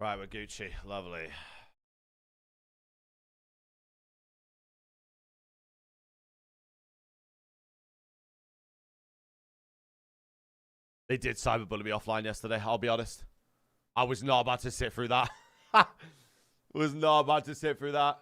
Right, we're Gucci. Lovely. They did cyberbully me offline yesterday, I'll be honest. I was not about to sit through that. Was not about to sit through that.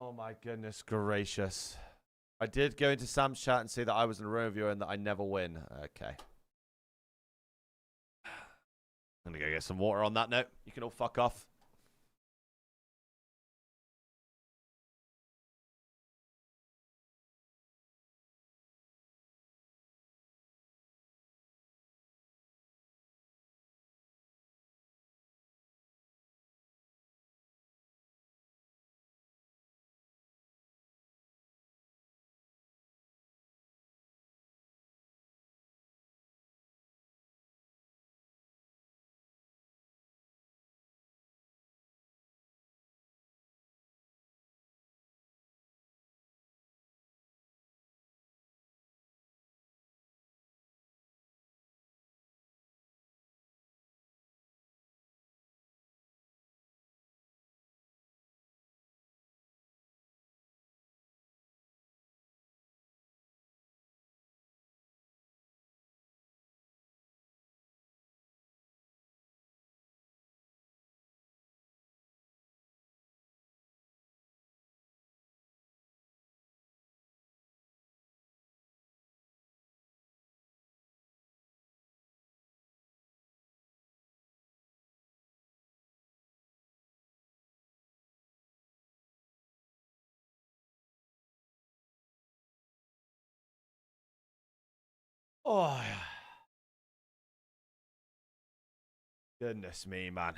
Oh my goodness gracious. I did go into Sam's chat and say that I was an Aroma viewer and that I never win. Okay. I'm gonna go get some water on that note. You can all fuck off. Oh, goodness me, man.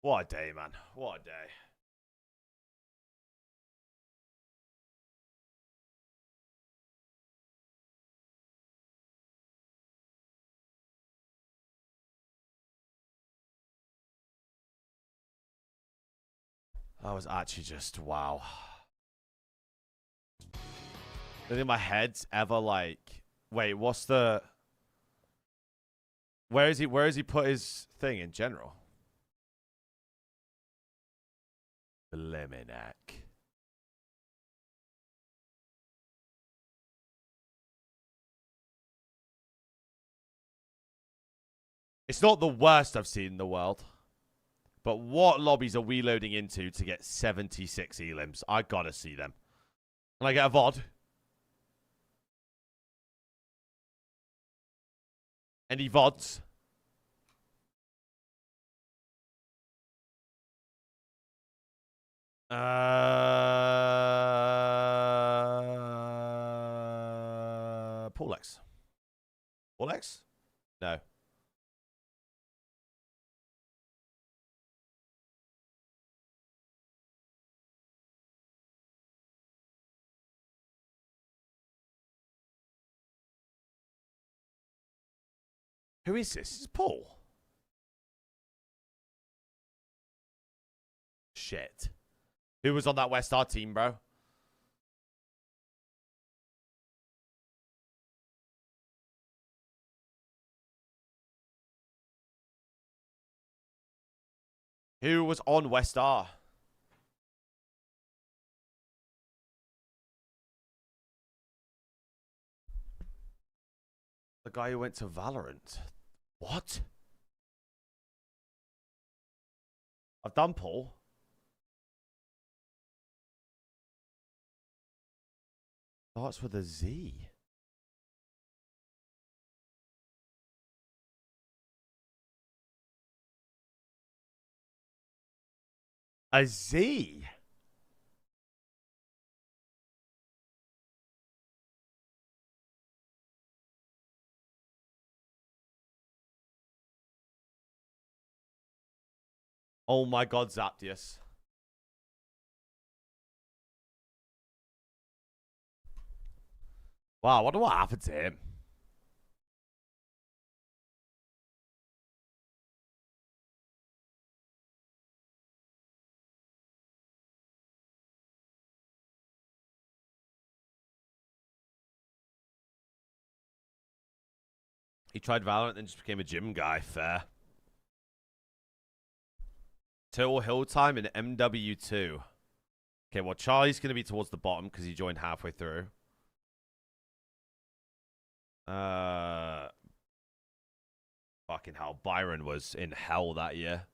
What a day, man. What a day. That was actually just wow. Did in my head ever like, wait, what's the? Where is he? Where has he put his thing in general? Eliminac. It's not the worst I've seen in the world. But what lobbies are we loading into to get 76 elims? I gotta see them. Can I get a VOD? Any VODs? Paulex. Paulex? No. Who is this? This is Paul. Shit. Who was on that West Star team, bro? Who was on West Star? The guy who went to Valorant. What? I've done Paul. Starts with a Z. A Z? Oh my god, Zaptius. Wow, I wonder what happened to him. He tried Valorant and just became a gym guy. Fair. Total hill time in MW2. Okay, well, Charlie's going to be towards the bottom because he joined halfway through. Fucking hell. Byron was in hell that year.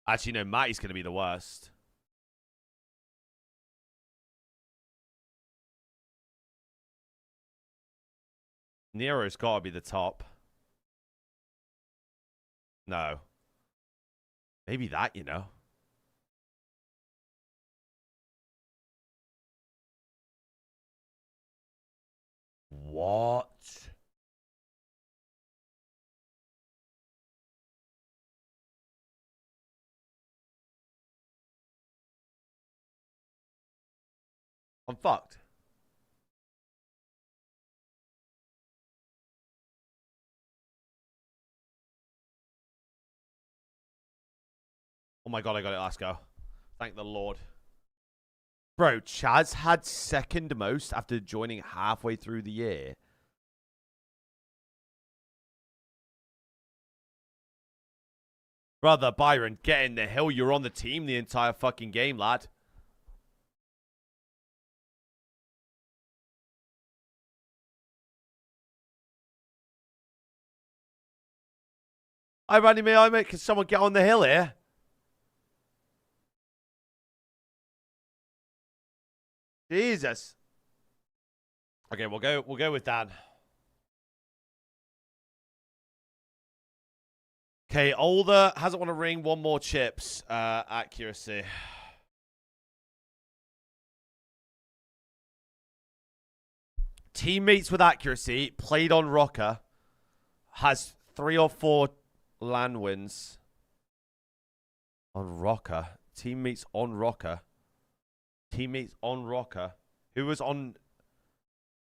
Actually, no, Matty's going to be the worst. Nero's got to be the top. No. Maybe that, you know. What? I'm fucked. Oh my god, I got it. Let's go. Thank the Lord. Bro, Chaz had second most after joining halfway through the year. Brother, Byron, get in the hill. You're on the team the entire fucking game, lad. Hi, Randy, may I, mate? Can someone get on the hill here? Jesus. Okay, we'll go with Dan. Okay, Older hasn't won a ring. One more chips. Accuracy. Teammates with accuracy. Played on Rocker. Has 3 or 4 LAN wins. On Rocker. Teammates on Rocker. Teammates on Rocker. Who was on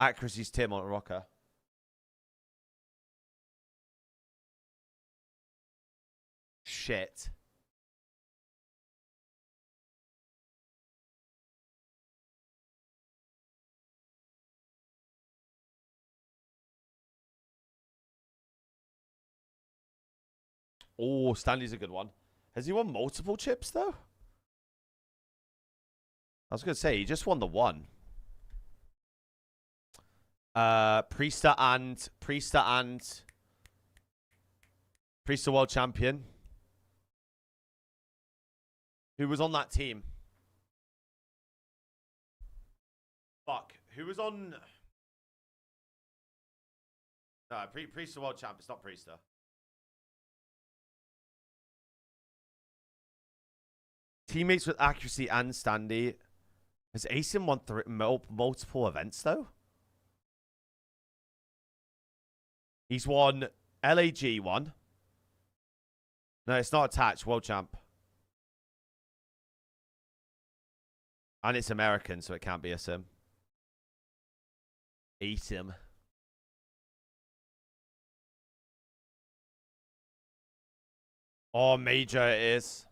accuracy's team on Rocker? Shit. Oh, Stanley's a good one. Has he won multiple chips, though? I was going to say, he just won the one. Priester World Champion. Who was on that team? Fuck. Who was on... No, Priester World Champ. It's not Priester. Teammates with accuracy and standy. Has Asim won multiple events, though? He's won LAG one. No, it's not attached. World Champ. And it's American, so it can't be a sim. Asim. Oh, Major it is.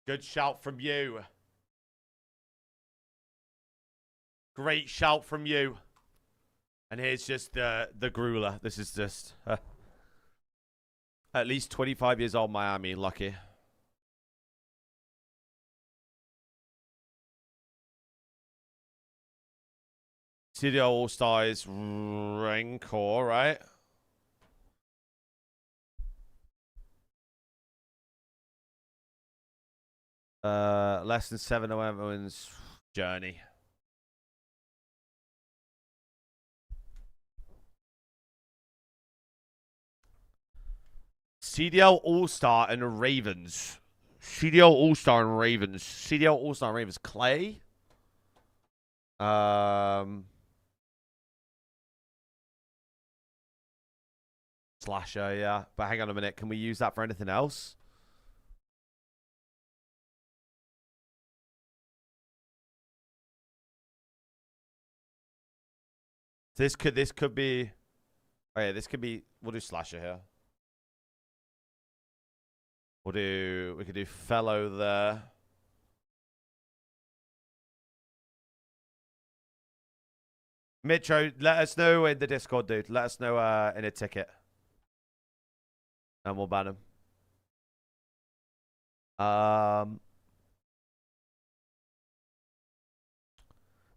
Good shout from you. Great shout from you. And here's just the grueler. This is just... at least 25 years old Miami. Lucky. CDO All-Star is Rancor, right? Less than 7 wins. Journey. CDL All-Star and Ravens. CDL All-Star and Ravens. CDL All-Star and Ravens. Clay? Slasher, yeah. But hang on a minute. Can we use that for anything else? This could be. Oh yeah, this could be. We'll do slasher here. We could do fellow there. Mitro, let us know in the Discord, dude. Let us know in a ticket. And we'll ban him.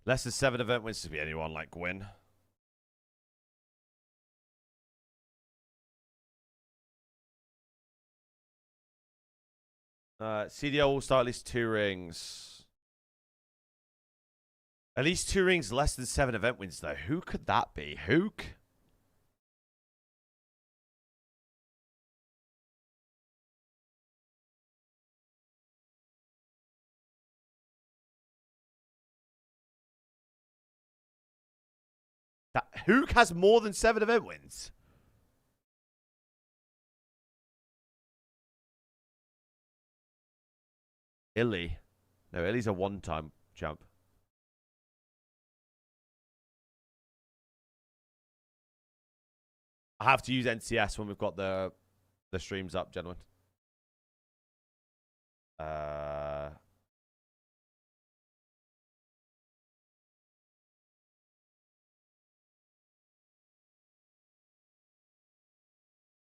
Less than 7 event wins to be anyone like Gwyn. CDL will start at least 2 rings. At least 2 rings, less than 7 event wins, though. Who could that be? Hook? Hook has more than 7 event wins. Illy. No, Illy's a one-time champ. I have to use NCS when we've got the streams up, gentlemen.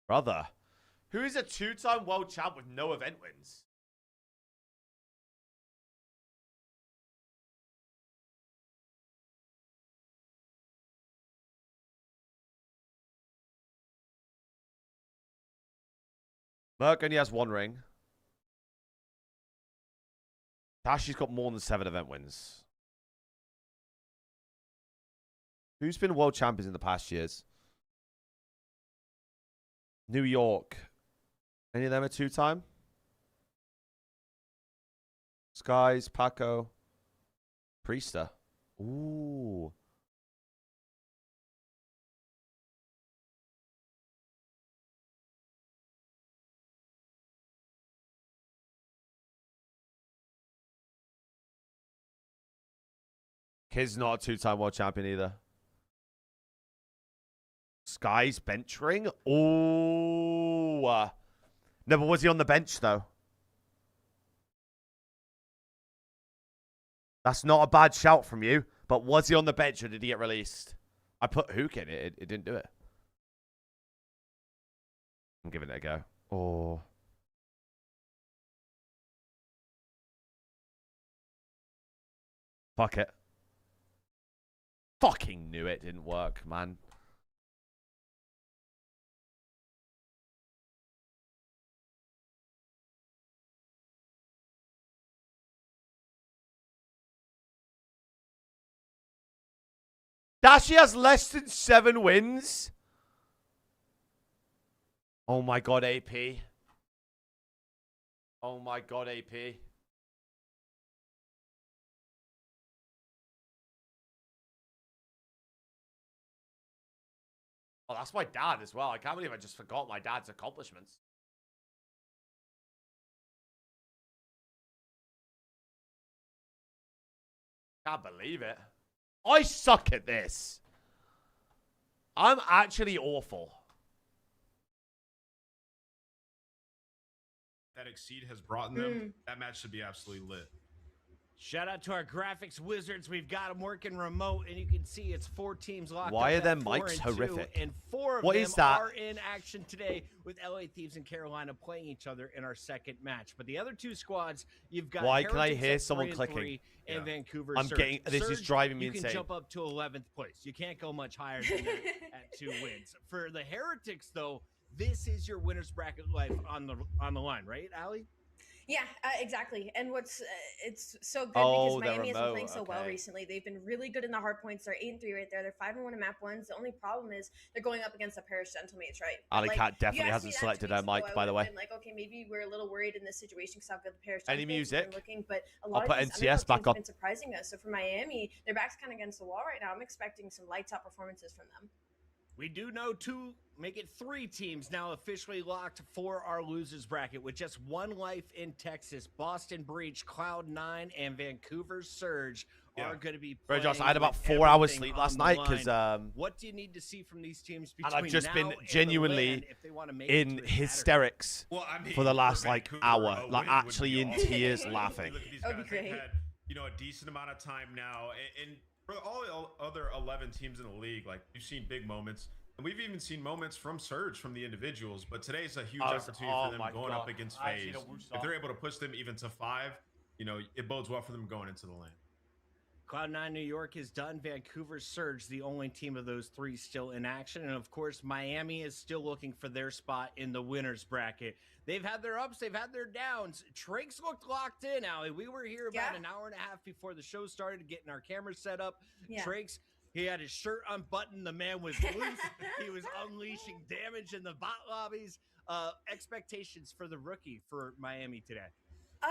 Brother, who is a 2-time world champ with no event wins? Merc only has 1 ring. Tashi's got more than 7 event wins. Who's been world champions in the past years? New York. Any of them a 2-time? Skies, Paco, Priester. Ooh. Kid's not a 2-time world champion either. Sky's bench ring? Oh. No, but was he on the bench, though? That's not a bad shout from you. But was he on the bench or did he get released? I put Hook in it. It didn't do it. I'm giving it a go. Oh. Fuck it. Fucking knew it didn't work, man. Dashi has less than 7 wins. Oh my god, AP. Oh my god, AP. Oh, that's my dad as well. I can't believe I just forgot my dad's accomplishments. Can't believe it. I suck at this. I'm actually awful. That Exceed has brought them. That match should be absolutely lit. Shout out to our graphics wizards. We've got them working remote, and you can see it's 4 teams locked Why up are their at 4 mics and horrific? 2, and 4 of What them is that? are in action today with LA Thieves and Carolina playing each other in our second match. But the other 2 squads, you've got Why can I Heretics hear at someone 3 and clicking? 3 and Vancouver I'm Surge. getting this is Surge, driving me you insane. can jump up to 11th place. You can't go much higher than that at 2 wins. For the Heretics, though, this is your winner's bracket life on the line, right, Allie? Yeah, exactly. And what's it's so good Oh, because Miami has been remote, playing so well okay. recently. They've been really good in the hard points. They're 8-3 right there. They're 5-1 in map ones. The only problem is they're going up against the Parish Gentlemates, right? Ali Like, Cat you definitely asked me hasn't that selected 2 her weeks ago, mic, I by the would've way. been like, okay, maybe we're a little worried in this situation because how good the Parish Any Gentlemates have music? been looking, but a I'll lot put of these NCS underdog back teams up. have been surprising us. So for Miami, their back's kind of against the wall right now. I'm expecting some lights out performances from them. We do know make it 3 teams now officially locked for our losers bracket with just one life in Texas. Boston Breach, Cloud9, and Vancouver Surge are going to be Bro, playing. Josh, I had about with 4 hours everything sleep on last the night because line. What do you need to see from these teams between and I've just now been and the genuinely LAN if they want to make it in to a Saturday? hysterics Well, I mean, for the last like Vancouver, hour, a like win would actually be in awesome. tears, Like, laughing. Look at these That would guys. be They've great. had, a decent amount of time now, and for all the other 11 teams in the league, like we've seen big moments. And we've even seen moments from Surge from the individuals, but today's a huge opportunity for them going up against FaZe. If they're able to push them even to 5, it bodes well for them going into the lane. Cloud9 New York is done. Vancouver Surge, the only team of those 3 still in action. And of course, Miami is still looking for their spot in the winners bracket. They've had their ups, they've had their downs. Trakes looked locked in, Allie. We were here about an hour and a half before the show started, getting our cameras set up. Yeah. Trakes, he had his shirt unbuttoned. The man was loose. He was unleashing damage in the bot lobbies. Expectations for the rookie for Miami today.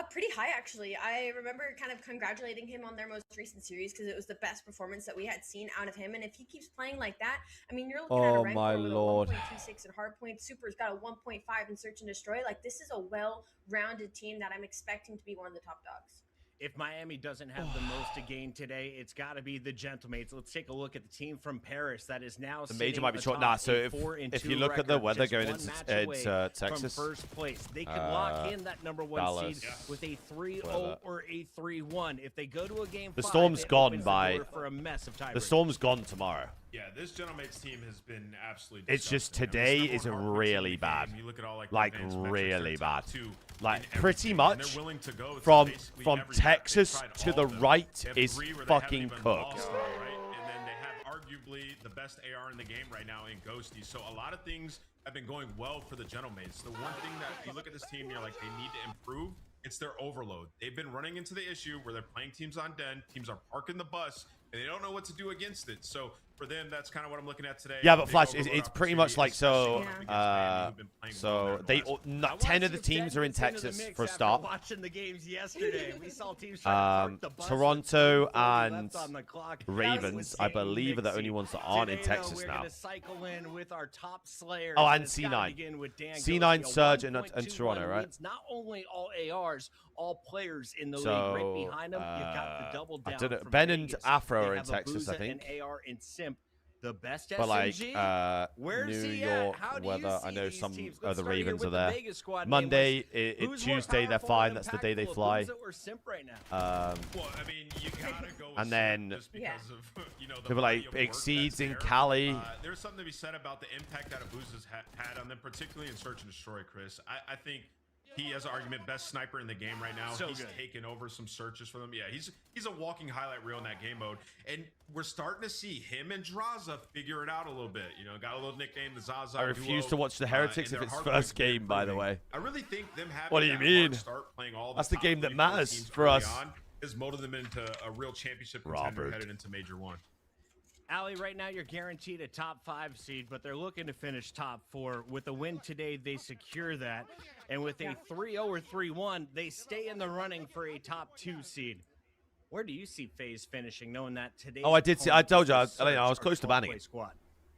Pretty high, actually. I remember kind of congratulating him on their most recent series because it was the best performance that we had seen out of him. And if he keeps playing like that, I mean, you're looking at a rank my with lord. a 1.26 in hardpoint. Super's got a 1.5 in search and destroy. Like, this is a well-rounded team that I'm expecting to be one of the top dogs. If Miami doesn't have the most to gain today, it's got to be the Gentlemates. Let's take a look at the team from Paris that is now The major sitting might be short. atop Nah, so a 4-2 if you look at the record, weather just going one into match away Texas, from first place. They could lock in that number 1 Dallas, seed with a 3-0 weather. or a 3-1 if they go to a game. The 5, storm's it gone opens the by- door for a mess of the tiebreakers. storm's gone tomorrow. Yeah, this Gentlemates team has been absolutely It's just disgusting. today I mean, is it's number one really hardpoint team in the bad. game. You look at all, like Like, advanced metrics, really they're top bad. 2 Like, in pretty everything, much and they're willing to go to from basically from every map. They've Texas tried to all the of them. right They have is 3 where they haven't fucking even cooked. lost, right? And then they have arguably the best AR in the game right now in Ghosty. So a lot of things have been going well for the Gentlemates. The one thing that you look at this team, you're like, they need to improve. It's their overload. They've been running into the issue where they're playing teams on den, teams are parking the bus, and they don't know what to do against it. So for them, that's kind of what I'm looking at today. Yeah, but Big Flash, overload it's pretty much like opportunity, so. especially going up against Miami, who've been playing well So there they the last- not I 10 of watched the the teams are in 10 into the Texas mix for a after start. Watching the games yesterday, we saw teams trying to park the bus with Toronto 2:40 left and on the clock. Ravens, I believe, are the only ones that aren't in Today, though, Texas we're now. gonna cycle in with our top slayers. Oh, and it's gotta C9. begin with Dan C9, Gosey, a Surge, and 1.21 Toronto, right? leads not only all ARs, all players in the league. So, Right behind them, you've got the double down. I don't know. from Ben and Vegas. Afro They are in have a Texas, I Booza think. And AR and Simp, the best But like SMG. Where's New he at? York How do you weather, see I know these some teams? of Let's the start here Ravens with are the there. Vegas squad. Monday, Who's more Tuesday, they're powerful fine. and That's the day they impactful, fly. Booza or Simp right now? Well, I mean, you gotta go with And Simp then just because of the they were like body of work exceeds that's in there. Cali. There's something to be said about the impact that Abuza's had on them, particularly in Search and Destroy, Chris. I think he has an argument best sniper in the game right now. So He's good. taken over some searches for them. Yeah, he's a walking highlight reel in that game mode. And we're starting to see him and Draza figure it out a little bit. Got a little nickname, the Zaza I refuse duo, to watch the Heretics and if their it's hardpoint's first been game, by the improving. way. I really think them having What do you that mean? hard start playing all That's the top game that 3-4 matters teams for early us. on has molded them into a real championship contender Robert. headed into Major 1. Allie, right now you're guaranteed a top 5 seed, but they're looking to finish top 4. With a win today, they secure that. And with a 3-0 or 3-1, they stay in the running for a top 2 seed. Where do you see FaZe finishing, knowing that today? Oh, I did see. I told you. I was close to banning it. Squad.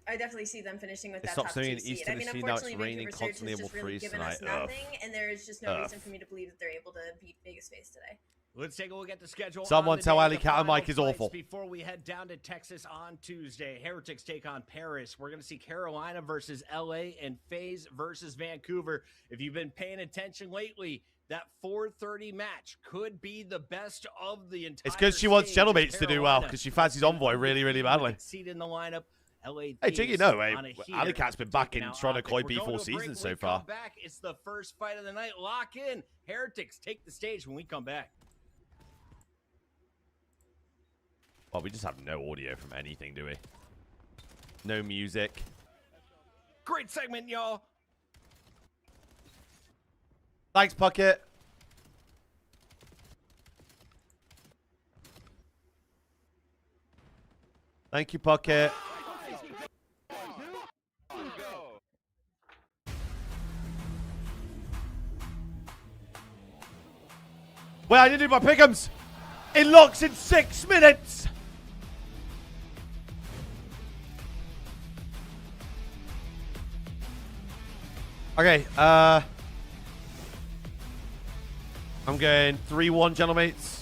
I definitely see them finishing with It that stops top snowing 2 in seed. East I mean, Tennessee, now it's unfortunately, raining Vancouver Surge constantly has and just will really freeze given us tonight. nothing, and there's just no reason for me to believe that they're able to beat Vegas FaZe today. Let's take a look at the schedule. Someone on the tell day, Ali the Cat and final Mike is flights awful. Before we head down to Texas on Tuesday, Heretics take on Paris. We're going to see Carolina versus LA and FaZe versus Vancouver. If you've been paying attention lately, that 4:30 match could be the best of the entire. It's because she wants stage. Gentlemates to do well because she fancies Envoy really, really badly. Seat in the lineup. LA Hey, Jiggy, no, hey, on a heater, Ali Cat's been back in taking out Toronto Optic. Koi We're going B4 to a break. seasons When so we far. come back, it's the first fight of the night. Lock in. Heretics take the stage when we come back. Well, we just have no audio from anything, do we? No music. Great segment, y'all. Thanks, Puckett. Thank you, Puckett. Wait, I didn't do my pick'ems. It locks in 6 minutes. Okay, I'm going 3-1, gentlemates.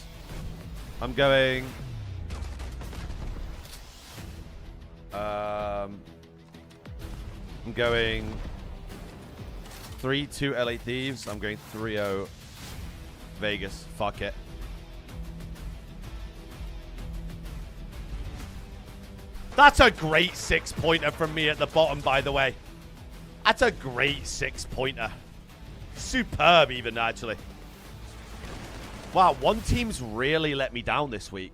I'm going... I'm going 3-2 LA Thieves. I'm going 3-0 Vegas. Fuck it. That's a great 6-pointer from me at the bottom, by the way. That's a great 6-pointer. Superb, even, actually. Wow, one team's really let me down this week.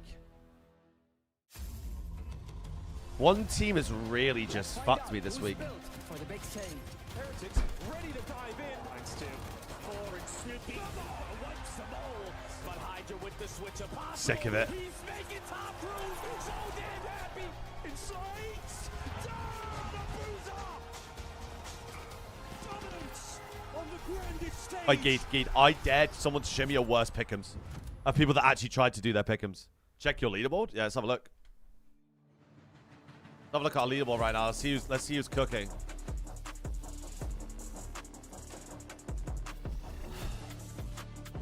One team has really just fucked me this week. Heretics ready to dive in. Lines two. Forward Snoopy. Wipes them all. But Hydra with the switch of possible. Sick of it. He's making top room. So damn happy. Insights. Down the bruiser. Dominance on the grandest stage. Wait, Geet, I dared someone to show me your worst pick'ems. Of people that actually tried to do their pick'ems. Check your leaderboard. Yeah, let's have a look. Let's have a look at our leaderboard right now. Let's see who's cooking.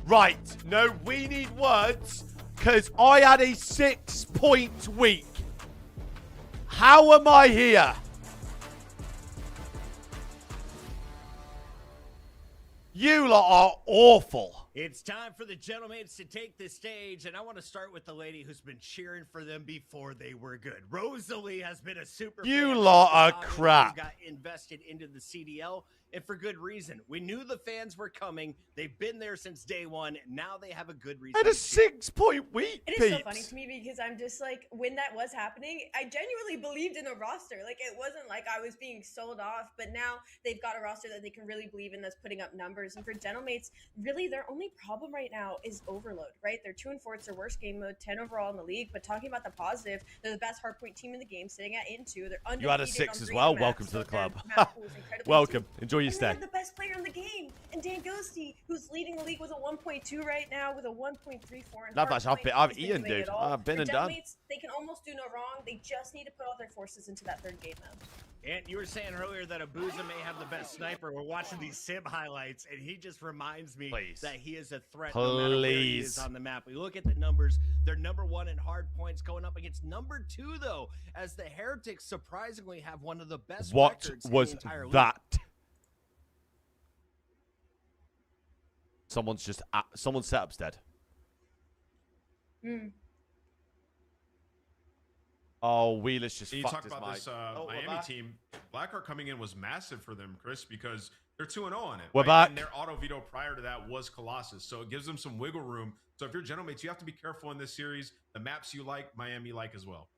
Right. No, we need words because I had a 6-point week. How am I here? You lot are awful. It's time for the gentlemans to take the stage, and I want to start with the lady who's been cheering for them before they were good. Rosalie has been a super You fan lot are who's crap. got invested into the CDL, and for good reason. We knew the fans were coming. They've been there since day one. Now they have a good reason. I had a to cheer. 6-point week, It is so peeps. funny to me because I'm just like, when that was happening, I genuinely believed in the roster. Like, it wasn't like I was being sold off, but now they've got a roster that they can really believe in that's putting up numbers. And for Gentlemates, really their only problem right now is overload, right? They're 2-4. It's their worst game mode, 10 overall in the league. But talking about the positive, they're the best hardpoint team in the game, sitting at +2. They're undefeated. You had a 6 on as 3 well. maps, Welcome to so the club. their map pool is incredibly Welcome. deep. Enjoy your And they stay. have the best player in the game, and Dan Ghosty, who's leading the league with a 1.2 right now, with a 1.34 in Love that. hardpoint. I've He's been eaten, doing it dude. all. I've been For and done. Gentlemates, they can almost do no wrong. They just need to put all their forces into that third game mode. And you were saying earlier that Abuza may have the best sniper. We're watching these sim highlights, and he just reminds me that he is a threat no matter where he is on the map. We look at the numbers. They're #1 in hard points, going up against #2, though, as the Heretics surprisingly have one of the best What records was in the entire league. that? Someone's setup's dead. Hmm. Oh, Wheeler's just You fucked talk his about mic. this we're Miami back. team. Blackheart coming in was massive for them, Chris, because they're 2-0 on it. We're right? back. And their auto veto prior to that was Colossus, so it gives them some wiggle room. So if you're Gentlemates, you have to be careful in this series. The maps you like, Miami like as well.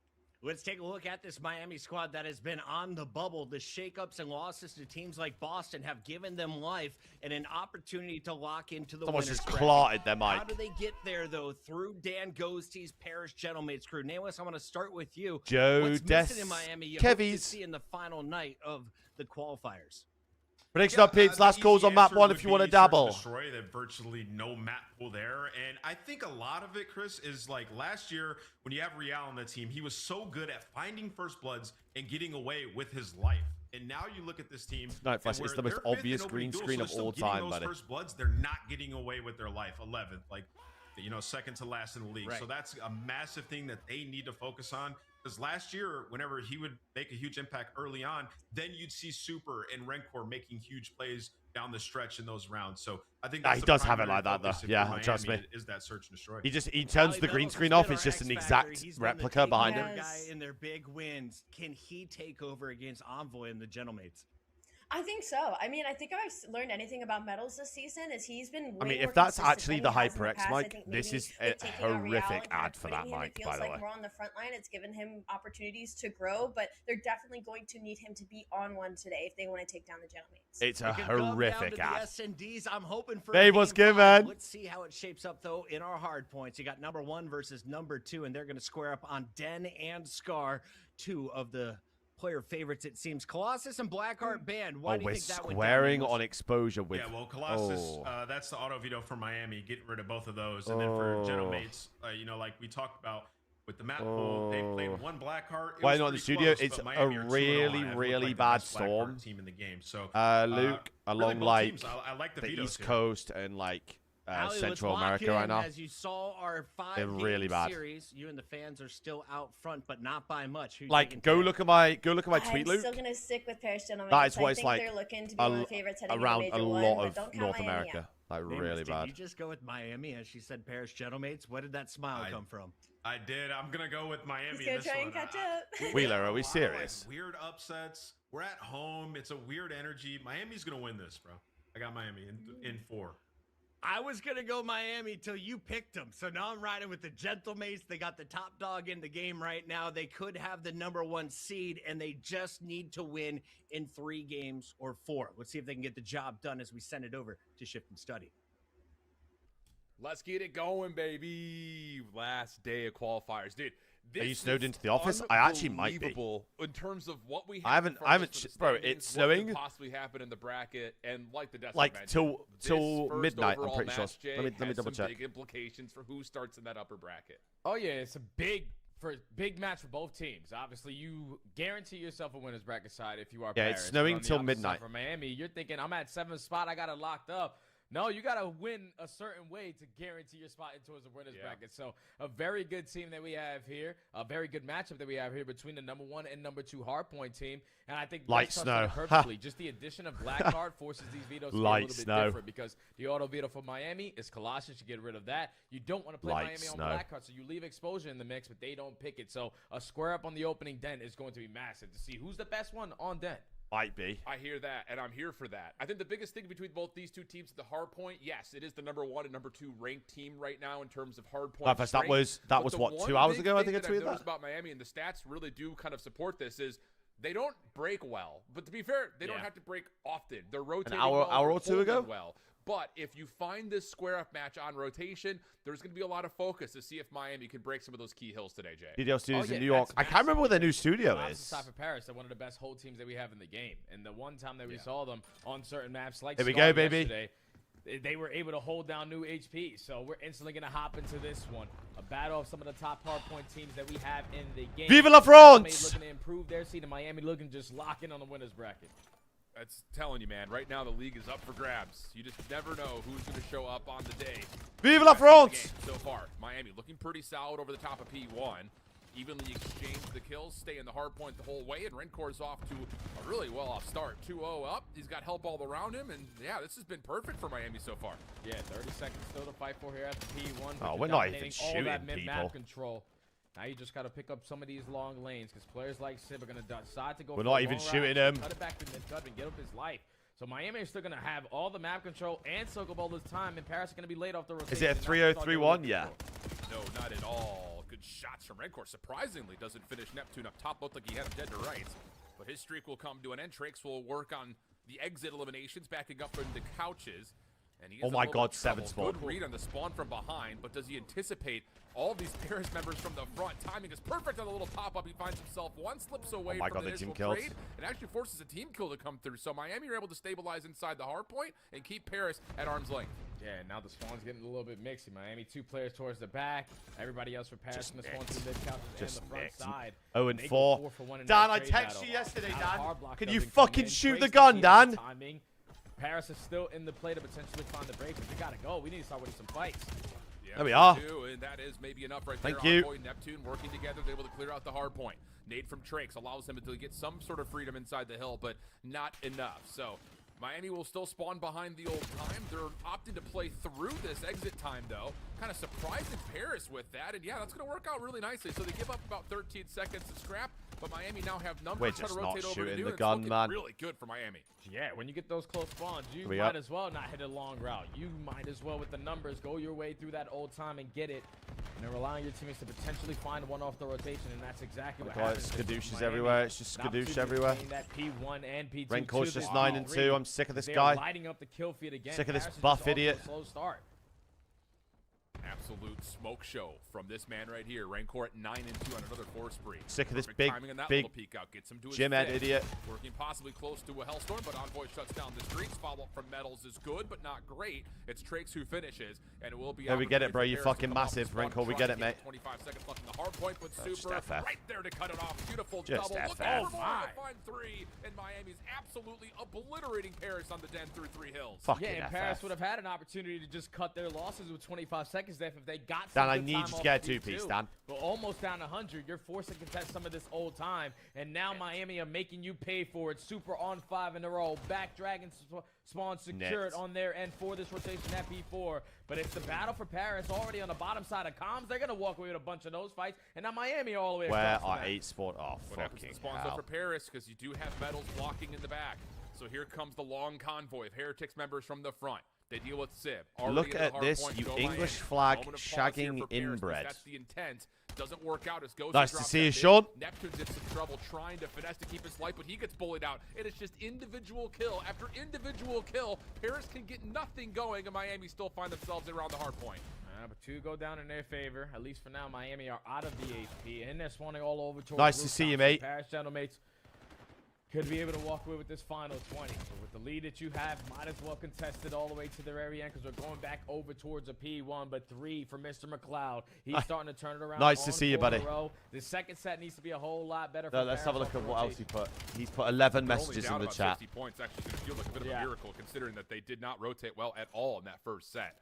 Let's take a look at this Miami squad that has been on the bubble. The shakeups and losses to teams like Boston have given them life and an opportunity to lock into the Someone's winner's just bracket. clotted their How mic. do they get there, though? Through Dan Ghosty's Parish Gentlemates crew. Nameless, I want to start with you. Joe What's Des missing in Miami you hope to Kevies. see in the final night of the qualifiers? Prediction up, peeps. The Last calls easy on map answer 1 would if you want to be search and dabble. Destroy. That virtually no map pool there, and I think a lot of it, Chris, is like last year when you have Real on the team, he was so good at finding first bloods and getting away with his life. And now you look at this team. Night Flash, and it's where the most they're fifth obvious in green opening screen duels, of so all they're still time, getting buddy. those first bloods, they're not getting away with their life. 11th, like, you know, second to last in the league. Right. So that's a massive thing that they need to focus on. Because last year, whenever he would make a huge impact early on, then you'd see Super and Rencor making huge plays down the stretch in those rounds. So I think that's he the does have it primary like that, though. focus if Yeah, you're trust Miami me. Is that search and destroy? He turns Ali the green Bells screen has off. been It's our just an X factor. exact He's been the replica take behind over him. guy in their big wins. Can he take over against Envoy and the Gentlemates? I think so. I mean, I think if I've learned anything about Metals this season is he's been way I mean, more if that's consistent actually than the he has in HyperX past. I mic, think this maybe is with a taking out Real horrific and kind ad of for putting that him, mic, it by feels the like way. more on the front line. It's given him opportunities to grow, but they're definitely going to need him to be on one today if they want to take down the Gentlemates. It's a It could come down horrific to ad. the S&Ds. I'm hoping for Babe, a what's game good, 5. man? Let's see how it shapes up, though, in our hard points. You got #1 versus #2, and they're going to square up on Den and Scar, 2 of the player favorites, it seems. Colossus and Blackheart banned. Why Oh, do you we're think that went squaring down? on exposure with... Yeah, well, Colossus, Oh. that's the auto veto for Miami. Get rid of both of those. And then for Oh. Gentlemates, you know, like we talked about, with the map pool. They played one Blackheart. Why not in the studio? It's a really, really bad storm. Team in the game. So Luke, along really like teams. I like the East here. Coast and like Allie, Central let's lock America right in. now. As you saw, our They're really bad. series, you and the fans are still out front, but not by much. Like, go look at my tweet, I'm Luke. still gonna stick with Paris Gentlemen. That is what I it's think like they're looking to be one of the favorites heading around into a Major lot One, of but don't count North Miami America. out. Like, Nimbus, really bad. Did you just go with Miami as she said Paris Gentlemen? Where did that smile come from? I did. I'm gonna go with Miami. He's gonna in this try one. and catch up. Wheeler, are we Like serious? weird upsets. We're at home. It's a weird energy. Miami's gonna win this, bro. I got Miami in 4. I was going to go Miami till you picked them. So now I'm riding with the Gentlemates. They got the top dog in the game right now. They could have the #1 seed, and they just need to win in 3 games or 4. Let's see if they can get the job done as we send it over to Shift and Study. Let's get it going, baby. Last day of qualifiers. Dude, this Are you snowed is into the office? I actually might be. unbelievable in terms of what we have. I haven't, bro. It's what could snowing. possibly happen in the bracket, and like the Like mentioned, till this midnight. I'm first pretty sure. overall match, Jay, Let me has double some check. Big implications for who starts in that upper bracket. Oh yeah, it's a big match for both teams. Obviously, you guarantee yourself a winner's bracket side if you are. Yeah, Paris. it's snowing But on the till opposite side midnight. For Miami, you're thinking I'm at 7th spot. I got it locked up. No, you got to win a certain way to guarantee your spot into a winner's bracket. So a very good team that we have here, a very good matchup that we have here between the #1 and #2 hardpoint team. And I think Light Russ touched on it snow. perfectly. Just the addition of Blackheart forces these vetoes to be a Light little bit snow. different because the auto veto for Miami is Colossus. You get rid of that. You don't want to play Light Miami snow. on Blackheart, so you leave exposure in the mix, but they don't pick it. So a square up on the opening dent is going to be massive to see who's the best one on dent. Might be. I hear that, and I'm here for that. I think the biggest thing between both these two teams at the hard point, yes, it is the #1 and #2 ranked team right now in terms of hard point. That was But what, the 2 one hours big ago? I thing think I that I've tweeted noticed that. about Miami, and the stats really do kind of support this, is they don't break well. But to be fair, they don't have to break often. They're rotating hour well, or they're two ago? holding well. But if you find this square-up match on rotation, there's going to be a lot of focus to see if Miami can break some of those key hills today, Jay. DDL Studios yeah, in New York. I can't remember what their new studio Opposite is. side for Paris, they're one of the best hold teams that we have in the game. And the one time that we saw them on certain maps, like Here we Scar go, baby. yesterday, they were able to hold down new HP. So we're instantly going to hop into this one. A battle of some of the top hardpoint teams that we have in the game. Vive la France! Looking to improve their seed, and Miami looking just lock in on the winner's bracket. That's telling you, man. Right now, the league is up for grabs. You just never know who's going to show up on the day. Vive la France! So far, Miami looking pretty solid over the top of P1. Evenly exchange the kills, stay in the hard point the whole way, and Renkor's off to a really well-off start. 2-0 up. He's got help all around him, and yeah, this has been perfect for Miami so far. Yeah, 30 seconds still to fight for here at the P1. Oh, but we're not even dominating all that shooting mid-map people. control. Now you just got to pick up some of these long lanes because players like Sib are going to decide to go We're for not a even long shooting route, him. Cut it back to mid-cut and get up his life. So Miami is still going to have all the map control and Silco Ball this time, and Paris is going to be laid off the rotation. Is it a and not 3-0-3-1? Yeah. No, not at all. Good shots from Renkor. Surprisingly, doesn't finish Neptune up top. Looked like he had him dead to rights. But his streak will come to an end. Trakes will work on the exit eliminations, backing up from the couches. And he Oh is my in a little God, bit of trouble. 7 spawn. Good read on the spawn from behind, but does he anticipate all these Paris members from the front? Timing is perfect on the little pop-up. He finds himself one slips away Oh my from God, the they team initial killed. trade. It actually forces a team kill to come through. So Miami are able to stabilize inside the hard point and keep Paris at arm's length. Yeah, now the spawn's getting a little bit mixy. Miami, 2 players towards the back. Everybody else for Paris in the spawn through mid couch and the front side. 0-4. Dan, I texted you yesterday, Dan. Can you Doesn't fucking come in. shoot the Trace gun, team Dan? timing. Paris is still in the play to potentially find the break, but we gotta go. We need to start winning some fights. Yeah, There we are. And that is maybe enough right Thank there. you. Envoy and Neptune working together. They're able to clear out the hard point. Nade from Trakes allows him to get some sort of freedom inside the hill, but not enough. So Miami will still spawn behind the old time. They're opting to play through this exit time, though. Kind of surprising Paris with that. And yeah, that's going to work out really nicely. So they give up about 13 seconds to scrap, but Miami now have numbers. We're Try just to not rotate over to shooting new, the and it's gun, looking man. really good for Miami. Yeah, when you get those close spawns, you We might up? as well not hit a long route. You might as well, with the numbers, go your way through that old time and get it. And then rely on your teammates to potentially find one off the rotation, and that's exactly what God, happens. it's with Skadoosh Miami. everywhere. It's just An Skadoosh opportunity everywhere. between That P1 and P2 Renkor's to just the 9-2. P3. I'm sick of this They're guy. lighting up the kill feed again. Sick of this Paris is buff just off to a idiot. Slow start. Absolute smoke show from this man right here. Rancor at 9-2 on another 4 spree. Sick of this Perfect big, timing on that big little peek out. Gets him to his GM8S fifth. idiot. Working possibly close to a Hellstorm, but Envoy shuts down the streaks. Follow-up from Metals is good, but not great. It's Trakes who finishes, and it will be Yeah, we get it, bro. opportunity You for Paris to fucking come off the massive, spawn Rancor. We try get to it, mate. 25 seconds left in the hard point, but Just Super FF. right there to cut it off. Beautiful Just double. FF. Looking for more my. to find 3, and Miami's absolutely obliterating Paris on the den through 3 hills. Fucking Yeah, and FF. Paris would have had an opportunity to just cut their losses with 25 seconds left if they got Dan, some I good need time you to off get a of these two-piece, two. Dan. But almost down 100, you're forced to contest some of this old time, and now Miami are making you pay for it. Super on 5 in a row. Back Dragon spawn secured Net. on their end for this rotation at P4. But it's the battle for Paris already on the bottom side of comms. They're going to walk away with a bunch of those fights, and now Miami are all the way Where across the are map. 8 spawn? Oh, What happens to fucking the spawns hell. up for Paris, because you do have metals blocking in the back. So here comes the long convoy of Heretics members from the front. They deal with Sib. Look Already at hard this, point, you go English Miami. flag Moment of pause here shagging for Paris, because inbred. That's the intent. Doesn't work out as Ghost Nice to drops see that you, mid. Sean. Neptune's in some trouble trying to finesse to keep his life, but he gets bullied out. And it's just individual kill after individual kill. Paris can get nothing going, and Miami still find themselves around the hard point. But 2 go down in their favor. At least for now, Miami are out of the HP, and they're spawning all over towards Nice to see you, rooftops. mate. Paris Gentlemen could be able to walk away with this final 20. So with the lead that you have, might as well contest it all the way to the very end, because we're going back over towards a P1. But 3 for Mr. McLeod. He's starting to turn it around. Nice to on see you, 4 in a buddy. row. The second set needs to be a whole lot better for Let's Paris have a look off at the what else he rotation. put. He's put 11 They're only messages down in the about chat. 60 points. Actually, going to feel like a bit of Yeah. a miracle, considering that they did not rotate well at all in that first set.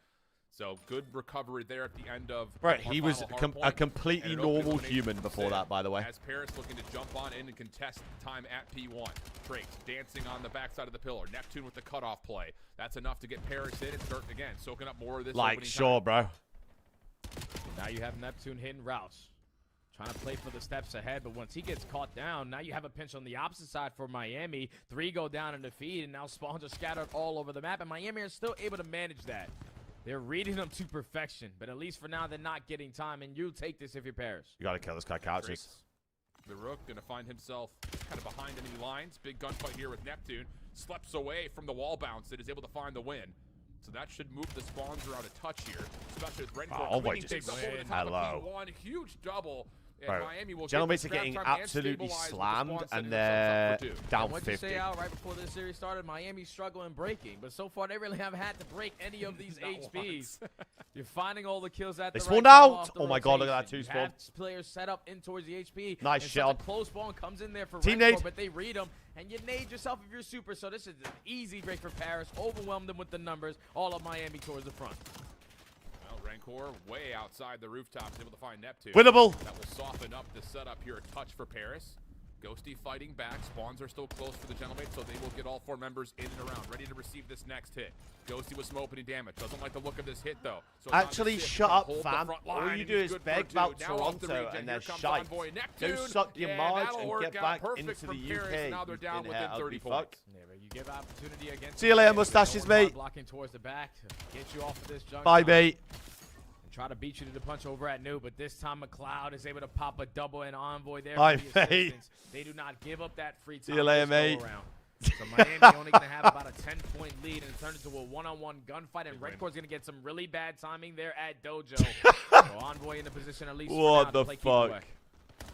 So good recovery there at the end of Right, our he was final hard a point, completely and an open normal elimination human for before Sid. that, by the way. As Paris looking to jump on in and contest time at P1. Trace dancing on the backside of the pillar. Neptune with the cutoff play. That's enough to get Paris in and start again, soaking up more of this. Like, opening sure, time. bro. Now you have Neptune hitting routes. Trying to play for the steps ahead, but once he gets caught down, now you have a pinch on the opposite side for Miami. 3 go down in the feed, and now spawns are scattered all over the map, and Miami are still able to manage that. They're reading them to perfection, but at least for now, they're not getting time, and you take this if you're Paris. You gotta kill this guy, couches. Trace. The Rook going to find himself kind of behind enemy lines. Big gunfight here with Neptune. Slips away from the wall bounce and is able to find the win. So that should move the spawns around a touch here, especially with Renko Oh, boy, cleaning just things up over the top hello. of P1. Huge double. And Bro, Miami will Gentlemen get are the getting grab time and absolutely stabilize with the slammed, spawn, and setting they're themselves up for 2. down And what'd you 50. say, Al, right before this series started? Miami's struggling breaking, but so far they really haven't had to break any of these Not HPs. You're finding all the kills at They the spawned right time out. off the Oh my God, look at that rotation. 2 spawn. You have players set up in towards the HP. Nice and shot. such a close spawn comes in there for Team Renko, nade. but they read them, and you nade yourself if you're super. So this is an easy break for Paris. Overwhelm them with the numbers. All of Miami towards the front. Well, Rancor way outside the rooftops, able to find Neptune. Winnable. That will soften up the setup here a touch for Paris. Ghosty fighting back. Spawns are still close for the gentlemen, so they will get all 4 members in and around, ready to receive this next hit. Ghosty with some opening damage. Doesn't like the look of this hit, though. So Actually, shut up, hold the fam. front All line, you and do he's is good for beg 2. about Now off the Toronto, regen. and they're Here comes shite. Envoy Go Neptune. suck your Yeah, marge that'll and work get out back perfect into for the Paris. UK. Now they're you down pinhead, within ugly 30 fuck. points. Yeah, but you give opportunity against See you later, Miami. mustaches, No one mate. blocking towards the back to get you off of this junk. Bye, mate. Try to beat you to the punch over at New, but this time McLeod is able to pop a double and Envoy there Bye, for the mate. assistance. They do not give up that free time. See you later, this go mate. around. So Miami only going to have about a 10-point lead, and it turns into a one-on-one gunfight, and Renkor's going to get some really bad timing there at Dojo. So Envoy in the position at least for What now the to play keep fuck? away.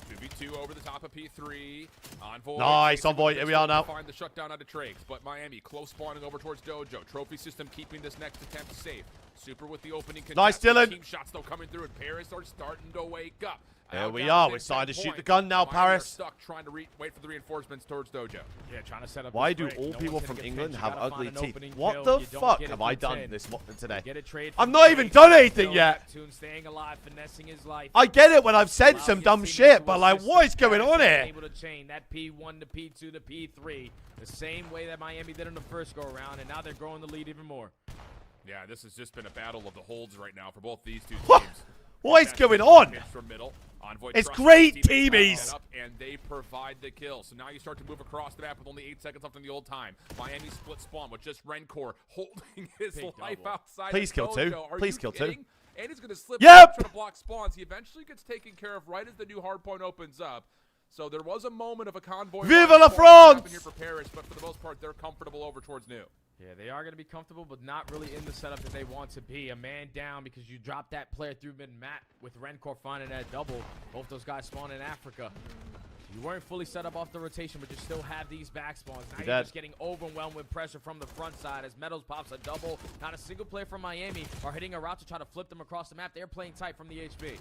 2v2 over the top of P3. Envoy. Nice, chasing Envoy. the Here we are now. Find the shutdown out of Trakes, but Miami close spawning over towards Dojo. Trophy system keeping this next attempt safe. Super with the opening contest. Nice, Dylan. Team shots though coming through, and Paris are starting to wake up. There Out we down are. within We're starting 10 to shoot the points. gun now, Miami are Paris. stuck trying to wait for the reinforcements towards Dojo. Yeah, trying to set up Why this do break. all No people one's from gonna get England pinched. have You gotta ugly find an teeth? opening What kill. the You don't fuck get it have I through done 10. today? Get a trade I've from not even Drake. done anything Still yet. Neptune staying alive, finessing his life. I get it when I've said Allows some his dumb teammates shit, to but like, assist what is and going Paris on is here? Able to chain that P1 to P2 to P3, the same way that Miami did in the first go around, and now they're growing the lead even more. Yeah, this has just been a battle of the holds right now for both these two What? teams. What is That's going the on? pitch from middle. Envoy It's trusts great his teammates teamies. to get up, and they provide the kill. So now you start to move across the map with only 8 seconds left in the old time. Miami split spawn with just Rencor holding his Big life double. outside. Please of kill two. Dojo. Are Please you kill two. kidding? And he's going to slip Yep. trying to block spawns. He eventually gets taken care of right as the new hardpoint opens up. So there was a moment of a convoy. Vive run la spawn France! happen here for Paris, but for the most part, they're comfortable over towards New. Yeah, they are going to be comfortable, but not really in the setup that they want to be. A man down because you dropped that player through mid-map with Rencor finding that double. Both those guys spawn in Africa. You weren't fully set up off the rotation, but you still have these back spawns. Now you're dead. just getting overwhelmed with pressure from the front side as Metals pops a double. Not a single player from Miami are hitting a route to try to flip them across the map. They're playing tight from the HB.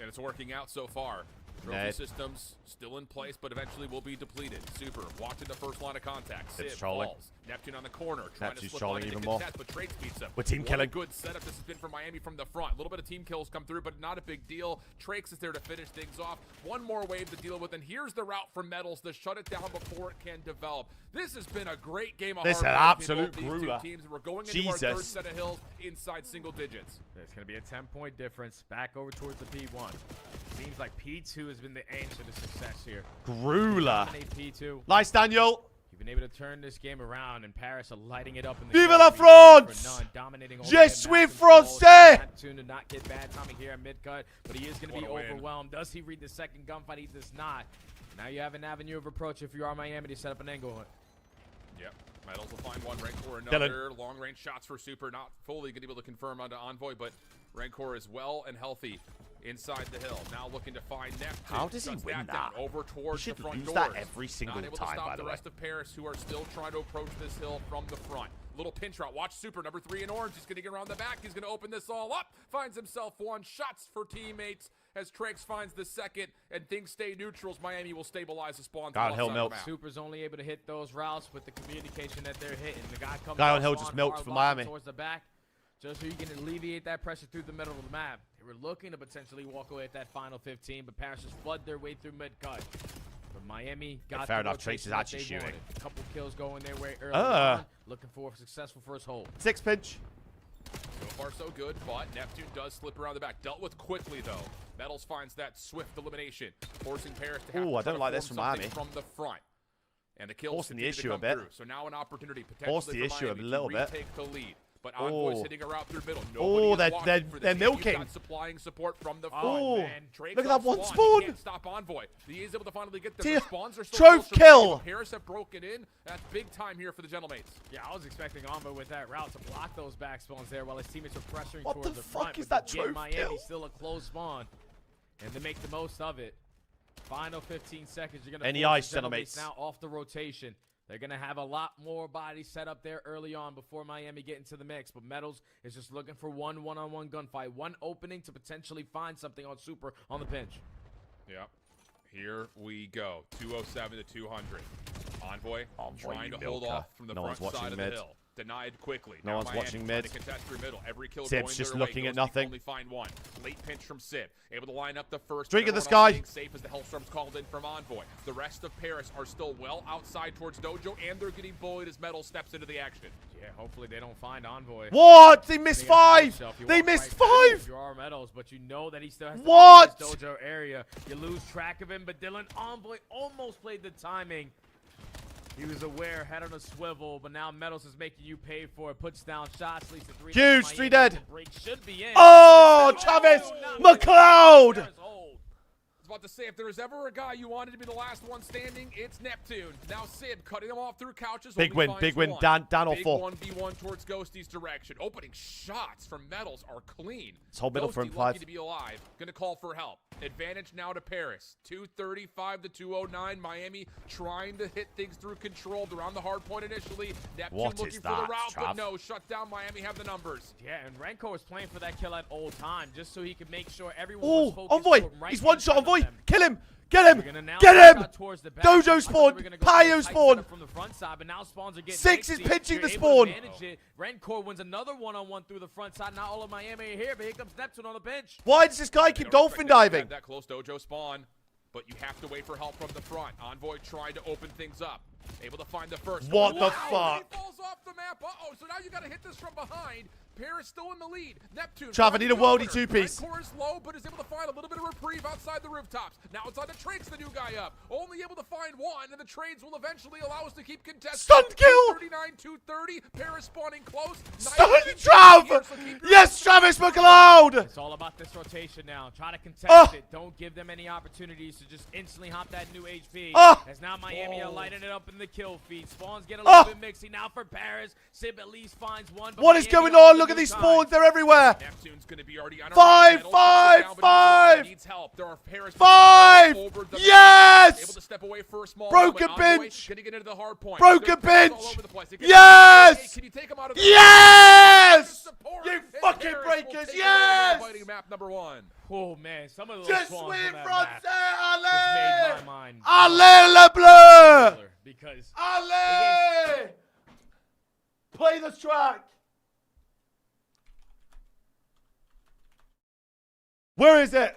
And it's working out so far. Trophy systems still in place, but eventually will be depleted. Super watching the first line of contact. It's Sib trolling. falls. Neptune on the corner, trying Neptune's to slip trolling line even into more. contest, but Trades beats him. We're team What a killing. good setup this has been for Miami from the front. A little bit of team kills come through, but not a big deal. Trakes is there to finish things off. One more wave to deal with, and here's the route for Metals to shut it down before it can develop. This has been a great game of This is an hard absolute between both these grueler. two teams. We're going into our Jesus. third set of hills inside single digits. There's going to be a 10-point difference back over towards the P1. Seems like P2 has been the answer to success here. Grueler. Dominate P2. Nice, Daniel. You've been able to turn this game around, and Paris are lighting it up in the Vive kill la feed, France! for none, dominating all Je the game. suis Massive français! goals. Neptune did not get bad timing here at mid-cut, but he is going to be What a win. overwhelmed. Does he read the second gunfight? He does not. Now you have an avenue of approach if you are Miami to set up an angle hunt. Yep. Metals will find one. Rancor another. Long-range shots for Super. Not fully going to be able to confirm onto Envoy, but Rancor is well and healthy inside the hill. Now looking to find Neptune. How does he Shuts win down, that? over towards He the should front lose doors. that every single Not able time, to stop by the way. rest of Paris, who are still trying to approach this hill from the front. Little pinch route. Watch Super, number 3 in orange. He's going to get around the back. He's going to open this all up. Finds himself one. Shots for teammates as Trex finds the second, and things stay neutrals. Miami will stabilize the spawn. Guy on hill milk. Super's only able to hit those routes with the communication that they're hitting. The guy comes Guy off on hill spawn, just milked hard for locking Miami. towards the back, just so you can alleviate that pressure through the middle of the map. They were looking to potentially walk away at that final 15, but Paris just flood their way through mid-cut. But Miami got fair the enough, Trace is rotation that actually they shooting. wanted. A couple kills going their way early on, looking for a successful first hold. 6 pinch. So far, so good, but Neptune does slip around the back. Dealt with quickly, though. Metals finds that swift elimination, forcing Paris to have Ooh, to I try don't to like this form from something Miami. from the front. And the kills Forcing the continue to issue a come bit. through. So now an opportunity Force potentially the for issue a Miami little to bit. retake the lead. But Envoy's Oh. hitting a route through middle. Oh, Nobody is watching for they're this. You've milking. got supplying support from the front. Oh, man. Drake's look at that on one He spawn. can't stop Envoy. He is able to finally get the Tier- spawns are still Troph close to kill. Miami, but Paris have broken in. That's big time here for the Gentlemates. Yeah, I was expecting Envoy with that route to block those back spawns there while his teammates were pressuring What towards the the fuck front. is but that to give Troph Miami kill? still a close spawn, and to make the most of it. Final 15 seconds. You're gonna Any force ice, the Gentlemates Gentlemates? now off the rotation. They're going to have a lot more bodies set up there early on before Miami get into the mix. But Metals is just looking for one-on-one gunfight, one opening to potentially find something on Super on the pinch. Yep. Here we go. 207 to 200. Envoy trying you to hold milker. off from the No front one's watching side of the mid. hill. Denied quickly. No Now one's Miami watching trying mid. to contest through middle. Every kill Sib's going just their way. looking at Ghosty nothing. Only find one. Late pinch from Sib. Able to line up the first. Drink in the Everyone else sky. being safe as the Hellstorm's called in from Envoy. The rest of Paris are still well outside towards Dojo, and they're getting bullied as Metal steps into the action. Yeah, hopefully they don't find Envoy. What? They missed They gotta push 5. yourself. You They walk missed right past him. 5. You are Metals, but you know that he still has to What? be in this Dojo area. You lose track of him, but Dylan Envoy almost played the timing. He was aware, head on a swivel, but now Metals is making you pay for it. Puts down shots, leads to 3. Huge, Miami 3 dead. break should be in. Oh, Travis not McLeod. Paris hold. I was about to say, if there was ever a guy you wanted to be the last one standing, it's Neptune. Now Sib cutting him off through couches. Big only win, finds big win. one. Dan or Big 4. 1v1 towards Ghosty's direction. Opening shots from Metals are clean. Let's hold middle for him, Ghosty Clive. lucky to be alive. Gonna call for help. Advantage now to Paris. 235 to 209. Miami trying to hit things through control. They're on the hard point initially. Neptune What looking is for the that, route, but Trav? no. Shut down. Miami have the numbers. Yeah, and Renko was playing for that kill at all time, just so he could make sure everyone Oh, was focused. Envoy. right He's in one shot, front of Envoy. them. Kill him. Get We're him. gonna now Get push him. out towards the back. Dojo I thought spawn. we were gonna go Payo for a tight spawn. setup from the front side, but now spawns are getting 6 is mixy. pinching You're the able spawn. to manage it. Rencor wins another one-on-one through the front side. Not all of Miami are here, but here comes Neptune on the bench. Why does this guy They keep don't dolphin expect them to diving? have that close Dojo spawn, but you have to wait for help from the front. Envoy trying to open things up. Able to find the first. What the Wow, fuck? He falls off the map. Uh-oh, so now you got to hit this from behind. Paris still in the lead. Neptune. Trav, I finds need a the worldy opener. two-piece. Rencor is low, but is able to find a little bit of reprieve outside the rooftops. Now it's on the Trades, the new guy up. Only able to find one, and the Trades will eventually allow us to keep contesting. Stunned kill. 39, 230. Paris spawning close. Stunned Nice keep Trav. here, so keep your Yes, Travis McLeod. It's all about this rotation now. Try to contest Ah. it. Don't give them any opportunities to just instantly hop that new HP. Ah. As now Miami are lighting it up in the kill feed. Spawns get a Ah. little bit mixy now for Paris. Sib at least finds one. But What is Miami going on on? the Look at new these time. spawns. They're everywhere. Neptune's going to be already on a Five, run. Metal shuts it down, but he's five. low. Needs help. There are Paris 5. over the Yes. able to step away for a small Broken moment. Envoy bench. gonna get into the hard point. Broken There's players all bench. over the place. They can- Yes. Can you take him out of the Yes. Support You and Fucking Paris will breakers, take yes! Fighting map number 1. Oh man, some of those Just spawns swing on that from map there, just made my allez! mind Allez, le bleu! because Allez! Play the track. Where is it?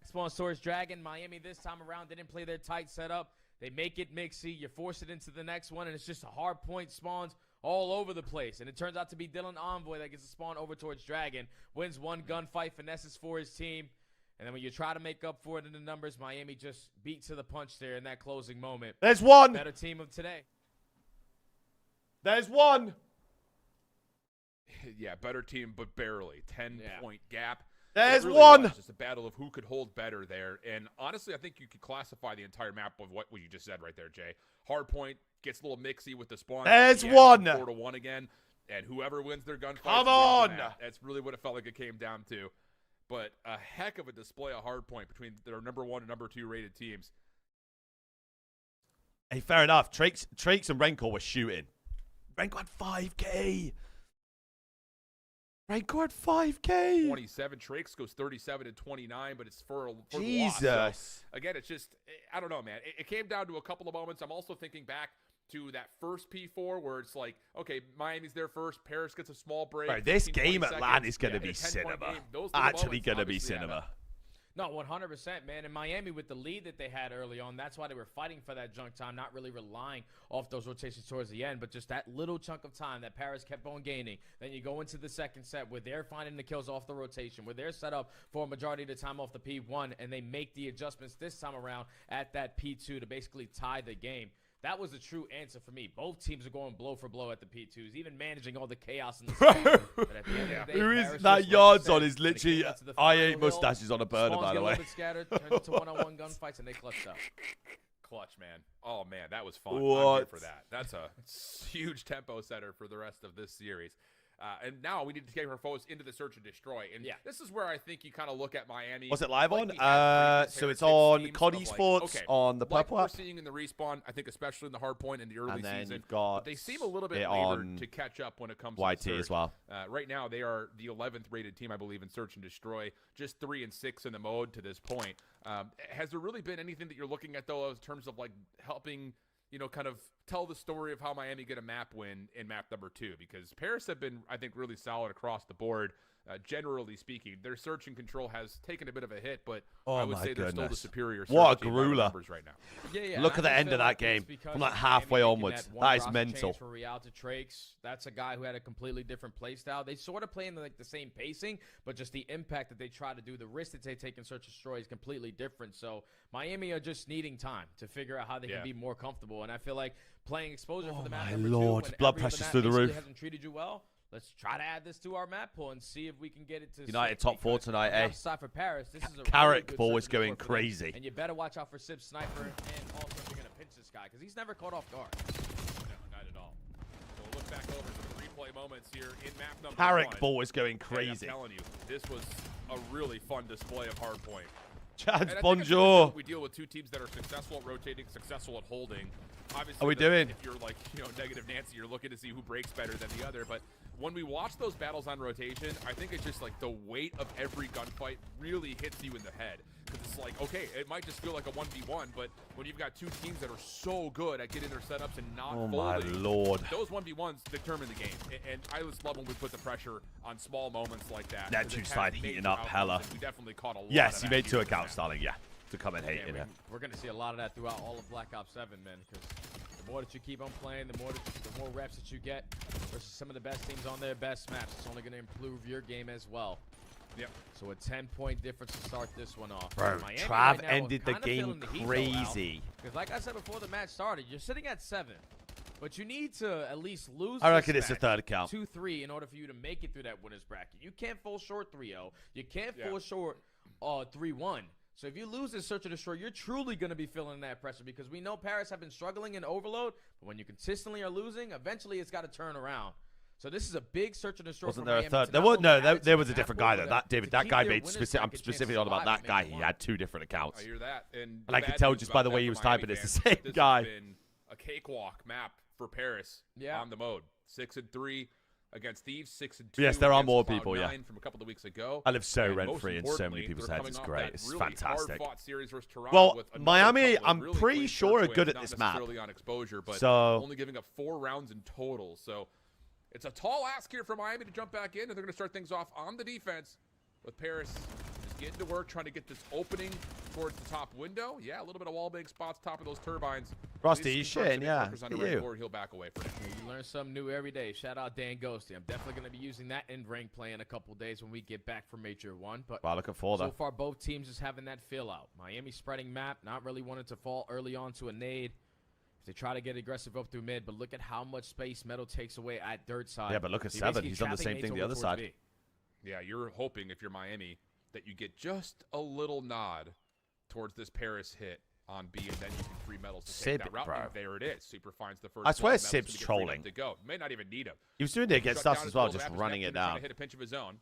Spawn Source Dragon, Miami this time around didn't play their tight setup. They make it mixy. You force it into the next one, and it's just a hard point spawns all over the place. And it turns out to be Dylan Envoy that gets the spawn over towards Dragon. Wins one gunfight, finesses for his team. And then when you try to make up for it in the numbers, Miami just beat to the punch there in that closing moment. There's one. Better team of today. There's one. Yeah, better team, but barely. 10-point gap. There's It really one. was just a battle of who could hold better there. And honestly, I think you could classify the entire map of what you just said right there, Jay. Hardpoint gets a little mixy with the spawn. There's At the one. end, 4-1 again. And whoever wins their gunfight. Come on. That's really what it felt like it came down to. But a heck of a display of hardpoint between their number 1 and number 2 rated teams. Hey, fair enough. Trakes and Renkor were shooting. Renkor had 5K. Renkor had 5K. 27. Trakes goes 37 and 29, but it's for the Jesus. loss. So, again, it's just, I don't know, man. It came down to a couple of moments. I'm also thinking back to that first P4 where it's like, okay, Miami's there first. Paris gets a small break. Bro, this 15, game 20 at LAN seconds. is going to Yeah, be in a 10-point cinema. game, those are the Actually moments, going to be obviously, cinema. No, 100%, man. And Miami, with the lead that they had early on, that's why they were fighting for that junk time, not really relying off those rotations towards the end, but just that little chunk of time that Paris kept on gaining. Then you go into the second set where they're finding the kills off the rotation, where they're set up for a majority of the time off the P1, and they make the adjustments this time around at that P2 to basically tie the game. That was the true answer for me. Both teams are going blow for blow at the P2s, even managing all the chaos in the second. But at the end of the day, Who is Paris that just, yards like you on said, is when it literally came out to the final I8 hill, mustaches on a burner, spawns by get the a way. little bit scattered, turns into one-on-one gunfights, and they clutched up. Clutch, man. Oh, man, that was fun. I'm What? here for that. That's a huge tempo setter for the rest of this series. And now we need to take our foes into the search and destroy. And this is where I think you kind of look at Miami. Was it live like on? we had previous So it's Heretics on teams COD of like, Esports okay, on the like purple we're app. seeing in the respawn, I think especially in the hard point in the early And then season. you've got But they seem a little bit it later on to catch up when it comes YT to the search. as well. Right now, they are the 11th rated team, I believe, in search and destroy. Just 3 and 6 in the mode to this point. Has there really been anything that you're looking at, though, in terms of like helping, you know, kind of tell the story of how Miami get a map win in map number 2? Because Paris have been, I think, really solid across the board. Generally speaking, their search and control has taken a bit of a hit, but I would say they're still the superior search What a team by the grueler. numbers right now. Yeah. Look and at the I end feel of that like game, it's because from like of halfway Miami making onwards. one That is roster mental. change for Real to Trakes. That's a guy who had a completely different play style. They sort of play in like the same pacing, but just the impact that they try to do, the risk that they take in search and destroy is completely different. So Miami are just needing time to figure out how they can be more comfortable. And I feel like playing exposure for the map my number Lord, 2, when blood every other pressure's map through the basically roof. hasn't treated you well. Let's try to add this to our map pool and see if we can get it to United 6, top 4 because tonight, on the eh? upside for Paris, this is a really Carrick good ball search was and going destroy for them. crazy. And you better watch out for Sib Sniper, and also if you're going to pinch this guy, because he's never caught off guard. No, not at all. We'll look back over some replay moments here in map number 1. Carrick ball was going And crazy. I'm telling you, this was a really fun display of hardpoint. Chad, And I think it's bonjour. interesting we deal with two teams that are successful at rotating, successful at holding. Obviously, How we doing? If you're like, you know, negative Nancy, you're looking to see who breaks better than the other. But when we watch those battles on rotation, I think it's just like the weight of every gunfight really hits you in the head. Because it's like, okay, it might just feel like a 1v1, but when you've got two teams that are so good at getting their setups and not Oh my folding, Lord. those 1v1s determine the game. And I just love when we put the pressure on small moments like that. That 'cause two it has side major heating up outcomes, hella. and we definitely caught a lot Yes, of he that made 2 here in accounts, that. darling. Yeah, to come and hate Yeah, in it. we're going to see a lot of that throughout all of Black Ops 7, man, because the more that you keep on playing, the more reps that you get versus some of the best teams on their best maps, it's only going to improve your game as well. Yep. So a 10-point difference to start this one off. Bro, Miami Trav right now ended the kinda game feeling the heat go out, crazy. because like I said before the match started, you're sitting at 7, but you need to at least lose I reckon this it's the match, third account. 2-3 in order for you to make it through that winner's bracket. You can't fall short 3-0. You can't fall short 3-1. So if you lose this search and destroy, you're truly going to be feeling that pressure, because we know Paris have been struggling in overload, but when you consistently are losing, eventually it's got to turn around. So this is a big search and destroy. Wasn't for there a Miami third? to There not was only no. add it to There the was a map different pool, guy but though. That David, to that keep guy their made winners specific. I'm bracket chance specifically to on about survive that and guy. make He it had 2 different accounts. I hear that. And I the could bad tell news just by about the way that he for was Miami typing, it's the fans, same this guy. has been a cakewalk map for Paris on the mode. 6 and 3. against Thieves, 6-2. Yes, there are against more Cloud9 people, yeah. From a couple of weeks ago. I live so And rent-free most in so many importantly, people's they're heads. It's coming off great. that It's really fantastic. hard-fought series versus Toronto Well, with another Miami, couple of I'm really pretty clean sure are first good wins, at this not map. necessarily on exposure, but So- only giving up 4 rounds in total. So it's a tall ask here for Miami to jump back in, and they're going to start things off on the defense with Paris just getting to work, trying to get this opening towards the top window. Yeah, a little bit of wall bank spots, top of those turbines. Rusty, At you least confirm shitting, some yeah. workers under For red you. board, he'll back away for now. You learn something new every day. Shout out Dan Ghosty. I'm definitely going to be using that in rank play in a couple days when we get back from Major 1. But Wow, looking forward so though. far, both teams just having that fill out. Miami spreading map, not really wanting to fall early on to a nade. They try to get aggressive up through mid, but look at how much space Metal takes away at dirt side. Yeah, but look at So 7. basically He's done the trapping same nades thing the over other towards side. B. Yeah, you're hoping if you're Miami that you get just a little nod towards this Paris hit on B, and then you can free Metals to take Sib, that route. bro. And there it is. Super finds the first I swear one. Metals Sib's gonna get freed up trolling. to go. May not even need him. He was doing it against Shut us down as well, middle just map as running it Neptune trying down. to hit a pinch of his own.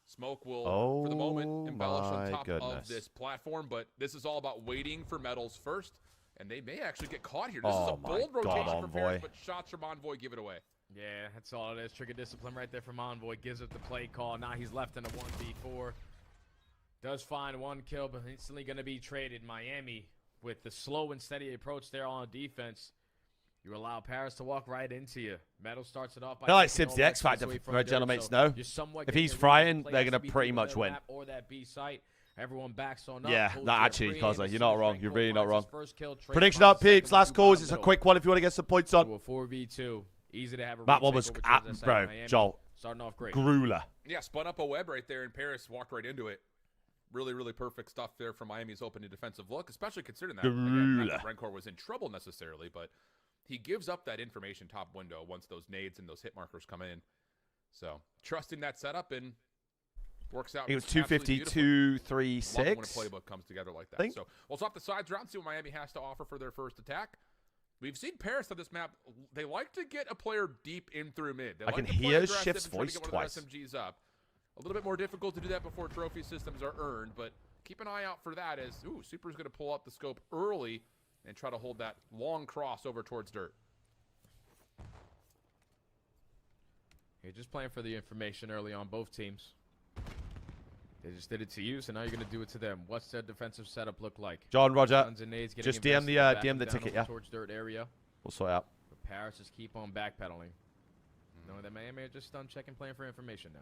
Smoke will, for the moment, embellish on my top goodness. of this platform, but this is all about waiting for Metals first, and they may actually get caught here. This is Oh a my bold God, rotation for Envoy. Paris, but shots from Envoy give it away. Yeah, that's all it is. Trigger discipline right there from Envoy. Gives up the play call. Now he's left in a 1v4. Does find 1 kill, but instantly going to be traded. Miami with the slow and steady approach there on defense. You allow Paris to walk right into you. Metal starts it off by I like taking Sib's all the that X factor space away for from our dirt, gentlemen so know. you're somewhat If getting he's a read. frying, The play they're has gonna be pretty through much middle win. map or that B site. Everyone backs on up. Yeah, Holds no, their actually, free, Cozza, and you're as not soon as wrong. Frank You're Cole really not finds wrong. his first kill, Trey Prediction finds up, the second peeps. one Last through calls. bottom It's a middle. quick one if you want to get some points on. To a 4v2. Easy to have a That one retake was, over towards that side bro, of Miami. Joel, Starting off great. grueler. Yeah, spun up a web right there, and Paris walked right into it. Really, really perfect stuff there from Miami's opening defensive look, especially considering that, again, not that Rencor was in trouble necessarily, but he gives up that information top window once those nades and those hit markers come in. So, trusting that setup and works out. It was absolutely 250, beautifully. 236. Love it when a playbook comes together like that. Think. So we'll swap the sides around, see what Miami has to offer for their first attack. We've seen Paris on this map. They like to get a player deep in through mid. They I like can to play hear aggressive Shift's and try to voice get one of twice. their SMGs up. A little bit more difficult to do that before trophy systems are earned, but keep an eye out for that as, Super's going to pull out the scope early and try to hold that long cross over towards dirt. You're just playing for the information early on, both teams. They just did it to you, so now you're going to do it to them. What's their defensive setup look like? John, Roger. Guns and nades getting Just DM the, invested, DM the backing ticket, down yeah. over towards dirt area. We'll sort it out. But Paris just keep on backpedaling. Knowing that Miami are just done checking, playing for information now.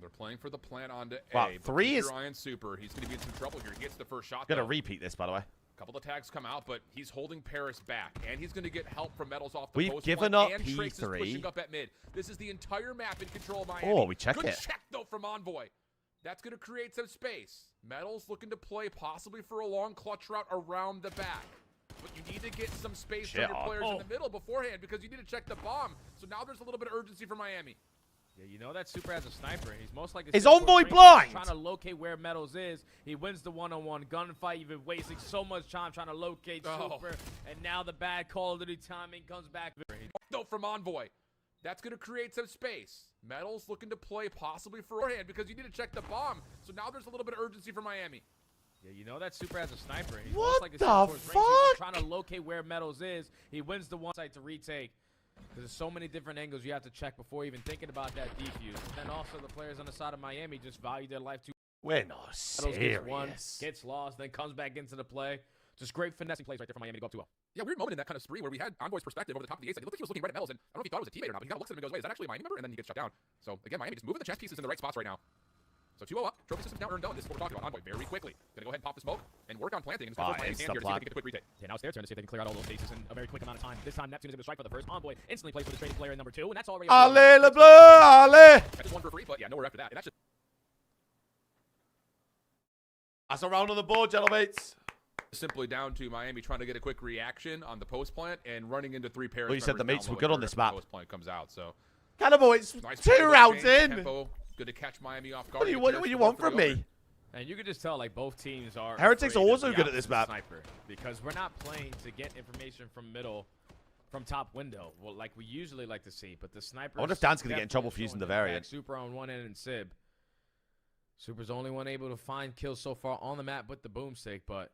They're playing for the plant onto Wow, A. but 3 keep is- your eye on Super. He's going to be in some trouble here. He gets the first shot, Gonna though. repeat this, by the way. Couple of tags come out, but he's holding Paris back, and he's going to get help from Metals off the We've post given point, up and Trace is P3. pushing up at mid. This is the entire map in control of Miami. Oh, we check Good it. check, though, from Envoy. That's going to create some space. Metals looking to play possibly for a long clutch route around the back. But you need to get some space from Shit. your players Oh. in the middle beforehand because you need to check the bomb. So now there's a little bit of urgency for Miami. Yeah, you know that Super has a sniper. He's most likely Is still Envoy towards range, blind? trying to locate where Metals is. He wins the one-on-one gunfight, even wasting so much time trying to locate Oh. Super. And now the bad call of the timing comes back. Though from Envoy. That's going to create some space. Metals looking to play possibly for forehand because you need to check the bomb. So now there's a little bit of urgency for Miami. Yeah, you know that Super has a sniper. He's What most likely the still towards range. He's fuck? trying to locate where Metals is. He wins the one site to retake. There's so many different angles you have to check before even thinking about that defuse. But then also the players on the side of Miami just value their life too. We're not Metals gets one, serious. gets lost, then comes back into the play. Just great finessing plays right there for Miami to go up 2-0. Yeah, weird moment in that kind of spree where we had Envoy's perspective over the top of the ace. It looked like he was looking right at Metals, and I don't know if he thought it was a teammate or not, but he kind of looks at him and goes, wait, is that actually a Miami member? And then he gets shut down. So, again, Miami just moving the chess pieces in the right spots right now. So 2-0 up. Trophy system's now earned done. This is what we're talking about. Envoy very quickly. Gonna go ahead and pop the smoke and work on planting. And it's gonna Fine, here to see if they stop can get the quick retake. Yeah, now it's their turn to see if they can clear out all those bases in a very quick amount of time. This time, Neptune is going to strike for the first. Envoy instantly plays for the trading player in number 2, and that's already Allez, le bleu, allez! That's one for free, but yeah, nowhere after that. And that's just That's a round on the board, gentlemen. simply down to Miami trying to get a quick reaction on the post plant and running into 3 pairs. Well, you said the mates were good on this map. Post plant comes out, so Cannibal, it's nice 2 playbook rounds change, in. tempo, good to catch Miami off guard. What do you, Get what Paris do you to work want for from the over. me? And you can just tell, like, both teams are Heretics are afraid of also the good at this opposite map. Sniper, because we're not playing to get information from middle, from top window, well, like we usually like to see. But the sniper. I wonder if Dan's gonna get in trouble for using the variant. Super on one end and Sib. Super's the only one able to find kills so far on the map with the boomstick, but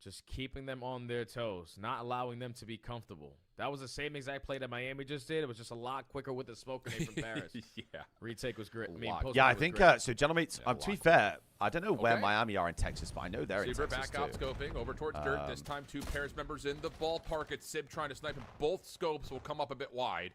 Just keeping them on their toes, not allowing them to be comfortable. That was the same exact play that Miami just did. It was just a lot quicker with the smoke grenade from Paris. Yeah. Retake was great. Yeah, I think so. Gentlemates, to be fair, I don't know where Miami are in Texas, but I know they're Super in Texas back out too. scoping over towards Dirt. This time, 2 Paris members in the ballpark. It's Sib trying to snipe him. Both scopes will come up a bit wide.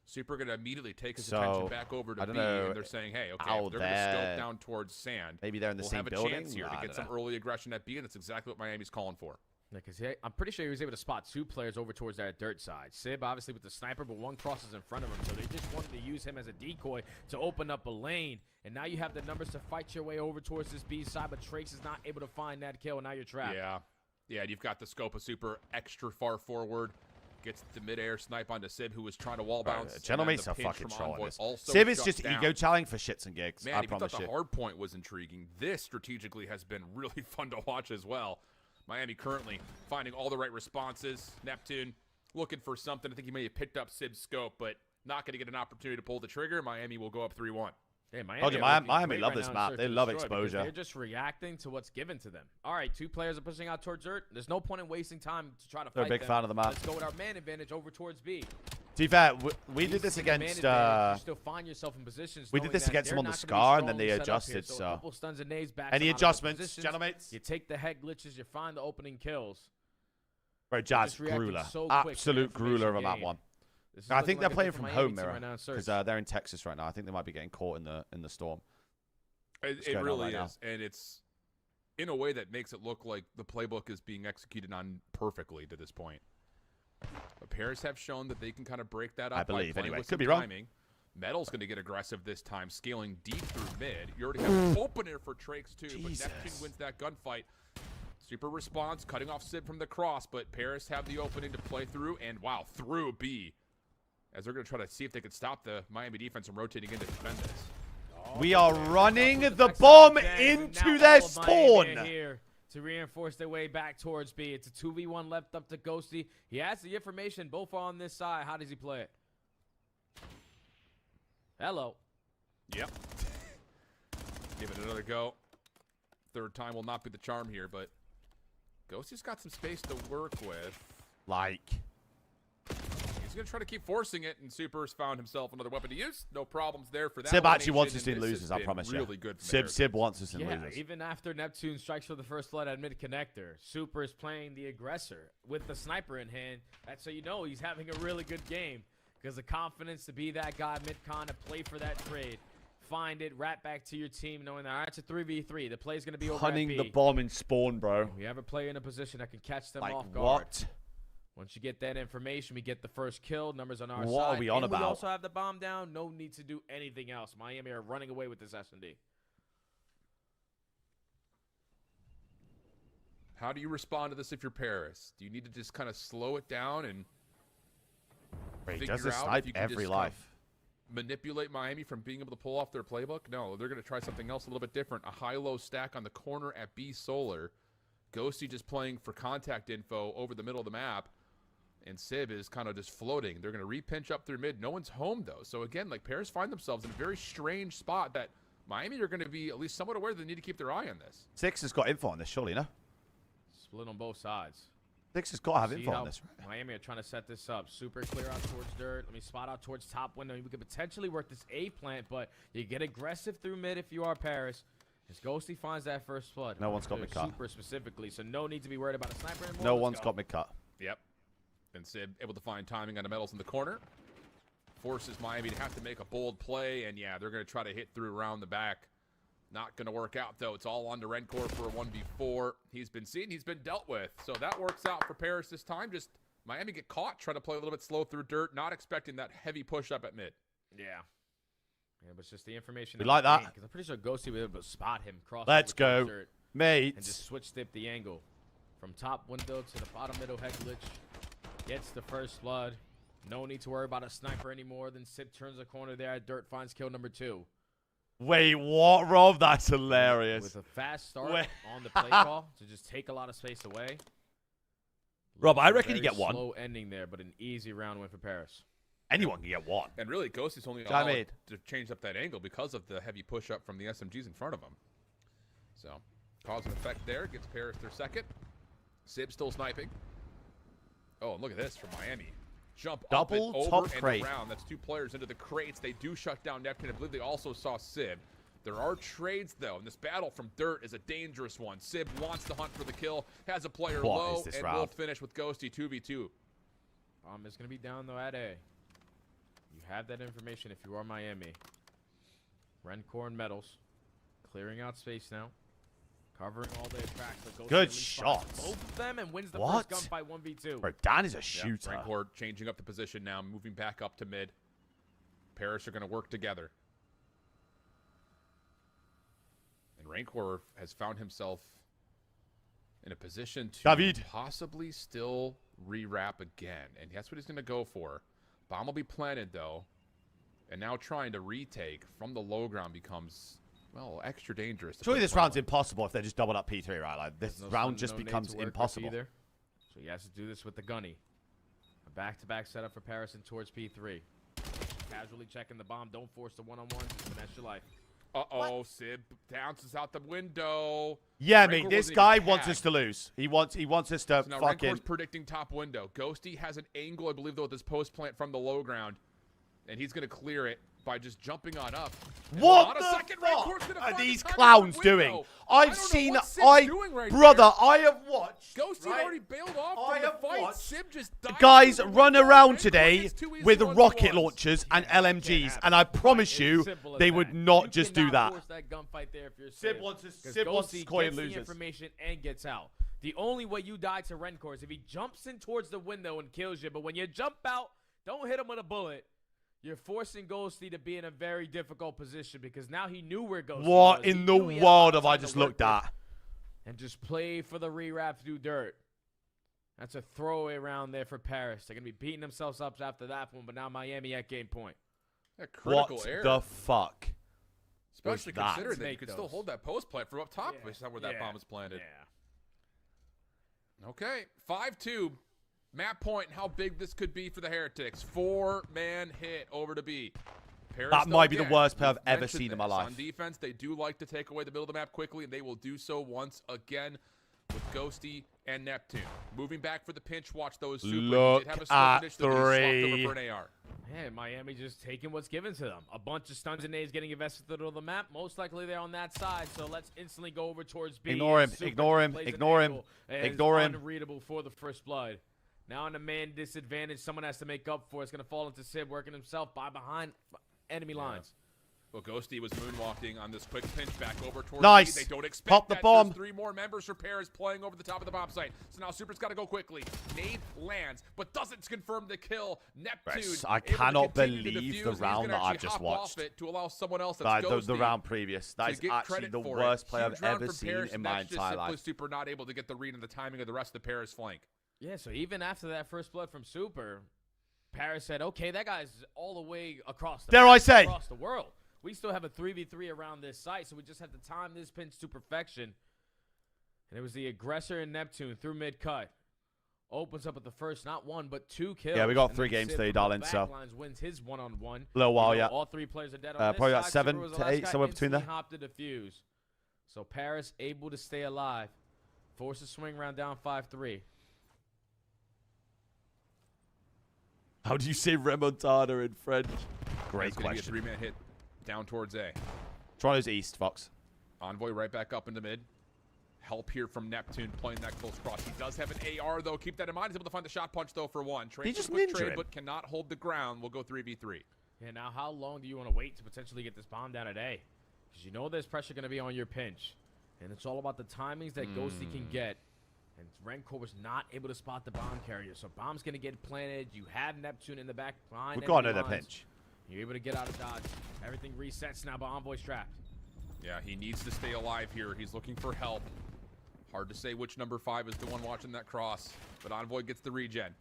Super going to immediately take his attention back over to B, and they're saying, hey, okay, if they're going to scope down towards Sand. Maybe they're in the same building. We'll have a chance here to get some early aggression at B, and that's exactly what Miami's calling for. Yeah, because I'm pretty sure he was able to spot 2 players over towards that Dirt side. Sib, obviously, with the sniper, but one crosses in front of him, so they just wanted to use him as a decoy to open up a lane. And now you have the numbers to fight your way over towards this B side, but Trace is not able to find that kill, and now you're trapped. Yeah, and you've got the scope of Super extra far forward. Gets the mid-air snipe onto Sib, who was trying to wall bounce. Gentlemen's are fucking trolling this. Sib is just ego challenge for shits and gigs. Man, if you thought the hard point was intriguing, this strategically has been really fun to watch as well. Miami currently finding all the right responses. Neptune looking for something. I think he may have picked up Sib's scope, but not going to get an opportunity to pull the trigger. Miami will go up 3-1. Hey, Miami love this map. They love exposure. They're just reacting to what's given to them. All right, 2 players are pushing out towards Dirt. There's no point in wasting time to try to fight them. They're a big fan of the map. Let's go with our man advantage over towards B. To be fair, we did this against. You still find yourself in positions. We did this against them on the Scar, and then they adjusted. So a couple stuns and nades back. Any adjustments, gentlemen? You take the head glitches. You find the opening kills. Bro, Jazz, grueler. Absolute grueler of a map one. I think they're playing from home, Mirror, because they're in Texas right now. I think they might be getting caught in the storm. It really is, and it's in a way that makes it look like the playbook is being executed on perfectly to this point. But Paris have shown that they can kind of break that up. I believe, anyway. With Could be timing. Wrong. Metal's going to get aggressive this time, scaling deep through mid. You already have an opener for Trakes too, but Neptune wins that gunfight. Super response, cutting off Sib from the cross, but Paris have the opening to play through, and wow, through B. As they're going to try to see if they can stop the Miami defense from rotating in to defend this. We are running the bomb into their spawn. Here to reinforce their way back towards B. It's a 2v1 left up to Ghosty. He has the information. Both are on this side. How does he play it? Hello. Yep. Give it another go. Third time will not be the charm here, but Ghosty's got some space to work with. He's going to try to keep forcing it, and Super's found himself another weapon to use. No problems there for that. Sib actually wants us in losers, I promise you. Really good. Sib wants us in losers. Even after Neptune strikes for the first blood at mid-connector, Super is playing the aggressor with the sniper in hand. That's so you know he's having a really good game because the confidence to be that guy mid-con, to play for that trade. Find it, rat back to your team, knowing that, all right, it's a 3v3. The play's going to be over Hunting the bomb in spawn, bro. We have a player in a position that can catch them off guard. What? Once you get that information, we get the first kill. Numbers on our side. What are we on about? We also have the bomb down. No need to do anything else. Miami are running away with this S&D. How do you respond to this if you're Paris? Do you need to just kind of slow it down and figure out if you can every just life? Manipulate Miami from being able to pull off their playbook? No, they're going to try something else a little bit different. A high-low stack on the corner at B Solar. Ghosty just playing for contact info over the middle of the map. And Sib is kind of just floating. They're going to re-pinch up through mid. No one's home, though. So, again, like, Paris find themselves in a very strange spot that Miami are going to be at least somewhat aware they need to keep their eye on this. Six has got info on this, surely, no? Split on both sides. Six has got to have info on this, right? Miami are trying to set this up. Super clear out towards Dirt. Let me spot out towards top window. We could potentially work this A plant, but you get aggressive through mid if you are Paris. As Ghosty finds that first flood. No one's got mid-cut. Super specifically, so no need to be worried about a sniper anymore. No one's got mid-cut. Yep. And Sib able to find timing on the metals in the corner. Forces Miami to have to make a bold play, and yeah, they're going to try to hit through around the back. Not going to work out, though. It's all on to Rencore for a 1v4. He's been seen. He's been dealt with. So that works out for Paris this time. Just Miami get caught trying to play a little bit slow through Dirt, not expecting that heavy push up at mid. Yeah. Yeah, but it's just the information. We like that. Because I'm pretty sure Ghosty was able to spot him cross. Let's go, mate. And just switch dip the angle. From top window to the bottom middle head glitch. Gets the first blood. No need to worry about a sniper anymore. Then Sib turns the corner there. Dirt finds kill number 2. Wait, what, Rob? That's hilarious. With a fast start on the play call to just take a lot of space away. Rob, I reckon you get one. Slow ending there, but an easy round win for Paris. Anyone can get one. And really, Ghost is only allowed to change up that angle because of the heavy push-up from the SMGs in front of him. So, cause and effect there. Gets Paris their second. Sib still sniping. Oh, and look at this from Miami. Jump Double up and top over and crate. around. That's 2 players into the crates. They do shut down Neptune. I believe they also saw Sib. There are trades, though, and this battle from Dirt is a dangerous one. Sib wants to hunt for the kill, has a player What low, is this and round? will finish with Ghosty 2v2. It's going to be down, though, at A. You have that information if you are Miami. Rencore and Metals. Clearing out space now. Covering all their tracks. But Good at least shots. finds both of them and wins the What? first gunfight 1v2. Bro, Dan is a Yeah, shooter. Rencore changing up the position now, moving back up to mid. Paris are going to work together. And Rencore has found himself in a position to David. possibly still re-wrap again. And that's what he's going to go for. Bomb will be planted, though. And now trying to retake from the low ground becomes, well, extra dangerous. Surely this round's impossible if they just doubled up P3, right? Like, this No round stun, just no nade becomes to work with impossible. either. So he has to do this with the gunny. A back-to-back setup for Paris and towards P3. Casually checking the bomb. Don't force the one-on-one. Finesse your life. Uh-oh, Sib bounces out the window. Yeah, Rencore mate, this wasn't guy even wants tagged. us to lose. He wants us to So now fucking... Rencore's predicting top window. Ghosty has an angle, I believe, though, with his post plant from the low ground. And he's going to clear it by just jumping on up. And hold What on a the second, Rencore's fuck gonna are find the these timing clowns for the doing? window. I've I don't know seen... what Sib's doing right Brother, there. I have watched... Ghosty right? already bailed off I from the have fight. watched Sib just died guys through the run window. around Rencore today gets too easy with once rocket once. launchers and Yeah, that LMGs, can't happen. and I promise It's you, as simple as they that. would not You just do cannot that. force that gunfight there if you're Sib Sib. wants to 'Cause Sib wants Ghosty to coin gets the losers. information and gets out. The only way you die to Rencore is if he jumps in towards the window and kills you. But when you jump out, don't hit him with a bullet. You're forcing Ghosty to be in a very difficult position because now he knew where Ghosty was. What He in the knew he had a world lot of have I time to just work looked with. at? And just play for the re-wrap through Dirt. That's a throwaway round there for Paris. They're going to be beating themselves up after that one, but now Miami at game point. A critical What error. the fuck? Especially was that? considering that you Make could still those. hold that post plant from up top Yeah. based on where that bomb was planted. Yeah. Okay, 5-2. Map point and how big this could be for the Heretics. 4-man hit over to B. Paris, That though, might be the again, worst play I've we've ever mentioned seen in my this. life. On defense, they do like to take away the middle of the map quickly, and they will do so once again with Ghosty and Neptune. Moving back for the pinch watch, though, is Super. He Look did have a at slip initially, but he swapped three. over for an AR. Man, Miami just taking what's given to them. A bunch of stuns and nades getting invested to the middle of the map. Most likely they're on that side, so let's instantly go over towards B. Ignore him, Super ignore him, plays an ignore him, angle and ignore is him. Unreadable for the first blood. Now in a man disadvantage, someone has to make up for it. It's going to fall into Sib, working himself by behind enemy lines. Well, Ghosty was moonwalking on this quick pinch back over towards Nice. B. They don't expect Pop the that. bomb. There's 3 more members for Paris playing over the top of the bomb site. So now Super's got to go quickly. Nade lands, but doesn't confirm the kill. Neptune. Yes, I able to cannot continue to believe defuse, the and he's round gonna that I've actually just hop off watched. it to allow someone else Like, that's the Ghosty round previous. That to is get actually credit the for worst it. play I've Huge round ever from seen Paris, in and my that's just entire simply life. Super not able to get the read and the timing of the rest of the Paris flank. Yeah, so even after that first blood from Super, Paris said, okay, that guy's all the way across the Dare map, I say? across the world. We still have a 3v3 around this site, so we just had to time this pinch to perfection. And it was the aggressor in Neptune through mid-cut. Opens up at the first, not 1, but 2 kills. Yeah, we got And 3 then games Sib today, from the darling, so. backlines wins his one-on-one. Little while, You know, yeah. All 3 players are dead on this Probably about side. 7 Super was the to last 8, guy somewhere between instantly there. hopped to defuse. So Paris able to stay alive. Forces swing round down 5-3. How do you say remontada in French? Great It's going to question. be a 3-man hit down towards A. Toronto's east, Fox. Envoy right back up into mid. Help here from Neptune playing that close cross. He does have an AR, though. Keep that in mind. He's able to find the shot punch, though, for 1. Trade just quick ninja trade, him. but cannot hold the ground. We'll go 3v3. Yeah, now how long do you want to wait to potentially get this bomb down at A? Because you know there's pressure going to be on your pinch. And it's all about the timings that Ghosty can get. And Rencore was not able to spot the bomb carrier. So bomb's going to get planted. You have Neptune in the back behind. We've got to know enemy their lines. pinch. You're able to get out of dodge. Everything resets now, but Envoy's trapped. Yeah, he needs to stay alive here. He's looking for help. Hard to say which number 5 is the one watching that cross. But Envoy gets the regen.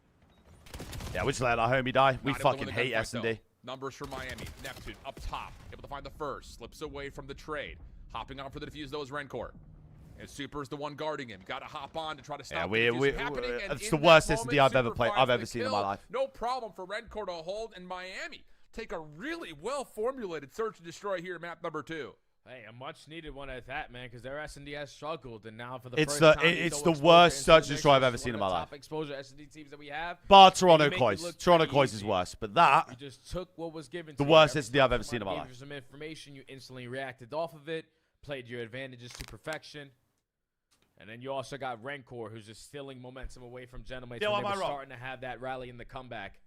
Yeah, we're just letting our homie die. We Not able to fucking win the hate gunfight, S&D. though. Numbers for Miami. Neptune up top. Able to find the first. Slips away from the trade. Hopping on for the defuse, though, is Rencore. And Super's the one guarding him. Got to hop on to try to stop the defuse from happening. And it's in the worst that S&D moment, I've ever Super played. finds I've the ever seen in kill. my life. No problem for Rencore to hold. And Miami take a really well-formulated search and destroy here, map number 2. Hey, a much needed one at that, man, because their S&D has struggled, and now for the It's first the time, it's no the exposure worst into search the and mix, destroy I've which ever is seen in one my of the life. top exposure S&D teams that we have. Bar And Toronto you make it Kois. look Toronto pretty Kois is easy. worse, but that You just took what was given the to worst you. Every SD I've time ever seen in my someone life. gave you some information, you instantly reacted off of it, played your advantages to perfection. And then you also got Rancor, who's just stealing momentum away from Gentlemen. Yo, when am they I were wrong? starting to have that rally in the comeback.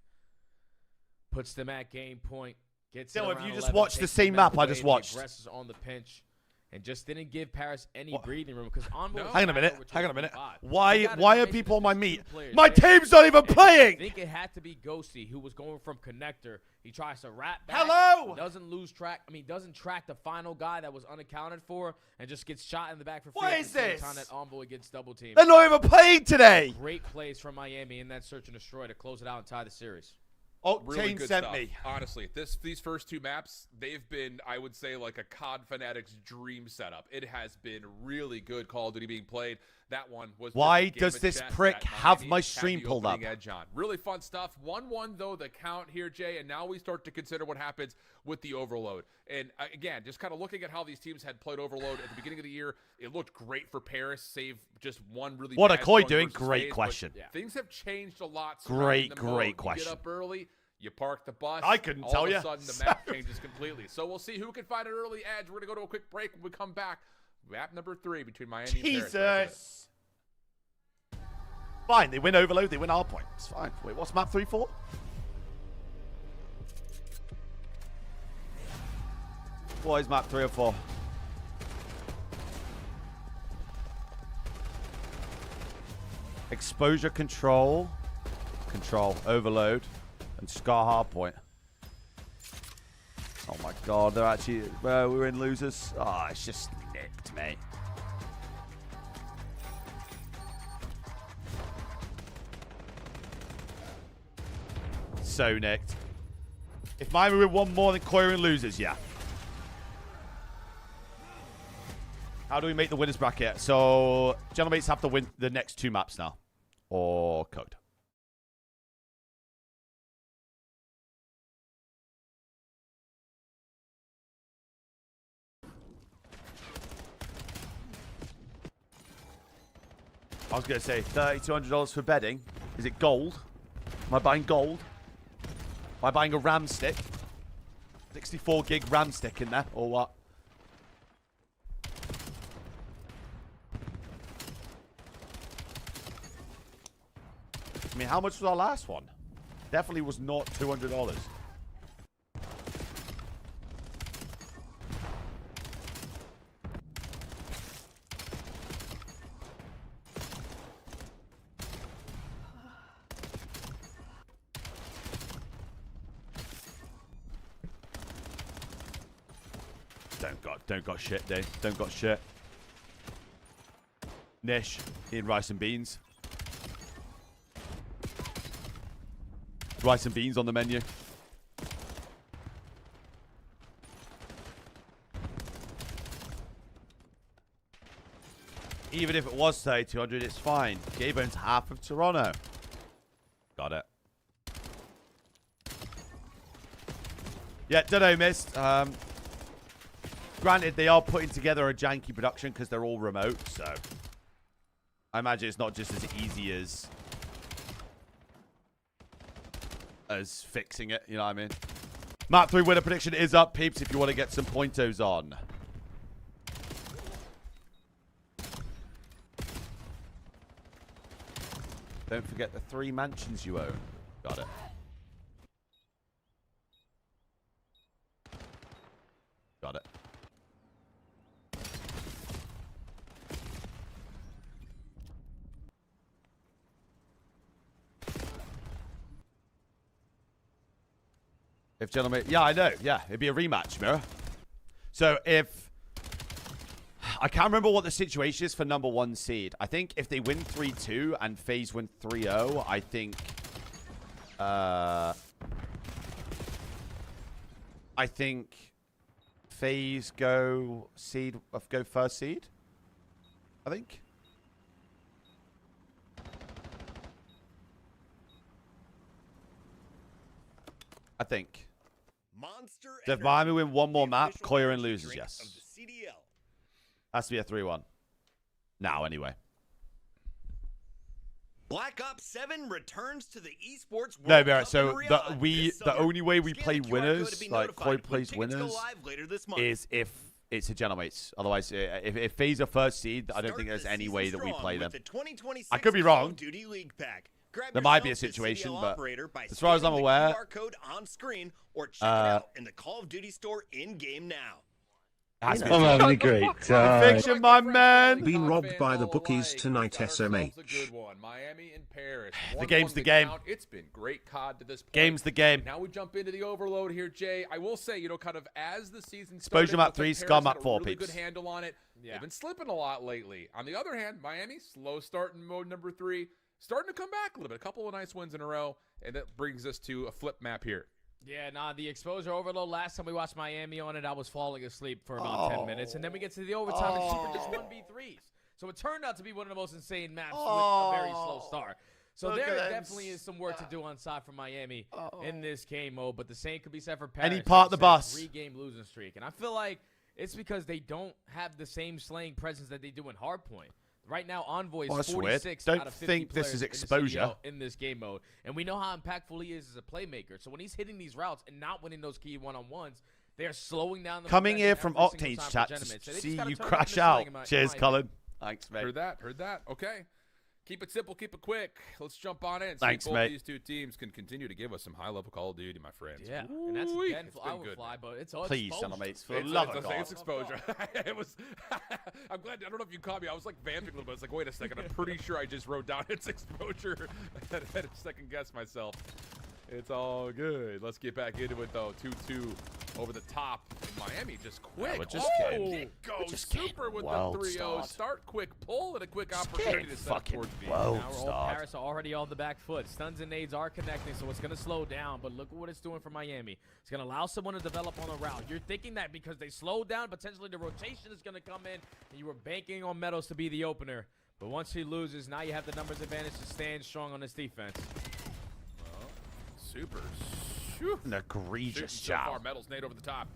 Puts them at game point. Gets Yo, it if around you just 11, watched the takes same map I away, just the watched. aggressors on the pinch. And just didn't give Paris any What? breathing room because Envoy. Hang on a minute. was Hang on a minute. 25. Why We got are information people on that my there's meat? 2 players My there. team's not even And I playing. think it had to be Ghosty who was going from connector. He tries to wrap back. Hello? Doesn't lose track. I mean, doesn't track the final guy that was unaccounted for and just gets shot in the back for free. What at is the same this? time that Envoy gets double teamed. They're not even playing today. Great plays from Miami in that search and destroy to close it out and tie the series. Really Octane good sent stuff. me. Honestly, these first 2 maps, they've been, I would say, like a COD Fanatic's dream setup. It has been really good Call of Duty being played. That one was just Why a game does of this chess prick that have Miami my had stream the pulled up? opening edge on. Really fun stuff. 1-1 though, the count here, Jay, and now we start to consider what happens with the overload. And again, just kind of looking at how these teams had played overload at the beginning of the year, it looked great for Paris, save just one really What are bad Koi run doing? versus Great FaZe, but question. Things have changed a lot. Great, surrounding the great mode. question. You get up early. You park the bus. I couldn't all tell of ya. a sudden, the map changes completely. So we'll see who can find an early edge. We're going to go to a quick break. When we come back, map number 3 between Miami and Paris. Jesus. Fine, they win overload, they win our point. It's fine. Wait, what's map 3 for? What is map 3 or 4? Exposure control, overload, and Scar hardpoint. Oh my god, they're actually, we're in losers. Oh, it's just nicked, mate. So nicked. If Miami win one more than Koya and losers, yeah. How do we make the winners bracket? So, Gentlemen have to win the next 2 maps now. Or Code. I was going to say $3,200 for bedding. Is it gold? Am I buying gold? Am I buying a RAM stick? 64 gig RAM stick in there, or what? I mean, how much was our last one? Definitely was not $200. Don't got shit, Dave. Don't got shit. Nish in rice and beans. Rice and beans on the menu. Even if it was 3,200, it's fine. Gaybone's half of Toronto. Got it. Yeah, don't know, missed. Granted, they are putting together a janky production because they're all remote, so I imagine it's not just as easy as fixing it, you know what I mean? Map 3 winner prediction is up, peeps, if you want to get some pointos on. Don't forget the 3 mansions you own. Got it. Got it. If Gentlemen, yeah, I know, yeah, it'd be a rematch, Mirror. So if I can't remember what the situation is for number 1 seed. I think if they win 3-2 and FaZe win 3-0, I think FaZe go first seed. I think. So if Miami win one more map, Koya and loses, yes. Has to be a 3-1. Now, anyway. – Black Ops 7 returns to the esports World No, Barrett, Cup so in the Riyadh this the summer. only way we Scan play the QR code to winners, be like notified Chloe when plays tickets go winners, live later this month. is if it's a Genomates. Otherwise, if FaZe are first seed, I don't think there's any way that we play them. I could be wrong. Duty League Pack. There might be a situation, but as far as I'm aware, QR code on screen or check it out in the Call of Duty store in game now. I'm having a great time. Fiction, my man. Been robbed by the bookies tonight, SMH. Miami and Paris. The game's the game. It's been great COD to this point. Game's the game. Now we jump into the overload here, Jay. I will say, kind of as the season Exposure started, map looks like 3, Paris Scum map had a 4, really peeps. good handle on it. Yeah. They've been slipping a lot lately. On the other hand, Miami, slow start in mode number 3, starting to come back a little bit. A couple of nice wins in a row, and that brings us to a flip map here. Yeah, nah, the exposure overload, last time we watched Miami on it, I was falling asleep for about 10 minutes. And then we get to the overtime and Super just 1v3s. So it turned out to be one of the most insane maps with a very slow start. So Look there at definitely is some work to do on side for Miami in this game mode. But the same could be said for Paris. Any part of the bus. 3-game losing streak. And I feel like it's because they don't have the same slaying presence that they do in Hardpoint. Right now, Envoy is that's 46 weird. out Don't of 50 think this players is in the exposure. CDL in this game mode. And we know how impactful he is as a playmaker. So when he's hitting these routes and not winning those key one-on-ones, they are slowing down the Coming here from every single Octane's time chat for to Genomates. So they see just gotta you turn it crash into out. slaying, in my Cheers, opinion. Colin. Thanks, mate. Heard that. Okay. Keep it simple, keep it quick. Let's jump on in. Thanks, See if both mate. these two teams can continue to give us some high-level Call of Duty, my friends. Yeah, and that's Ooh-wee. again, It's I been would good, fly, man. but it's all Please, exposure. Genomates, for the It's, love of it's, God. it's exposure. It was. I'm glad. I don't know if you caught me. I was like vamping a little bit. I was like, wait a second. I'm pretty sure I just wrote down it's exposure. I had a second guess myself. It's all good. Let's get back into it though. 2-2 over the top. Miami just quick. we're just getting- Nick goes we're just super getting with well the 3-0. Start quick pull and a quick opportunity to set up fucking towards B. well Now start. Paris are already on the back foot. Stuns and nades are connecting, so it's going to slow down. But look at what it's doing for Miami. It's going to allow someone to develop on a route. You're thinking that because they slowed down, potentially the rotation is going to come in, and you were banking on Meadows to be the opener. But once he loses, now you have the numbers advantage to stand strong on this defense. Super. An egregious So far, job. Metals nade over the top.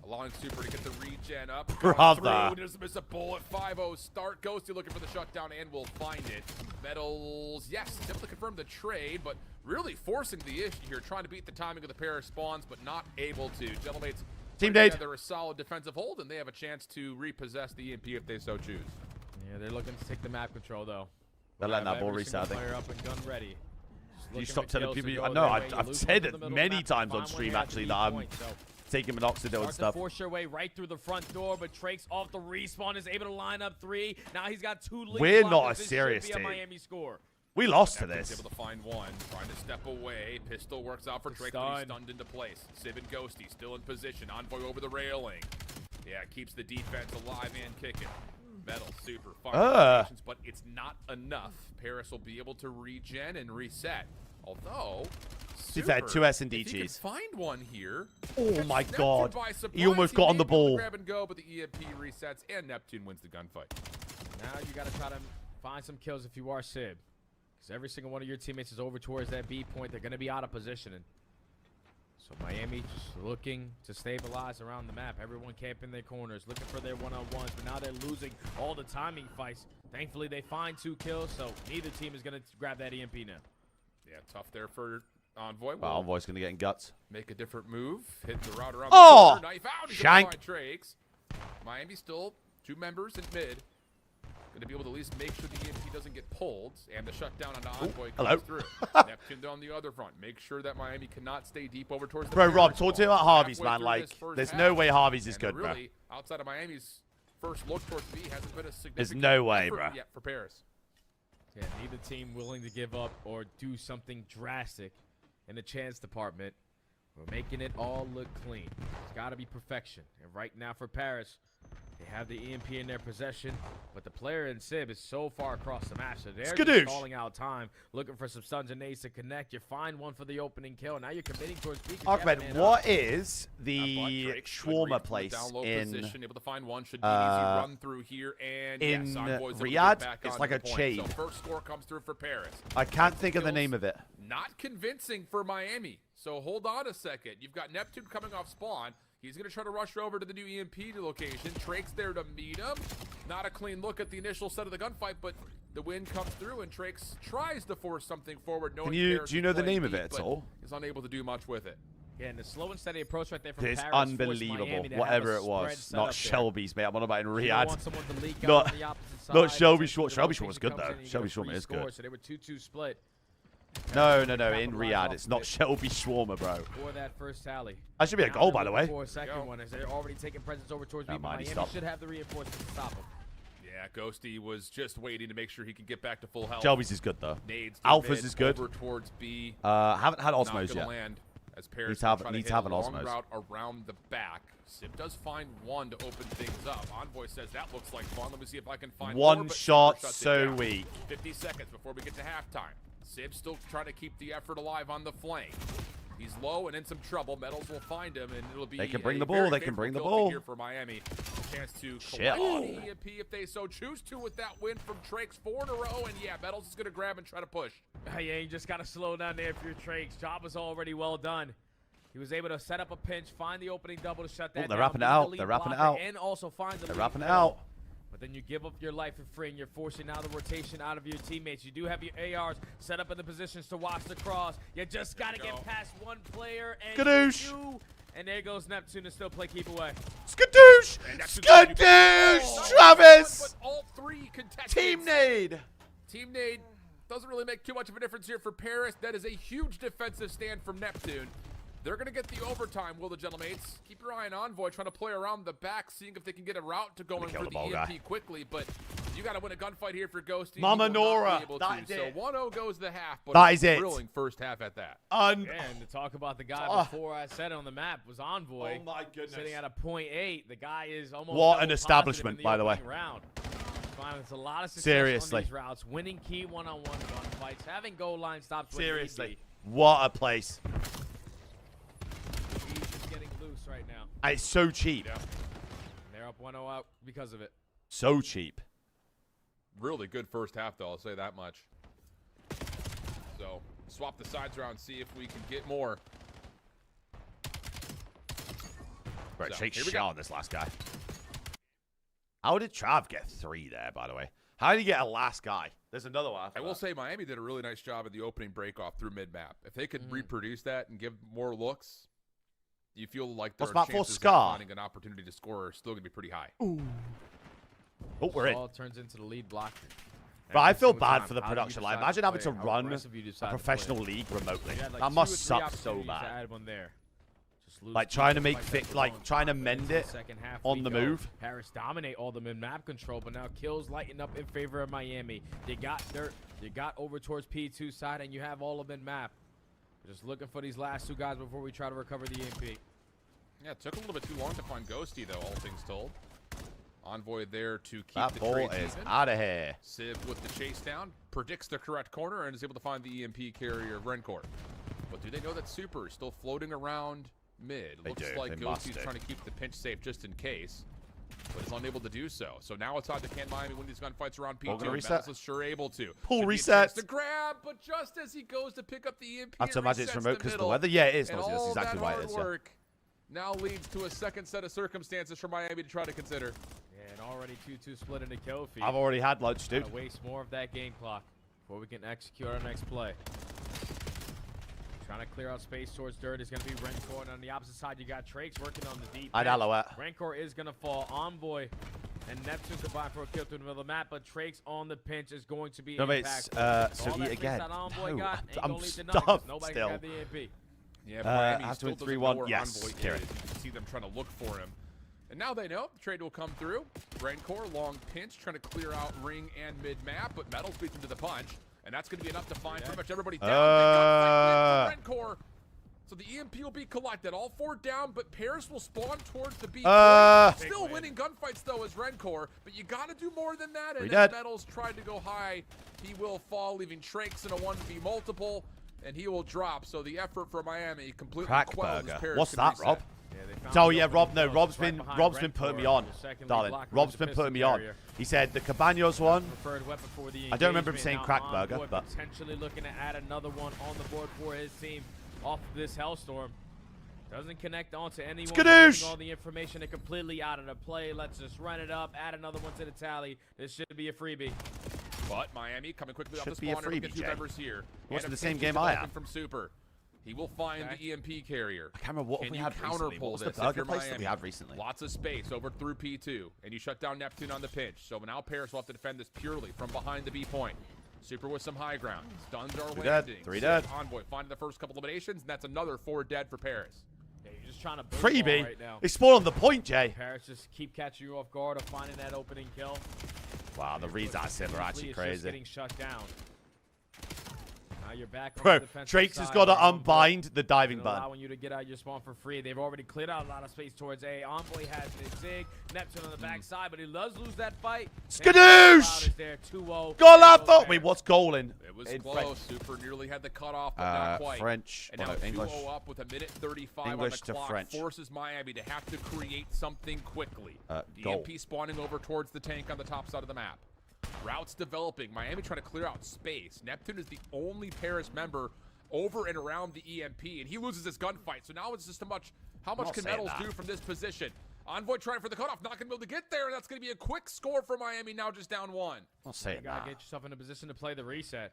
Allowing Super to get the regen up. Brother. Just miss a bullet. 5-0 start. Ghosty looking for the shutdown and will find it. Metals, yes, able to confirm the trade, but really forcing the issue here, trying to beat the timing of the pair of spawns, but not able to. Gentlemates Team putting nade. together a solid defensive hold, and they have a chance to repossess the EMP if they so choose. Yeah, they're looking to take the map control, though. They're letting that Have ball every reset, I single think. player up and gun ready. Just You looking stop for telling kills to people. go I know. their way. I've You lose one said to it the middle of the many map, times find on one stream, here at the actually, weak that I'm point, so taking minoxidil and start stuff. to force your way right through the front door, but Trake's off the respawn is able to line up 3. Now he's got 2 lead We're blockers. not a This serious should be team. a Miami score. We lost to Neptune's this. able to find one, trying to step away. Pistol works out for Drake, but he's stunned into place. Civ and Ghosty still in position. Envoy over the railing. Yeah, keeps the defense alive and kicking. Metal, Super, fire, but it's not enough. Paris will be able to regen and reset. Although, He's had 2 S&D if he can cheese. find one here. Oh my Neptune God. by He surprise. almost got on the may be able to ball. Grab and go, but the EMP resets and Neptune wins the gunfight. Now you got to try to find some kills if you are Sib. Because every single one of your teammates is over towards that B point. They're going to be out of positioning. So Miami just looking to stabilize around the map. Everyone camping their corners, looking for their one-on-ones. But now they're losing all the timing fights. Thankfully, they find 2 kills, so neither team is going to grab that EMP now. Yeah, tough there for Envoy. Well, Envoy's going to get in guts. Make a different move. Hit the route around Oh! the corner. Now he found it. Shank. Trakes. Miami still 2 members in mid. Going to be able to at least make sure the EMP doesn't get pulled and the shutdown on the Envoy hello. comes through. Neptune on the other front. Make sure that Miami cannot stay deep over towards the Bro, Paris Rob, talk to me wall. about Harvey's, Halfway man. through Like, this first there's half. no way Harvey's is And good, bro. really, outside of Miami's first look towards B, hasn't been a significant There's no way, effort bro. yet for Paris. Yeah, neither team willing to give up or do something drastic in the chance department. We're making it all look clean. It's got to be perfection. And right now for Paris, they have the EMP in their possession, but the player in Sib is so far across the map, so they're Skadoosh. just calling out time, looking for some stuns and nades to connect. You find one for the opening kill. Now you're committing towards B. Ahmed, what is But the Drake, good read shawarma from the place down low in position, able to find one, should be an easy run through here, and yes, Envoy's able to get Riyadh? back It's onto like the a point. chain. So first score comes through for Paris. I can't think of the Kills. name of it. Not convincing for Miami. So hold on a second. You've got Neptune coming off spawn. He's going to try to rush over to the new EMP location. Trake's there to meet him. Not a clean look at the initial set of the gunfight, but the win comes through, and Trakes tries to force something forward. Do you know the name of it at all? He's unable to do much with it. Yeah, and the slow and steady approach right there from It's Paris unbelievable. Whatever it was. Not Shelby's, mate. I'm on about in Riyadh. Not Shelby Schwartz. Shelby Schwartz was good, though. Shelby Schwartz is good. So they were 2-2 split. No. In Riyadh. It's not Shelby Schwarmer, bro. For that first tally. That should be a goal, by the way. For a second one, as they're already taking presence over towards me. Miami should have the reinforcements to stop him. Yeah, Ghosty was just waiting to make sure he could get back to full health. Shelby's is good, though. Nades Alpha's is good. Over towards B. Haven't had Osmos yet. Land as Paris Needs to have an Osmos. Route around the back. Sib does find one to open things up. Envoy says that looks like fun. Let me see if I can find one more, shot so weak. 50 seconds before we get to halftime. Sib still trying to keep the effort alive on the flank. He's low and in some trouble. Metals will find him, and it'll be they can bring the ball. They can bring the ball here for Miami. A chance to collect the EMP if they so choose to with that win from Trakes 4 in a row. And yeah, Metals is going to grab and try to push. Yeah, you just got to slow down there for your Trakes. Job was already well done. He was able to set up a pinch, find the opening double to shut that down. They're wrapping it out. They're wrapping it out. And also find the They're wrapping it out. But then you give up your life for free, and you're forcing now the rotation out of your teammates. You do have your ARs set up in the positions to watch the cross. You just got to get past one player. And Skadoosh! And there goes Neptune to still play keep away. Skadoosh! Skadoosh! Travis! All three contestants. Team Nade! Team Nade doesn't really make too much of a difference here for Paris. That is a huge defensive stand from Neptune. They're going to get the overtime, will the Gentlemates. Keep your eye on Envoy, trying to play around the back, seeing if they can get a route to go in for the EMP quickly. But you got to win a gunfight here for Ghosty. Mama Nora. That is it. So 1-0 goes the half, but that is it. Thrilling first half at that. And to talk about the guy before I said it on the map was Envoy. Oh, my goodness. Sitting at a .8. The guy is almost what an establishment, by the way. Round. It's a lot of success seriously on these routes. Winning key one-on-one gunfights. Having goal line stops. Seriously. What a place. Right now. And it's so cheap. Yeah. They're up 1-0 out because of it. So cheap. Really good first half, though. I'll say that much. So, swap the sides around, see if we can get more. Right, shake shot on this last guy. How did Trav get 3 there, by the way? How did he get a last guy? There's another one. I will say Miami did a really nice job at the opening break-off through mid-map. If they could reproduce that and give more looks, you feel like their chances of finding an opportunity to score are still going to be pretty high. Ooh. Oh, we're in. Turns into the lead block. But I feel bad for the production line. Imagine having to run a professional league remotely. That must suck so bad. Like trying to trying to mend it on the move. Paris dominate all the mid-map control, but now kills lighten up in favor of Miami. You got dirt. You got over towards P2 side, and you have all of mid-map. Just looking for these last 2 guys before we try to recover the EMP. Yeah, it took a little bit too long to find Ghosty, though, all things told. Envoy there to keep that the ball trades is even. out of here. Civ with the chase down, predicts the correct corner, and is able to find the EMP carrier of Rencor. But do they know that Super is still floating around mid? Looks like Ghosty's trying to keep the pinch safe just in case, but is unable to do so. So now it's time to can Miami win these gunfights around P2. Reset. Is sure able to. Pull reset. To grab, but just as he goes to pick up the EMP, I have to imagine it's remote because the weather. Yeah, it is. And that's exactly why it is. Work now leads to a second set of circumstances for Miami to try to consider. Yeah, and already 2-2 split into kill feed. I've already had lunch, dude. Gotta waste more of that game clock before we can execute our next play. Trying to clear out space towards dirt is going to be Rencor, and on the opposite side you got Trakes working on the deep. I'd Alouette. Rencor is going to fall. Envoy and Neptune combine for a kill through the middle of the map, but Trakes on the pinch is going to be impactful. So eat again. No, I'm stuffed Nobody still. can have the EMP. Yeah, Miami have to still win doesn't know 3-1. where Yes, Envoy Kieran. is. You can see them trying to look for him. And now they know the trade will come through. Rencor, long pinch, trying to clear out ring and mid-map, but Metals beats him to the punch. And that's going to be enough to find pretty much everybody down. Rencor. So the EMP will be collected. All 4 down, but Paris will spawn towards the B. Still winning gunfights, though, as Rencor. But you got to do more than that. And as Metals tried to go high, he will fall, leaving Trakes in a 1v multiple. And he will drop. So the effort for Miami completely quells as Paris. What's that, Rob? Oh yeah, Rob. No, Rob's been putting me on, darling. Rob's been putting me on. He said the Cabanos one. I don't remember him saying Crackburger, but potentially looking to add another one on the board for his team off of this Hellstorm. Doesn't connect onto anyone. Skadoosh! Getting all the information are completely out of the play. Let's just run it up, add another one to the tally. This should be a freebie. But Miami coming quickly off Should the be a spawn. Get freebie, two Jay. members here. Wasn't And the same Pinky game I developing had. from Super. He will find the EMP carrier. I can't remember what Can we you had recently. What counterpull was the this if burger you're place that we Miami? had recently? Lots of space over through P2, and you shut down Neptune on the pinch. So now Paris will have to defend this purely from behind the B point. Super with some high ground. Stuns are Three landing. dead. 3 dead. Envoy finding the first couple eliminations, and that's another 4 dead for Paris. Yeah, you're just trying to build Freebie. right now. They spawned on the point, Jay. Paris just keep catching you off guard or finding that opening kill. Wow, the reads out of Sim are actually It's just crazy. getting shut down. Now you're back on Bro, the defensive Drake's side. has got to Envoy unbind the diving is button. allowing you to get out your spawn for free. They've already cleared out a lot of space towards A. Envoy has the zig. Neptune on the backside, but he does lose that fight. Skadoosh! Is there 2-0. Goal out thought. Wait, what's goal in? It was In close. French. Super nearly had the cutoff, but not quite. French. And Oh, now no, English. 2-0 up with a minute 35 English on the to clock French. forces Miami to have to create something quickly. The goal. EMP spawning over towards the tank on the top side of the map. Routes developing. Miami trying to clear out space. Neptune is the only Paris member over and around the EMP, and he loses his gunfight. So now it's just how much not can saying Metals that. do from this position? Envoy trying for the cutoff, not going to be able to get there, and that's going to be a quick score for Miami, now just down 1. I'll say You it gotta now. get yourself in a position to play the reset.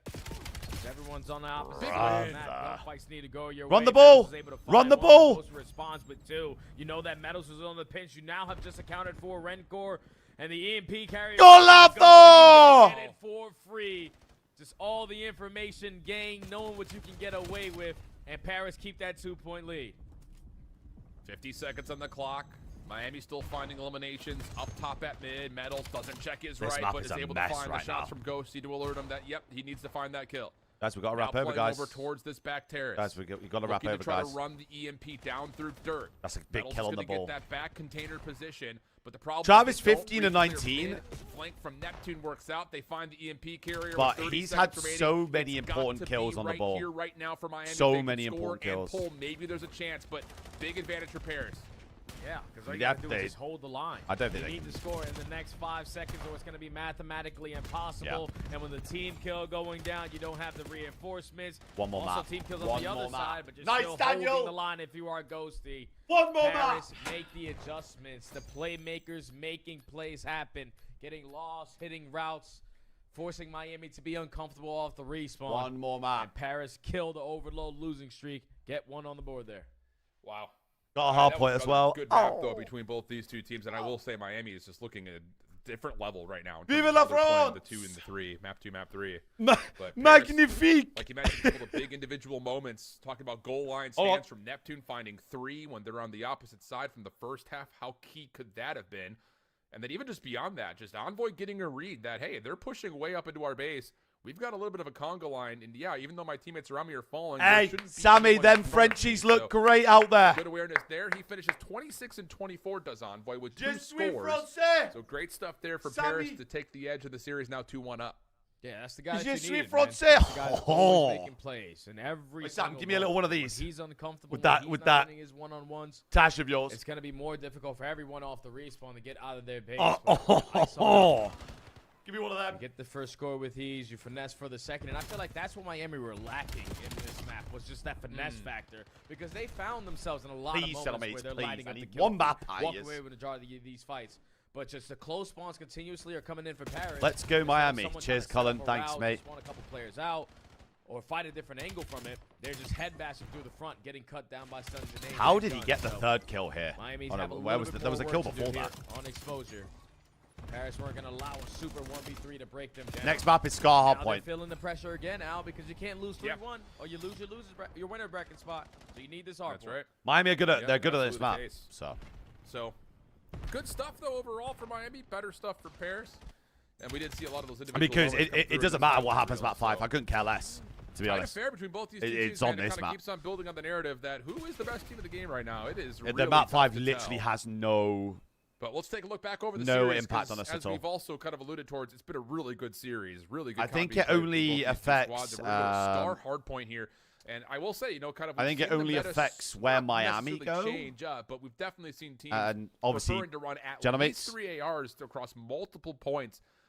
Everyone's on the opposite Brother. end. That gunfights need to go your Run way. the ball. Metals is able to Run find the one. ball. Ghost responds, but 2. You know that Metals is on the pinch. You now have just accounted for Rencor and the EMP carrier. Golazo! Get it for free. Just all the information gained, knowing what you can get away with, and Paris keep that 2-point lead. 50 seconds on the clock. Miami still finding eliminations up top at mid. Metals doesn't check his This right, map but is is a able to mess find right the shots now. from Ghosty to alert him that, yep, he needs to find that kill. Guys, we got to Now wrap over, playing guys. over towards this back terrace. Guys, we got to wrap Looking over, to try guys. to run the EMP down through dirt. That's a big Metals kill on is the gonna ball. get that back container position, but the problem Travis is they don't 15 and re-clear 19. mid. Flank from Neptune works out. They find the EMP carrier. But with 30 he's had seconds remaining. so many It's got important to kills be on the right ball. Here, right now for Miami. So They can many score important and kills. pull. Maybe there's a chance, but big advantage for Paris. Yeah, because all you Yeah, gotta do is just hold the line. I don't think you they need to score in the next 5 seconds, or it's going to be mathematically impossible. And when the team kill going down, you don't have the reinforcements. One more also, map. team kills on One the other more map. side, but you're Nice, still Daniel. holding the line if you are Ghosty. One more Paris, make the adjustments. The playmakers making plays happen, getting lost, hitting routes, forcing Miami to be uncomfortable off the respawn. One more And map. Paris kill the overload losing streak. Get one on the board there. Wow. Got a hard That point was as a well. Good map, though, between both these two teams. And I will say Miami is just looking at a different level right now. in terms Vive of la how they're playing France! The 2 and the 3. Map 2, map 3. Ma But Paris, Magnifique! like you mentioned, a couple of big individual moments. Talking about goal line Hold on. stands from Neptune finding 3 when they're on the opposite side from the first half. How key could that have been? And then even just beyond that, just Envoy getting a read that, hey, they're pushing way up into our base. We've got a little bit of a conga line. And yeah, even though my teammates around me are falling, there Hey, shouldn't be Sammy, anyone them in front of Frenchies me. look So, great out there. good awareness there. He finishes 26 and 24, does Envoy, with 2 Je suis scores. français. So great stuff there for Sammy. Paris to take the edge of the series, now 2-1 up. Yeah, that's the guy Je that suis you need, français. man. That's the guy that's always Oh. making plays. And every Wait, Sam, single give me a little one of when these. He's uncomfortable With when that- he's with not that- winning his one-on-ones. Tash of yours. It's going to be more difficult for everyone off the respawn to get out of their base. Oh, But I saw oh. Give me one of them. you get the first score with ease, you finesse for the second, and I feel like that's what Miami were lacking in this map, was just that finesse factor, because they found themselves in a lot Please, of moments Cellmates, where they're please. lighting I up the need kill one map, walking yes. away with the majority of these fights. But just the close spawns continuously are coming in for Paris. Let's go, Just Miami. someone Cheers, trying to set Cullen. up a Thanks, route, mate. spawn a couple players out, or fight a different angle from it. They're just head bashing through the front, getting cut down by stuns and nades. How and did he guns. get the So third kill here? Miami's Oh, no, have a where little was bit there was a more kill work to do before here that. on exposure. Paris weren't going to allow a super 1v3 to break them down. Next map is Scar Now Hardpoint. they're feeling the pressure again, Al, because you can't lose 3-1, or you lose your winner bracket spot. So you need this hard. That's right. Miami are good at Yeah, they're good at this absolutely map. the case. So So, good stuff, though, overall for Miami. Better stuff for Paris. And we did see a lot of those individual because moments come it through doesn't in matter this what match happens real, map 5. so I couldn't care less, to be kind of honest. fair between both these two It's teams, on man. It this kind of map. keeps on building on the narrative that who is the best team of the game right now. It is really The map tough 5 to literally tell. has no. But let's take a look back over the No series. impact 'cause on us as at all. we've also kind of alluded towards, it's been a really good series. Really good. I think comedy it play between only both these two affects, squads, and we're gonna star hard point here. And I will say, you know, kind of. I we've think it seen the only meta affects where not Miami necessarily go. change up, but we've definitely seen teams And obviously, preferring to run at GM8S. least 3 ARs across multiple points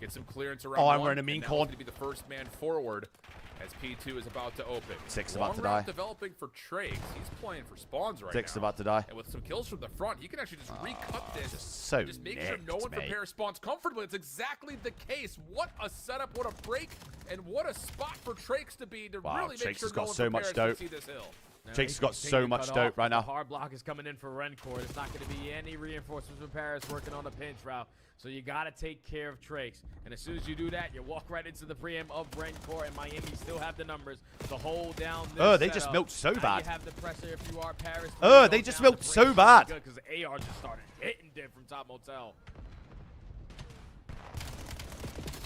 Get some clearance around Oh, I'm one, wearing a mean and now cold. he's gonna be the first man forward. as P2 is about to open. Six about to Long route die. developing for Trakes. He's playing for spawns right Six now. about to die. And with some kills from the front, he can actually just recut this. So Just make sure no one mate. prepares spawns comfortably. It's exactly the case. What a setup, what a break, and what a spot for Trakes to be to Wow, really make Trakes sure has no got one so much prepares to dope. see this hill. Jake's He got can so continue to much cut dope off. right now. The hard block is coming in for Rencore. There's not going to be any reinforcements from Paris working on the pinch route. So you got to take care of Trakes. And as soon as you do that, you walk right into the preempt of Rencore, and Miami still have the numbers to hold down this They just setup. milked so Now bad. You have the pressure if you are Paris. They just milked so bad. Because AR just started hitting dead from top motel.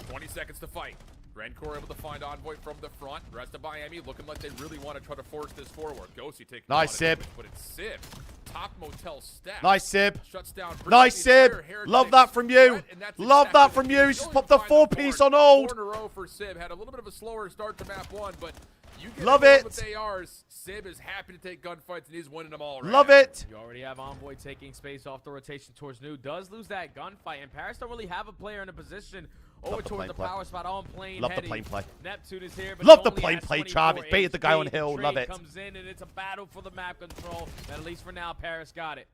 20 seconds to fight. Rencore able to find Envoy from the front. Rest of Miami looking like they really want to try to force this forward. Ghosty taking Nice, a lot of Sib. damage, but it's Sib. Top motel step. Nice, Sib. Shuts down Nice, the entire Sib. Heretics Love that from you. threat, and that's Love exactly that from the you. case. He's just Going popped to the find 4-piece board. on hold. 4 in a row for Sib. Had a little bit of a slower start to map 1, but you get Love going it. with ARs. Sib is happy to take gunfights, and he's winning them all right Love now. it. You already have Envoy taking space off the rotation towards New. Does lose that gunfight, and Paris don't really have a player in a position over the towards plane the play. power spot on plane. Love the heading. plane play. Neptune is here, but Love he the only plane has play, 24 Trav. It's baited the guy on HP. hill. The Love trade it. comes in, and it's a battle for the map control. And at least for now, Paris got it.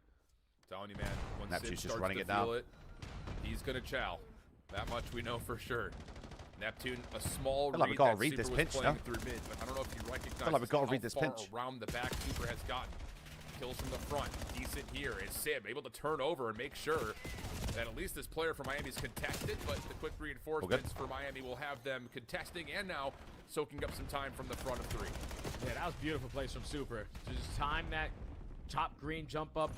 Telling you, man, when Neptune's Sid just starts running to it now. feel it, he's gonna chow. That much we know for sure. Neptune, a small feel like we read gotta that read Super this was pinch, playing no? through mid, but I don't know if you recognize feel like we gotta how read this far pinch. around the back Super has gotten. Kills from the front, decent here. Is Sib able to turn over and make sure that at least this player for Miami is contested, but the quick reinforcements for Miami will have them contesting and now soaking up some time from the front of 3. Yeah, that was beautiful plays from Super. Just time that top green jump up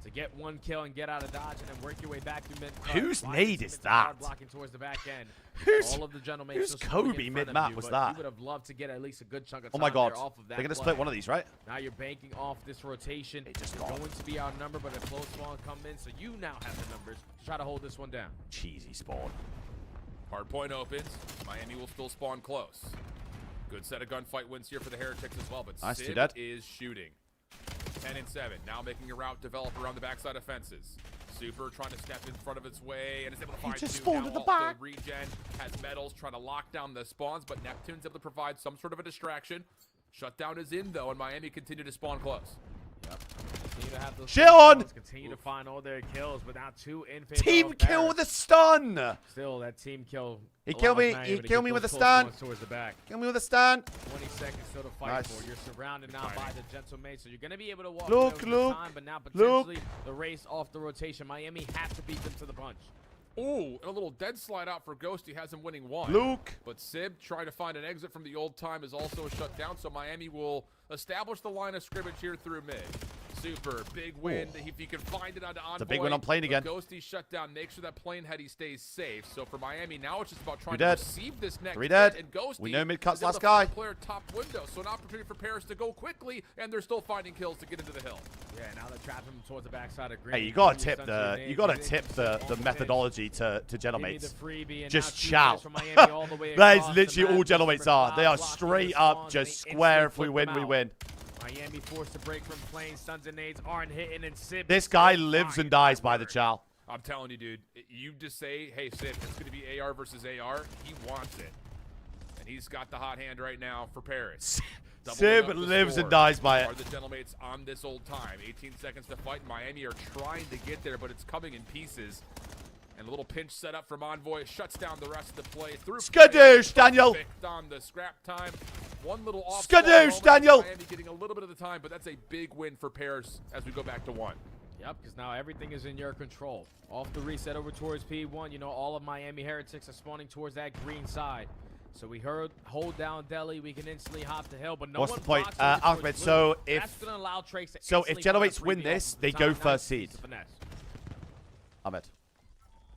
to get 1 kill and get out of dodge, and then work your way back to mid. Whose nade is that? Blocking towards the back end. Who's- All of the gentlemen who's still swimming Kobe in front of mid-map you, was but that? You would have loved to get at least a good chunk of Oh time my God. there off of that. They're going to play. split one of these, right? Now you're banking off this rotation. They just It's got going to be outnumbered, but a close spawn come in, so you now have the numbers to try to hold this one down. Cheesy spawn. Hardpoint opens. Miami will still spawn close. Good set of gunfight wins here for the Heretics as well, but Nice, two Sid dead. is shooting. 10 and 7. Now making a route develop around the backside of fences. Super trying to step in front of its way and is able to find just 2. spawned Now at the alt back. regen has medals trying to lock down the spawns, but Neptune's able to provide some sort of a distraction. Shutdown is in though, and Miami continue to spawn close. Continue to have those Shit on! kills, continue to find all their kills, but now 2 in favor Team of kill Paris. with a stun. Still, that team kill. He killed me. allows He Miami to killed get me with those a close stun. ones towards the back. Kill me with a stun. 20 seconds still to fight Nice. for. You're surrounded now by the gentlemen, so you're going to be able to walk Look, away with look, time, but now look. potentially the race off the rotation. Miami have to beat them to the punch. Ooh, and a little dead slide out for Ghosty has him winning 1. Luke. But Sib trying to find an exit from the old time is also shut down, so Miami will establish the line of scrimmage here through mid. Super, big win. If you can find it onto Envoy. It's a big win on plane again. Ghosty shut down, make sure that plane heady stays safe. So for Miami, now it's just about trying Two to dead. receive this next 3 hit, dead. and Ghosty We know mid-cut's is able last to find guy. player top window, so an opportunity for Paris to go quickly, and they're still finding kills to get into the hill. Yeah, now they're trapping him towards the backside of green. Hey, you gotta tip the methodology to Gentlemates. Just chow. That is literally all Gentlemates are. They are straight up just square. If we win, we win. Miami forced to break from planes. Suns and nades aren't hitting, and Sib. This guy lives and dies by the chow. I'm telling you, dude, you just say, hey, Sib, it's going to be AR versus AR. He wants it. And he's got the hot hand right now for Paris. Sib lives and dies by it. Are the Gentlemates on this old time? 18 seconds to fight. Miami are trying to get there, but it's coming in pieces. And a little pinch set up from Envoy shuts down the rest of the play. Through Skadoosh, Daniel. Perfect on the scrap time. One little off. Skadoosh, Daniel. Miami getting a little bit of the time, but that's a big win for Paris as we go back to 1. Yep, because now everything is in your control. Off the reset over towards P1, you know, all of Miami Heretics are spawning towards that green side. So we hold down Delhi, we can instantly hop the hill, but no What's one the point? blocks over towards Ahmed, blue. so if- That's gonna allow Trakes to so if instantly Gentlemates find a win 3v this, off they the go top. Now first he sees seed. the finesse. Ahmed.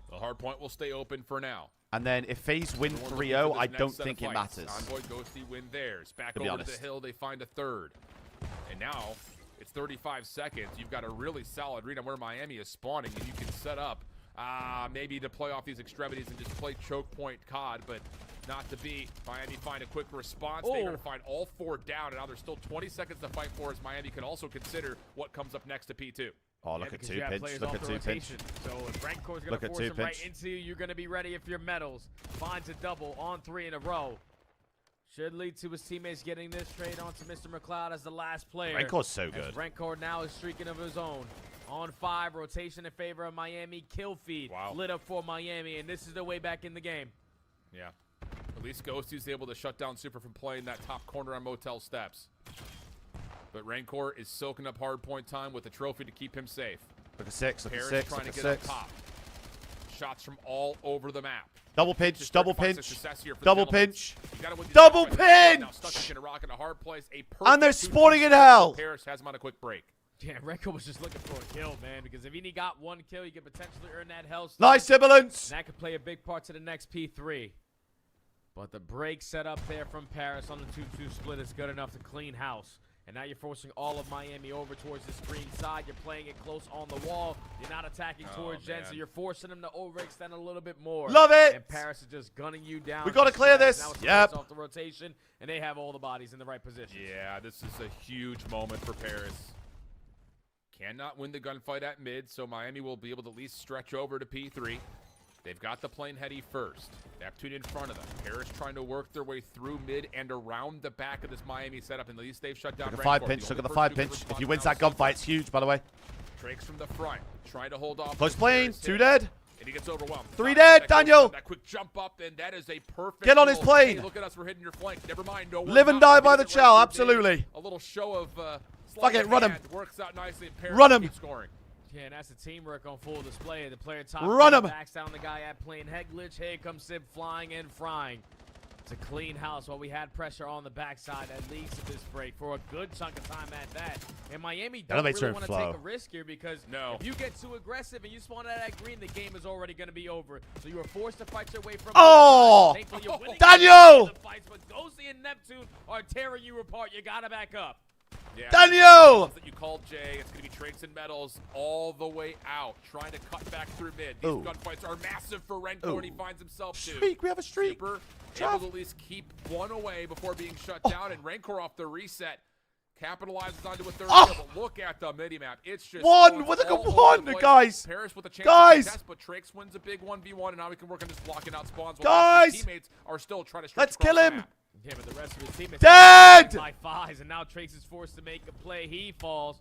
The hard point will stay open for now. And then if FaZe win Everyone looking 3-0, for I this next don't set of think it fights. matters. Envoy Ghosty win theirs. Back To be over to the honest. hill, they find a third. And now it's 35 seconds. You've got a really solid read on where Miami is spawning, and you can set up maybe to play off these extremities and just play choke point COD, but not to be. Miami find a quick response. They're going to find all 4 down, and now there's still 20 seconds to fight for as Miami can also consider what comes up next to P2. Oh, look at because 2 you have pinch. players Look off at the 2 pinch. rotation. So if Rancor's going Look to at force 2 him right pinch. into you, you're going to be ready if your medals. Finds a double on 3 in a row. Should lead to his teammates getting this trade onto Mr. McLeod as the last player. Rancor's so As good. Rancor now is streaking of his own. On 5, rotation in favor of Miami. Kill feed lit up for Miami, and this is the way back in the game. Yeah. At least Ghosty's able to shut down Super from playing that top corner on Motel Steps. But Rancor is soaking up hardpoint time with a trophy to keep him safe. Look at 6, look at Paris 6, trying look to at get 6. up top. Shots from all over the map. Double pinch, Just double starting to find pinch. success here for the Double gentlemen. pinch. You gotta win these Double matches right now. pinch! Stuck in a rock in a hard place. A And they're perfect 2-2 spawning in split. hell. Paris has him on a quick break. Yeah, Renko was just looking for a kill, man, because if he got 1 kill, he could potentially earn that hell. Nice sibilance. And that could play a big part to the next P3. But the break set up there from Paris on the 2-2 split is good enough to clean house. And now you're forcing all of Miami over towards the screen side. You're playing it close on the wall. You're not attacking towards Jen, so you're forcing them to overextend a little bit more. Love it. And Paris is just gunning you down. We got to clear this. Now it's Yep. off the rotation, and they have all the bodies in the right position. Yeah, this is a huge moment for Paris. Cannot win the gunfight at mid, so Miami will be able to at least stretch over to P3. They've got the plane heady first. Neptune in front of them. Paris trying to work their way through mid and around the back of this Miami setup, and at least they've shut down Look at Rancor. 5 pinch, The look at the only 5 person who pinch. can If he respond wins now that is gunfight, it's huge, by the way. Drakes from the front, trying to hold off. Close the plane, Paris 2 hit. dead. And he gets overwhelmed. 3 Not dead, that Daniel. That quick jump up, and that is a perfect. Get on his little, plane. Hey, look at us, we're hitting your flank. Never mind, no. Live we're and not. die We're by the hitting it chow, right through absolutely. Dave. A little show of Fuck sleight it, of run him. hand works out nicely. And Paris Run him. keeps scoring. Yeah, and that's the teamwork on full display. The player top Run him. backs down the guy at plane head glitch. Here comes Sib flying and frying. It's a clean house while we had pressure on the backside at least of this break for a good chunk of time at that. And Miami don't Elevator really want to flow. take a risk here because if you get too aggressive and you spawn out that green, the game is already going to be over. So you are forced to fight your way from Oh! Thankfully, you're winning Daniel! the fights, but Ghosty and Neptune are tearing you apart. You got to back up. Yeah, Daniel! That you called Jay. It's going to be Trakes and Metals all the way out, trying to cut back through mid. These Ooh. gunfights are massive for Rancor, and he finds himself too. Streak, we have a streak. Super Jeff. able to at least keep 1 away before being shut down, and Rancor off the reset capitalizes onto a third kill. But look at the midi-map. It's just One going with a all good over one, the place. guys. Paris with a chance Guys. to contest, but Trakes wins a big 1v1, and now we can work on just blocking out spawns. Guys. His teammates are still trying to stretch Let's across kill the him. map. Yeah, but the rest of his teammates Dead! by 5s, and now Trakes is forced to make a play. He falls,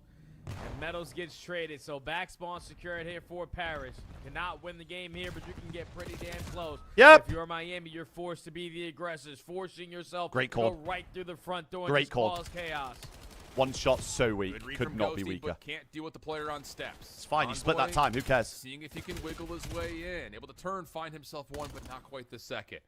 and Metals gets traded. So back spawn secured here for Paris. Cannot win the game here, but you can get pretty damn close. Yep. If you're Miami, you're forced to be the aggressors, forcing yourself Great to call. go right through the front door Great and just call. cause chaos. One shot so weak. Good read Could from not be Ghosty, weaker. but can't deal with the player on steps. It's fine. You split that Envoy, time. Who cares? Seeing if he can wiggle his way in. Able to turn, find himself 1, but not quite the second.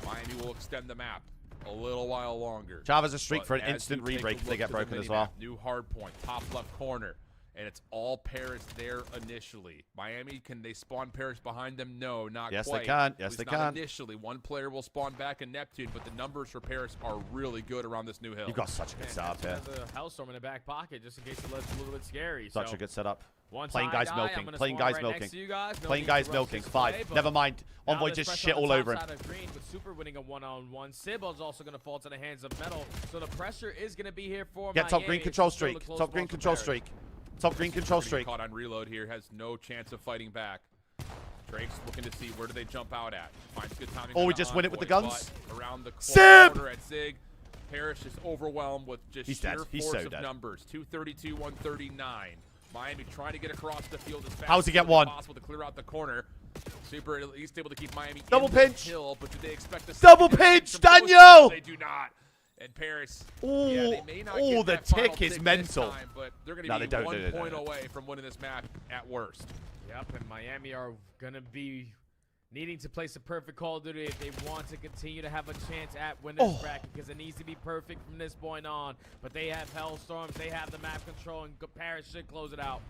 Miami will extend the map a little while longer. Chav has a streak But for an as instant you take a re-break if they look get to the broken as mini-map, well. New hard point, top left corner. And it's all Paris there initially. Miami, can they spawn Paris behind them? No, not Yes, they quite. can. Yes, At least they not can. initially. One player will spawn back in Neptune, but the numbers for Paris are really good around this new hill. You've got such a good setup here. Has a Hellstorm in the back pocket just in case it looks a little bit scary. Such so a good setup. once Playing I guys die, milking. I'm gonna Playing spawn guys right milking. next to you guys. No Playing need guys to rush milking. this 5. play, but Never mind. now Envoy there's just pressure shit on the all top over him. side of green, with Super winning a one-on-one. Sybil's also going to fall to the hands of Metal, so the pressure is going to be here for Get top Miami. green It's control still a streak. close Top green ball for control Paris. streak. Top green control Pretty streak. caught on reload here, has no chance of fighting back. Drake's looking to see where do they jump out at. Finds good timing. Or we on just win it with the Envoy, guns. but around the Sib! corner at Zig. Paris is overwhelmed with just He's sheer dead. He's force so of dead. numbers. 232, 139. Miami trying to get across the field as fast How's he as get one? possible to clear out the corner. Super at least able to keep Miami Double in the pinch. hill, but do they expect a Double secondary pinch, from Ghost? Daniel! They do not. And Paris, Ooh, yeah, they may not ooh, get the that final tick is tick mental. This time, but they're going No, to they be don't, 1 no, no, point no. away from winning this map at worst. Yep, and Miami are going to be needing to place a perfect Call of Duty if they want to continue to have a chance at winner's bracket, because it needs to be perfect from this point on. But they have Hellstorms, they have the map control, and Paris should close it out.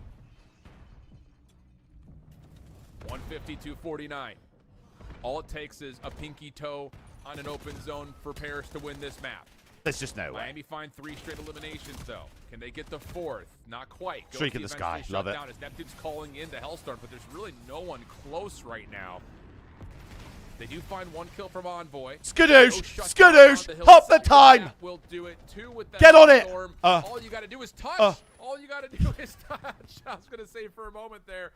152-49. All it takes is a pinky toe on an open zone for Paris to win this map. There's just no way. Miami find 3 straight eliminations, though. Can they get the 4th? Not quite. Streak in Ghosty the sky. eventually Love shut it. down as Neptune's calling in the Hellstorm, but there's really no one close right now. They do find 1 kill from Envoy. Skadoosh! Shut Skadoosh! down the Hop the hillside. time! That will do it. 2 with that Get on it! Hellstorm. Uh. All you got to do is touch. All you got to do is touch. I was going to say for a moment there.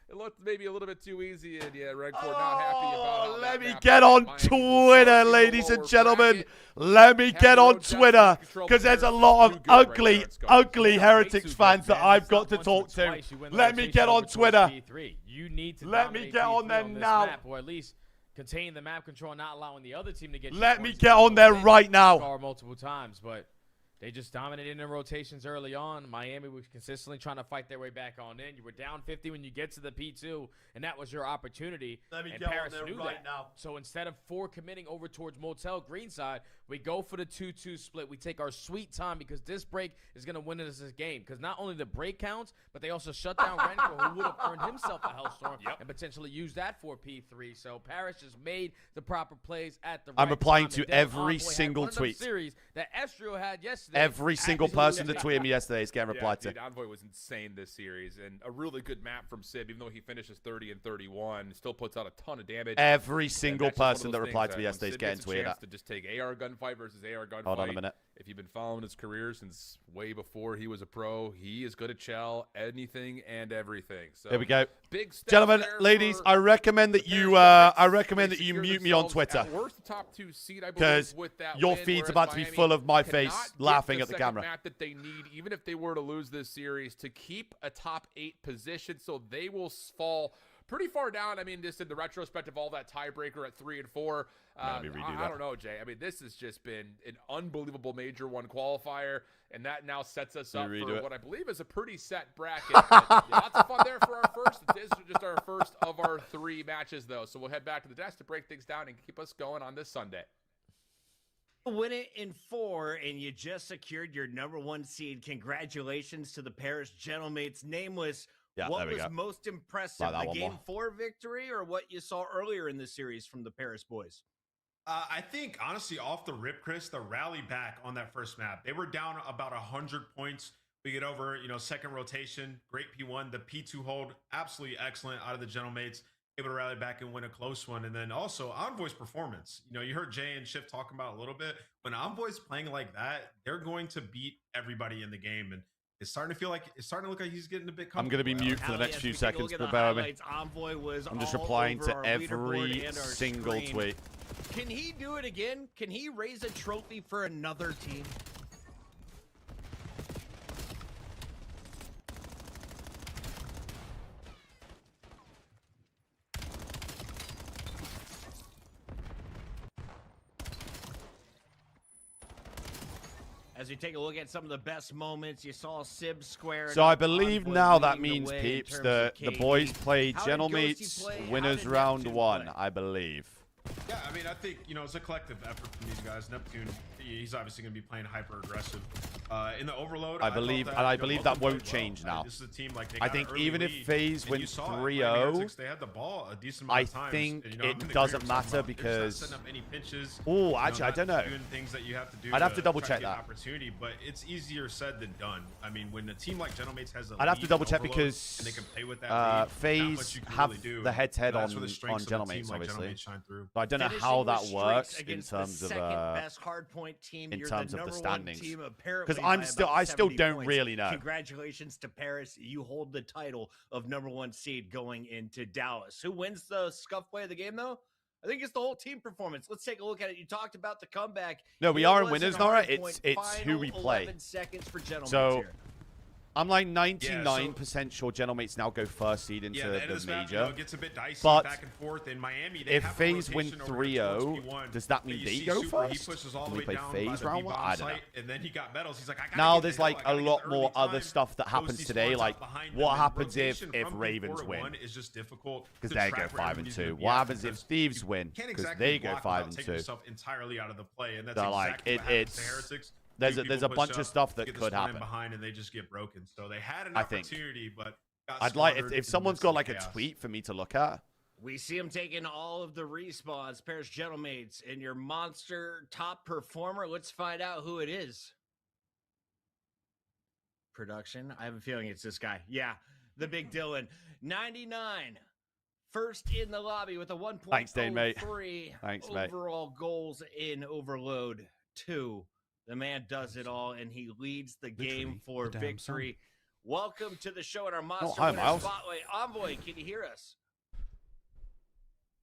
It looked maybe a little bit too easy, and yeah, Red Court not happy about how let that me map get went. on Miami will Twitter, start in the ladies and lower gentlemen. bracket. Let me Have get their on own destiny Twitter control, because but there's a they're lot too of good right now. ugly, It's going. ugly Yeah, way Heretics too fans good, that man. I've It's got not to once talk but to. twice you win the Let me rotation get over on towards Twitter. P3. You need to Let me dominate get on P3 there this now. map, or at least contain the map control, not allowing the other team to get you Let me points. get on there right now. Score multiple times, but they just dominated in the rotations early on. Miami was consistently trying to fight their way back on in. You were down 50 when you get to the P2, and that was your opportunity. Let me and get on Paris there knew right that. now. So instead of committing over towards Motel Greenside, we go for the 2-2 split. We take our sweet time because this break is going to win us this game. Because not only the break counts, but they also shut down Renko, who would have earned himself a Hellstorm and potentially use that for P3. So Paris just made the proper plays at the right time. I'm replying to And Devin every Envoy had single one of them tweet. Series that Estrio had yesterday. Every single person that tweeted me yesterday is getting replied Yeah, to. dude, Envoy was insane this series, and a really good map from Sib. Even though he finishes 30 and 31, still puts out a ton of damage. Every And single that's just one of person those that replied things to me that yesterday is when Sid getting gets a tweeted chance at. to just take AR gunfight versus AR gunfight. Hold on a minute. If you've been following his career since way before he was a pro, he is good at Chell, anything and everything. So Here we go. big steps Gentlemen, there ladies, for I recommend that the you Heretics. I recommend They that you secure mute me on themselves Twitter at worst, the top 2 seed, I believe, because with that your win, feed's whereas about to be Miami full of my cannot face get laughing the at the second camera. map that they need, even if they were to lose this series, to keep a top 8 position. So they will fall pretty far down. I mean, just in the retrospect of all that tiebreaker at 3 and 4. Let me redo I that. don't know, Jay. I mean, this has just been an unbelievable Major 1 qualifier, and that now sets us up for what I believe is a pretty set bracket. But lots of fun there for our first. This is just our first of our 3 matches, though. So we'll head back to the desk to break things down and keep us going on this Sunday. Win it in 4, and you just secured your #1 seed. Congratulations to the Paris Gentlemates. Nameless, Yeah, what there we was go. most impressive, Like that the one Game more. 4 victory or what you saw earlier in the series from the Paris boys? I think, honestly, off the rip, Chris, the rally back on that first map, they were down about 100 points. We get over, second rotation, great P1. The P2 hold, absolutely excellent out of the Gentlemates. Able to rally back and win a close one. And then also Envoy's performance. You heard Jay and Shift talking about a little bit. When Envoy's playing like that, they're going to beat everybody in the game. And it's starting to look like he's getting a bit comfortable. I'm going to be mute for the next few seconds, but bear with me. Envoy was I'm just all replying over to our every leaderboard and our single screen. tweet. Can he do it again? Can he raise a trophy for another team? As we take a look at some of the best moments, you saw Sib square. So I believe now that means, peeps, that the boys played How did Gentlemates Ghosty play? How winners did round Neptune 1, play? I believe. Yeah, I mean, I think, it's a collective effort from these guys. Neptune, he's obviously going to be playing hyper aggressive. In the overload, I believe that won't change now. This is a team like they I got think an early even if lead, FaZe and wins you saw it, 3-0, Miami Heretics, they had the ball a decent amount I of times, think and, I'm in it agreement doesn't with something matter about they're just not because- setting up any pinches. Oh, actually, I not don't know. Doing things that you have to do. I'd have to double try check get an that. opportunity, but it's easier said than done. I mean, when a team like Gentlemates has a I'd have to lead double and check overload, because and they can play with that lead, not FaZe much you can have really do. the head-to-head That's on where the strengths of a team Gentlemates, like obviously. Gentlemates shine through. So I don't know Finishing how with that streaks works in against terms the of second best hardpoint team. in You're terms the of the #1 standings. team, apparently, 'Cause by I still 70 don't points. really know. Congratulations to Paris. You hold the title of #1 seed going into Dallas. Who wins the scuff play of the game, though? I think it's the whole team performance. Let's take a look at it. You talked about the comeback. No, we It are in was winners, an Nora. hardpoint. It's who we Final play. 11 seconds for Gentlemen So, here. I'm like 99% sure Gentlemates now go first seed into Yeah, the end of the this map, major. it gets a bit dicey But back and forth. In Miami, they if have a FaZe win rotation over towards 3-0, P1, does that but mean you they see go Super, first? He pushes all Can the we way play down FaZe by the round one? B-bomb I don't know. site, and then he got medals. He's like, I gotta Now get there's the hill. like I a gotta get lot the more early other time. stuff that happens Ghosty today, spawns like out behind them, what and happens rotation if from Ravens P4 to win? 1 is just difficult Because to they go track where 5 and everybody's gonna 2. be What at happens if because Thieves you win? can't Because exactly they go block 5 without and taking 2. yourself entirely out of the play, and that's So, exactly like, what happens to it's Heretics. there's Two a people bunch push of up, stuff that get the could spawn in happen. behind, and they just get broken. So they had an I think. opportunity, but got I'd like squandered if in someone's the got midst like of a chaos. tweet for me to look at. We see him taking all of the respawns. Paris Gentlemates and your monster top performer. Let's find out who it is. Production. I have a feeling it's this guy. Yeah, the big Dylan. 99. First in the lobby with a 1.03 Thanks, Dane, mate. Thanks, mate. overall goals in Overload 2. The man does it all, and he leads the game for victory. welcome to the show in our Monster hi, Winner Miles. Spotlight. Envoy, can you hear us?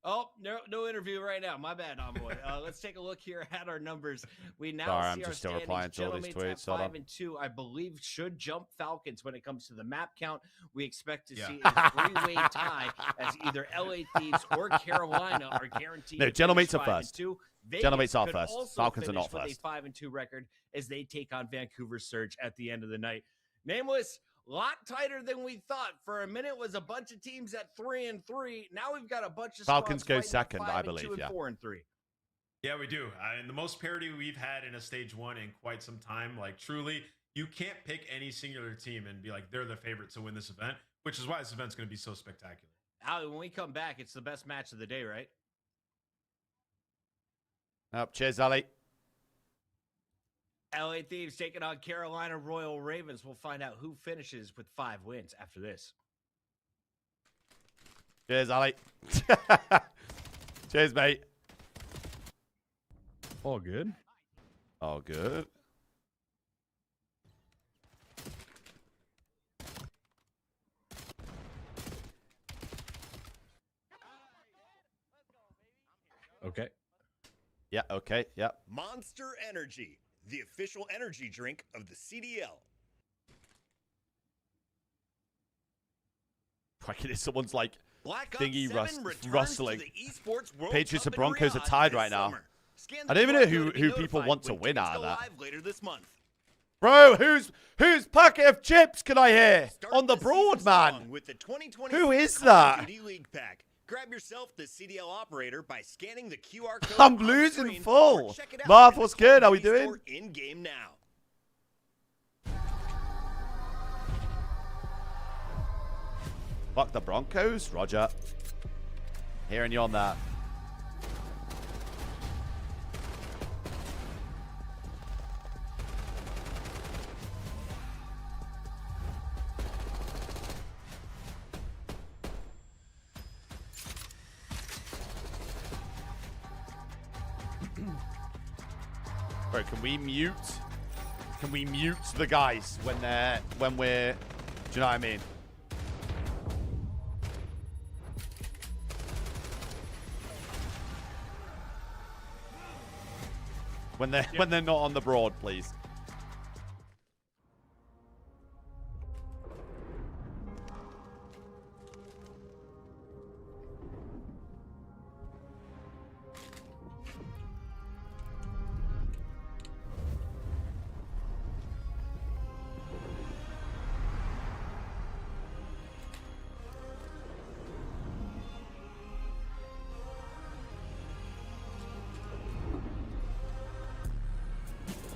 Oh, no interview right now. My bad, Envoy. Let's take a look here at our numbers. We now Sorry, see I'm our just still standings. replying to all these Gentlemen's tweets. Hold at on. 5 and 2, I believe, should jump Falcons when it comes to the map count. We expect to see a three-way tie as either LA Thieves or Carolina are guaranteed. No, to Gentlemen's finish are 5 and first. 2. Gentlemen's are could first. also Falcons are finish not with first. a 5 and 2 record as they take on Vancouver Surge at the end of the night. Nameless. Lot tighter than we thought. For a minute, was a bunch of teams at 3 and 3. Now we've got a bunch of Falcons squads go fighting at second, 5 I and 2 believe, and yeah. 4 and 3. Yeah, we do. And the most parity we've had in a stage 1 in quite some time. Like, truly, you can't pick any singular team and be like, they're the favorite to win this event, which is why this event's going to be so spectacular. Ali, when we come back, it's the best match of the day, right? Cheers, Ali. LA Thieves taking on Carolina Royal Ravens. We'll find out who finishes with 5 wins after this. Cheers, Ali. Cheers, mate. All good. All good. Okay. Yeah, okay, yeah. Monster Energy, the official energy drink of the CDL. Fucking someone's like Black thingy Ops 7 returns rustling. to the Esports World Patriots Cup and Broncos in are tied Riyadh right now. this summer. I don't even know Scan the QR code to be who people notified want to when win tickets out of go that. live later this month. Bro, whose packet of chips can I hear Start on the season broad, strong man? with the 2020 Who is Call of that? Duty League Pack. Grab yourself the CDL operator by scanning the QR code. I'm on losing screen full. or check it out Marth, in the what's Call good? of How we Duty doing? store in-game now. Fuck the Broncos, Roger. Hearing you on that. Bro, can we mute? Can we mute the guys when we're? Do you know what I mean? When they're not on the broad, please.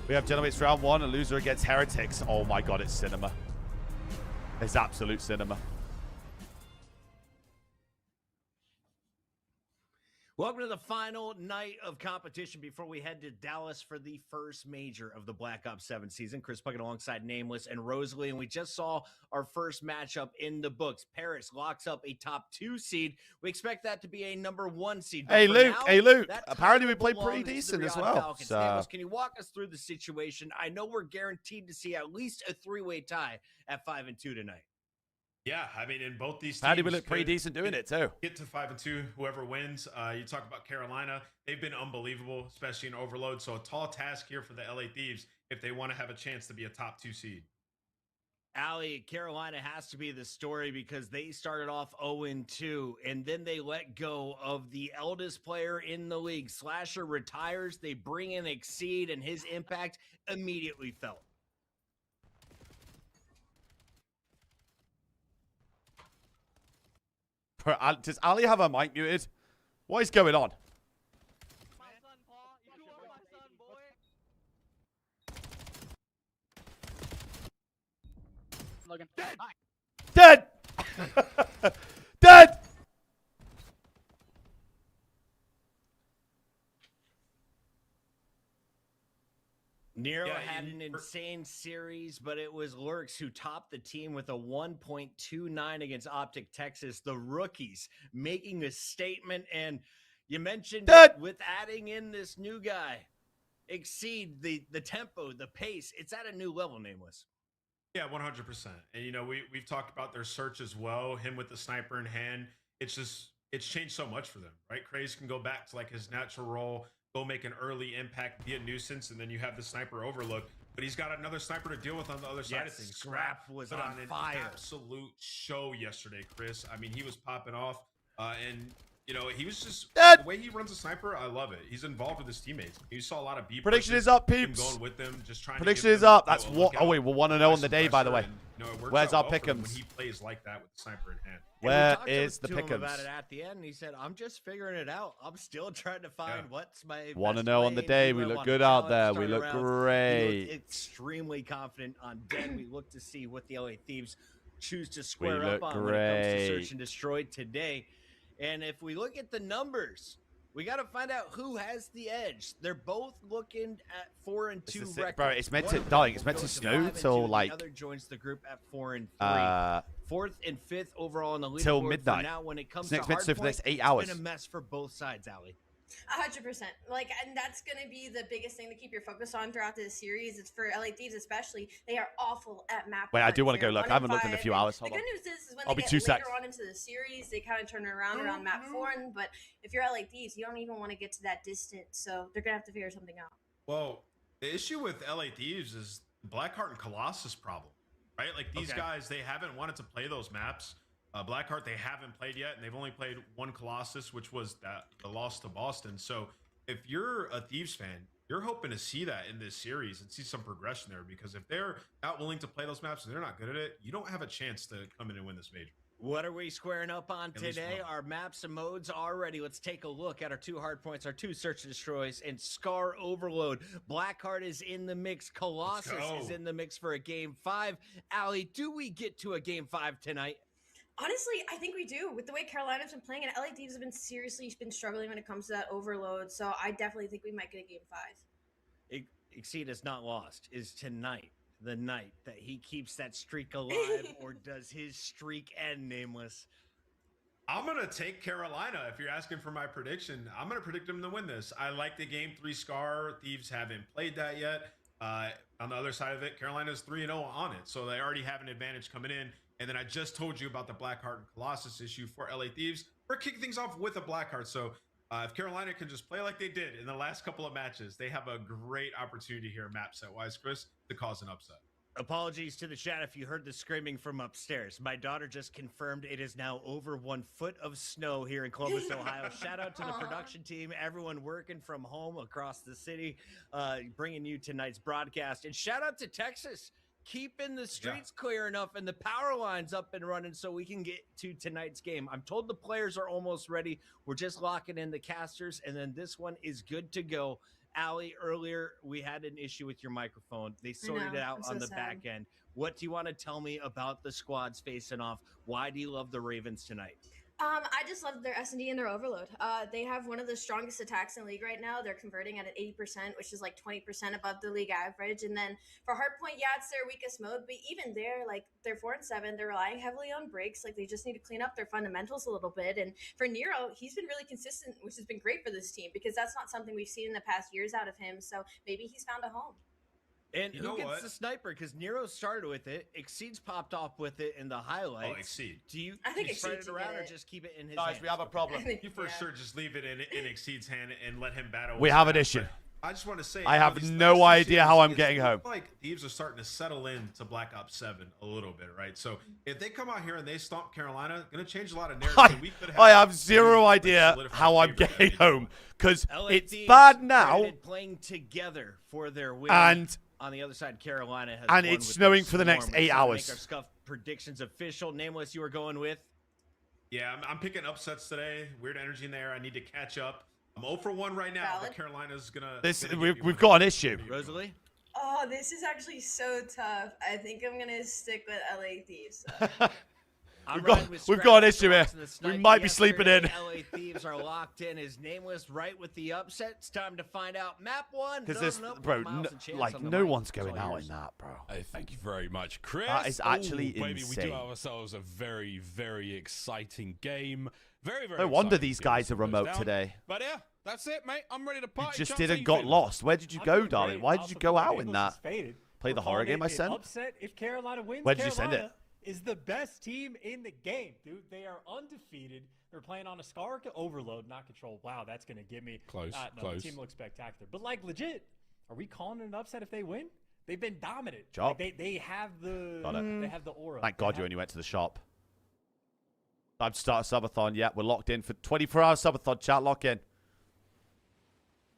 We have Gentlemen's round 1, a loser against Heretics. Oh my god, it's cinema. It's absolute cinema. Welcome to the final night of competition before we head to Dallas for the first major of the Black Ops 7 season. Chris Puckett alongside Nameless and Rosalie, and we just saw our first matchup in the books. Paris locks up a top 2 seed. We expect that to be a number 1 seed. But Hey, for Luke. now, Hey, Luke. that Apparently we title played pretty belongs to the decent as Riyadh well. Falcons. So... Nameless, can you walk us through the situation? I know we're guaranteed to see at least a 3-way tie at 5 and 2 tonight. Yeah, I mean, in both these teams, Paddy will look pretty decent doing it too. Get to 5 and 2, whoever wins. You talk about Carolina; they've been unbelievable, especially in Overload. So a tall task here for the LA Thieves if they want to have a chance to be a top 2 seed. Allie, Carolina has to be the story because they started off 0-2, and then they let go of the eldest player in the league. Slasher retires. They bring in Exceed, and his impact immediately felt. Does Ali have her mic muted? What is going on? Dead! Dead! Nero had an insane series, but it was Lurks who topped the team with a 1.29 against Optic Texas. The rookies making a statement, and you mentioned with adding in this new guy, Exceed the tempo, the pace. It's at a new level, Nameless. Yeah, 100%. And you know, we've talked about their search as well. Him with the sniper in hand. It's changed so much for them, right? Craze can go back to like his natural role, go make an early impact, be a nuisance, and then you have the sniper overlook. But he's got another sniper to deal with on the other side of things. Scrap was put on an fire. Absolute show yesterday, Chris. I mean, he was popping off, and you know, he was just Dead. the way he runs a sniper. I love it. He's involved with his teammates. You saw a lot of B. Prediction pushes, is up, him peeps. going with them, just trying. Prediction to give is them, up. you know, That's a what. lookout, Oh wait, we're 1-0 on apply the day, by the way. some pressure, and, you know, it works Where's out our well for them when pick'ems? he plays like that with the sniper in hand. And we Where talked is the to him about pick'ems? it at the end, and he said, "I'm just figuring it out. I'm still trying to find what's my 1-0 on the best day. way, We who I look wanna good out challenge, there. start We look around." He great. looked extremely confident on den. We look to see what the LA Thieves choose to square look up on when it comes to great. search and destroy today. And if we look at the numbers, we got to find out who has the edge. They're both looking at 4-2 records. Bro, it's meant to, One of darling, them it's meant to goes snow 5-2, till the like other joins the group at 4-3. Fourth and fifth overall on the leaderboard till for midnight. now. When it comes It's next to meant to hard for the next point, 8 hours. It's been a mess for both sides, Ali. 100%. Like, and that's going to be the biggest thing to keep your focus on throughout this series. It's for LA Thieves especially. They are awful at map. Wait, I do want to They're go look. 1 I haven't and looked in a 5, few and hours. The Hold good on. news is when I'll they be get 2 later secs. on into the series, they kind of turn it around map 4. But if you're LA Thieves, you don't even want to get to that distance. So they're going to have to figure something out. Well, the issue with LA Thieves is Blackheart and Colossus problem, right? Like these guys, they haven't wanted to play those maps. Blackheart, they haven't played yet, and they've only played one Colossus, which was the loss to Boston. So if you're a Thieves fan, you're hoping to see that in this series and see some progression there, because if they're not willing to play those maps and they're not good at it, you don't have a chance to come in and win this major. What are we squaring up on At least today? one. Our maps and modes are ready. Let's take a look at our 2 hard points, our 2 search and destroys, and Scar Overload. Blackheart is in the mix. Colossus is in the mix for a game 5. Ali, do we get to a game 5 tonight? Honestly, I think we do. With the way Carolina's been playing, and LA Thieves have been struggling when it comes to that overload. So I definitely think we might get a game 5. Exceed is not lost. Is tonight the night that he keeps that streak alive, or does his streak end, Nameless? I'm going to take Carolina. If you're asking for my prediction, I'm going to predict them to win this. I like the game 3 Scar. Thieves haven't played that yet. On the other side of it, Carolina's 3-0 on it. So they already have an advantage coming in. And then I just told you about the Blackheart and Colossus issue for LA Thieves. We're kicking things off with a Blackheart. So if Carolina can just play like they did in the last couple of matches, they have a great opportunity here, map set-wise, Chris, to cause an upset. Apologies to the chat if you heard the screaming from upstairs. My daughter just confirmed it is now over 1 foot of snow here in Columbus, Ohio. Shout out to the production team, everyone working from home across the city, bringing you tonight's broadcast. And shout out to Texas, keeping the streets clear enough and the power lines up and running so we can get to tonight's game. I'm told the players are almost ready. We're just locking in the casters, and then this one is good to go. Ali, earlier we had an issue with your microphone. They sorted it out on the back end. What do you want to tell me about the squads facing off? Why do you love the Ravens tonight? I just love their S&D and their overload. They have one of the strongest attacks in the league right now. They're converting at an 80%, which is like 20% above the league average. And then for hardpoint, yeah, it's their weakest mode, but even there, like they're 4-7. They're relying heavily on breaks. Like they just need to clean up their fundamentals a little bit. And for Nero, he's been really consistent, which has been great for this team because that's not something we've seen in the past years out of him. So maybe he's found a home. And who gets the sniper? Because Nero started with it. Exceed's popped off with it in the highlights. Oh, Exceed. Do you I think spread it Exceed around get or it. just keep it in his Guys, hands? we have a problem. You for sure just leave it in Exceed's hand and let him battle. We with have an that. issue. But I just want to say, I have these no last 2 idea how I'm series, getting it home. looks like Thieves are starting to settle in to Black Ops 7 a little bit, right? So if they come out here and they stomp Carolina, going to change a lot of narratives. We could I have zero like, idea solidified how I'm favorite getting in home because LA it's Thieves bad now started playing together for their win. and on the other side, Carolina has and won it's with snowing the for the next Storm. 8 Let's hours. Make our scuff predictions official. Nameless, you were going with? Yeah, I'm picking upsets today. Weird energy in there. I need to catch up. I'm 0 for 1 right now, but Carolina's gonna. We've got an issue. Rosalie? Oh, this is actually so tough. I think I'm going to stick with LA Thieves. We've got an issue here. We might be sleeping in. LA Thieves are locked in. Is Nameless right with the upset? It's time to find out. Map 1. Because this, bro, no one's going out in that, bro. Thank you very much, Chris. That is actually baby, insane. we do have ourselves a very, very exciting game. Very, very. No wonder exciting these to guys see are what goes remote down. today. But yeah, that's it, mate. I'm ready to party. You just Chance, how didn't you got feeling? lost. Where did you I'm go, doing darling? great. Why did you go out in that? Faded. Play the horror game I sent? Upset if Carolina wins. Where did you send it? Is the best team in the game, dude. They are undefeated. They're playing on a Scar overload, not control. Wow, that's going to give me... Close, no, close. The team looks spectacular. But, like, legit, are we calling it an upset if they win? They've been dominant. Job. Like, they have the... They have the aura. Thank God you only went to the shop. Time to start a subathon. Yeah, we're locked in for 24-hour subathon. Chat, lock in.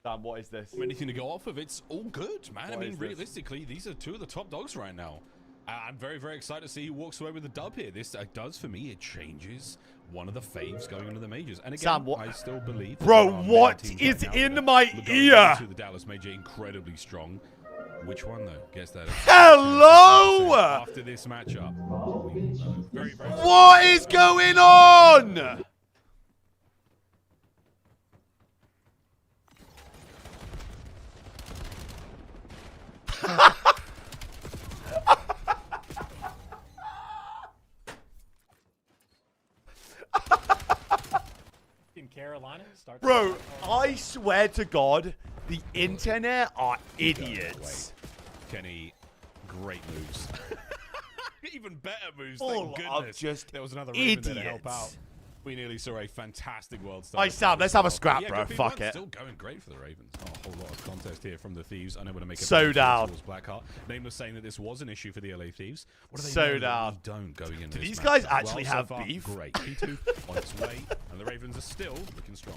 Damn, what is this? Anything to go off of, it's all good, man. What I mean, is this? realistically, these are two of the top dogs right now. I'm very, very excited to see who walks away with the dub here. This does, for me, it changes one of the faves going into the majors. And again, Sam, what? I still believe... Bro, what is in my ear? To the Dallas major, incredibly strong. Which one, though, gets that? Hello! After this matchup. Very, very What is going on? In Carolina, Bro, I swear to God, the internet are idiots. Kenny, great moves. Even better moves, Full thank of goodness. just There was another Raven there to help idiots. out. We nearly saw a fantastic world star. Hey, Sam, let's have a scrap, Yeah, bro. good Fuck P1, it. Still going great for the Ravens. Oh, a whole lot of contest here from the Thieves. I know we're going to make it So down. Blackheart. Nameless saying that this was an issue for the LA Thieves. What do they So know that down. we don't going in Do this these guys matchup? actually Well, have so far, beef? Great. P2 on its way, and the Ravens are still looking strong.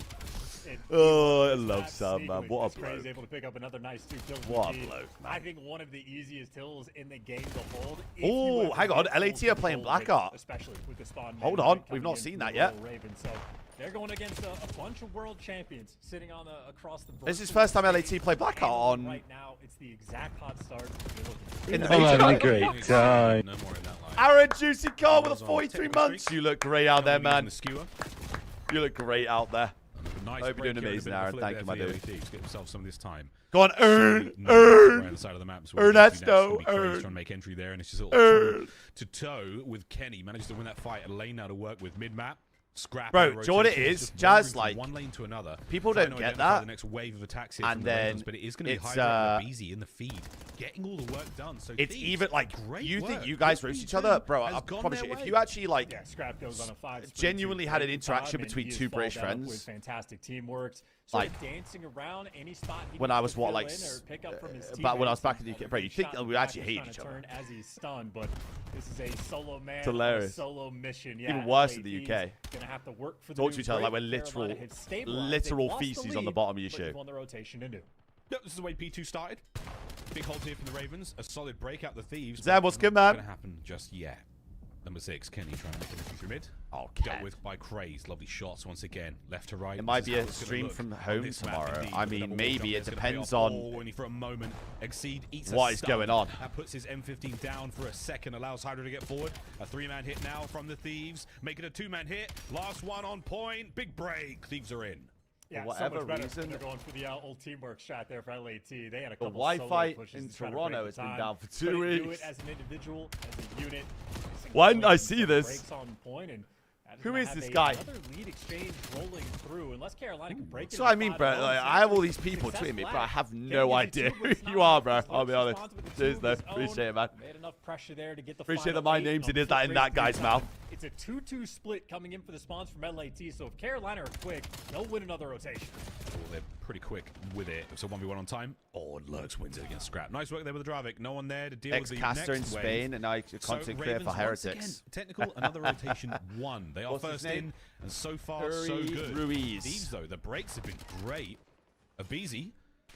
Oh, I love Sam, man. What a Crazy bloke. able to pick up another nice 2 kills. What a bloke, man. I think one of the easiest hills in the game to hold. Oh, hang on. LAT are playing Blackheart. Especially with the spawn. Hold management on. We've coming not in seen from that the yet. Royal Ravens. So they're going against a bunch of world champions sitting on across the. This is first time LAT play Blackheart on. Right now, it's the exact hot start. In the I'm major. having a great time. No more in that line. Aaron Juicy Carl with a Goes on 43 technical months. streak. You look great out there, Coming in man. the skewer. You look great out there. Nice Hope you're doing break here, a amazing, bit of a Aaron. flip Thank there you, my for the dude. LA Thieves. Get himself some of this time. Go on, earn, Around earn. the side of the map. Ernesto, Trying earn. to make entry there, and it's just a Earn. little to toe with Kenny. Manages to win that fight. A lane now to work with mid map. Scrap. Bro, and do you know what it rotation. is? Just Jazz, wandering from like, one lane to another. people Trying don't to get identify that. The next wave of attacks here And from the Ravens, then but it is going to be it's, Hydra and Beezy in the feed, getting all the work done. So It's Thieves, even like great you think work. you guys This roast each P2 other, bro. has I gone promise their you, if way. you actually like Yeah, Scrap goes on a 5. genuinely had an interaction and between he is two British followed up with friends, fantastic teamwork. like, dancing around any spot he when I needs was to what, fill like, in or pick up from his but when I was teammates, back in the UK, and bro, you every think shot that in we the back actually is hate trying each to other. turn as he's stunned, but this is a solo man. It's hilarious. On a solo mission. Yeah, Even worse in the LAP's UK. Gonna have to work for the Talk new to each other like break. we're literal, Carolina has stabilized. literal They've lost the feces on the lead, bottom of your but shoe. you've won the rotation anew. Yep, this is the way P2 started. Big hold here from the Ravens. A solid breakout the Thieves. Zab, what's good, man? Not going to happen just yet. Number 6, Kenny trying to make it through mid. Oh, Dealt cat. with by Craze. Lovely shots once again. Left to right. It might This be is how a it's gonna stream look from on home this map tomorrow. indeed. I With the mean, double maybe jump, it it's gonna pay depends off. on Oh, when he for a moment Exceed eats what a is stun. going on. That puts his M15 down for a second. Allows Hydra to get forward. A 3-man hit now from the Thieves. Make it a 2-man hit. Last one on point. Big break. Thieves are in. Yeah, For whatever so much better. reason, They're going for the old teamwork shot there for LAT. They had a the couple Wi-Fi solo pushes in to try to Toronto break has the been time. down for 2 Couldn't do weeks. it as an individual, as a unit. Why didn't I Some see this? breaks on point, and that is Who gonna is have this a- guy? Another lead exchange rolling through. Unless Carolina can break it. So I mean, bro, like, I have all these people tweeting me, bro. I have no idea who you are, bro. I'll be honest. Cheers, though. Appreciate it, man. Made enough pressure there to get the Appreciate final that my 8 name's on in that in that guy's mouth. It's a 2-2 split coming in for the spawns from LAT. So if Carolina are quick, they'll win another rotation. Oh, they're pretty quick with it. So 1v1 on time. Oh, and Lurks wins it against Scrap. Nice work there with the Dravik. No one there to deal with the Ex-caster in next wave. Spain, and now So content clear Ravens for once again, Heretics. technical, another rotation 1. They are What's his first name? in, and so far so Uri good. Ruiz. These though, the breaks have been great. Abizi,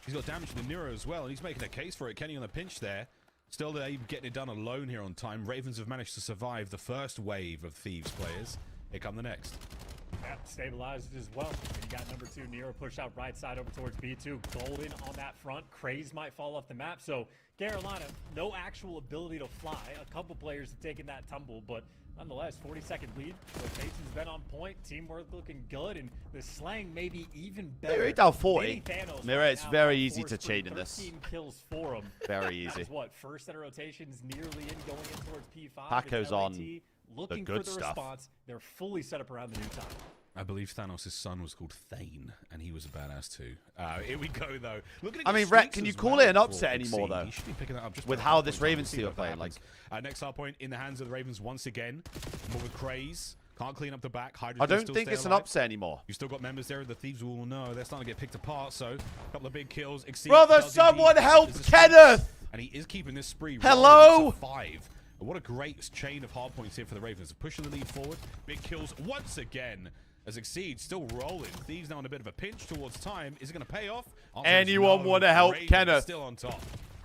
he's got damage to the Nero as well, and he's making a case for it. Kenny on the pinch there. Still, they're getting it done alone here on time. Ravens have managed to survive the first wave of Thieves players. Here come the next. Yeah, stabilized as well. And you got number 2, Nero pushed out right side over towards B2. Golden on that front. Craze might fall off the map. So Carolina, no actual ability to fly. A couple players have taken that tumble, but nonetheless, 40-second lead. Rotation's been on point. Teamwork looking good, and the slang maybe even better. They're down 40. Mini Thanos Mira, right it's now very on easy force to for chain in this. 13 kills for him. Very That easy. is what, first set of rotations nearly in, going in towards P5. Paco's It's LAT on looking good for the stuff. response. They're fully set up around the new time. I believe Thanos' son was called Thane, and he was a badass too. Here we go, though. Look at I mean, Rhett, can you call it an upset anymore, though? He should be picking that up just with by how hard this points. We'll Ravens see team are what playing. Like, happens. Next hard point in the hands of the Ravens once again. More with Craze. Can't clean up the back. Hydra I don't still think stay it's an alive. upset anymore. You still got members there. The Thieves will know. They're starting to get picked apart, so a couple of big kills. Exceed Brother, does someone indeed help is a Kenneth! and he is keeping this spree Hello? rolling to 5. What a great chain of hard points here for the Ravens. Pushing the lead forward. Big kills once again. As Exceed still rolling. Thieves now in a bit of a pinch towards time. Is it going to pay off? Anyone want to help Ravens Kenneth? Still on top.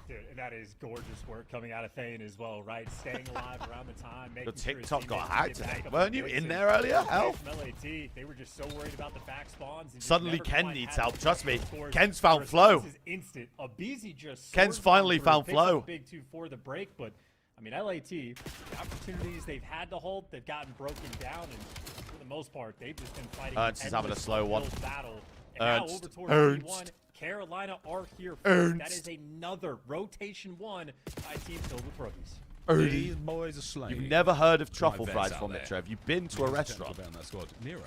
Dude, and that is gorgeous work coming out of Thane as well, right? Staying alive around the time. The Making sure his TikTok got teammates hacked get back today. up Weren't and you mix in it. there earlier? Hell? From LAT, they were just so worried about the back spawns. And Suddenly never Ken quite needs had help. the Trust me. scores. Ken's The found response flow. is instant. Abizi just Ken's soars finally through, found picks up flow. a big 2 for the break, but I mean, LAT, the opportunities they've had to hold, they've gotten broken down, and for the most part, they've just been fighting Ernst an is having a endless slow one. uphill battle. And now Ernst. over towards Ernst. P1, Carolina are here first. Ernst. That is another rotation 1 by a team filled with rookies. These boys are slaying. You've never heard of My truffle vets fries out from there. it, Trev. You've been to a Potential restaurant. about that squad. Nero.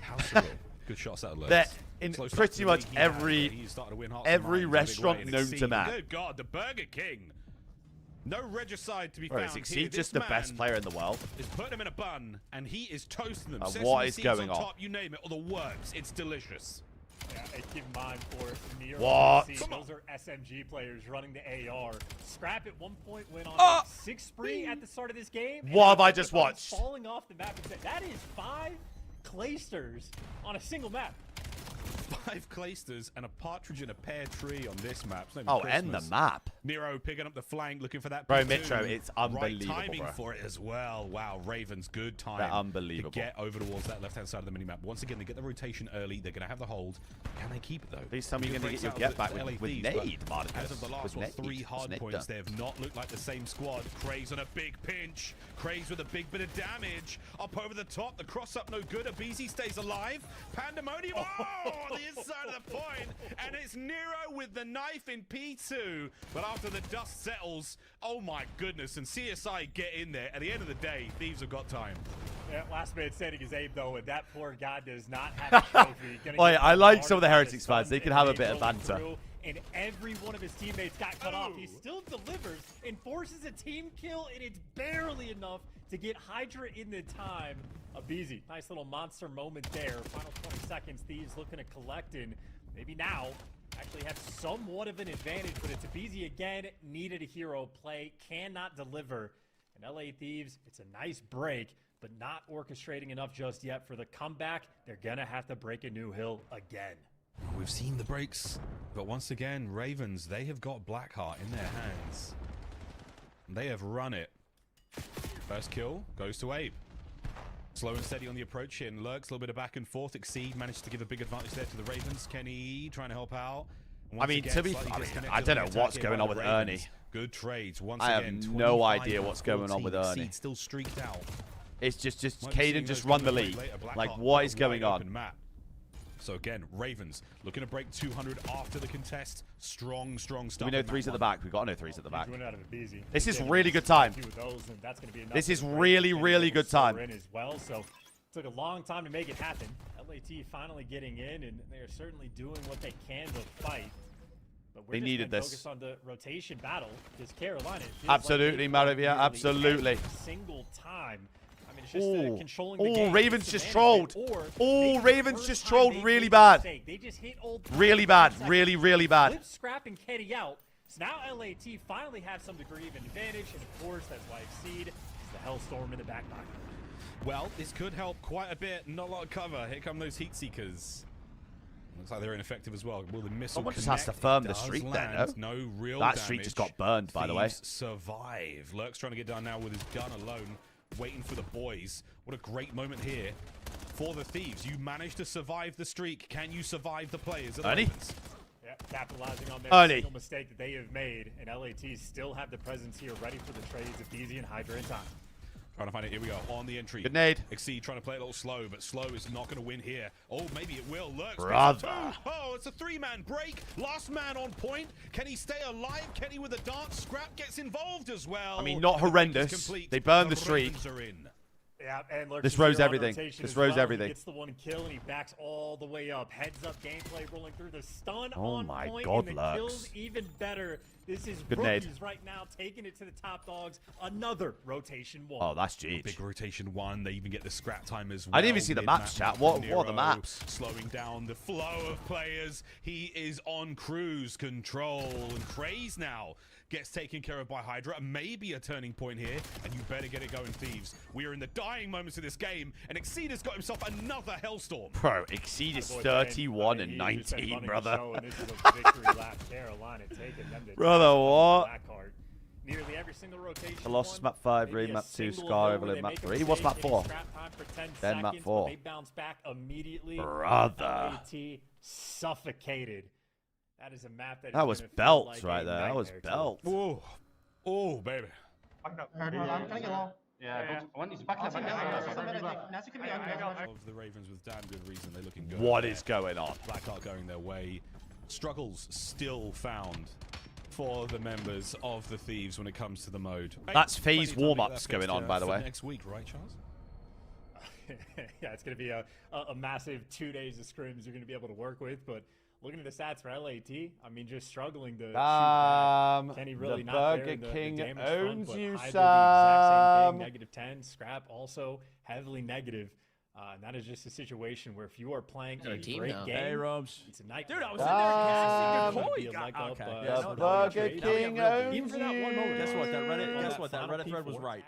How surreal. Good shots out of They're Lurks. in Slow start pretty to the much league he had, every- but he started to win hearts and every minds in a big restaurant way. And known to Exceed. man. Good God, the Burger King. No regicide to be Bro, found is here. Exceed This just the best man player in the world? is putting him in a bun, and he is toasting them. What Sesame is seeds going on on? top, you name it, or the works. It's delicious. Yeah, and keep in mind for Nero, What? those are SMG players running the AR. Scrap at one point went on a 6 spree at the start of this game. What have I and just the ball watched? Falling off the map and said, that is 5 claysters on a single map. 5 claysters and a partridge in a pear tree on this map. It's not even Oh, and the Christmas. map. Nero picking up the flank, looking for that. Bro, P2. Mitro, it's unbelievable, Right timing bro. for it as well. Wow, Ravens, good time. They're unbelievable. To get over towards that left-hand side of the minimap. Once again, they get the rotation early. They're going to have the hold. Can they keep it, though? Please tell me you're Good going to get breaks your out get back of the with LA Thieves, Nade, but Marcus. as of the last With 3 Nade. hard Nade points, done. they have not looked like the same squad. Craze on a big pinch. Craze with a big bit of damage. Up over the top. The cross-up no good. Abizi stays alive. Pandemonium. Oh, on the inside of the point. And it's Nero with the knife in P2. But after the dust settles, oh my goodness. And CSI get in there. At the end of the day, Thieves have got time. Yeah, last man standing is Abe, though, and that poor guy does not have a trophy. Gonna Oh, get yeah, I like hard some of the by Heretics sun, fans. They can and have a they bit of go banter. through, and every one of his teammates got cut off. He still delivers and forces a team kill, and it's barely enough to get Hydra in the time. Abizi, nice little monster moment there. Final 20 seconds, Thieves looking to collect, and maybe now actually have somewhat of an advantage, but it's Abizi again, needed a hero play, cannot deliver. And LA Thieves, it's a nice break, but not orchestrating enough just yet for the comeback. They're gonna have to break a new hill again. We've seen the breaks, but once again, Ravens, they have got Blackheart in their hands. They have run it. First kill goes to Abe. Slow and steady on the approach here, and Lurks, a little bit of back and forth. Exceed managed to give a big advantage there to the Ravens. Kenny trying to help out. I mean, to be I don't know what's going on with Ernie. Good trades once I have again. no 25 idea what's of going on 14. with Ernie. Exceed still streaked out. It's just Might be seeing Caden just those run the coming league. later. Blackheart Like, what is wide going on? open map. So again, Ravens looking to break 200 after the contest. Strong start. Do we know threes at the back? We've got no threes at the back. He's winning out of Abizi. This is Getting really good time. a few of those, and that's gonna be enough This to is break really, and really get a good time. score in as well. So took a long time to make it happen. LAT finally getting in, and they are certainly doing what they can to fight. But we're They just needed gonna this. focus on the rotation battle because Carolina. it feels Absolutely, like they've Maravilla, won nearly absolutely. every single time. I mean, it's just Ooh. controlling the Ooh, game. Ravens It's just the trolled. management, or Ooh, maybe the Ravens first just time trolled they really made a bad. mistake. They just hit old Really bad, really, really bad. Flip Scrap and Kenny out. So now LAT finally have some degree of an advantage, and of course, that's why Exceed is the Hellstorm in the back pocket. Well, this could help quite a bit. Not a lot of cover. Here come those Heat Seekers. Looks like they're ineffective as well. Will the missile Someone just connect? has to firm It the does streak there, land. no? No real That damage. streak just got burned, by the way. Thieves survive. Lurk's trying to get done now with his gun alone, waiting for the boys. What a great moment here for the Thieves. You managed to survive the streak. Can you survive the players? Of the Ernie? Ravens? Yeah, capitalizing on their Ernie. single mistake that they have made, and LAT still have the presence here ready for the trades of DZ and Hydra in time. Trying to find it. Here we go. On the entry. Good nade. Exceed trying to play it a little slow, but slow is not going to win here. Oh, maybe it will. Lurks. Brother. Oh, it's a 3-man break. Last man on point. Can he stay alive? Kenny with a dance. Scrap gets involved as well. I mean, not And the break is horrendous. complete. They burned the The streak. Ravens are in. Yeah, and This rose everything. This rose everything. He gets the one kill and he backs all the way up. Heads up gameplay rolling through the stun Oh on my point God, and the Lux. kills even better. This is Good rookies nade. right now taking it to the top dogs. Another rotation 1. Oh, that's GG. Big rotation 1. They even get the scrap time as well. I didn't even see the maps, chat. What are the Nero maps? Slowing down the flow of players. He is on cruise control. And Craze now gets taken care of by Hydra. Maybe a turning point here. And you better get it going, Thieves. We are in the dying moments of this game. And Exceeder's got himself another Hellstorm. Bro, Exceed is 31 and 19, brother. Brother, what? Nearly every single rotation. I lost map 5, Reed, map 2, Scar, Overload, map 3. What's map 4? Then map 4. They bounce back immediately. Brother. LAT suffocated. That is a map That was belts right there. That was belts. Oh, oh, baby. Of the Ravens with damn good reason. They're looking good. What is going on? Blackheart going their way. Struggles still found for the members of the Thieves when it comes to the mode. That's Plenty phase of time to get warm-ups that going fixed, on, by the for way. Next week, right, Charles? Yeah, it's going to be a massive 2 days of scrims you're going to be able to work with, but looking at the stats for LAT, I mean, just struggling to shoot back. Kenny really the not Burger there in the King damage owns front, but you, Hydra, the Sam. exact same thing, -10. Scrap also heavily negative. And that is just a situation where if you are playing a team great now. game, Hey, Robs. it's a night. Dude, I was in there casting a leg call. up, The Burger King owns Even for that one moment, guess what? That Reddit thread was right.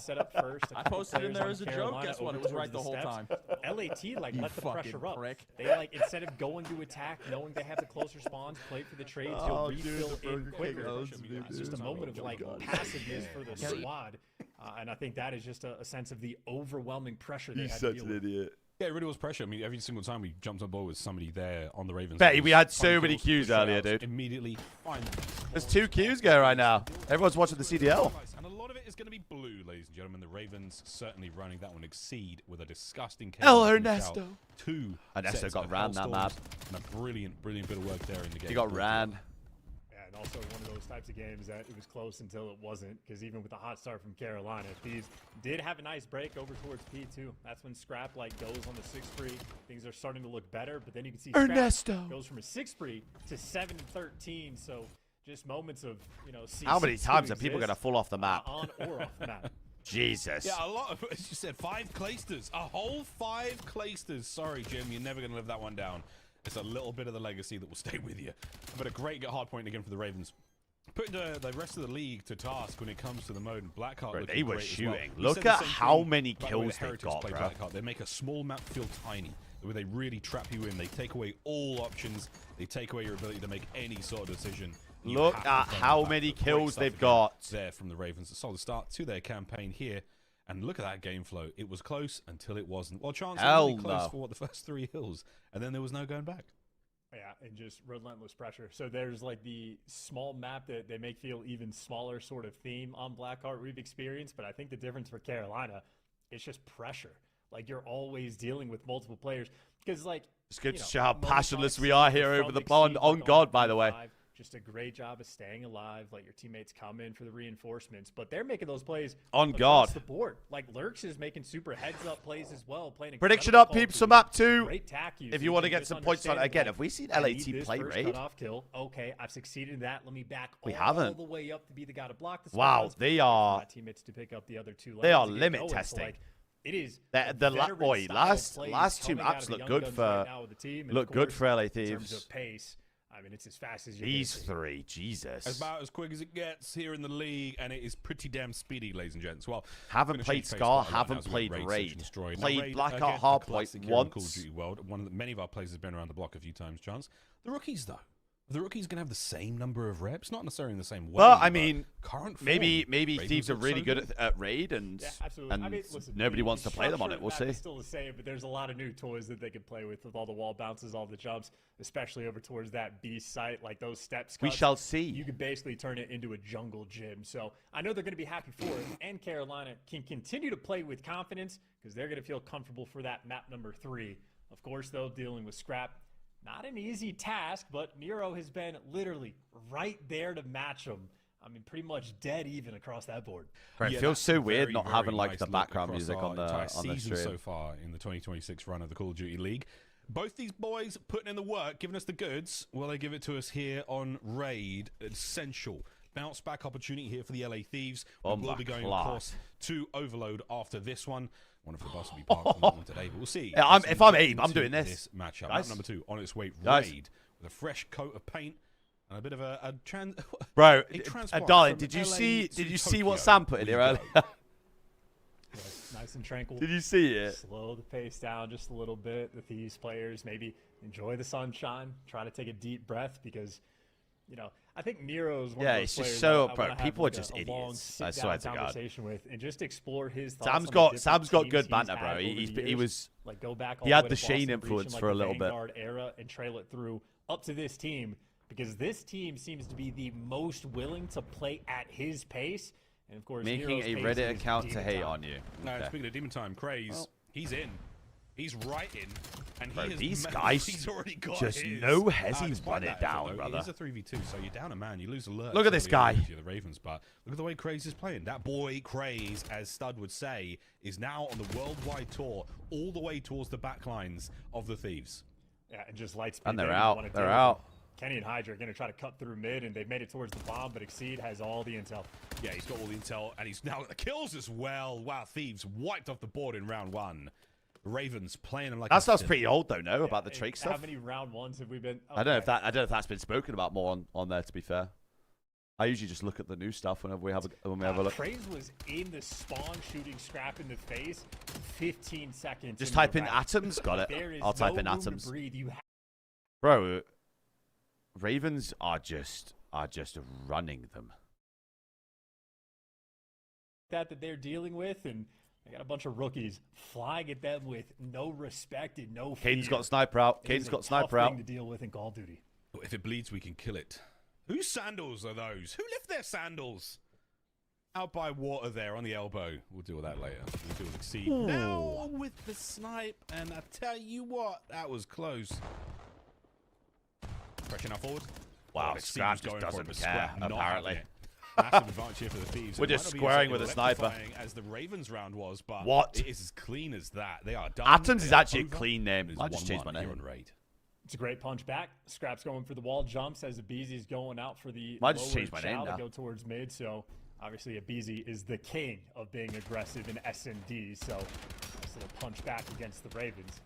Set up first. I posted in there as a joke. Guess what? It was right the whole time. LAT like let the pressure up. Prick. They like instead of going to attack, knowing they have the closer spawns, play for the trades, you'll refill in quicker. It's just a moment of like passiveness for the squad. And I think that is just a sense of the overwhelming pressure they had to deal with. Idiot. Yeah, it really was pressure. I mean, every single time we jumped on board with somebody there on the Ravens. Betty, it we was had so finding many kills, queues push earlier, outs, dude. Immediately find them. There's 2 queues going right now. Everyone's watching the CDL. And a lot of it is going to be blue, ladies and gentlemen. The Ravens certainly running that one. Exceed with a disgusting El finish Ernesto. out. 2 Ernesto sets got of ran that map. Hellstorms and a brilliant bit of work there in the game. He got ran. And also one of those types of games that it was close until it wasn't, because even with the hot start from Carolina, Thieves did have a nice break over towards P2. That's when Scrap like goes on the 6 free. Things are starting to look better, but then you can see Ernesto Scrap goes from a 6 free to 7-13. So just moments of, you know, How many times are people going to fall off the map? on or off the map. Jesus. Yeah, a lot of, as you said, 5 Claysters. A whole 5 Claysters. Sorry, Jim, you're never going to live that one down. It's a little bit of the legacy that will stay with you. But a great hard point again for the Ravens. Putting the rest of the league to task when it comes to the mode. And Blackheart Bro, looking they were great as well. shooting. We Look said the at same how thing, many by the way, kills the they've Heretics got, play bro. Blackheart. They make a small map feel tiny, where they really trap you in. They take away all options. They take away your ability to make any sort of decision. You Look have to at defend how the many back. Great kills stuff they've again got. there from the Ravens. A solid start to their campaign here. And look at that game flow. It was close until it wasn't. Well, Chance was really close for the first 3 hills, and then there was no going back. Yeah, and just relentless pressure. So there's like the small map that they make feel even smaller sort of theme on Blackheart we've experienced, but I think the difference for Carolina is just pressure. Like you're always dealing with multiple players because like It's good you to know, show how moments passionless like we are Exceed here over from the Exceed, pond. like On God, by the way. P5, just a great job of staying alive. Like your teammates come in for the reinforcements, but they're making those plays On across God. the board. Like Lurks is making super heads up plays as well. Playing Prediction incredible up, Call of peeps, for Duty. map 2. Great tack If you want to get some points on it again, have we seen LAT play raid? Off kill. Okay, I've succeeded in that. Let me back We all haven't. the way up to be the guy to block the Wow, spawns. they are. My teammates to pick up the other 2 They are lanes to get limit going. So, testing. like, it is Boy, last 2 maps look good for LA In terms Thieves. of pace, I mean, it's as fast as you These can see. 3, Jesus. About as quick as it gets here in the league, and it is pretty damn speedy, ladies and gents. Well, Haven't gonna played change pace Scar, quite a lot now haven't as we played Search and Raid. Destroy. Now, Played Raid, Blackout again, a Hardpoint classic here in Call of once. Duty world. Many of our players have been around the block a few times, Chance. The rookies, though. Are the rookies going to have the same number of reps? Not necessarily in the same way. Well, I but mean, current form, maybe Ravens Thieves are look really so good at Raid, and Yeah, absolutely. I mean, listen, nobody the wants to play them on it. We'll structure of see. the map is still the same, but there's a lot of new toys that they can play with all the wall bounces, all the jumps, especially over towards that beast site, like those steps. We cuts. shall see. You could basically turn it into a jungle gym. So I know they're going to be happy for it, and Carolina can continue to play with confidence because they're going to feel comfortable for that map number 3. Of course, though, dealing with Scrap. Not an easy task, but Nero has been literally right there to match him. I mean, pretty much dead even across that board. Bro, it Yeah, feels that's so a weird very, not very having like nice the look background across music our on the entire season stream. so far in the 2026 run of the Call of Duty League. Both these boys putting in the work, giving us the goods. Will they give it to us here on Raid? Essential bounce back opportunity here for the LA Thieves. We will be going, of course, to Overload after this one. One of the bus will be parked on that one today, but we'll see. Yeah, if I'm Abe, I'm doing this. Matchup. Guys. Number 2 on its way, Guys. Raid with a fresh coat of paint and a bit of a Bro, transport darling, from did you LA see to what Tokyo. Sam put in We here go. earlier? Nice and tranquil. Did you see it? Slow the pace down just a little bit. The Thieves players maybe enjoy the sunshine, try to take a deep breath because, you know, I think Nero's one of those it's just players so, I bro, wanna have, people like, are just a long idiots. I sit-down swear to God. conversation with and just explore his thoughts. Sam's on the got different good teams banter, he's bro. had over the He years. was Like go back all he the had way the to Shane Boston influence Breach and, for a like, the little bit. Vanguard era and trail it through up to this team because this team seems to be the most willing to play at his pace. And of course, making Nero's a pace Reddit is account to demon hate time. on you. No, Okay. speaking of Demon Time, Craze, he's in. He's right in. And Bro, he has these ma- guys he's already got just his. no hezzy despite run it that down, effort, though, brother. It is a 3v2, so you're down a man. You lose alert. Look at this guy. The Ravens, but look at the way Craze is playing. That boy, Craze, as Stud would say, is now on the worldwide tour, all the way towards the back lines of the Thieves. Yeah, and just light speed. And they're baby, out. wanna They're deal with out. it. Kenny and Hydra are going to try to cut through mid, and they've made it towards the bomb, but Exceed has all the intel. Yeah, he's got all the intel, and he's now got the kills as well. Wow, Thieves wiped off the board in round 1. Ravens playing them like That a stuff's villain. pretty old though, no? About the Hey, Drake How stuff. many round ones have we been? I don't know if that's been spoken about more on there. To be fair, I usually just look at the new stuff whenever we have a look. Craze was in the spawn shooting Scrap in the face 15 seconds. Just into the type in round. atoms. Got it. There is I'll type no in room to atoms. breathe. You have Bro, Ravens are just running them. that they're dealing with, and they got a bunch of rookies flying at them with no respect and no fear. Caden's got sniper out. It is Caden's a got tough sniper thing out. to deal with in Call of Duty. If it bleeds, we can kill it. Whose sandals are those? Who left their sandals? Out by water there on the elbow. We'll deal with that later. We'll deal with Exceed. Now with the snipe, and I tell you what, that was close. Pressure now forward. Wow, Exceed Scrap was just going for it, doesn't but care, Scrap not apparently. having it. Massive advantage here for the Thieves. We're It might just not be squaring as with a sniper. electrifying as the Ravens round was, but What? it is as clean as that. They are done. Atoms They is are actually a over. clean name. It is I just changed my 1-1 here name. on Raid. It's a great punch back. Scrap's going for the wall jumps as Abeezy's going out for the Might just lower change my name chow to now. go towards mid. So obviously Abeezy is the king of being aggressive in S&D. So nice little punch back against the Ravens.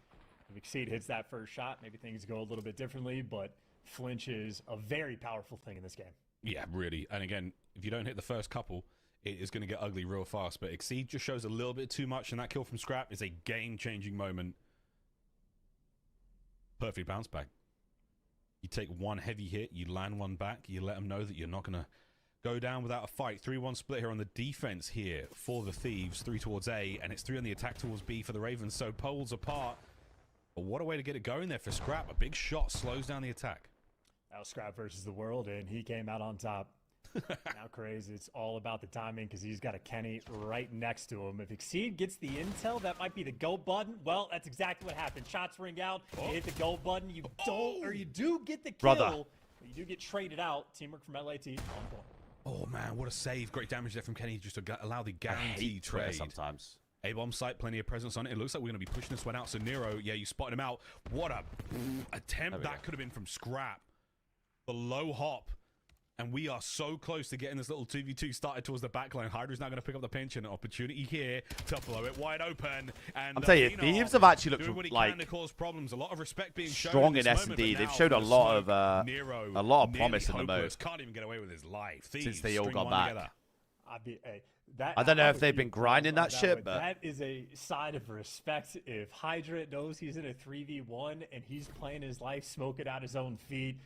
If Exceed hits that first shot, maybe things go a little bit differently, but flinch is a very powerful thing in this game. Yeah, really. And again, if you don't hit the first couple, it is going to get ugly real fast. But Exceed just shows a little bit too much, and that kill from Scrap is a game-changing moment. Perfect bounce back. You take one heavy hit, you land one back, you let them know that you're not going to go down without a fight. 3-1 split here on the defense here for the Thieves. 3 towards A, and it's 3 on the attack towards B for the Ravens. So poles apart. But what a way to get it going there for Scrap. A big shot slows down the attack. That was Scrap versus the world, and he came out on top. Now Crazy, it's all about the timing because he's got a Kenny right next to him. If Exceed gets the intel, that might be the go button. Well, that's exactly what happened. Shots ring out, you hit the go button, you don't, or you do get the kill, Brother. but you do get traded out. Teamwork from LAT on point. Oh, man, what a save. Great damage there from Kenny just to allow the I guaranteed hate Twitter trade. sometimes. A-bomb site, plenty of presence on it. It looks like we're going to be pushing this one out. So Nero, yeah, you spotted him out. What a attempt that could have been from Scrap. The low hop. And we are so close to getting this little 2v2 started towards the backline. Hydra's now going to pick up the pinch and an opportunity here to blow it wide open. And I'm telling you, Phenom Thieves have actually doing what looked he can like to cause problems. A lot of respect being shown strong in this moment, S&D. but They've now showed a from the lot smoke, of Nero promise nearly in the hopeless. mode. Can't even get away with his life. Thieves Since they all string got one back. together. I don't know I'm if with they've you, been grinding that Crazy, shit, but that is a sign of respect. If Hydra knows he's in a 3v1 and he's playing his life, smoking out his own feet,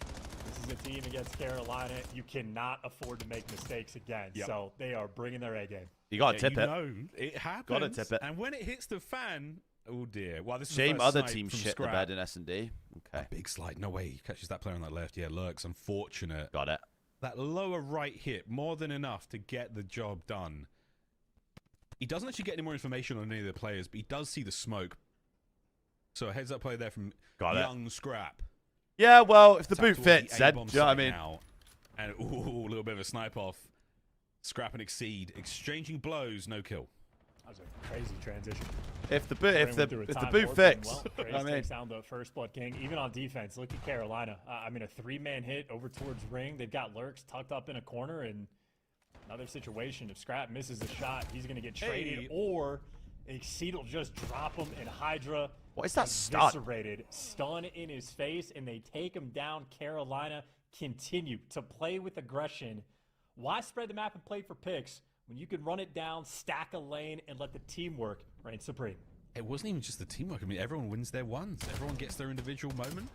this is a team against Carolina. You cannot afford to make mistakes again. Yep. So they are bringing their A game. you got to tip you it. know, it happens. Gotta tip it. And when it hits the fan, oh dear. Well, this is Shame the first other snipe teams from shit the Scrap. bed in S&D. Okay, Big slide. No way. He catches that player on that left. Yeah, Lurks. Unfortunate. got it. That lower right hit, more than enough to get the job done. He doesn't actually get any more information on any of the players, but he does see the smoke. So a heads up play there from Got it. young Scrap. Yeah, well, if the Tap boot towards fits, the then, A-bomb do you know what I site mean? now. And ooh, a little bit of a snipe off. Scrap and Exceed exchanging blows, no kill. That was a crazy transition. If the boot Well, fits, Craze I mean, takes down the first blood king. Even on defense, look at Carolina. I mean, a 3-man hit over towards ring. They've got Lurks tucked up in a corner, and another situation. If Scrap misses a shot, he's going to get traded, or Exceed will just drop him, and Hydra what is that eviscerated, stun in his face, and they take him down. Carolina continue to play with aggression. Why spread the map and play for picks when you can run it down, stack a lane, and let the teamwork reign supreme? It wasn't even just the teamwork. I mean, everyone wins their ones. Everyone gets their individual moment.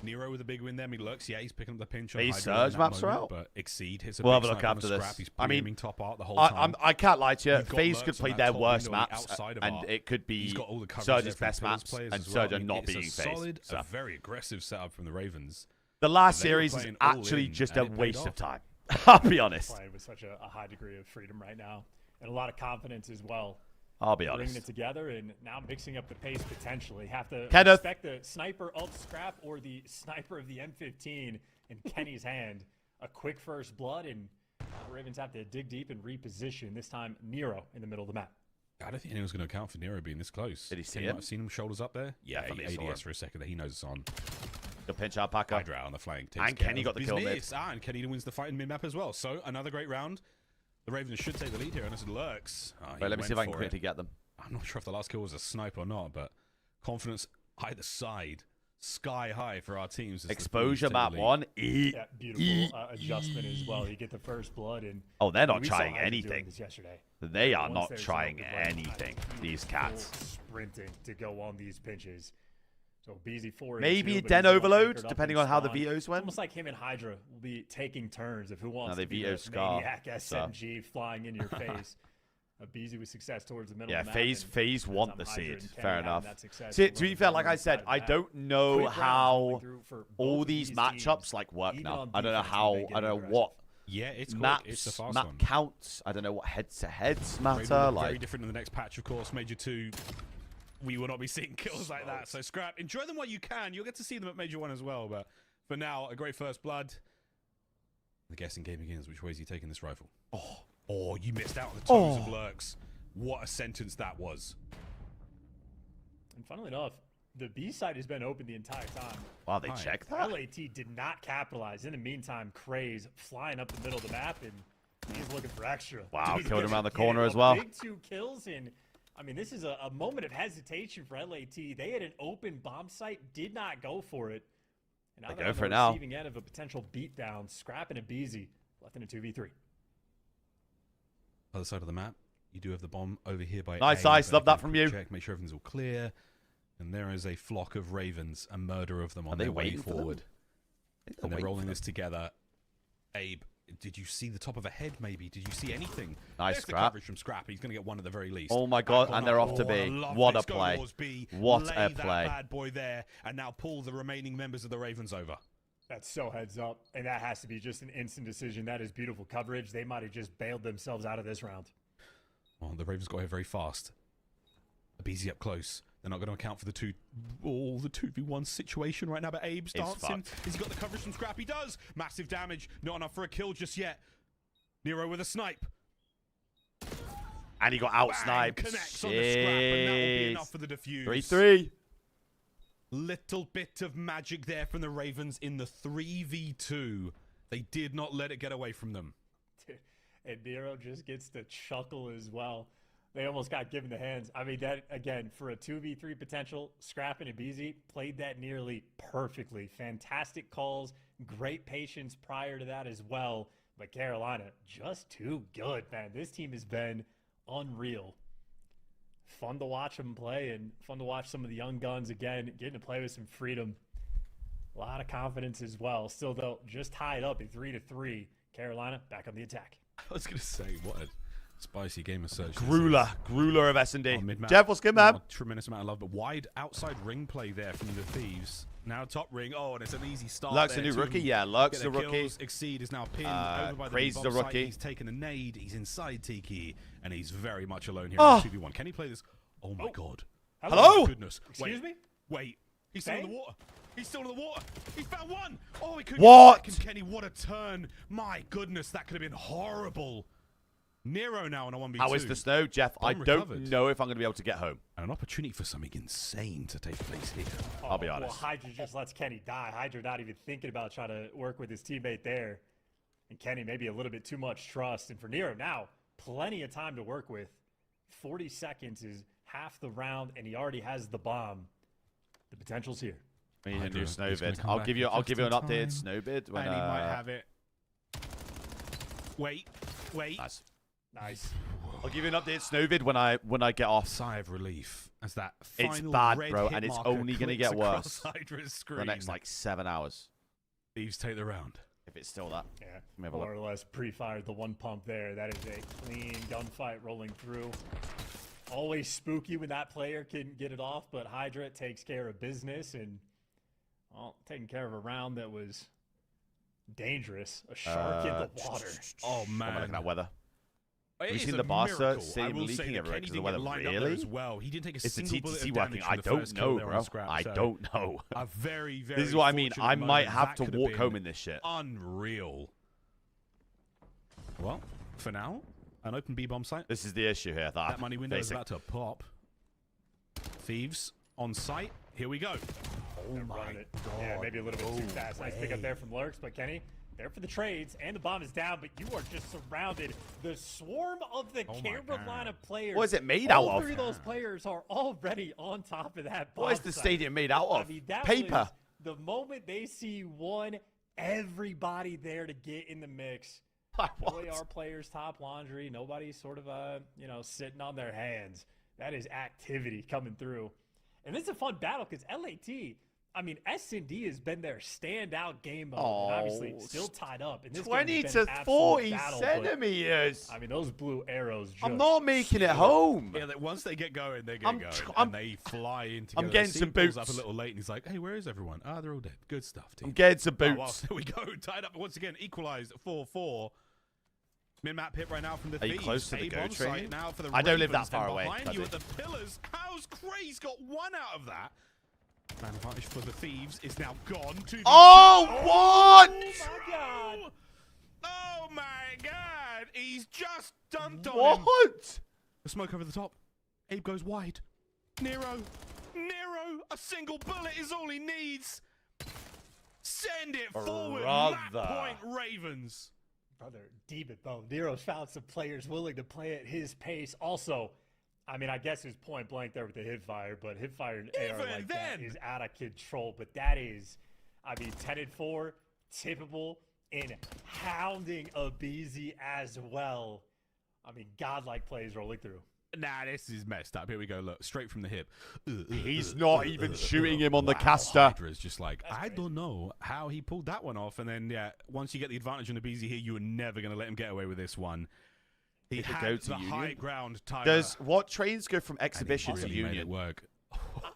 Nero with a big win there. I mean, Lurks, yeah, he's picking up the pinch. These surge maps are out. But Exceed hits a we'll big have a look snipe on after the this. Scrap. He's I mean, top art the whole time. I can't lie to you. You've got FaZe Lurks could play on their that top worst window maps, outside of and art. it could He's be got all the coverage Surge's there from best Pillars maps, players and as well. Surge are not It's being a FaZe. solid, So. a very aggressive setup from the Ravens. The last They were series is playing all actually in, just and a it paid waste of off. time. I'll be honest. Playing with such a high degree of freedom right now, and a lot of confidence as well. I'll be Bringing honest. it together and now mixing up the pace potentially. Have to Kenneth. expect the sniper of Scrap or the sniper of the M15 in Kenny's hand. A quick first blood, and the Ravens have to dig deep and reposition. This time, Nero in the middle of the map. I don't think anyone's going to account for Nero being this close. Did he see Anyone him? might have seen him shoulders up there? Yeah, Definitely he saw him. ADS for a second there. He knows it's on. Good pinch out, Packer. Hydra out on the flank. takes And care Kenny of got the kill mid. business. And Kenny wins the fight in mid-map as well. So, another great round. The Ravens should take the lead here, and it's Lurks. Wait, let me see if I can quickly get them. I'm not sure if the last kill was a snipe or not, but confidence either side, sky high for our teams. as the Exposure Thieves take map the lead. 1. Yeah, beautiful adjustment as well. You get the first blood, and Oh, they're not we saw trying Hydra doing anything. this yesterday. They are Once not there's trying no right, anything, he these was cats. full sprinting to go on these pinches. So BZ 4 Maybe a but Den he's the one overload, anchored up depending in on how the spawn. VOs It's went. almost like him and Hydra will be taking turns of who wants they to be veto the Scar, maniac so. SMG flying in your face. BZ with success towards the middle Yeah, of the map. FaZe and want the Hydra seed. and Kenny Fair having enough. that success See, with to be running fair, down like the I said, side I of the map. don't know Quick rounds how coming through for all both these these matchups teams, like work even now. on I don't know defense when how. they get I don't know aggressive. what Yeah, it's quick. maps, It's the fast map one. counts. I don't know what heads-to-heads Ravens matter. look very Like, different in the next patch, of course. Major 2, we will not be seeing kills like that. So Scrap, enjoy them while you can. You'll get to see them at Major 1 as well. But for now, a great first blood. The guessing game begins. Which way is he taking this rifle? Oh, you missed out on the toes of Lurks. What a sentence that was. And funnily enough, the B side has been open the entire time. wow, they checked that. LAT did not capitalize. In the meantime, Craze flying up the middle of the map, and he's looking for extra. Wow, He's killed him gonna around the get corner a as well. Big 2 kills, and I mean, this is a moment of hesitation for LAT. They had an open bomb site, did not go for it. And now They they're go on for the it now. receiving end of a potential beatdown. Scrap and a Beezy left in a 2v3. Other side of the map, you do have the bomb over here by Nice, A, nice. but Love again, that from quick you. Check, make sure everything's all clear. And there is a flock of Ravens, a murder of them on they their way waiting for them? forward. I think And they're waiting rolling for this together. Abe, did you see the top of a head maybe? Did you see anything? Nice, There's the Scrap. coverage from Scrap. He's going to get one at the very least. Oh my God, Back on and they're up. off to Oh, B. I love What a this. Go play. Wars B. What Lay a that play. bad boy there, and now pull the remaining members of the Ravens over. That's so heads up, and that has to be just an instant decision. That is beautiful coverage. They might have just bailed themselves out of this round. Well, the Ravens got here very fast. A BZ up close. They're not going to account for the 2v1 situation right now, but Abe's dancing. Has he got the coverage from Scrap? He does. Massive damage. Not enough for a kill just yet. Nero with a snipe. And he got Bang, out-sniped. connects on the Scrap, and that will be enough for the defuse. 3-3. Little bit of magic there from the Ravens in the 3v2. They did not let it get away from them. And Nero just gets to chuckle as well. They almost got given the hands. I mean, that, again, for a 2v3 potential, Scrap and Abizi played that nearly perfectly. Fantastic calls, great patience prior to that as well. But Carolina, just too good, man. This team has been unreal. Fun to watch them play and fun to watch some of the young guns, again, getting to play with some freedom. A lot of confidence as well. Still, though, just tied up at 3-3. Carolina back on the attack. I was going to say, what a spicy game of Surge. Grueler of S&D. Mid-map. Jeff, what's good, man? Not a tremendous amount of love, but wide outside ring play there from the Thieves. Now top ring. Oh, and it's an easy start. Lurk's there a new to rookie. Yeah, Lurk's get a the rookie. kills. Exceed is now pinned over by the Crazy's bomb a site. rookie. He's taken a nade. He's inside Tiki, and he's very much alone here Oh. in the 2v1. Can he play this? Oh my God. Hello? Oh my goodness. Excuse me? Wait. He's still in the water. He's still in the water. He's found one. Oh, he could What? get second. Kenny, what a turn. My goodness, that could have been horrible. Nero now on a 1v2. How is the snow, Jeff? I Bomb don't recovered. know if I'm going to be able to get home. An opportunity for something insane to take place here. I'll be honest. Well, Hydra just lets Kenny die. Hydra not even thinking about trying to work with his teammate there. And Kenny maybe a little bit too much trust. And for Nero now, plenty of time to work with. 40 seconds is half the round, and he already has the bomb. The potential's here. We need a Hydra new is snow gonna bid. come I'll back give you just an in updated time. snow bid when And he might have it. Wait. Nice. Nice. I'll give you an updated snow vid when I get off. Sigh of relief as that It's final bad, red bro, hit and it's marker only gonna clicks get across worse Hydra's for screen. the next like 7 hours. Thieves take the round. If it's still that. Yeah, Let me have a more look. or less pre-fired the one pump there. That is a clean gunfight rolling through. Always spooky when that player can get it off, but Hydra takes care of business and, well, taking care of a round that was dangerous. A shark in the water. Oh I'm looking man, at that weather. It Have you is seen a the Barca miracle. stadium I will say leaking that everywhere Kenny 'cause of the didn't weather? get lined up there Really? as well. He didn't take a It's the single bullet TTC of working. damage from I the don't first kill know, there on bro. Scrap, I so don't know. A very, very. This is what I mean. fortunate I might moment. have That to could have walk been home in this shit. Unreal. Well, for now, an open B bomb site. This is the issue here. That money window is basic. about to pop. Thieves on site. Here we go. Oh my God. Yeah, maybe a little bit too fast. Nice pick up there from Lurks, but Kenny, there for the trades, and the bomb is down, but you are just surrounded. The swarm of the Carolina players. What is it made out All of? three of those players are already on top of that bomb What is the site. stadium made out of? I mean, that Paper. was the moment they see one, everybody there to get in the mix. The way our players top laundry, nobody's sort of sitting on their hands. That is activity coming through. And this is a fun battle because LAT, I mean, S&D has been their standout game mode. And obviously still tied up. And this 20 game has to been absolute 40 battle, but, centimeters. I mean, those blue arrows just I'm not making it home. Yeah, that once they get going, they get I'm going, tr- and they fly in together. I'm getting See some pulls boots. up a little late, and he's like, "Hey, where is everyone? Ah, they're all dead. Good stuff, team." I'm getting some Oh, well, boots. there we go. Tied up once again. Equalized 4-4. Min-map hit right now from the Are you Thieves. close to the A-bomb go site train? now for the I don't live that Ravens, far and away, behind you at Cuzzy. the pillars. How's Craze got one out of that? Man advantage for the Thieves is now gone. 2v2. Oh, what? Oh, my God. Oh, my God. He's just dunked on him. What? The smoke over the top. Abe goes wide. Nero. A single bullet is all he needs. Send it forward. Map Brother. point Ravens. Brother, deep it though. Nero's found some players willing to play at his pace. Also, I mean, I guess it was point blank there with the hip fire, but hip fire and AR Even like that then. is out of control. But that is, I mean, 10-4, tippable, and hounding a BZ as well. I mean, godlike plays rolling through. Nah, this is messed up. Here we go. Look, straight from the hip. He's not even shooting him on the Wow, caster. Hydra's just like, I don't know how he pulled that one off. And then, yeah, once you get the advantage on the BZ here, you are never going to let him get away with this one. He Did it had go to the Union? high ground, Tyler. Does what trains go from and he exhibition to really made it union? work.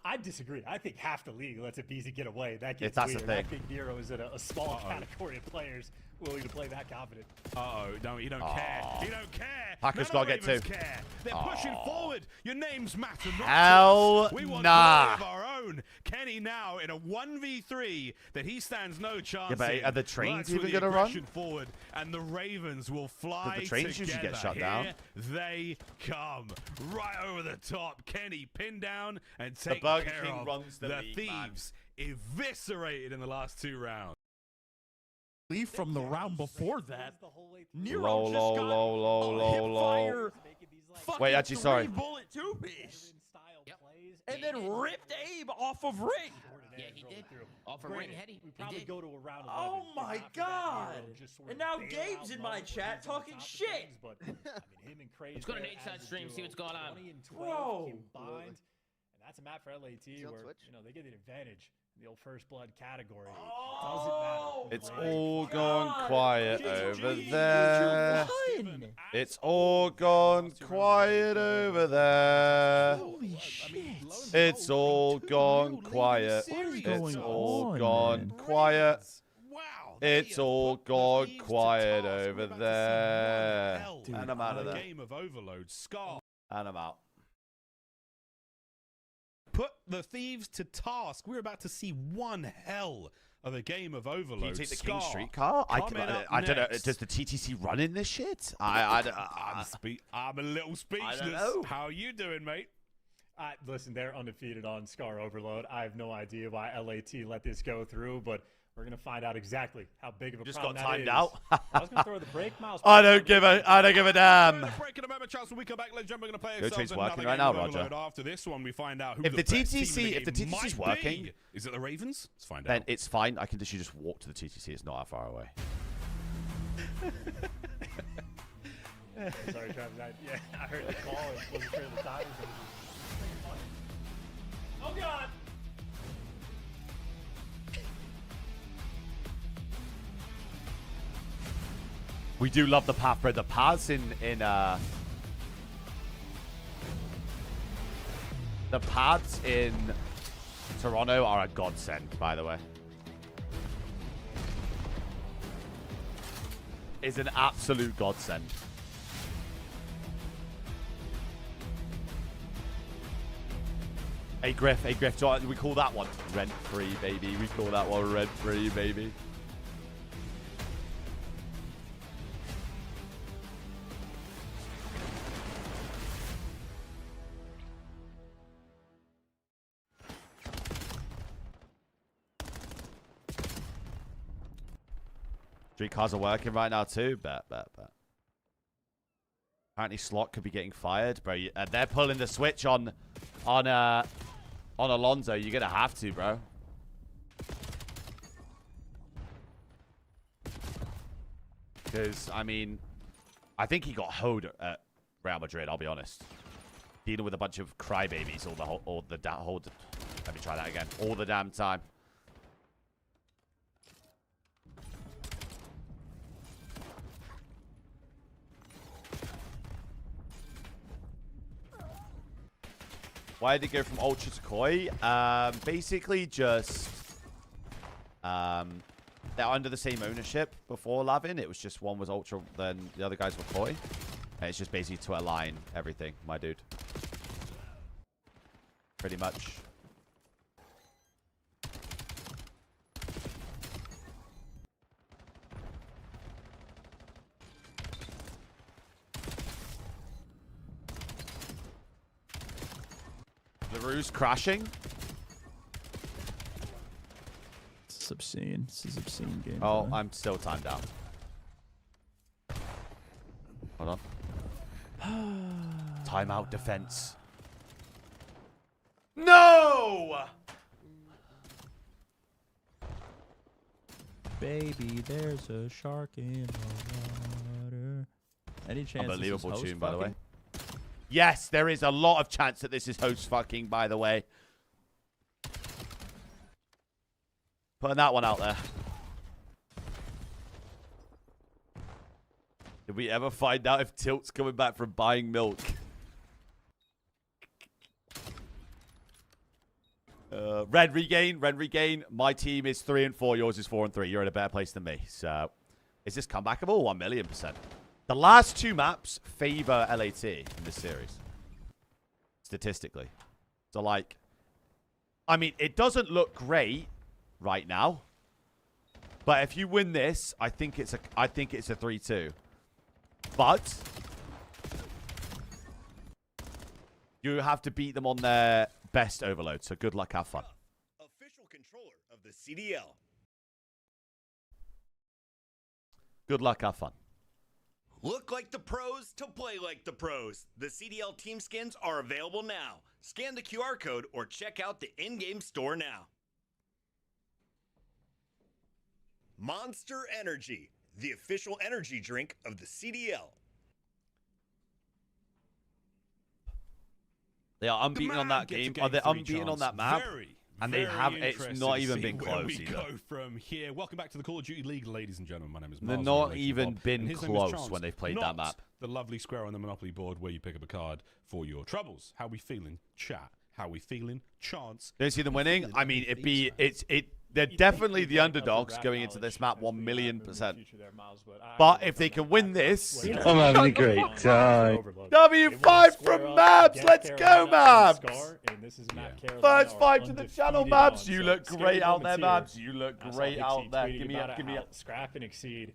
I disagree. I think half the league lets a BZ get away. That gets that's the weird. I thing. think Nero is in a small category of players willing to play that confident. Uh-oh, no, you don't care. You don't care. Packers None of gotta get Ravens two. care. They're pushing forward. Your names matter. Not Hell to us. We want nah. glory of our own. Kenny now in a 1v3 that he stands no chance Yeah, but in. are the trains Works with even the gonna run? aggression forward, and the Ravens will fly the trains usually together. get shut Here down? they come. Right over the top. Kenny pinned down and taken Burger care King of. runs the league, man. Thieves eviscerated in the last 2 rounds. From the round before that, Nero Low, just low, got low, low, a low, hip low. fire fucking Wait, actually, sorry. 3-bullet two-piece. And then ripped Abe off of ring. Yeah, he did. Off a ring heady. We probably go to a round 11. Oh my After that, Nero God. just sort And of now bailed Gabe's out in my Mo, chat he's on talking top of shit. things, but, I mean, him and Craze Let's go to there Nate's as side a stream, see duo, what's going on. 20 and 12 Bro. combined. And that's a map for LAT where, they get the advantage in the old first blood category. Doesn't matter. It's Right? all gone quiet over GG, there. you won. It's all gone quiet over there. Holy shit. It's all gone quiet. What is It's going all on, gone man? quiet. Wow. It's all gone Thieves to quiet task. over We're about to see there. 1L. And I'm out of A there. game of overload. Scar. And I'm out. put the Thieves to task. We're about to see one hell of a game of Overload. Can you take the Scar, King Streetcar? I don't know. next. Does the TTC run in this shit? I'm a little speechless. I don't know. How are you doing, mate? Listen, they're undefeated on Scar Overload. I have no idea why LAT let this go through, but we're going to find out exactly how big of a Just problem got that timed is. out. I was going to throw the break mouse. I don't give a damn. Break in a moment, Charles. When we come back, ladies and gentlemen, we're going to play Good ourselves trade's working another right game now, of Roger. Overload. After this one, we find out who If the best team TTC in the game is might working, be. Is it the Ravens? Let's find Then out. it's fine. I can literally just walk to the TTC. It's not that far away. Sorry, Travis. I heard the call. It wasn't sure the time. Oh, God. We do love the path, bro. The paths in the paths in Toronto are a godsend, by the way. It's an absolute godsend. Hey Griff, we call that one rent-free, baby. We call that one rent-free, baby. Streetcars are working right now too. Bet. Apparently Slot could be getting fired, bro. They're pulling the switch on Alonso. You're gonna have to, bro. Because I mean, I think he got hoed at Real Madrid. I'll be honest. Dealing with a bunch of crybabies all the let me try that again. All the damn time. Why did it go from Ultra to Koi? Basically just... they're under the same ownership before Lavin. It was just one was Ultra, then the other guys were Koi. And it's just basically to align everything, my dude. Pretty much. LaRue's crashing. This is obscene. This is obscene game. Oh, I'm still timed out. Hold on. Timeout defense. No! Baby, there's a shark in the water. Any chance Unbelievable this is tune, host by the way. fucking? Yes, there is a lot of chance that this is host fucking, by the way. Putting that one out there. Did we ever find out if Tilt's coming back from buying milk? Red regain. My team is 3-4. Yours is 4-3. You're in a better place than me. So, is this comebackable? 1,000,000%. The last two maps favor LAT in this series. Statistically. So, like, I mean, it doesn't look great right now. But if you win this, I think it's a 3-2. But you have to beat them on their best overload. So good luck, have fun. Official controller of the CDL. Good luck, have fun. Look like the pros to play like the pros. The CDL team skins are available now. Scan the QR code or check out the in-game store now. Monster Energy, the official energy drink of the CDL. They are unbeaten on that game. Are they unbeaten on that map? And they have. It's not even been close either. Go from here. Welcome back to the Call of Duty League, ladies and gentlemen. My name is They're Miles. not even been close when they've played that map. The lovely square on the Monopoly board where you pick up a card for your troubles. How we feeling? Chat. How we feeling? Chance. Don't see them winning. I mean, they're definitely the underdogs going into this map 1,000,000%. But if they can win this, I'm having a great time. W5 from Mabs. Let's go, Mabs. First fight to the channel, Mabs. You look great out there, Mabs. You look great out there. Give me a scrap and exceed.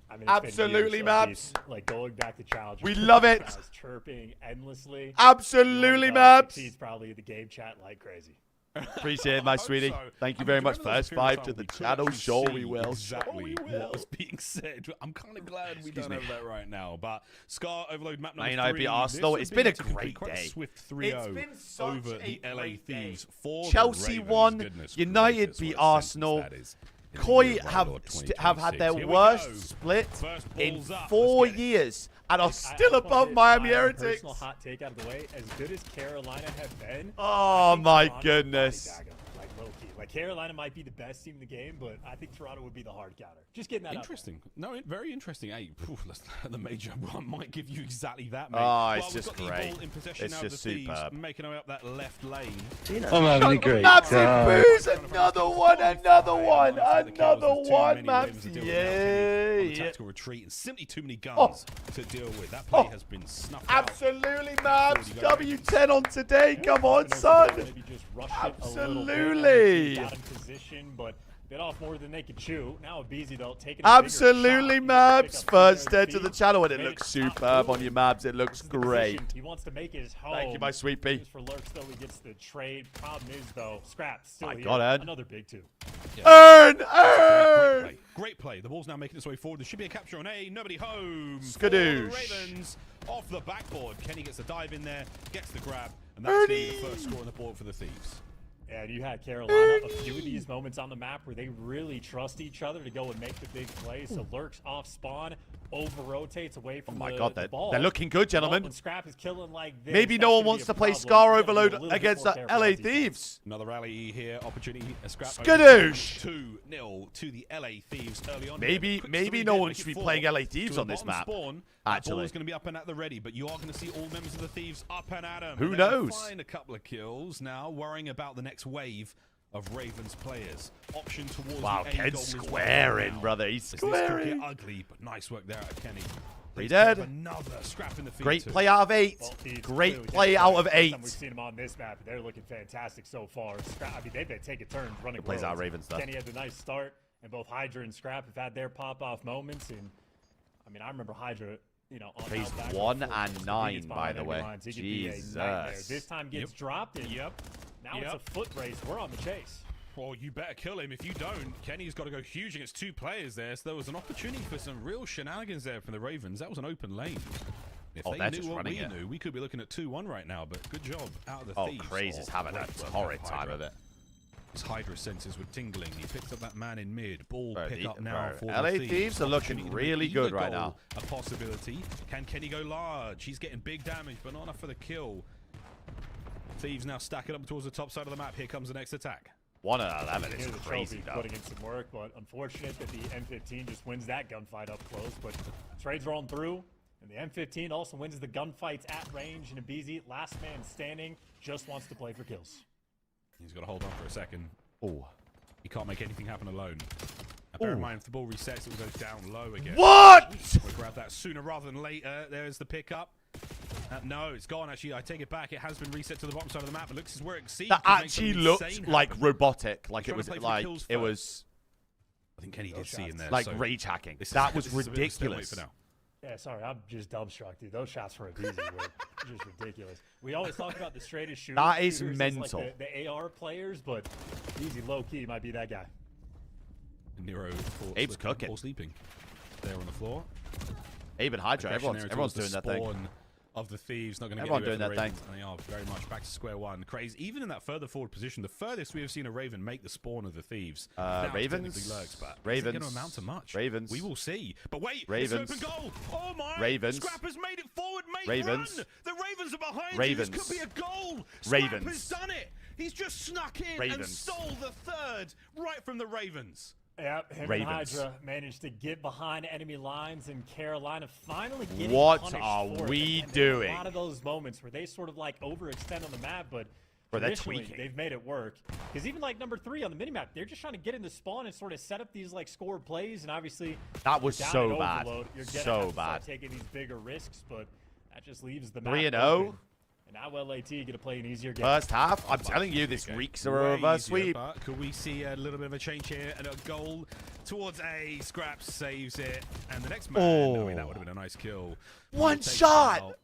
I mean, absolutely, Mabs. Like going back to challenge. We love it. Chirping endlessly. Absolutely, Mabs. He's probably the game chat like crazy. Appreciate it, my sweetie. Thank you very much. First five to the channel. Sure we will. Exactly what was being said. I'm kind of glad we don't have that right now. But Scar Overload map number 3. Man, beat Arsenal. It's been a great day. Swift 3-0 over the LA Thieves. Chelsea won. United beat Arsenal. Koi have had their worst split in 4 years and are still above Miami Heretics. Personal hot take out of the way. As good as Carolina have been, oh my goodness. Like low key. Like Carolina might be the best team in the game, but I think Toronto would be the hard counter. Just getting that interesting. No, very interesting. Hey, the major one might give you exactly that, mate. Oh, it's just great. It's just superb. Making way up that left lane. I'm having a great time. Another one, another one, Maps. Yeah. Tactical retreat and simply too many guns to deal with. That play has been snuffed out. Absolutely, Maps. W10 on today. Come on, son. Absolutely. Got in position, but bit off more than they could chew. Now Abizi though taking absolutely, Mabs. First dead to the channel, and it looks superb on your Mabs. It looks great. He wants to make his home. Thank you, my sweet pea. For Lurks though, he gets the trade. Problem is though, Scrap still here. Another big two. Earn. Great play. The ball's now making its way forward. There should be a capture on A. Nobody home. Skadoosh. Ravens off the backboard. Kenny gets the dive in there, gets the grab, and that's the first score on the board for the Thieves. And you had Carolina, a few of these moments on the map where they really trust each other to go and make the big play. So Lurks off spawn, over rotates away from the ball. They're looking good, gentlemen. When Scrap is killing like this, maybe no one wants to play Scar Overload against the LA Thieves. Another rally here, opportunity. Scrap. Skadoosh. 2-0 to the LA Thieves early on. Maybe no one should be playing LA Thieves on this map. Actually, is going to be up and at the ready, but you are going to see all members of the Thieves up and at them. Who knows? Find a couple of kills now, worrying about the next wave of Ravens players. Option towards the Ken's squaring, brother. He's squaring. This could get ugly, but nice work there out of Kenny. He dead. Another scrap in the feed. Great play out of 8. Great play out of 8. We've seen him on this map. They're looking fantastic so far. I mean, they've been taking turns running. Plays out Ravens though. Kenny had a nice start, and both Hydra and Scrap have had their pop-off moments. And I mean, I remember Hydra. You know, he's 1 and 9, by the way. Jesus. This time gets dropped. And now it's a foot race. We're on the chase. Well, you better kill him. If you don't, Kenny's got to go huge against 2 players there. So there was an opportunity for some real shenanigans there from the Ravens. That was an open lane. If they knew what we knew, we could be looking at 2-1 right now. But good job out of the Thieves. Crazy's having a torrid time of it. His Hydra senses were tingling. He picked up that man in mid. Ball pick up now for LA the Thieves are looking really good right now. A possibility. Can Kenny go large? He's getting big damage, but not enough for the kill. Thieves now stacking up towards the top side of the map. Here comes the next attack. 1 and 11 is crazy, though. Putting in some work, but unfortunate that the M15 just wins that gunfight up close. But trades rolling through, and the M15 also wins the gunfights at range. And Abizi, last man standing, just wants to play for kills. He's got to hold on for a second. Oh. He can't make anything happen alone. Now, bear in mind, if the ball resets, it will go down low again. What? We'll grab that sooner rather than later. There's the pickup. No, it's gone, actually. I take it back. It has been reset to the bottom side of the map. It looks as where it exceeds. That actually looked like robotic. Like it was like, it was... I think Kenny did see in there. Like rage hacking. That was ridiculous. Yeah, sorry, I'm just dumbstruck, dude. Those shots from Abizi were just ridiculous. We always talk about the straightest shooters. That is mental. Like the AR players, but Abizi low-key might be that guy. Nero Abe's cooking. Or sleeping. There on the floor. Abe and Hydra, everyone's doing that thing. Of the Thieves, not going to get everyone doing that thing. They are very much back to square one. Crazy, even in that further forward position, the furthest we have seen a Raven make the spawn of the Thieves. Ravens. Lurks, but Ravens. Going to amount to much. Ravens. We will see. But wait, Ravens. It's open goal. Oh my! Ravens. Scrap has made it forward. Ravens. Run. The Ravens are behind. Ravens. You. This could be a goal. Ravens. Scrap has done it. He's just snuck in and stole the third right from the Ravens. Yep, him and Hydra managed to get behind enemy lines, and Carolina finally getting What punished are for we it. doing? A lot of those moments where they sort of like overextend on the map, but Bro, they're traditionally, tweaking. they've made it work. Because even like number 3 on the minimap, they're just trying to get in the spawn and sort of set up these like score plays. And obviously, That was down so at bad. Overload, you're gonna So have to start bad. taking these bigger risks, but that just leaves the map 3-0. open. And now LAT going to play an easier game. First half, I'm telling you, this reeks of a Way reverse easier, sweep. but could we see a little bit of a change here and a goal towards A? Scraps saves it, and the next man. I mean, that would have been a nice kill. One Takes it shot! out.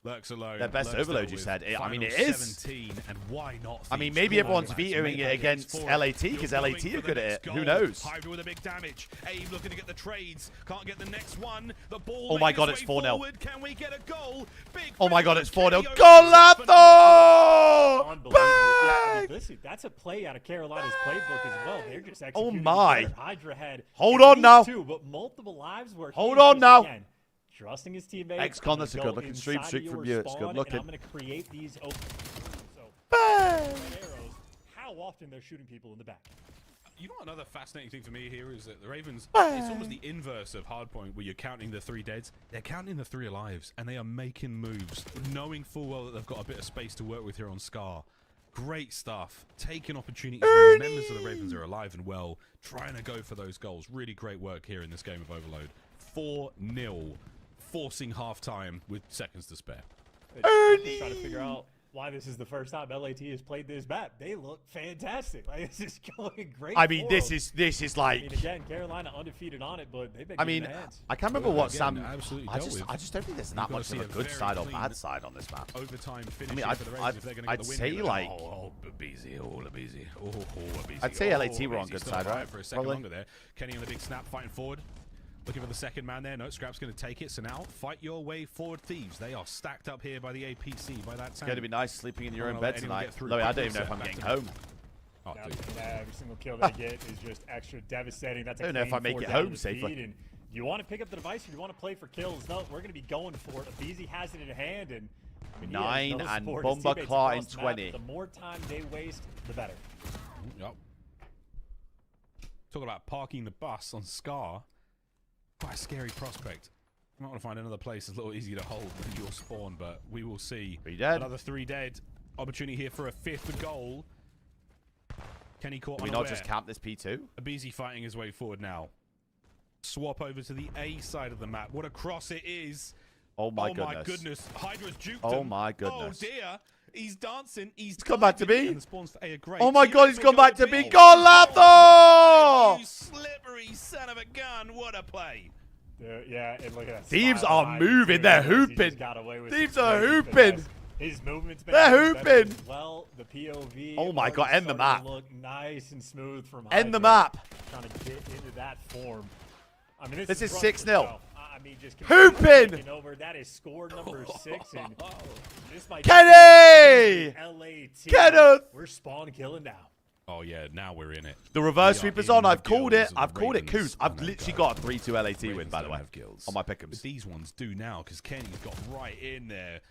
Lurks alone. Their best Lurks overload, there you with said. I mean, it final is. 17, and why not? I mean, Thieves? maybe Come on, everyone's lads, vetoing make it a case against for LAT You're because going LAT for are the good at next it. Who goal. knows? Hydra with a big damage. Abe looking to get the trades. Can't get the next one. The ball. Oh my making God, its it's way 4-0. forward. Can we get a goal? Big Oh my finish God, from it's 4-0. Kenny Golazo! Unbelievable. Yeah, I mean, listen, that's a play out of Carolina's playbook as well. They're just executing. my. better. Hydra had Hold at on least now. 2, but multiple lives where Hold he's on just, now. again, trusting his teammates. XCon, I'm that's a gonna good go looking stream inside streak of from your you. It's spawn, good looking. And I'm going to create these open. So, arrows, how often they're shooting people in the back. You know, another fascinating thing for me here is that the Ravens, it's almost the inverse of Hardpoint, where you're counting the 3 deads. They're counting the 3 alives, and they are making moves, knowing full well that they've got a bit of space to work with here on Scar. Great stuff. Taking opportunities when the members of the Ravens are alive and well, trying to go for those goals. Really great work here in this game of Overload. 4-0, forcing halftime with seconds to spare. I'm just trying to figure out why this is the first time LAT has played this map. They look fantastic. Like, this is going great. I mean, for this them. is I like. mean, again, Carolina undefeated on it, but they've been. I getting mean, the hands. I can't remember Well, what again, Sam. absolutely I dealt with. just don't think there's You've that got to much see of a a good very side or clean bad side on this map. Overtime finish I mean, for the Ravens if they're going to get I'd the win say here. like. Abeezy, Abeezy. Abeezy. I'd say LAT were on Abeezy's good still side, alive right? For a second Probably. longer there. Kenny on the big snap, fighting forward. Looking for the second man there. No, Scrap's going to take it. So now, fight your way forward, Thieves. They are stacked up here by the APC, by that It's tank. going to be nice sleeping in your Don't own wanna bed let anyone tonight. get through. Louis, I Quick don't even know if reset I'm back getting to home. Oh, Yeah, dude. every single kill they get is just extra devastating. That's a I don't know if clean I make 4 it down to home the safely. feed, and you want to pick up the device or you want to play for kills? No, we're going to be going for it. Abeezy has it in hand, and I mean, 9 he has no and support. His Bomba teammates Claw in across the map, 20. The more time they waste, the better. Yep. Talking about parking the bus on Scar. Quite a scary prospect. You might want to find another place that's a little easier to hold than your spawn, but we will see. 3 dead. Another 3 dead. Opportunity here for a 5th goal. Kenny caught Can we unaware. not just camp this P2? Abeezy fighting his way forward now. Swap over to the A side of the map. What a cross it is. Oh my Oh my goodness. goodness. Hydra's juked Oh him. my goodness. Oh dear. He's dancing. He's come back to diving, me. and the spawns for A are great. Oh my God, he's Even come go back to B. me. Golazo! You slippery son of a gun. What a play. Yeah, and look at that. Thieves smile are behind him, moving. too. They're He just hooping. got away with Thieves some are crazy hooping. finesse. His movement's been They're better hooping. as well. The POV. Oh my God, already end the starting to map. Look nice and smooth from End the Hydra, map. Trying to get into that form. I mean, This is run 6-0. for itself. I mean, just Hooping. taking over. That is score number 6, and this might Kenny! be LAT. Kenneth! We're spawn killing now. Oh yeah, now we're in it. The reverse We sweep are is in on. the I've called guilds it. of the I've called it Ravens. Coos. I've Oh, no, literally God. got a 3-2 LAT win, Ravens by the don't way. have guilds. On my But pick'ems. these ones do now because Kenny's got right in there.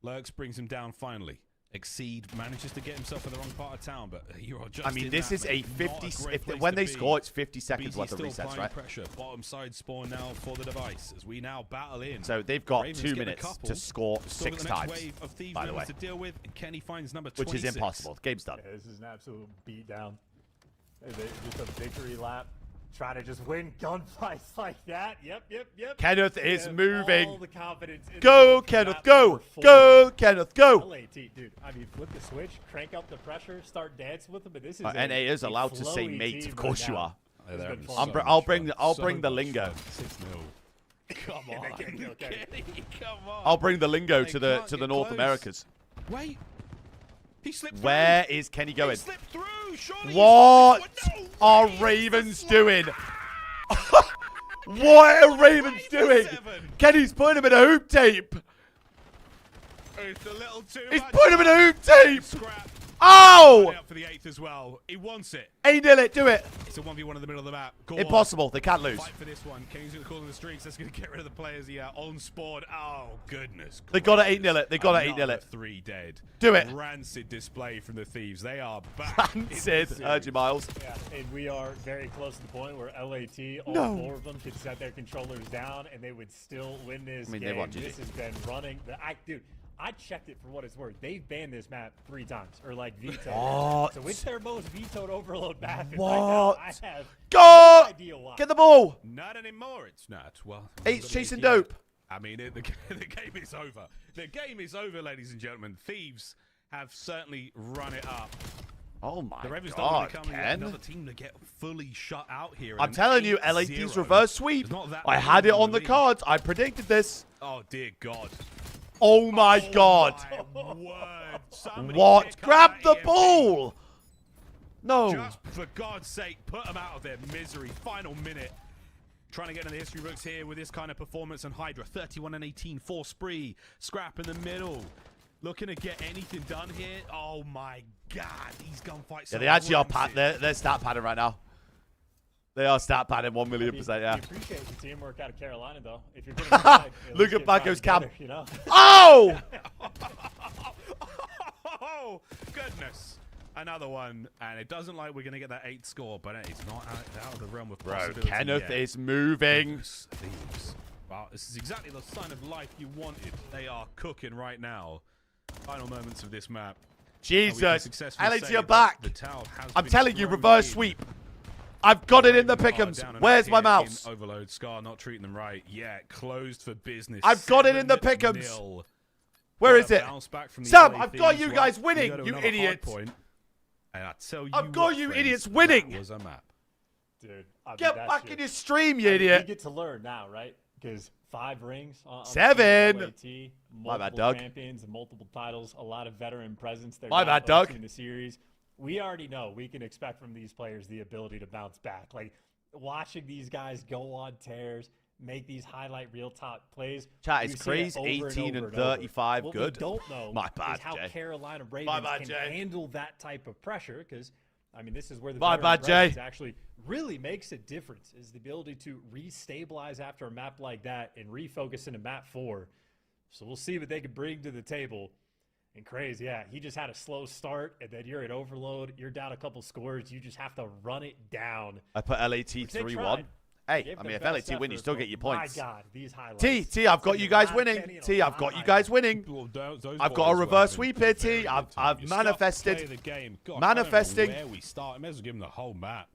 Lurks brings him down finally. Exceed manages to get himself in the wrong part of town, but you're just I mean, in this that, is but a not 50. great If place when to they be. score, it's 50 seconds BZ worth of still resets, applying right? pressure. Bottom side spawn now for the device as we now battle in. So they've got Ravens 2 get a minutes couple. to score Still got 6 the next times. wave of Thieves By the way, members to deal with, and Kenny finds number which 26. is impossible. Game's done. Yeah, this is an absolute beatdown. Just a victory lap. Try to just win gunfights like that. Yep. Kenneth is Have moving. all the confidence in Go, the Kenneth, map go. number 4. Go, Kenneth, go. LAT, dude. I mean, flip the switch, crank up the pressure, start dancing with them. But this is NA is a allowed to say flowy mate. team Of course right you now. are. This has been I'm fun. br- I'll bring the lingo. 6-0. Come They on, can't kill Kenny. Kenny, come on. I'll bring the lingo They to the can't to the get North close. Americas. Wait. He slipped Where through. is Kenny He going? slipped through. Surely he's What got this one. No are way. Ravens doing? What are Ravens doing? 7. Kenny's putting him in a hoop tape. It's a little too He's much. putting him in a hoop tape. Scrap. Oh! Up for the 8th as well. He wants it. He did it. Do it. It's a 1v1 in the middle of the map. Go Impossible. They can't on. lose. Fight for this one. Kenny's going to call in the streaks. That's going to get rid of the players here on spawn. Oh, goodness. They got to 8-0 it. They got to 8-0 Another it. 3 dead. Do it. Rancid display from the Thieves. They are back. Rancid. Heard you, Miles. Yeah, and we are very close to the point where LAT, all No. 4 of them, could set their controllers down, and they would still win this I mean, they game. won, GG. This has been running. Dude, I checked it for what it's worth. They've banned this map 3 times, or like vetoed What? it. So it's their most vetoed overload map. And What? right now, I have Go! no idea why. Get the ball. Not anymore. It's not. Well, Eight's chasing dope. I mean, the game is over. The game is over, ladies and gentlemen. Thieves have certainly run it up. Oh my The Ravens God, don't become Ken. another team to get fully shut out here. I'm telling you, 8-0. LAT's reverse sweep. There's not that I many had it in on the league. cards. I predicted this. Oh dear God. Oh my God. My word. Somebody What? pick up Grab that the EMP. ball. No. Just for God's sake, put them out of their misery. Final minute. Trying to get in the history books here with this kind of performance. And Hydra, 31-18, 4 spree. Scrap in the middle. Looking to get anything done here. Oh my God, these gunfights. Yeah, they actually are they're stat padding right now. They are stat padding 1,000,000%. Yeah. We appreciate the teamwork out of Carolina, though. If you're gonna Look at Bacco's cam. You know? Oh! Oh goodness. Another one, and it doesn't like we're going to get that 8 score, but it's not out of the realm of Bro, possibility. Kenneth yet. is moving. Goodness, Thieves. Wow, this is exactly the sign of life you wanted. They are cooking right now. Final moments of this map. Jesus. LAT LAT are back. I'm telling you, reverse sweep. I've got it in the pick'ems. Where's my mouse? Overload. Scar not treating them right. Yeah, closed for business. I've got it in the pick'ems. 7-0. Where is it? Sam, I've got you guys winning, you idiots. And I tell you I've got what, you friends, idiots winning. that was a map. Dude, I mean, Get that back shit- in your stream, you I mean, idiot. We get to learn now, right? Because 5 rings on 7. LAT, My bad, multiple Doug. champions and multiple titles, a lot of veteran presence. They're My now bad, Doug. hosting the series. We already know we can expect from these players the ability to bounce back. Like watching these guys go on tears, make these highlight reel top plays. Chat, we've it's seen it crazy. over 18 over and over. 35. What Good. we don't know My bad, is how Jay. Carolina Ravens bad, can Jay. handle that type of pressure. Because I mean, this is where the My veteran bad, Jay. presence actually really makes a difference. Is the ability to restabilize after a map like that and refocus into map 4. So we'll see what they can bring to the table. And crazy, yeah, he just had a slow start, and then you're at overload. You're down a couple scores. You just have to run it down. I put LAT Which they 3-1. tried. Hey, Gave I their mean, if best LAT win, you effort, still but get your points. My God, these highlights. T, I've got you guys Not winning. Kenny T, I've got you alive. guys winning. Well, those I've got boys a were reverse having sweep here, T. very good I've time. You start to manifested. play the game. God, Manifesting. I don't know where we start. I may as well give them the whole map.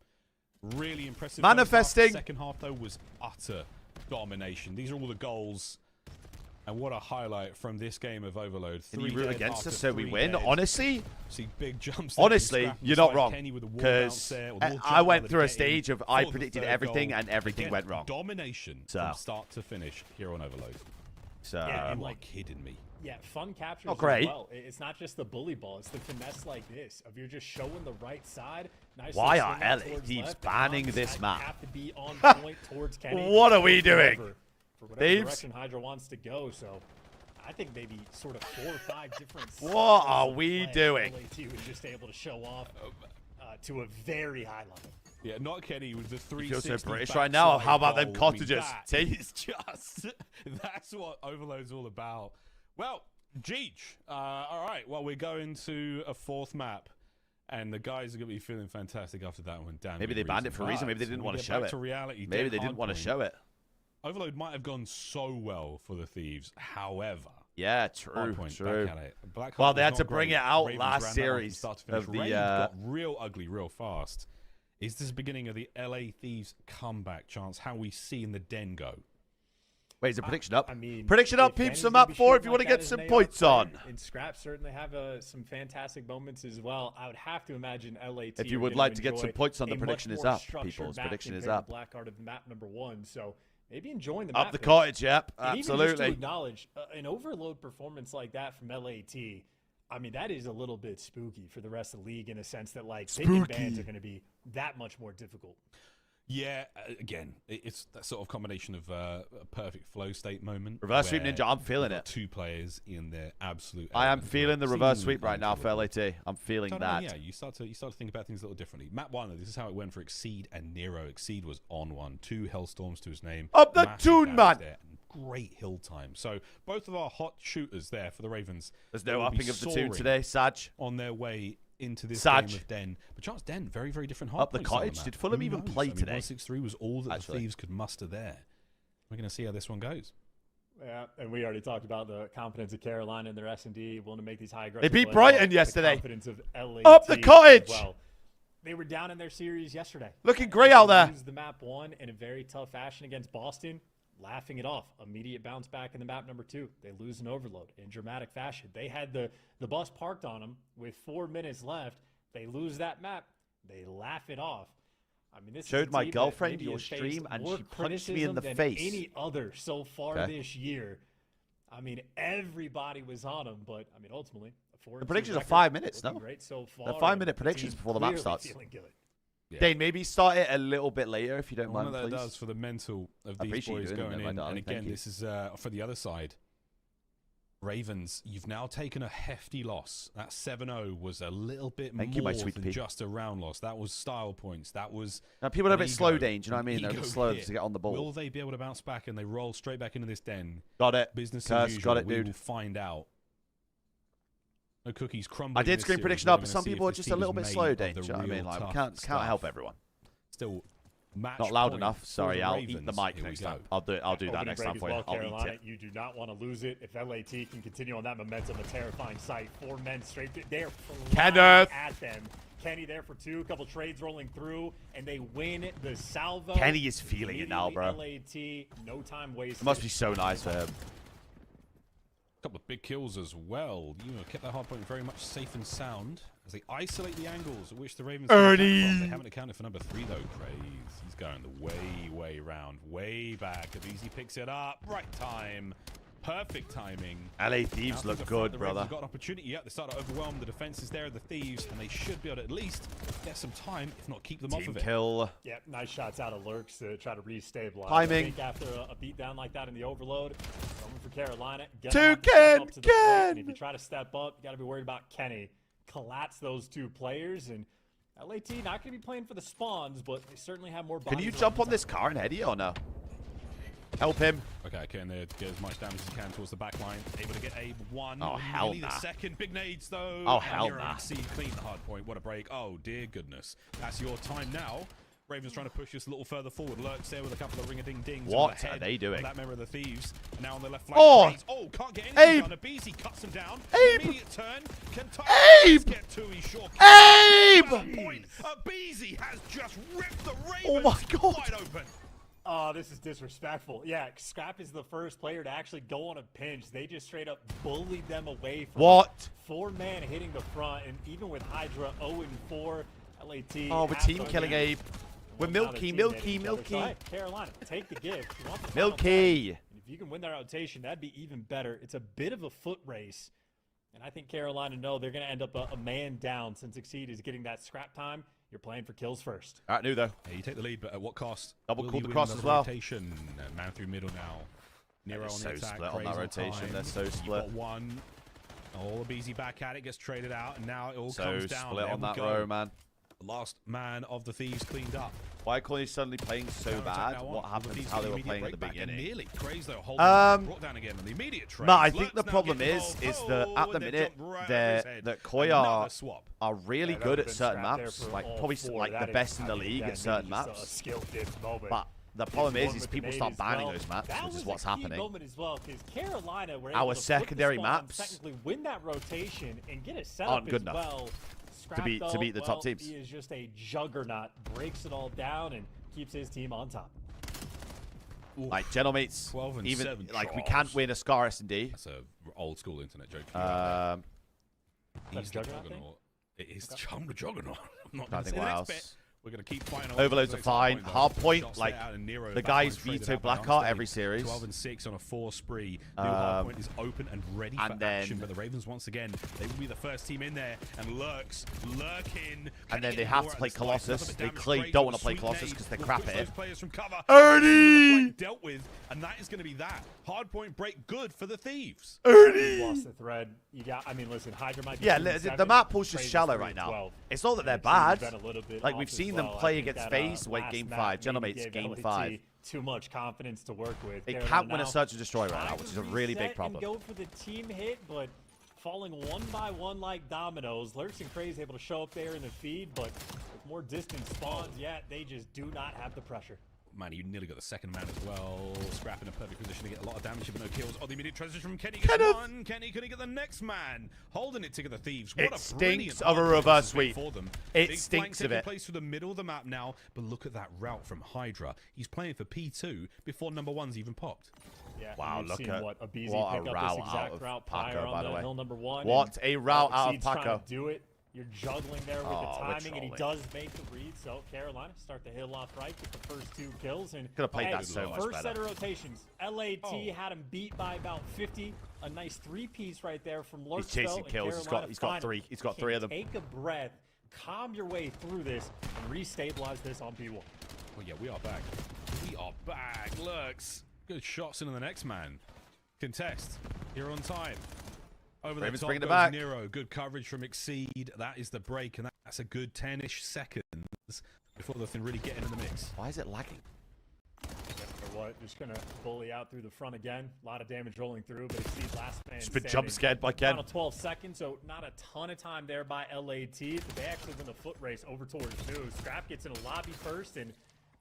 Really impressive. Manifesting. First half. Second half, though, was utter domination. These are all the goals. And what a highlight from this game of Overload. Can you 3 root dead against after us so we 3 win? dead. Honestly, See big jumps. there from honestly, Scrap and you're not Spike wrong. Kenny with a wall bounce Because there, with a wall I jump went rather through a than getting stage of I for the predicted third everything goal. and everything Again, went wrong. Domination So. from start to finish here on Overload. So, Yeah, and You are like kidding me. Yeah, fun captures Oh, great. as well. It's not just the bully ball. It's the finesse like this. If you're just showing the right side, nice Why little are swing out LA towards teams left, banning and this you map? have to be on point towards Kenny. What are we or doing? whoever, for whatever Thieves? direction Hydra wants to go. So I think maybe sort of 4 or 5 different What styles are of we play doing? LAT was just able to show off to a very high level. Yeah, not Kenny with the 360. You feel so British right now. How about them backside goal. cottages? That T? is just, that's what Overload's all about. Well, Jeej. All right, well, we're going to a 4th map. And the guys are going to be feeling fantastic after that one. Damn. Maybe they banned it for a reason. Maybe they didn't want to show it. Reality, Maybe dead they didn't want to hardpoint. show it. Overload might have gone so well for the Thieves. However, Yeah, true, Hardpoint true. back at it. Black Well, Heart they was had to not bring great. it out Ravens last ran that one from series start to finish. of the, Ravens got real ugly real fast. Is this the beginning of the LA Thieves comeback chance? How we see in the den go? Wait, is the prediction up? I mean, Prediction up, if peeps. Kenny's Some gonna up be 4 if shooting you want to like get that as some an AR points player, on. And Scrap certainly have some fantastic moments as well. I would have to imagine LAT. If you are would gonna like to get enjoy some points on, the a prediction much is more up, structured people's map prediction is compared to up. Black Heart of map number 1. So maybe enjoying the Up map the pace. cottage, yep, And even just absolutely. to acknowledge an overload performance like that from LAT. I mean, that is a little bit spooky for the rest of the league in a sense that like taking bans are going to be that much more difficult. Yeah, again, it's that sort of combination of a perfect flow state moment. Reverse sweep where ninja, I'm feeling you've it. got 2 players in their absolute. I am element. feeling the Seemingly reverse sweep right now for unbelievable. LAT. I'm feeling So I don't know, that. yeah, you start to think about things a little differently. Map 1, this is how it went for Exceed and Nero. Exceed was on 1, 2 Hellstorms to his name. Up the Massive tune, damage man. there, and great hill time. So both of our hot shooters there for the Ravens. There's they no will be upping of the tune soaring today, Sag. on their way into this Sag. game of Den. But Chance Den, very, very different Up the hardpoints on cottage? map. Did Fulham Who even knows? play I mean, today? 163 was all that Actually. the Thieves could muster there. We're going to see how this one goes. Yeah, and we already talked about the confidence of Carolina and their S&D willing to make these high aggressive They beat plays. Brighton The yesterday. confidence of LAT Up the cottage. as well. They were down in their series yesterday. Looking great out there. They lose the map 1 in a very tough fashion against Boston. Laughing it off. Immediate bounce back in the map number 2. They lose an overload in dramatic fashion. They had the bus parked on them with 4 minutes left. They lose that map. They laugh it off. I mean, this Showed is a my team girlfriend that your maybe has stream, faced and more she punched me in the criticism than face. any other so far Okay. this year. I mean, everybody was on them, but I mean, ultimately, The predictions are 5 minutes, no? Great so far. They're 5-minute and predictions team's before the map clearly starts. feeling good. Yeah. Dane, maybe start it a little bit later if you don't One mind, of that please. does for the mental of I these appreciate you boys doing going that, my in. darling. And Thank again, you. this is for the other side. Ravens, you've now taken a hefty loss. That 7-0 was a little bit Thank more you, my sweet than pea. just a round loss. That was style points. That was Now, people are a an bit slow, ego- Dane. Do you know what I mean? an They're a bit ego slow hit. to get on the ball. Will they be able to bounce back and they roll straight back into this den? Got it. Business Curse, as usual. got it, We dude. will find out. No cookies crumbling. I did this screen series. prediction We're up, gonna but some see if people are this just a team little is bit made slow, of Dane. the Do you know what I real mean? Like, we tough can't help stuff. everyone. Still, match Not loud point enough. for Sorry, the I'll eat the Ravens. mic Here we next go. time. I'll do that Opening next break time as for you. well, I'll eat Carolina. it. You do not want to lose it. If LAT can continue on that momentum, a terrifying sight. 4 men straight through. They're flying Kenneth. at them. Kenny there for 2. A couple trades rolling through, and they win the salvo. Kenny is feeling it now, bro. LAT, no time wasted. It must be so nice for him. Couple of big kills as well. You know, kept that hard point very much safe and sound as they isolate the angles at which the Ravens can attack from. They haven't accounted for number 3 though. Craze. He's going the way round, way back. Easy picks it up. Right time. Perfect timing. LA Thieves Now look to the front, good, the Ravens brother. have got an opportunity. Yeah, they start to overwhelm the defenses there of the Thieves, and they should be able to at least get some time, if not keep them off Team of it. kill. Yeah, nice shots out of Lurks to try to restabilize. Timing. I think after a beat down like that in the overload, coming for Carolina, Toucan, up to the plate, and if you try to step up, you got to be worried about Kenny. Collapse those 2 players, and LAT not going to be playing for the spawns, but they certainly have more bodies. Can you around jump the on this car and head it or no? Help him. Okay, and they get as much damage as you can towards the back line. Able to get a 1. Oh, hell Nearly the nah. second. Big nades, though. Oh, And hell Nero nah. exceed clean the hard point. What a break. Oh, dear goodness. That's your time now. Ravens trying to push this a little further forward. Lurks there with a couple of ring-a-ding-dings. What on the are head they doing? of that member of the Thieves. Now on the left flank. Oh! Craze. Oh, can't get anything Abe! done. Abizi cuts him down. Abe! Immediate turn. Can Abe! get 2. He's sure. Abe! Point. Abizi has just ripped the Ravens Oh my God. wide open. Oh, this is disrespectful. Yeah, Scrap is the first player to actually go on a pinch. They just straight up bullied them away from What? 4-man hitting the front, and even with Hydra 0-4, LAT. Oh, we're have team to killing win. Abe. We're Well, now milky, they're milky, teammating each other. milky. So, hey, Carolina, take the gift. You want the final Milky. time. And if you can win that rotation, that'd be even better. It's a bit of a foot race, and I think Carolina know they're going to end up a man down since Exceed is getting that scrap time. You're playing for kills first. All right, new though. Hey, you take the lead, but at what cost? Double Will call you the win cross another as well. Rotation? Man through middle now. Nero They're on so the attack. split on that Craze rotation. time. They're so You've split. got 1. Oh, Abizi back at it, gets traded out, and now it all So comes down. split There on we that go. row, man. The last man of the Thieves cleaned up. Why are Corny suddenly playing so Counter-attack bad? now on. What Will the happened? Thieves How get they were immediate playing at the break back? And beginning? nearly. Craze though, holding on, brought down again on the immediate trade. No, I think the Lurks now problem getting is involved. that at Oh, the they minute jumped right over his head. that Koi Another swap. are really Yeah, that good would've at been certain scrapped there maps, for like all probably 4. like That the is- best in I the mean, league that at certain may be just maps. a skill diff moment. But the problem One is with the people nade start as banning well. those maps, That which is was what's a key happening. moment as well, because Carolina were Our able to flip the secondary spawns, maps technically win that rotation and get a aren't setup good as enough well. Scrap, beat though, the top well, teams. He is just a juggernaut, breaks it all down and keeps his team on top. Like Gentlemates, 12 and even 7 like we Charles. can't win a Scar S&D. That's a old school internet joke. That's He's the Juggernaut thing? juggernaut. It is the juggernaut. I'm not I going to think say what the next else. bit. We're going to keep fighting. Overloads are fine. Hard point, Shots like, let out and Nero the back guys line traded veto out by Blackheart Armstead. every series. 12 and 6 on a 4 spree. New hard point is open and ready for and action. then- But the Ravens once again, they will be the first team in there and lurking. And then they have to play Colossus. They clearly don't want to play Colossus because they're crap at it. Those players from cover. Ernie! Dealt with, and that is going to be that. Hard point break good for the Thieves. You lost the thread. You got. I mean, listen, Hydra might be. Yeah, 2 and the 7, map pool's just Crazy's shallow 3 right and now. 12. It's not that they're Exceed's bad. been a little bit Like off we've as seen them well. I play think against that, FaZe, wait last game map 5, maybe Gentlemates gave game LAT 5. Too much confidence to work with. They Carolina can't win a now search and destroy right now, trying which is to a really big reset problem. And go for the team hit, but falling one by one like dominoes. Lurks and Craze able to show up there in the feed, but with more distant spawns, yeah, they just do not have the pressure. man, you nearly got the second man as well. Scrap in a perfect position to get a lot of damage, but no kills. Oh, the immediate transition from Kenny gets one. Kenny, could he get the next man? Holding it together, Thieves. What It a stinks brilliant of a reverse sweep. for them. It Big stinks flank of it. taking place through the middle of the map now, but look at that route from Hydra. He's playing for P2 before number one's even popped. Yeah, Wow, look at what a route out of route Paco, prior by the on way. hill number 1. What a route out of Exceed's trying Paco. to do it. You're juggling there with the Oh, we're timing, and he trolling. does make the read. So Carolina start the hill off right, get the first 2 kills, and Could have played that so much first set better. of rotations. LAT had him beat by about 50. A nice 3-piece right there from Lurch. He's chasing kills. He's got 3. He's got 3 of them. Take a breath, calm your way through this, and restabilize this on P1. Oh yeah, we are back. We are back. Lurks. Good shots into the next man. Contest. Here on time. Over Ravens the top bringing it goes back. Nero. Good coverage from Exceed. That is the break, and that's a good 10-ish seconds before the thing really get into the mix. Why is it lagging? What? Just gonna bully out through the front again. A lot of damage rolling through, but Exceed last man. Just been standing. jump scared by Ken. Final 12 seconds, so not a ton of time there by LAT. But they actually win the foot race over towards New. Scrap gets in a lobby first, and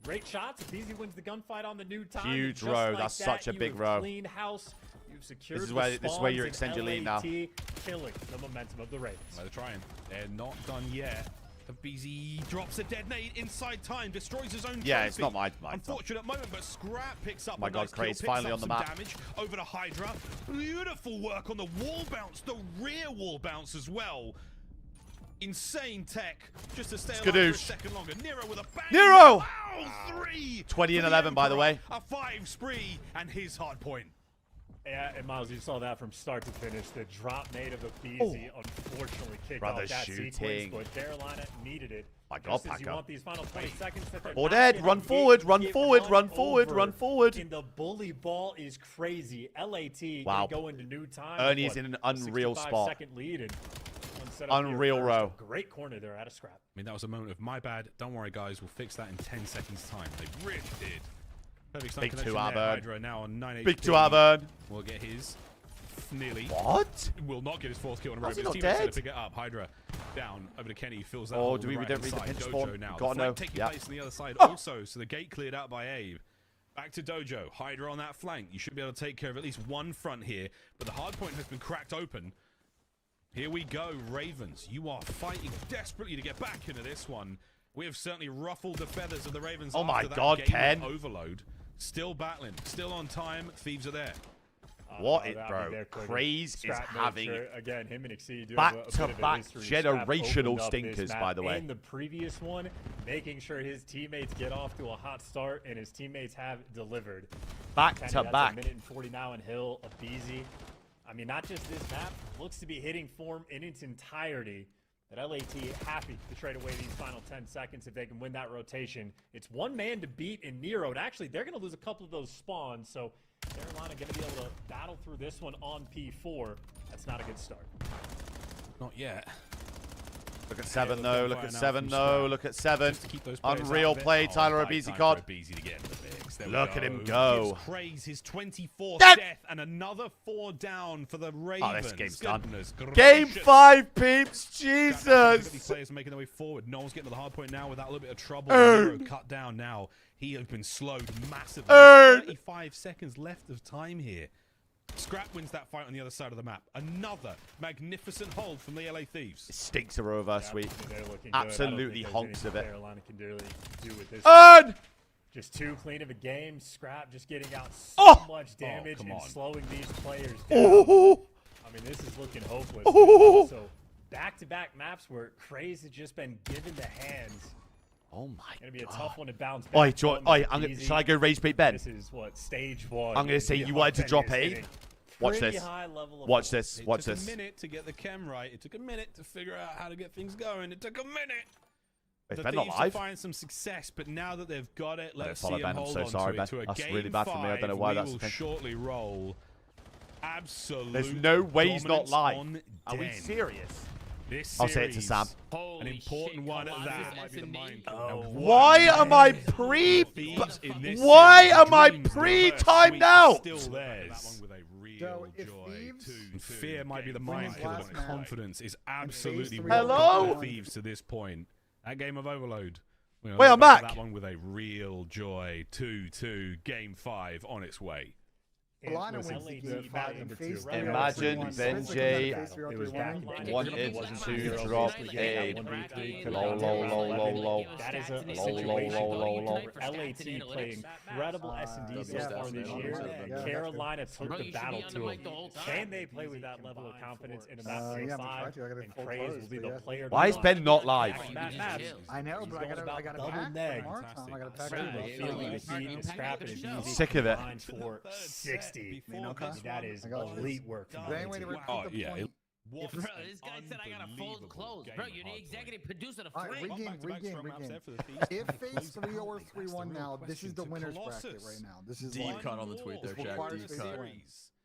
great shots. Beezy wins the gunfight on the new time. Huge Just row. like That's that, such a you big have row. Cleaned house. You've secured This is the where you spawns, extend your and lead now. LAT killing the momentum of the Ravens. Well, they're trying. They're not done yet. BZ drops a dead nade inside time, destroys his own Yeah, it's trophy. not my Unfortunate moment, but Scrap picks up My a God, nice kill, Craze picks finally up on the some map. damage over to Hydra. Beautiful work on the wall bounce, the rear wall bounce as well. Insane tech, just to stay alive for a Skadoosh. second longer. Nero with a bang. Nero! Wow, 3 20 and for the 11, by the Emperor. way. A 5 spree and his hard point. Yeah, and Miles, you saw that from start to finish. The drop made of Beezy unfortunately kicked Brother off that shooting. sequence, but Carolina needed it. My God, Just as you Paco. want these final 20 seconds that they're Or not dead. gonna Run get- forward, run get forward, run run forward, over. run forward. And the bully ball is crazy. LAT Wow. gonna go into new time. Ernie's with, in an what, unreal 65 spot. second lead and one set up here Unreal first. row. A great corner there out of Scrap. I mean, that was a moment of my bad. Don't worry, guys. We'll fix that in 10 seconds' time. They really did. Perfect stun Big connection 2 there. Auburn. Hydra now on 9 Big HP. 2 Auburn. Will get his. Nearly. What? Will not get his 4th kill in a row. How's he But his not teammates dead? to pick it up. Hydra down over to Kenny. Fills that Oh, hole do on we the don't right-hand read the side. pinch Dojo spawn? now. Gotta The flank know. taking Yeah. place on the other side Oh! also. So the gate cleared out by Abe. Back to Dojo. Hydra on that flank. You should be able to take care of at least one front here. But the hard point has been cracked open. Here we go, Ravens. You are fighting desperately to get back into this one. We have certainly ruffled the feathers of the Ravens. Oh my after that God, game Ken. of overload. Still battling. Still on time. Thieves are there. What it, that'll be bro? there quicker. Craze is Scrap made having sure, again, him and Exceed do have a bit of a back-to-back history. Scrap generational opened up this stinkers, map by the way. In the previous one, making sure his teammates get off to a hot start, and his teammates have delivered. Back Kenny, to that's back. A minute and 40 now in Hill, a Beezy. I mean, not just this map, looks to be hitting form in its entirety. That LAT happy to trade away these final 10 seconds if they can win that rotation. It's one man to beat in Nero, and actually they're going to lose a couple of those spawns, so Carolina going to be able to battle through this one on P4. That's not a good start. Not yet. Look at 7 though. Look at Now 7 from though. Scrap. Look at 7. Just to keep those players Unreal out of it. play, Oh, Tyler right Abizi time Cod. for Abizi to get into the mix. There we Look at him go. go. Gives Craze his 24th Dead. death and another 4 down for the Ravens. Oh, this game's done. Goodness Game gracious. 5, peeps. Look at Jesus. these players making their way forward. No one's getting to the hard point now without a little bit of trouble. Earn. Nero cut down now. He has been slowed massively. Earn. 35 seconds left of time here. Scrap wins that fight on the other side of the map. Another magnificent hold from the LA Thieves. It stinks of a reverse Yeah, sweep. I mean, they're looking good. Absolutely I don't think honks there's of it. anything Carolina can really do with this. Earn. Just too clean of a game. Scrap just getting out so Oh. much damage come and on. slowing these players down. Oh. I mean, this is looking hopeless. Oh. So back-to-back maps where Craze has just been given the hands. Oh my Gonna be a God. tough one to bounce back. Oi, from. Easy. shall I go raise bait Ben? This is what stage 1. I'm gonna say The you wanted to Hawk drop Penny is A. hitting Watch pretty this. high level of Watch ball. this. It Watch took this. a minute to get the chem right. It took a minute to figure out how to get things going. It took a minute. Is The Ben not Thieves are live? finding some success, but now that they've got it, don't let's follow see Ben, them I'm hold so on sorry, to it. Ben. To a That's game really bad for me. I don't know 5, why we that's will the thing. shortly roll. Absolute. There's no way he's not dominance live. on Are we Den. serious? This I'll say it to series, Sam. An important one at that. Might be the mind Why am I pre? Thieves in this Why series, am I dreams of a pre-timed sweep out? Still That theirs. one with a real So if joy. Thieves Fear might be the Game mind five. killer, Last but man. confidence is absolutely three what Hello? got the Thieves to this point. That game of overload We're gonna Wait, look I'm back at back. That one with a real joy. 2-2, game 5 on its way. Imagine Imagine Benjay wanted to drop a low. That is a situation. LAT played incredible S&D so far this year. Carolina took the battle to them. Can they play with that level of confidence in a map tier 5? And Craze will be the player. Why is Ben not live? I know, but I got a pack tomorrow time. I got a pack. Sick of it. For 60. That is elite work. Oh, yeah. Bro, this guy said I gotta fold clothes. Bro, you're the executive producer of Flame. Regame. If it's 3-0 or 3-1 now, this is the winner's bracket right now. This is Deep cut on the tweet there, Jack. Deep cut.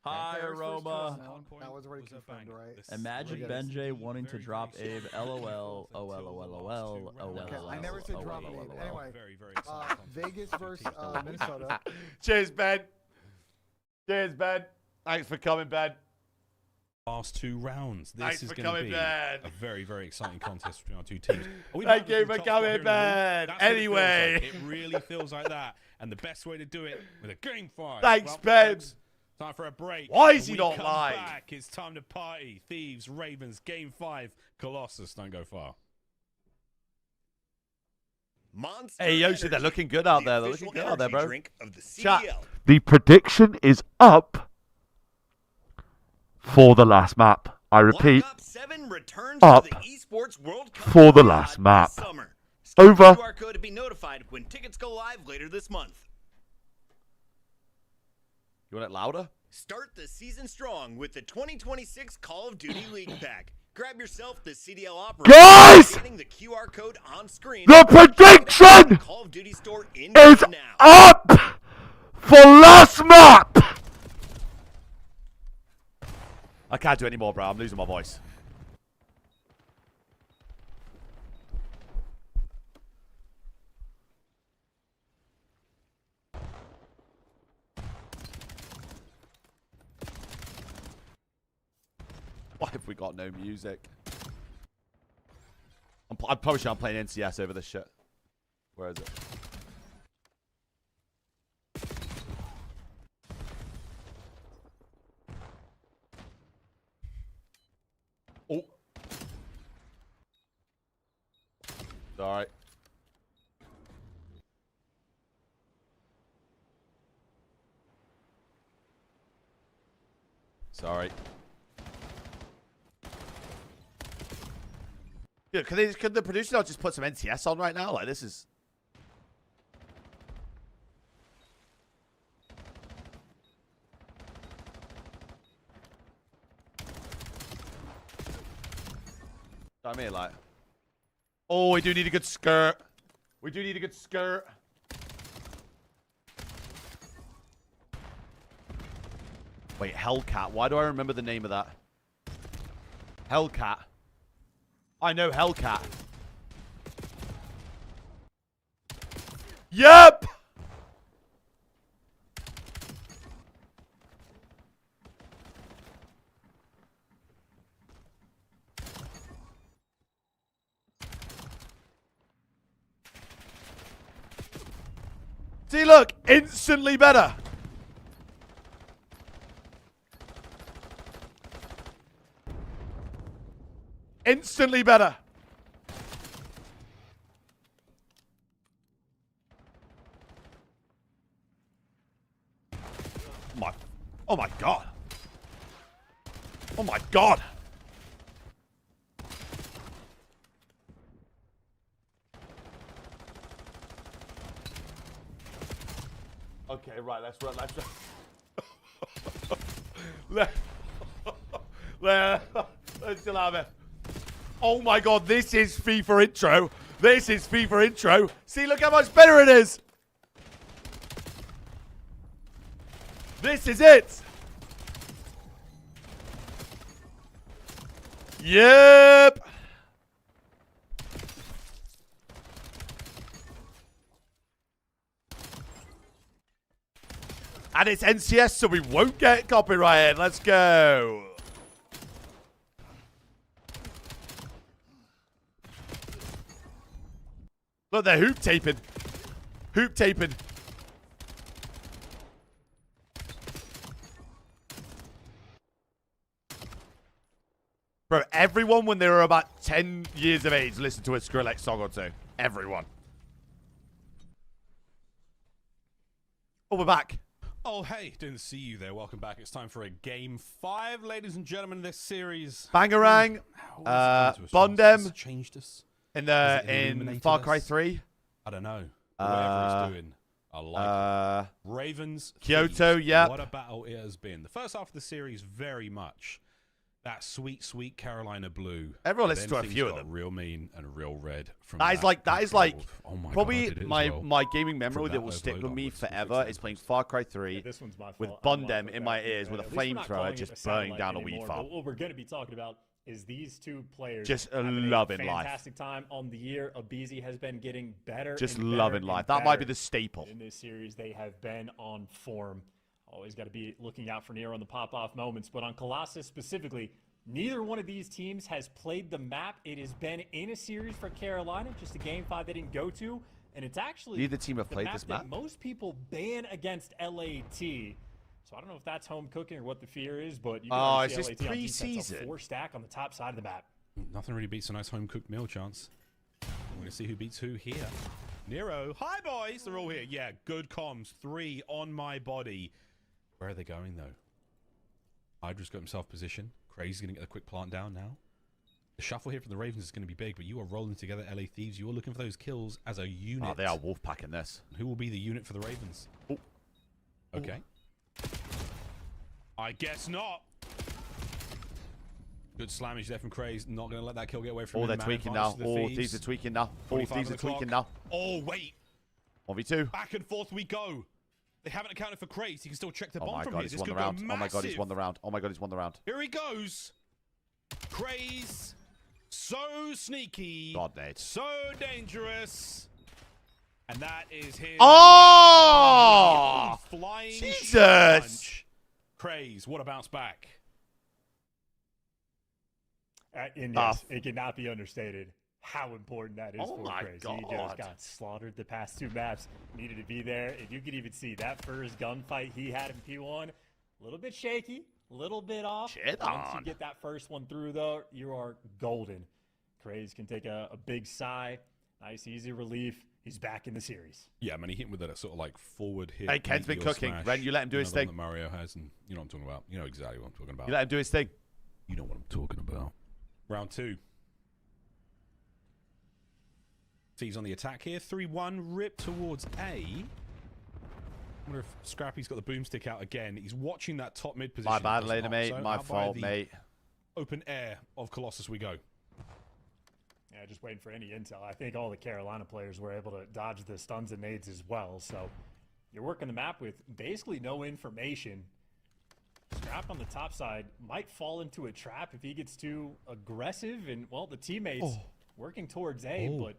Hi, Aroma. That was already confirmed, right? Imagine Benjay wanting to drop Abe. LOL. OLOL. I never said drop Abe. Anyway, Vegas versus Minnesota. Cheers, Ben. Cheers, Ben. Thanks for coming, Ben. Last 2 rounds. Thanks This is for going to coming, be Ben. a very, very exciting contest between our 2 teams. Thank you for coming, Ben. Anyway. It really feels like that. And the best way to do it with a game 5. Thanks, Ben. Time for a break. Why is he When not we come live? Back, it's time to party. Thieves, Ravens, game 5. Colossus, don't go far. Monster Hey, Yoshi, they're Energy, looking good out the there. They're official looking good out there, energy bro. drink of the Chat. CDL. The prediction is up for the last map. I repeat, Black Ops 7 returns up to the Esports World Cup for the this last map. summer. Scan Over. the QR code to be notified when tickets go live later this month. You want it louder? Start the season strong with the 2026 Call of Duty League Pack. Grab yourself the CDL operator. Guys! Scanning the QR code on screen. The prediction Call of Duty store in is now. up for last map. I can't do any more, bro. I'm losing my voice. Why have we got no music? I'm probably sure I'm playing NCS over this shit. Where is it? Oh. It's alright. Sorry. Yeah, can the producer not just put some NCS on right now? Like, this is... I mean, like... Oh, we do need a good skirt. We do need a good skirt. Wait, Hellcat. Why do I remember the name of that? Hellcat. I know Hellcat. Yep! See, look, instantly better. Instantly better. Oh my god. Oh my god. Okay, right, let's run. Let's still have it. Oh my god, this is FIFA intro. This is FIFA intro. See, look how much better it is. This is it. Yep. And it's NCS, so we won't get copyrighted. Let's go. Look, they're hoop taping. Hoop taping. Bro, everyone when they were about 10 years of age listened to a Skrillex song or two. Everyone. Oh, we're back. Oh, hey, didn't see you there. Welcome back. It's time for a game 5, ladies and gentlemen, in this series. Bangarang, Bondem, changed us in Far Cry 3. I don't know. Whatever it's doing, I like it. Ravens, Kyoto, Thieves. yep. What a battle it has been. The first half of the series, very much that sweet, sweet Carolina blue. Everyone listens to a few of got them. Real mean and real red. From That is like oh my probably God, my gaming memory that will that stick overload with me onwards, forever is playing Far Cry 3 This one's my fault. with I'm not Bondem with in that my too, ears man. with a At least we're not flamethrower calling it just the burning satellite down a anymore, weed but farm. what we're going to be talking about is these two players Just having loving a life. fantastic time on the year. Abizi has been getting better. Just and better loving and life. That might be better. the staple. In this series, they have been on form. Always got to be looking out for Nero on the pop-off moments. But on Colossus specifically, neither one of these teams has played the map. It has been in a series for Carolina, just a game 5 they didn't go to. And it's actually Neither team have the played map this that map. most people ban against LAT. So I don't know if that's home cooking or what the fear is, but you can already it's see just LAT on defense, pre-season. a 4-stack on the top side of the map. Nothing really beats a nice home-cooked meal, Chance. I'm going to see who beats who here. Nero. Hi, boys. They're all here. Yeah, good comms. 3 on my body. Where are they going, though? Hydra's got himself positioned. Crazy's going to get the quick plant down now. The shuffle here from the Ravens is going to be big, but you are rolling together, LA Thieves. You are looking for those kills as a unit. Oh, they are wolfpacking this. Who will be the unit for the Ravens? Oh. Okay. I guess not. Good slammage there from Craze. Not going to let that kill get away from him. Oh, they're Man tweaking advantage now. to the Oh, Thieves. Thieves are tweaking now. Oh, 25 Thieves on are the clock. tweaking now. Oh, wait. 1v2. Back and forth we go. They haven't accounted for Craze. He can still check the Oh bomb my from god, here. he's This won the could go round. Oh my god, he's massive. won the round. Oh my god, he's won the round. Here he goes. Craze. So sneaky. God, Nate. So dangerous. And that is his. Oh! Flying Jesus! punch. Craze. What a bounce back. And yes, it cannot be understated how important that is Oh for my Crazy. God. He just got slaughtered the past 2 maps. Needed to be there. And you could even see that first gunfight he had in P1. A little bit shaky, a little bit off. Shit Once on. you get that first one through, though, you are golden. Craze can take a big sigh. Nice, easy relief. He's back in the series. Yeah, man, he hit him with that sort of like forward hit. Hey, Ken's been meteor cooking. smash. Ren, you let him do his the one thing. that Mario has, and you know what I'm talking about. You know exactly what I'm talking about. You let him do his thing. You know what I'm talking about. Round 2. Thieves on the attack here. 3-1, rip towards A. I wonder if Scrappy's got the boomstick out again. He's watching that top mid position. My bad, Does later, not. mate. So My out by fault, the mate. Open air of Colossus we go. Yeah, just waiting for any intel. I think all the Carolina players were able to dodge the stuns and nades as well. So you're working the map with basically no information. Scrap on the top side might fall into a trap if he gets too aggressive. And, well, the teammates working towards A, but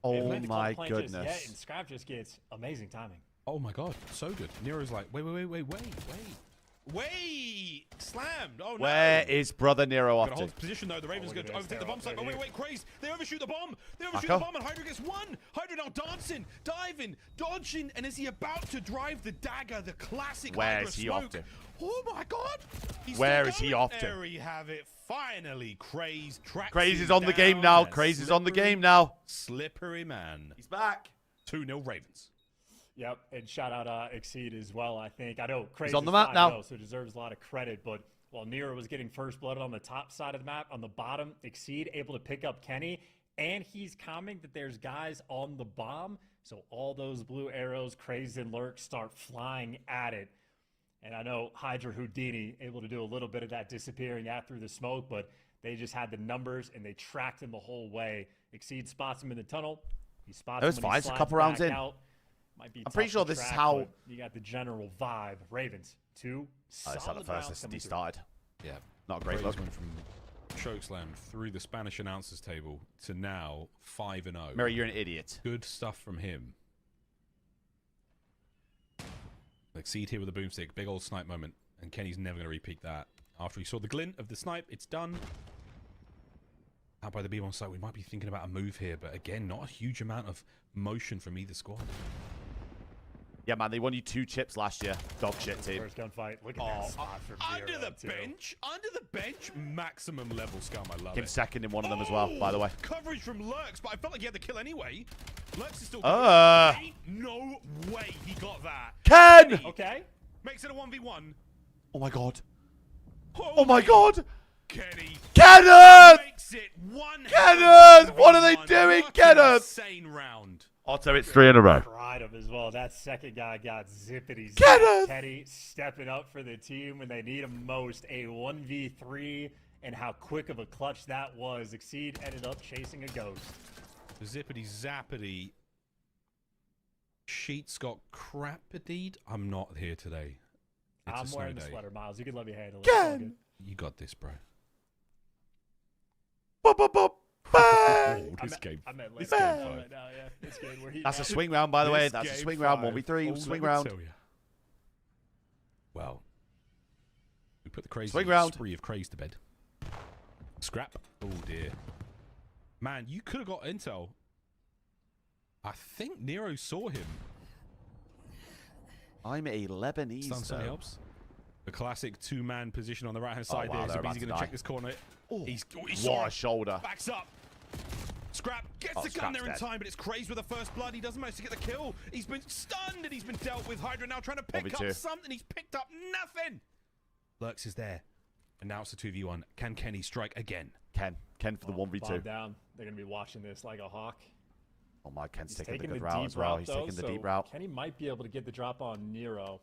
they haven't let the my clock plant just goodness. yet, and Scrap just gets amazing timing. Oh my god, so good. Nero's like, wait, slammed. Oh no. Where is brother Nero off Got to to? hold his position though. The Ravens look going at to this. overtake the They're bomb site. up Oh right wait, Craze. They overshoot the bomb. They overshoot Back the up. bomb, and Hydra gets 1. Hydra now dancing, diving, dodging, and is he about to drive the dagger? The classic Where Hydra is he smoke. off to? Oh my god. He's Where still is he going. off to? There we have it. Finally, Craze tracks Craze him is on the game down, now. and Craze is on the slippery- game now. Slippery man. He's back. 2-0 Ravens. Yep, and shout out Exceed as well, I think. I know Crazy on the map now. so deserves a lot of credit, but while Nero was getting first blood on the top side of the map, on the bottom, Exceed able to pick up Kenny, and he's commenting that there's guys on the bomb, so all those blue arrows, Crazy and Lurk start flying at it. And I know Hydra Houdini able to do a little bit of that disappearing out through the smoke, but they just had the numbers, and they tracked him the whole way. Exceed spots him in the tunnel. He spots That was him when fine. he It's a slides couple rounds back in. out. Might be I'm pretty tough sure to this is track, how- but you got the general vibe. Ravens, 2 Oh, it's not the solid first rounds listen coming he through. started. Yeah. Not a great Craze look. went from chokeslam through the Spanish announcers table to now 5-0. Mary, you're an idiot. Good stuff from him. Exceed here with a boomstick. Big old snipe moment. And Kenny's never going to repeat that. After he saw the glint of the snipe, it's done. Out by the B1 side, we might be thinking about a move here, but again, not a huge amount of motion from either squad. Yeah, man, they won you 2 chips last year. Dog shit team. First gunfight. Look at that spot from Under Zero, the too. bench, maximum level scum. I love Came it. second in one of them as well, by the way. Coverage from Lurks, but I felt like he had the kill anyway. Lurks is still Ain't no way he got that. Ken! Okay. Makes it a 1v1. Oh my god. Oh my god! Kenny. Kenneth! Makes it one. Kenneth! What are they doing, Kenneth? Insane round. Otto, it's 3 in a row. Tried him as well. That second guy got zippity. Kenneth! Kenny stepping up for the team when they need him most. A 1v3, and how quick of a clutch that was. Exceed ended up chasing a ghost. Zippity zappity. Sheets got crapadied. I'm not here today. It's I'm a wearing snow the day. sweater, Miles. You can let me handle it. It's all good. You got this, bro. This game. I'm at This late game right five. now, yeah. This game where he That's a swing round, by the way. This That's a game swing round. 5. 1v3. Oh, Swing let me round. tell ya. Well, we put the crazy Swing round. spree of craze to bed. Scrap. Oh, dear. Man, you could have got intel. I think Nero saw him. I'm a Lebanese, Stun certainly though. helps. The classic 2-man position on the right-hand side wow, there. they're So about he's to going to die. check this corner. Oh, he what saw a it. shoulder. Backs up. Scrap gets Oh, the gun Scrap's there in dead. time, but it's Craze with the first blood. He doesn't manage to get the kill. He's been stunned and he's been dealt with. Hydra now trying to pick 1v2. up something. He's picked up nothing. Lurks is there. And now it's a 2v1. Can Kenny strike again? Ken for the 1v2. Bomb down. They're going to be watching this like a hawk. Oh my, Ken's He's taking the taking good the route deep as well. route, He's though, taking the so deep route. Kenny might be able to get the drop on Nero.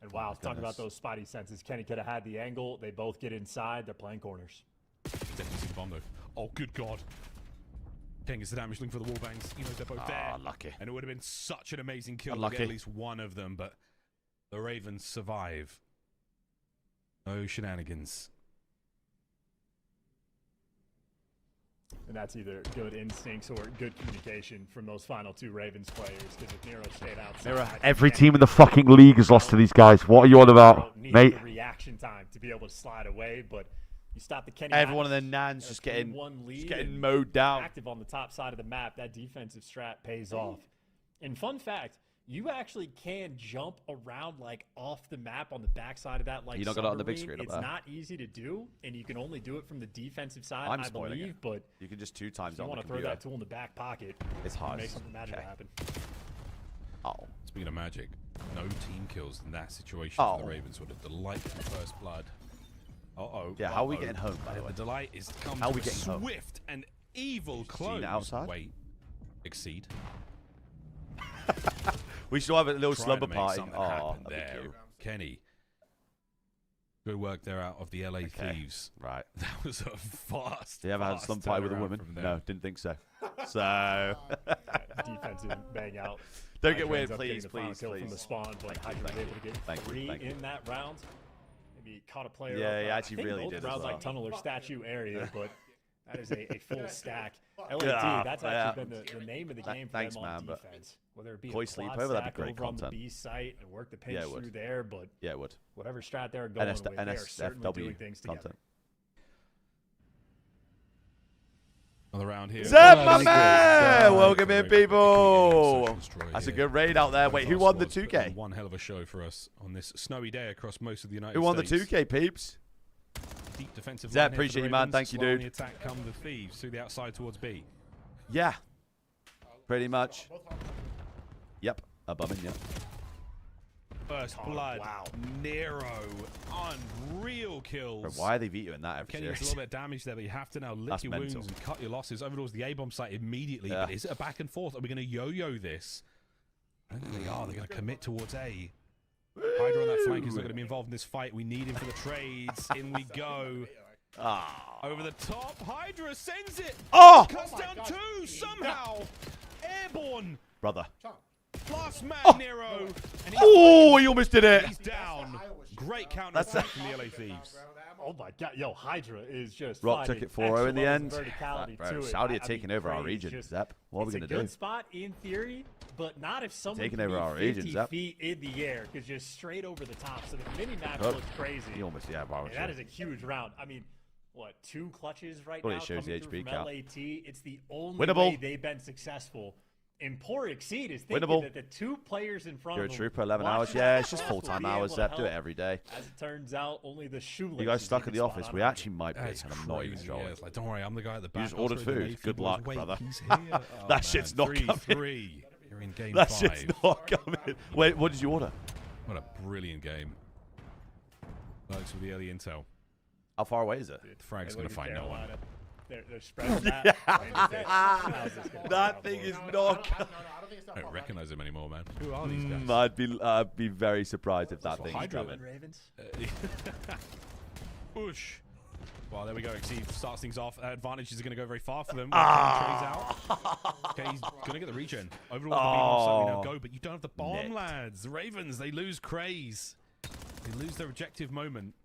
And wow, talking goodness. about those spidey senses. Kenny could have had the angle. They both get inside. They're playing corners. Definitely see the bomb though. Oh, good God. King gets the damage looking for the wall bangs. He knows they're both there. Lucky. And it would have been such an amazing kill to Unlucky. get at least one of them, but the Ravens survive. No shenanigans. And that's either good instincts or good communication from those final 2 Ravens players. Because if Nero stayed outside, Every team in the fucking league has lost to these guys. What are you on about, needed mate? the reaction time to be able to slide away, but you stop the Kenny. Every one of their Madness, nans just a getting 3-1 lead getting and mowed down. active on the top side of the map. That defensive strat pays off. And fun fact, you actually can jump around like off the map on the backside of that. Like You don't got it on the big submarine. screen up It's there. not easy to do, and you can only do it from the defensive side, I'm I spoiling believe. it. But You can just 2 times if you on the want to throw computer. that tool in the back pocket, It's hard. make something magical Okay. happen. Oh. Speaking of magic, no team kills in that situation Oh. for the Ravens with a delightful first blood. Uh-oh. Yeah, how are we getting home, by the way? The delight is come How are to we a getting home? swift and evil Gina close. outside? Wait. Exceed. We should have a little Trying slumber to make party. something Oh, happen that'd be there. cute. Kenny. Good work there out of the LA Thieves. Right. That was a fast. Do you ever had a fast slumber party with a turnaround woman? from there. No, didn't think so. So. Defensive bang out. Don't get Hydra weird, ends up getting please, the final please, kill from please. the spawn, but Thank you, Hydra was thank able to get Thank you, 3 thank you. in that round. Maybe caught a player. Yeah, up, he actually I think really both did as rounds well. like tunnel or statue area, but that is a full stack. LA Yeah, that's yeah. actually been the name of the game for Thanks, them on man, but defense. Whether it be Koi a sleepover, quad that'd be stack great over on the content. B site and work the pinch Yeah, it would. through there, but Yeah, it would. whatever strat they're going with, they are certainly doing things together. content. Another round here. Zeb, my man! Welcome in, people. That's a good raid out there. Wait, who won the 2K? One hell of a show for us on this snowy day across most of the United Who won the States. 2K, peeps? Deep defensive Zeb, line here for appreciate the you, man. Ravens. Thank you, Slow on dude. the attack come the Thieves through the outside towards B. Yeah. Pretty much. Yep. A bumming, yep. First blood. Wow. Nero. Unreal kills. Bro, why are they vetoing that every Kenny gets a series? little bit of damage there, but you have to now lick That's your mental. wounds and cut your losses. Overlords the A-bomb site immediately. Yeah. But is it a back and forth? Are we going to yo-yo this? I don't think they are. They're going to commit towards A. Hydra on that flank is not going to be involved in this fight. We need him for the trades. In we go. Ah. Over the top. Hydra sends it. Oh! Cuts down 2 somehow. Airborne. Brother. Last man, Nero. And Oh, he almost did it. He's down. Great counter attack from the LA Thieves. Oh my god, yo, Hydra is just Rock took finding it 4-0 in the extra end. levels of verticality Bro, to it. Saudi are I taking mean, over our crazy. region, Just- Zep. What are we it's going a to good do? spot in theory, but not if someone Taking can over be our 50 region, Zep. feet in the air, because just straight over the top. So the mini map Oh, looks crazy. He almost, yeah, wow, And that is a huge round. I mean, what, 2 clutches right Well, now it shows coming the through HP from count. LAT. It's the only Winnable. way they've been successful. And poor Exceed is thinking Winnable. that the 2 players in front You're a of him trooper, 11 watching hours. the Yeah, it's just cross will full-time be hours, able to Zep. Do it help. every day. As it turns out, only the shoelaces. You guys stuck at the office. We actually might be. It's And I'm not even crazy, trolling. yeah. It's like, don't worry, I'm the guy at the back. You just I'll ordered throw the food. knife. Good He luck, goes, "Wait, brother." he's here." Oh, That man, shit's not coming. 3-3. You're in game That 5. shit's not coming. Wait, what did you order? What a brilliant game. Works with the early intel. How far away is it? The frag's going to find no one. They're spreading that. That thing is not. I don't recognize him anymore, man. Who are these guys? I'd be very surprised if that thing's Hydra. coming. Ravens. Push. Well, there we go. Exceed starts things off. Advantage is going to go very far for them. Trades out. Okay, he's going to get the regen. Over towards the B-bomb side we now go, but you don't have the bomb, Net. lads. The Ravens, they lose Craze. They lose their objective moment.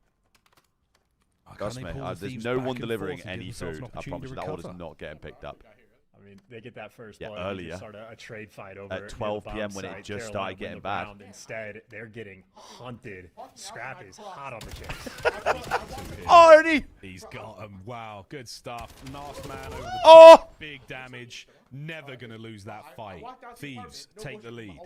Trust me, there's no one delivering any food. I promise you that order's not getting picked up. I mean, they get that first Yeah, blood. earlier. Start a trade fight over At 12 p.m. when it just started getting bad. Instead, they're getting hunted. Scrap is hot on the chase. Arnie! He's got him. Wow, good stuff. Last man over the Oh! big damage. Never going to lose that fight. Thieves take the lead.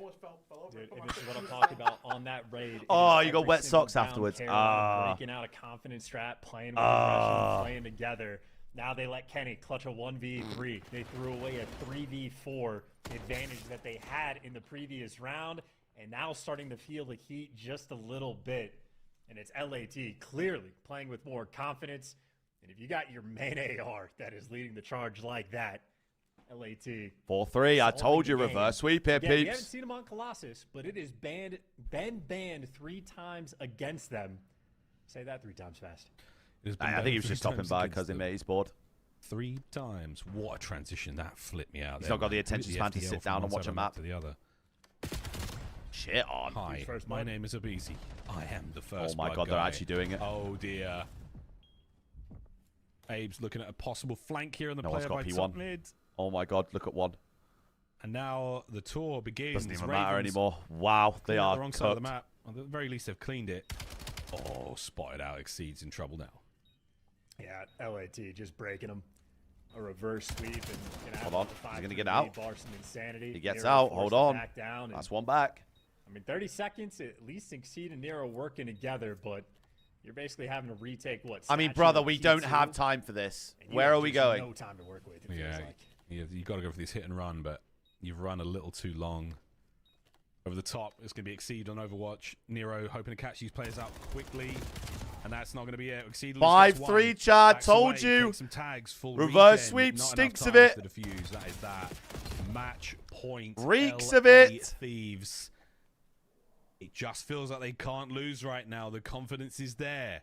Dude, and this is what I'm talking about on that raid. Oh, you got Every wet single socks down afterwards. Carolina breaking out a confidence strat, playing with aggression, playing together. Now they let Kenny clutch a 1v3. They threw away a 3v4 advantage that they had in the previous round, and now starting to feel the heat just a little bit. And it's LAT clearly playing with more confidence. And if you got your main AR that is leading the charge like that, LAT 4-3. I told you, game. reverse sweep here, Yeah, we haven't peeps. seen him on Colossus, but it is been banned 3 times against them. Say that 3 times fast. I think he was just stopping by because he made his board. 3 times. What a transition. That flipped me out. He's there, not got the man. attention The span to FDL sit from down one and watch side a map. to the other. Shit on. Hi, my name is Abizi. I am the first. Oh my blood god, they're guy. actually doing it. Oh dear. Abe's looking at a possible flank here on the No one's player got by P1. top mid. Oh my god, look at one. And now the tour begins. Doesn't even matter Ravens anymore. Wow, they clean out are the wrong side of the cooked. map. At the very least, they've cleaned it. Oh, spotted out. Exceeds in trouble now. Yeah, LAT just breaking them. A reverse sweep and Hold on, he's gonna get out. Bar some insanity. He gets Nero out. forced Hold to on. back down, That's and, one back. I mean, 30 seconds at least. Exceed and Nero working together, but you're basically having to retake what? I mean, Statue brother, and we don't P2, have time for this. and you Where have are we just going? No time to work with. It feels Yeah, like. you got to go for this hit and run, but you've run a little too long. Over the top, it's going to be Exceed on Overwatch. Nero hoping to catch these players out quickly, and that's not going to be it. Exceed 5-3, Chad. Told you. Some tags, full Reverse regen, sweep, not stinks enough of time it. to defuse. That is that. Match point. Reeks LA of it. Thieves. It just feels like they can't lose right now. The confidence is there.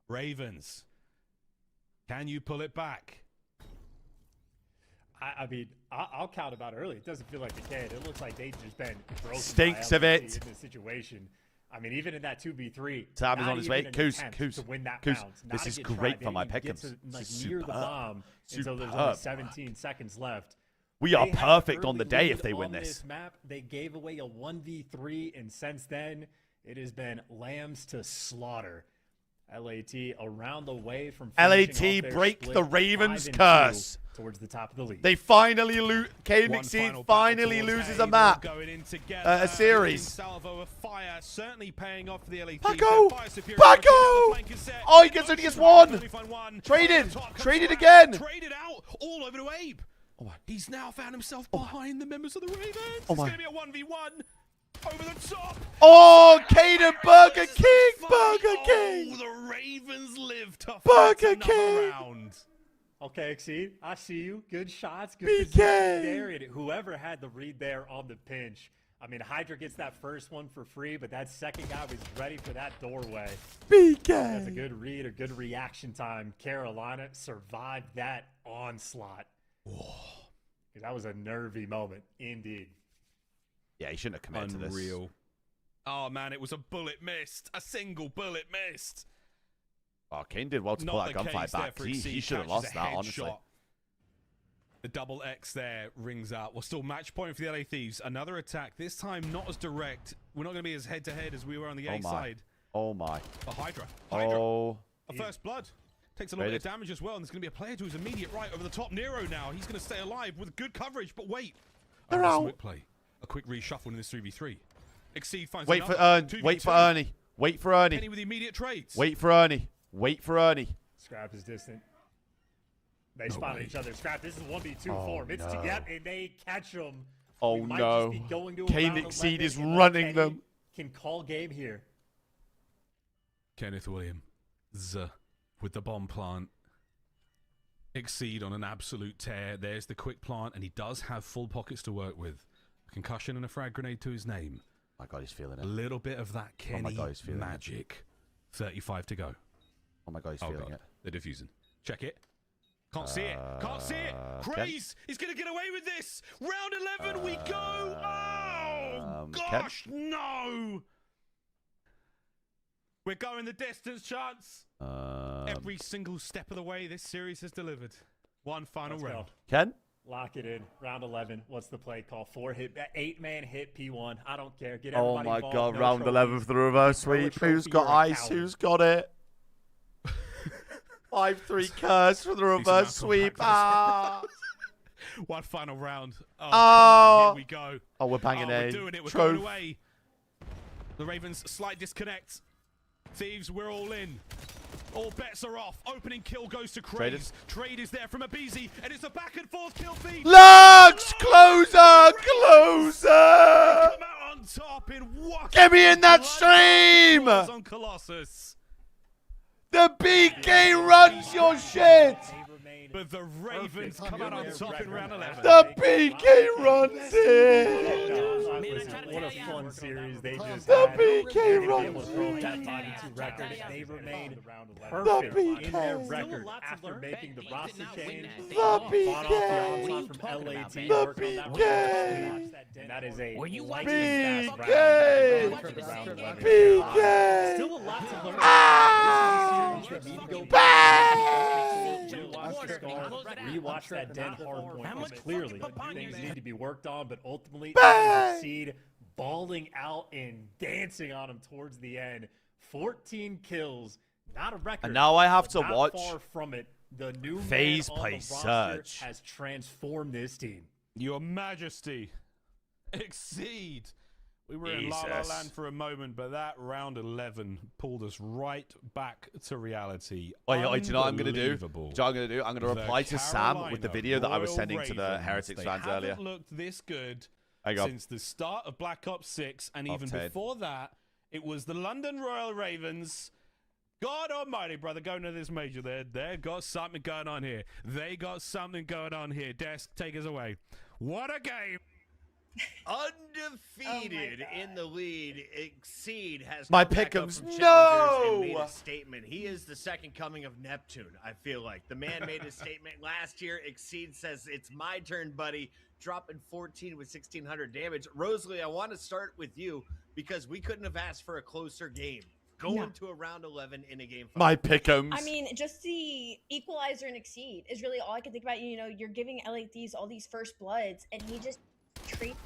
Ravens, can you pull it back? I mean, I'll count about early. It doesn't feel like the kid. It looks like they've just been broken Stinks by of LAT it. in this situation. I mean, even in that 2v3, Tab is not on his even way. an Coos, attempt Coos, to win that Coos. bounce, This not is get great tried. for They my didn't get Peckhams. to, like, This is near the superb. bomb until there's only Superb. 17 seconds left. We are They had an perfect on the early day if lead they win on this. map. They gave away a 1v3, and since then, it has been lambs to slaughter. LAT around the way from finishing LAT off their break split the Ravens 5-2 curse. towards the top of the league. They finally lose. Caden One Exceed final finally battle towards loses a A, map. going in together. A series. Salvo of fire, certainly paying off for the LA Paco! Fire superiority. Paco! Flank is set. Oh, he gets only gets one. Only find one. Traded. Fire on top, Traded comes again. back, Traded out. All over to Abe. Oh my. He's now found himself behind the members of the Ravens. Oh it's my. going to be a 1v1. Over the top. Oh, Caden Burger King. Burger Oh, King. the Ravens live to Burger fight another King. round. Okay, Exceed, I see you. Good shots, good BK. position there. And whoever had the read there on the pinch. I mean, Hydra gets that first one for free, but that second guy was ready for that doorway. BK. That's a good read, a good reaction time. Carolina survived that onslaught. Because that was a nervy moment, indeed. Yeah, he shouldn't have committed to this. Unreal. Oh, man, it was a bullet missed. A single bullet missed. Oh, Kane did well to pull Not that the gunfight case there back. for He Exceed. should have Catches lost a that, honestly. headshot. The double X there rings out. Well, still match point for the LA Thieves. Another attack, this time not as direct. We're not going to be as head-to-head as we were on the A Oh my. side. Oh my. A Hydra. Oh. A first blood. Takes a little bit of damage as well, and there's going to be a player to his immediate right over the top. Nero now. He's going to stay alive with good coverage, but wait. They're out. Smoke play. A quick reshuffle in this 3v3. Exceed finds Wait for another. Ernie. Wait for Ernie. Wait for Ernie. Kenny with the immediate trades. Wait for Ernie. Wait for Ernie. Scrap is distant. They spot each other. Scrap, this is 1v2 form. It's to get, and they catch them. Oh, no. Kane Exceed is running them. Can call game here. Kenneth Williams with the bomb plant. Exceed on an absolute tear. There's the quick plant, and he does have full pockets to work with. A concussion and a frag grenade to his name. Oh my God, he's feeling it. A little bit of that Kenny my God, he's feeling magic. 35 to go. Oh my God, he's feeling it. They're diffusing. Check it. Can't see it. Can't see it. Craze is going to get away with this. Round 11, we go. Oh, gosh, no. We're going the distance, Chance. Every single step of the way, this series has delivered. One final round. Ken? Lock it in. Round 11. What's the play call? 8-man hit P1. I don't care. Get Oh everybody my involved. God, No round trophies. 11 for the reverse sweep. Who's got ice? Who's got it? 5-3 curse for the reverse sweep. One final round. Oh, here we go. Oh, we're banging We're A. doing it. We're going away. The Ravens, slight disconnect. Thieves, we're all in. All bets are off. Opening kill goes to Craze. Trade is there from Abizi, and it's a back and forth kill feed. Lux, closer, closer. Come out on top in what? Get me in that stream. On Colossus. The BK runs your shit. But the Ravens come out on top in round 11. The BK runs it. Listen, what a fun series they just The had. BK runs That body to record. They remained The perfect BK. in their record after making the roster change. The Fought off the BK. onslaught from LAT. The worked on that BK. and that is a you lightning fast BK. round for the round 11. BK. Still a lot to learn. Rewatch that Den hard point. Clearly, things need to be worked on, but ultimately, Seed balling out and dancing on him towards the end. 14 kills, not a record. And now I have to not watch far from it. The new FaZe man on play the roster Surge. has transformed this team. Your Majesty, Exceed. We were in La La Land for a moment, but that round 11 pulled us right back to reality. Oh, yeah, do you know what I'm going to do? Do you know what I'm going to do? I'm going to The reply to Sam with the video that I was Royal sending to the Ravens, Heretics they fans earlier. haven't looked this good Hang on. since the start of Black Ops 6, and Top even 10. before that, it was the London Royal Ravens. God almighty, brother, going to this major. They got something going on here. They got something going on here. Desk, take us away. What a game. Undefeated in the lead, Exceed has My come back up pick'ems. from challengers and made No! a statement. He is the second coming of Neptune, I feel like. The man made a statement last year. Exceed says, it's my turn, buddy. Dropping 14 with 1,600 damage. Rosalie, I want to start with you because we couldn't have asked for a closer game. Going to a round 11 in a game 5. My pick'ems. I mean, just the equalizer and Exceed is really all I can think about. You know, you're giving LATs all these first bloods, and he just treats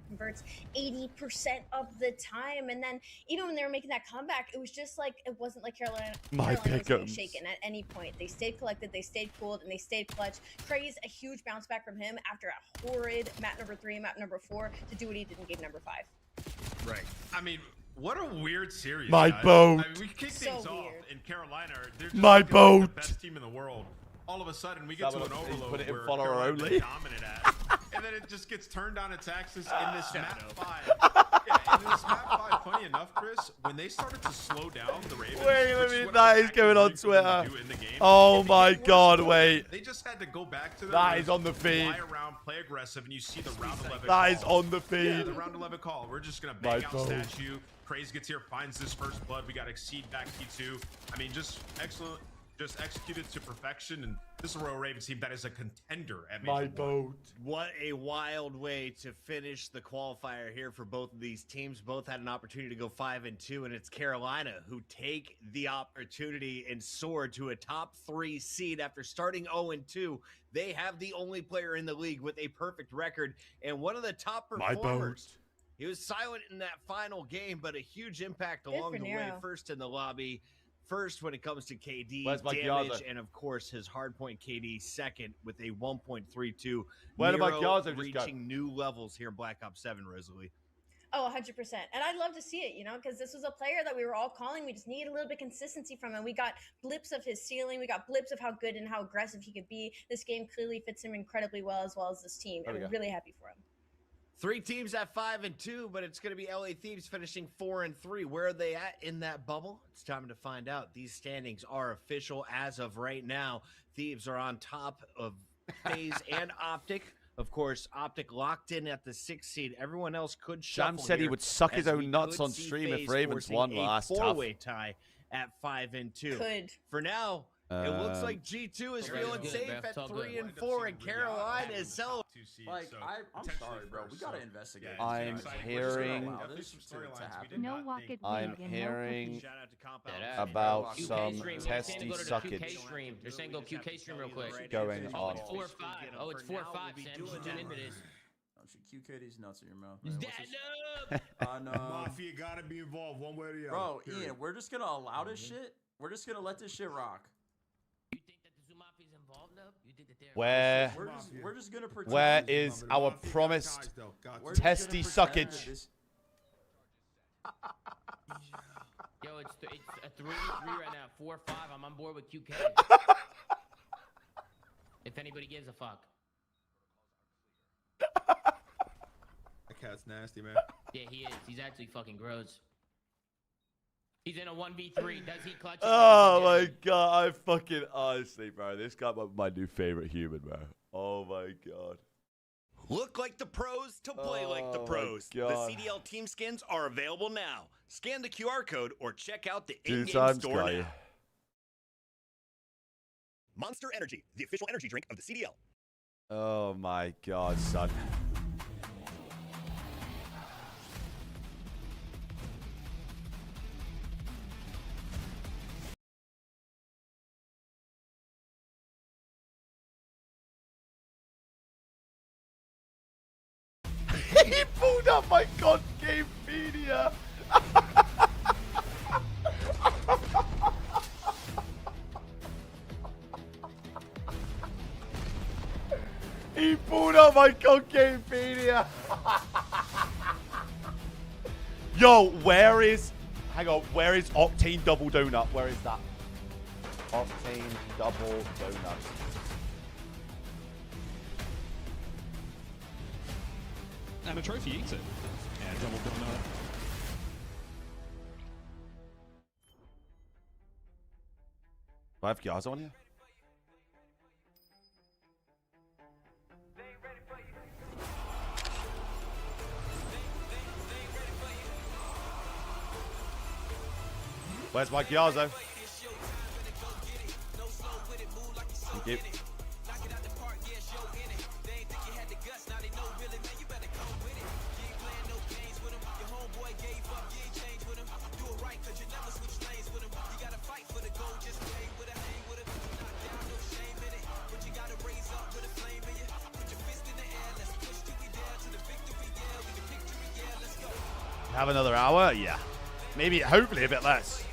converts 80% of the time, and then even when they were making that comeback, it was just like it wasn't like Carolina was getting shaken at any point. They stayed collected, they stayed cooled, and they stayed clutch. Craze a huge bounce back from him after a horrid map number 3, map number 4 to do what he did in game number 5. Right. I mean, what a weird series. My guys. boat. I mean, we kick things off in Carolina. They're just My looking like boat. the best team in the world. All of a sudden, we get to an overload put it in where follower Carolina's only. dominant at, and then it just gets turned on its axis in this map 5. Yeah, in this map 5, funny enough, Chris, when they started to slow down the Ravens, Wait a which is minute, what that I was is going on actually really Twitter. do in the game, Oh if my they were God, slow, wait. They just had to go back to their That roots, is on the feed. fly around, play aggressive, and you see the round 11 That is call. on the feed. Yeah, the round 11 call. We're just going to bang My out boat. statue. Craze gets here, finds this first blood. We got Exceed back P2. I mean, just excellent. Just executed to perfection, and this is a Royal Ravens team that is a contender at Major One. boat. What a wild way to finish the qualifier here for both of these teams. Both had an opportunity to go 5-2, and it's Carolina who take the opportunity and soar to a top 3 seed after starting 0-2. They have the only player in the league with a perfect record and one of the top performers. He was silent in that final game, but a huge impact along the way. First in the lobby, first when it comes to KD Where's my damage, Gyazo? and of course his hardpoint KD second with a 1.32. Where did my Nero Gyazo just go? reaching new levels here in Black Ops 7, Rosalie. Oh, 100%. And I'd love to see it, you know, because this was a player that we were all calling. We just needed a little bit of consistency from him. We got blips of his ceiling. We got blips of how good and how aggressive he could be. This game clearly fits him incredibly well as this team. And I'm really happy for him. 3 teams at 5-2, but it's going to be LA Thieves finishing 4-3. Where are they at in that bubble? It's time to find out. These standings are official as of right now. Thieves are on top of FaZe and Optic. Of course, Optic locked in at the 6th seed. Everyone else could shuffle. Sham said he here, would suck his as own we nuts could on see stream if FaZe Ravens forcing won a last. Tough. 4-way tie at 5-2. Could. For now, it looks like G2 is feeling good, safe man. at It's all 3-4, and Carolina is selling. Like, I'm sorry, bro. We gotta investigate. I'm hearing I'm hearing Shout out to Comp about QK some stream. testy Go to the suckage QK stream. They're saying go QK stream real quick. going Oh, on. it's 4-5. Oh, it's 4-5, Sam. Tune into this. QK these nuts in your mouth. Stand up! On, Mafia gotta be involved one way or the other. bro, period. Ian, we're just gonna allow this shit. We're just gonna let this shit rock. You think that the Zoo Mafia is involved though? You think that they're Where We're just gonna pretend. where is our promised testy suckage? Yo, it's a 3-3 right now. 4-5. I'm on board with QK. If anybody gives a fuck. That cat's nasty, man. Yeah, he is. He's actually fucking gross. He's in a 1v3. Does he clutch it? Oh my god, I fucking honestly, bro, this guy might be my new favorite human, bro. Oh my god. Look like the pros to play like the Oh my pros. The God. CDL team skins are available now. Scan the QR code or check out the 2 in-game times store guy. now. Monster Energy, the official energy drink of the CDL. Oh my god, son. He pulled up my god game media. He pulled up my god media. Yo, where is? Hang on, where is Octane Double Donut? Where is that? Octane Double Donut. And a trophy eats it. Yeah, double donut. Do I have Gyazo on here? Where's my Gyazo? Thank you. Have another hour? Yeah. Maybe, hopefully a bit less.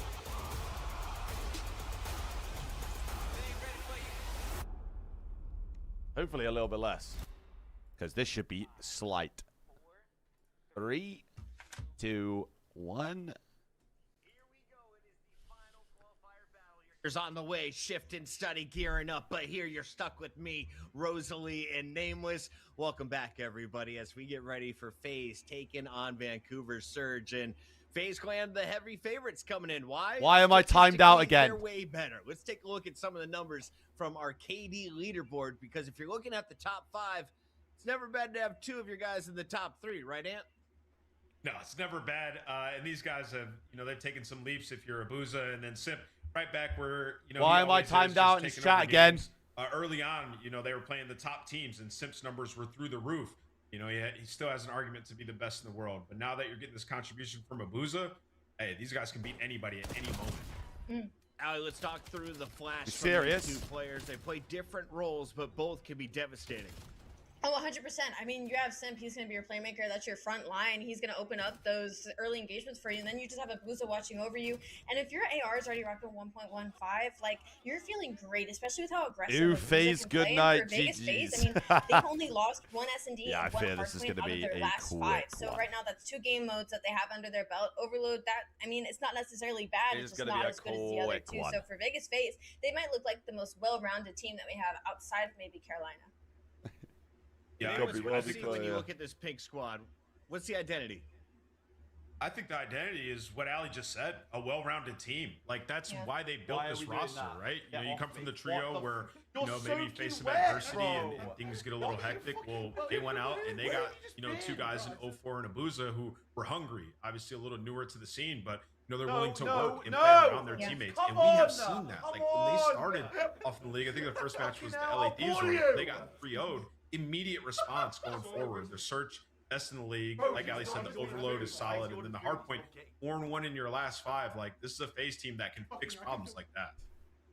Hopefully a little bit less. Because this should be slight. 3, 2, 1. On the way, shift and study, gearing up, but here you're stuck with me, Rosalie and Nameless. Welcome back, everybody, as we get ready for FaZe taking on Vancouver Surge. And FaZe Clan, the heavy favorites coming in. Why? Why am I timed out again? They're way better. Let's take a look at some of the numbers from our KD leaderboard, because if you're looking at the top 5, it's never bad to have 2 of your guys in the top 3, right, Ant? No, it's never bad. And these guys have, they've taken some leaps if you're Abuza and then Simp. Right back where, Why am I timed out in this chat again? Early on, they were playing the top teams and Simp's numbers were through the roof. He still has an argument to be the best in the world. But now that you're getting this contribution from Abuza, hey, these guys can beat anybody at any moment. Allie, let's talk through the flash. You serious? From these 2 players. They play different roles, but both can be devastating. Oh, 100%. I mean, you have Simp, he's going to be your playmaker. That's your front line. He's going to open up those early engagements for you. And then you just have a Booza watching over you. And if your AR is already rocking 1.15, like, you're feeling great, especially with how aggressive Ooh, Booza FaZe, can good play. night, And for Vegas FaZe, I GGs. mean, they've only lost one S&D Yeah, I and one fear this is hardpoint gonna out of be their a last quick 5. So one. right now, that's 2 game modes that they have under their belt. Overload, that, I mean, it's not necessarily bad. It It's is just gonna be not a as good as the other quick 2. one. So for Vegas FaZe, they might look like the most well-rounded team that we have outside of maybe Carolina. Yeah, What do you see when you look at this pink squad? What's the identity? I think the identity is what Ali just said, a well-rounded team. Like, that's why they built Why are this we doing roster, that? right? Yeah, you come from the trio what the where, You're maybe soaking face some wet, adversity and bro. things get a little hectic. Well, they went out and they got, 2 guys in 04 and Abuza who were hungry, obviously a little newer to the scene, but, they're willing to work and play around their teammates. And we have seen that. Like, when they started off in the league, I think the first match was the LA Thieves where they got 3-0'd. Immediate response going forward. Their search, best in the league. Like Ali said, the overload is solid. And then the hard point, 4-1 in your last 5. Like, this is a FaZe team that can fix problems like that.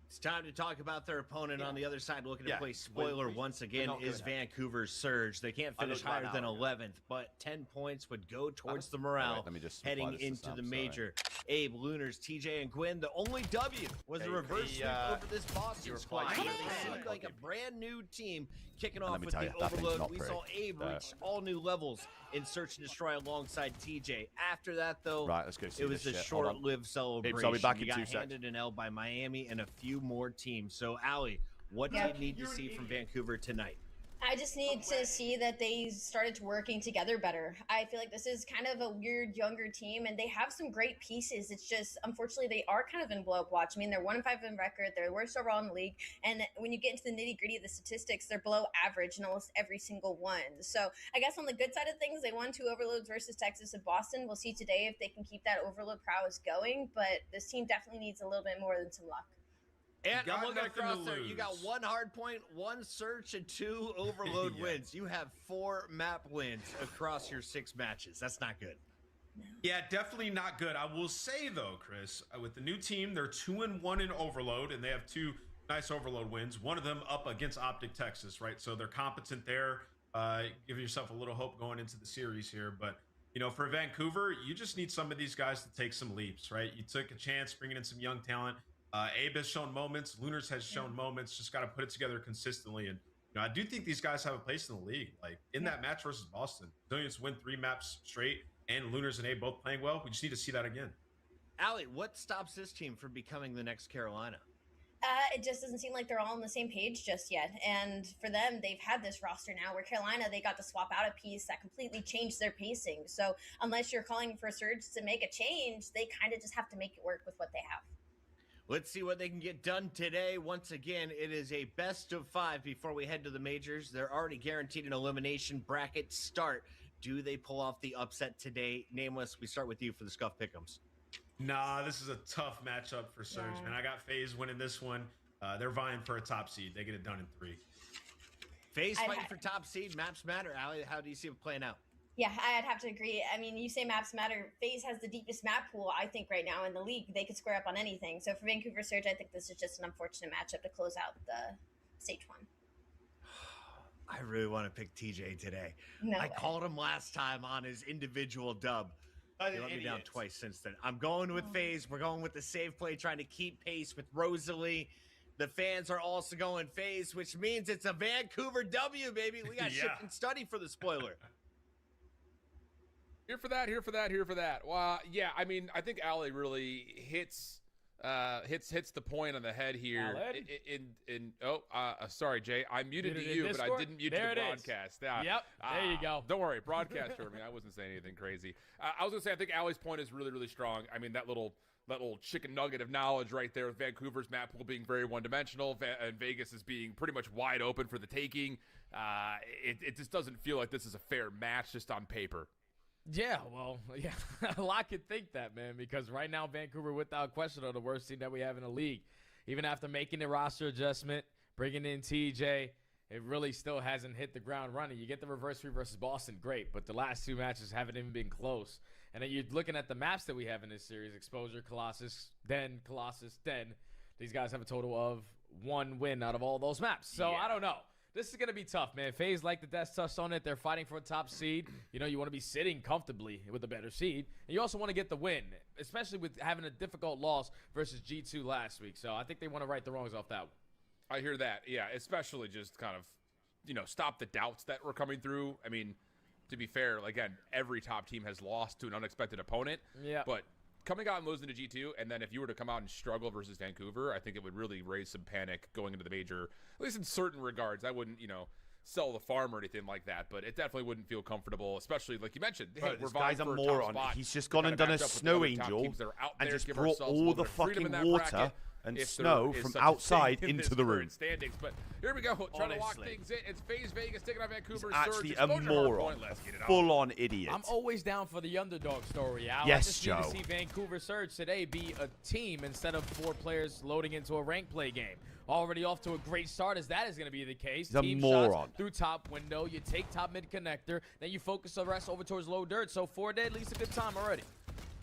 It's time to talk about their opponent on the other side. Looking to play spoiler once again is Vancouver's Surge. They can't finish higher than 11th, but 10 points would go towards the morale let me just heading apply this to into Sam, the sorry. major. Abe, Lunars, TJ, and Gwyn. The only W was a reverse sweep over this Boston squad. They seemed like a brand new team kicking off with the overload. We saw Abe reach all new levels in Search and Destroy alongside TJ. After that, though, Right, let's go see it was this a shit. Hold on. short-lived celebration. Babes, I'll be back in You 2 got seconds. handed an L by Miami and a few more teams. So, Allie, what do you need to see from Vancouver tonight? I just need to see that they started working together better. I feel like this is kind of a weird younger team, and they have some great pieces. It's just, unfortunately, they are kind of in blow-up watch. I mean, they're 1-5 in record. They're worst overall in the league. And when you get into the nitty-gritty of the statistics, they're below average in almost every single one. So I guess on the good side of things, they won 2 overloads versus Texas and Boston. We'll see today if they can keep that overload prowess going. But this team definitely needs a little bit more than some luck. And got I'm looking nothing across to there. You got lose. 1 hard point, 1 search, and 2 overload wins. You have 4 map wins across your 6 matches. That's not good. Yeah, definitely not good. I will say, though, Chris, with the new team, they're 2-1 in overload, and they have 2 nice overload wins. One of them up against Optic Texas, right? So they're competent there. Give yourself a little hope going into the series here. But, for Vancouver, you just need some of these guys to take some leaps, right? You took a chance bringing in some young talent. Abe has shown moments. Lunars has shown moments. Just got to put it together consistently. And I do think these guys have a place in the league. Like in that match versus Boston, Brazilians win 3 maps straight, and Lunars and Abe both playing well. We just need to see that again. Allie, what stops this team from becoming the next Carolina? It just doesn't seem like they're all on the same page just yet. And for them, they've had this roster now where Carolina, they got to swap out a piece that completely changed their pacing. So unless you're calling for Surge to make a change, they kind of just have to make it work with what they have. Let's see what they can get done today. Once again, it is a best of 5 before we head to the majors. They're already guaranteed an elimination bracket start. Do they pull off the upset today? Nameless, we start with you for the Scuff Pick'ems. Nah, this is a tough matchup for Surge, man. I got FaZe winning this one. They're vying for a top seed. They get it done in 3. FaZe fighting for top seed. Maps matter. Allie, how do you see it playing out? Yeah, I'd have to agree. I mean, you say maps matter. FaZe has the deepest map pool, I think, right now in the league. They could square up on anything. So for Vancouver Surge, I think this is just an unfortunate matchup to close out the stage 1. I really want to pick TJ today. No I way. called him last time on his individual dub. He let me down twice since then. I'm going with FaZe. We're going with the save play, trying to keep pace with Rosalie. The fans are also going FaZe, which means it's a Vancouver W, baby. We got shift and study for the spoiler. Here for that, here for that, here for that. Well, yeah, I mean, I think Allie really hits the point on the head here. Sorry, Jay, I muted you, but I didn't mute the broadcast. Yep, there you go. Don't worry, broadcast for me. I wasn't saying anything crazy. I was gonna say I think Allie's point is really, really strong. I mean, that little chicken nugget of knowledge right there with Vancouver's map pool being very one-dimensional and Vegas is being pretty much wide open for the taking. It just doesn't feel like this is a fair match just on paper. Yeah, well, yeah, a lot could think that, man, because right now Vancouver, without question, are the worst team that we have in the league. Even after making the roster adjustment, bringing in TJ, it really still hasn't hit the ground running. You get the reverse sweep versus Boston, great, but the last 2 matches haven't even been close. And then you're looking at the maps that we have in this series, Exposure, Colossus, Den. These guys have a total of 1 win out of all those maps. So I don't know. This is going to be tough, man. FaZe, like the Death touched on it, they're fighting for a top seed. You know, you want to be sitting comfortably with a better seed. And you also want to get the win, especially with having a difficult loss versus G2 last week. So I think they want to right the wrongs off that one. I hear that. Yeah, especially just kind of, you know, stop the doubts that were coming through. I mean, to be fair, again, every top team has lost to an unexpected opponent. Yeah. But coming out and losing to G2, and then if you were to come out and struggle versus Vancouver, I think it would really raise some panic going into the major, at least in certain regards. I wouldn't, you know, sell the farm or anything like that, but it definitely wouldn't feel comfortable, especially like you mentioned. Hey, Bro, we're this guy's a vying for moron. top spot. He's just We gone and gotta done a match up with the snow other top angel teams that are out and there, just give brought ourselves a all little the bit of freedom in fucking that water bracket, and if snow there is from such a outside thing in into this the room. current standings. But here we go, trying to lock Honestly. things in. It's FaZe Vegas taking on Vancouver He's Surge. actually a Exposure hard moron, point. Let's get it on. full-on idiot. I'm always down for the underdog story, Al. Yes, I just Joe. need to see Vancouver Surge today be a team instead of 4 players loading into a rank play game. Already off to a great start, as that is going to be the case. He's a Team moron. shots through top window. You take top mid connector, then you focus the rest over towards low dirt. So 4 day, at least a good time already.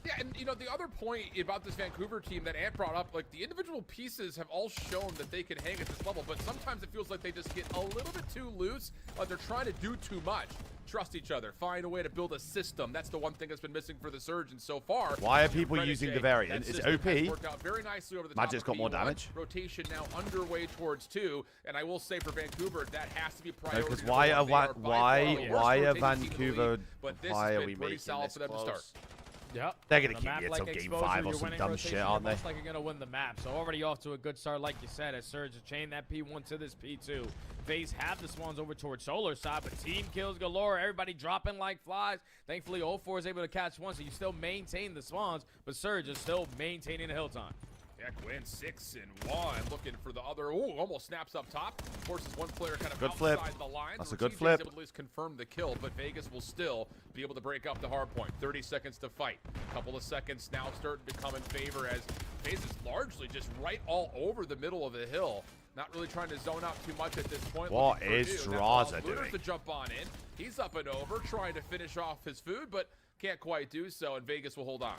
Yeah, and you know, the other point about this Vancouver team that Ant brought up, like the individual pieces have all shown that they can hang at this level, but sometimes it feels like they just get a little bit too loose, like they're trying to do too much. Trust each other, find a way to build a system. That's the one thing that's been missing for the Surge, and so far. Why are people using the variant? It's OP. Worked out very nicely over the Magic's top got more of P1. damage. Rotation now underway towards 2, and I will say for Vancouver, that has to be priority. Because number why one. are They by far the worst why are rotating team in the Vancouver? league, but this Why has are been we pretty making solid this for them to close? start. Yep. They're gonna On a keep map it like until game Exposure, 5 or you're some winning dumb rotation, shit, you're aren't they? most likely going to win the map. So already off to a good start, like you said, as Surge has chained that P1 to this P2. FaZe have the Swans over towards Solar side, but team kills galore. Everybody dropping like flies. Thankfully, 0-4 is able to catch one, so you still maintain the Swans, but Surge is still maintaining the hill time. Yeah, Gwen 6 and 1, looking for the other. Ooh, almost snaps up top. Forces one player kind of Good outside flip. the line. That's a good TJ's flip. able to at least confirm the kill, but Vegas will still be able to break up the hard point. 30 seconds to fight. Couple of seconds now starting to come in favor as FaZe is largely just right all over the middle of the hill. Not really trying to zone out too much at this point. What Looking for is Dude. That Draza allows Looters doing? to jump on in. He's up and over, trying to finish off his food, but can't quite do so, and Vegas will hold on.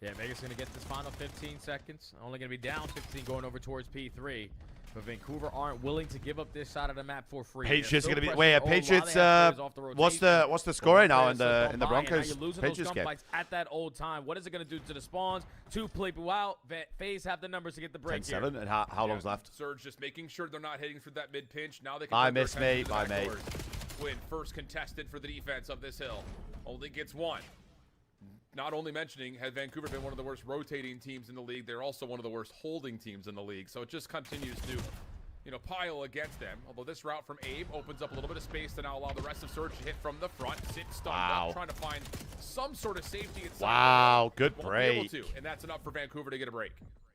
Yeah, Vegas going to get this final 15 seconds. Only going to be down 15 going over towards P3. But Vancouver aren't willing to give up this side of the map for free. Patriots They're going to be. still Wait, pressuring while Patriots. they have players off the What's the rotation. scoring now One in player the still in the gone by, and now Broncos you're losing Patriots those game? gunfights at that old time. What is it going to do to the spawns? 2 people out. FaZe have the numbers to get the break 10-7, and how long's left? Surge just making sure they're not hitting for that mid pinch. Now they can. Bye, put their miss attention mate. to the Bye, back mate. doors. Win first contested for the defense of this hill. Only gets 1. Not only mentioning, has Vancouver been one of the worst rotating teams in the league, they're also one of the worst holding teams in the league. So it just continues to, you know, pile against them. Although this route from Abe opens up a little bit of space to now allow the rest of Surge to hit from the front. Sit stunned Wow. up, trying to find some sort of safety inside. Wow, the hill. good Won't be able break. to, and that's enough for Vancouver to get a break.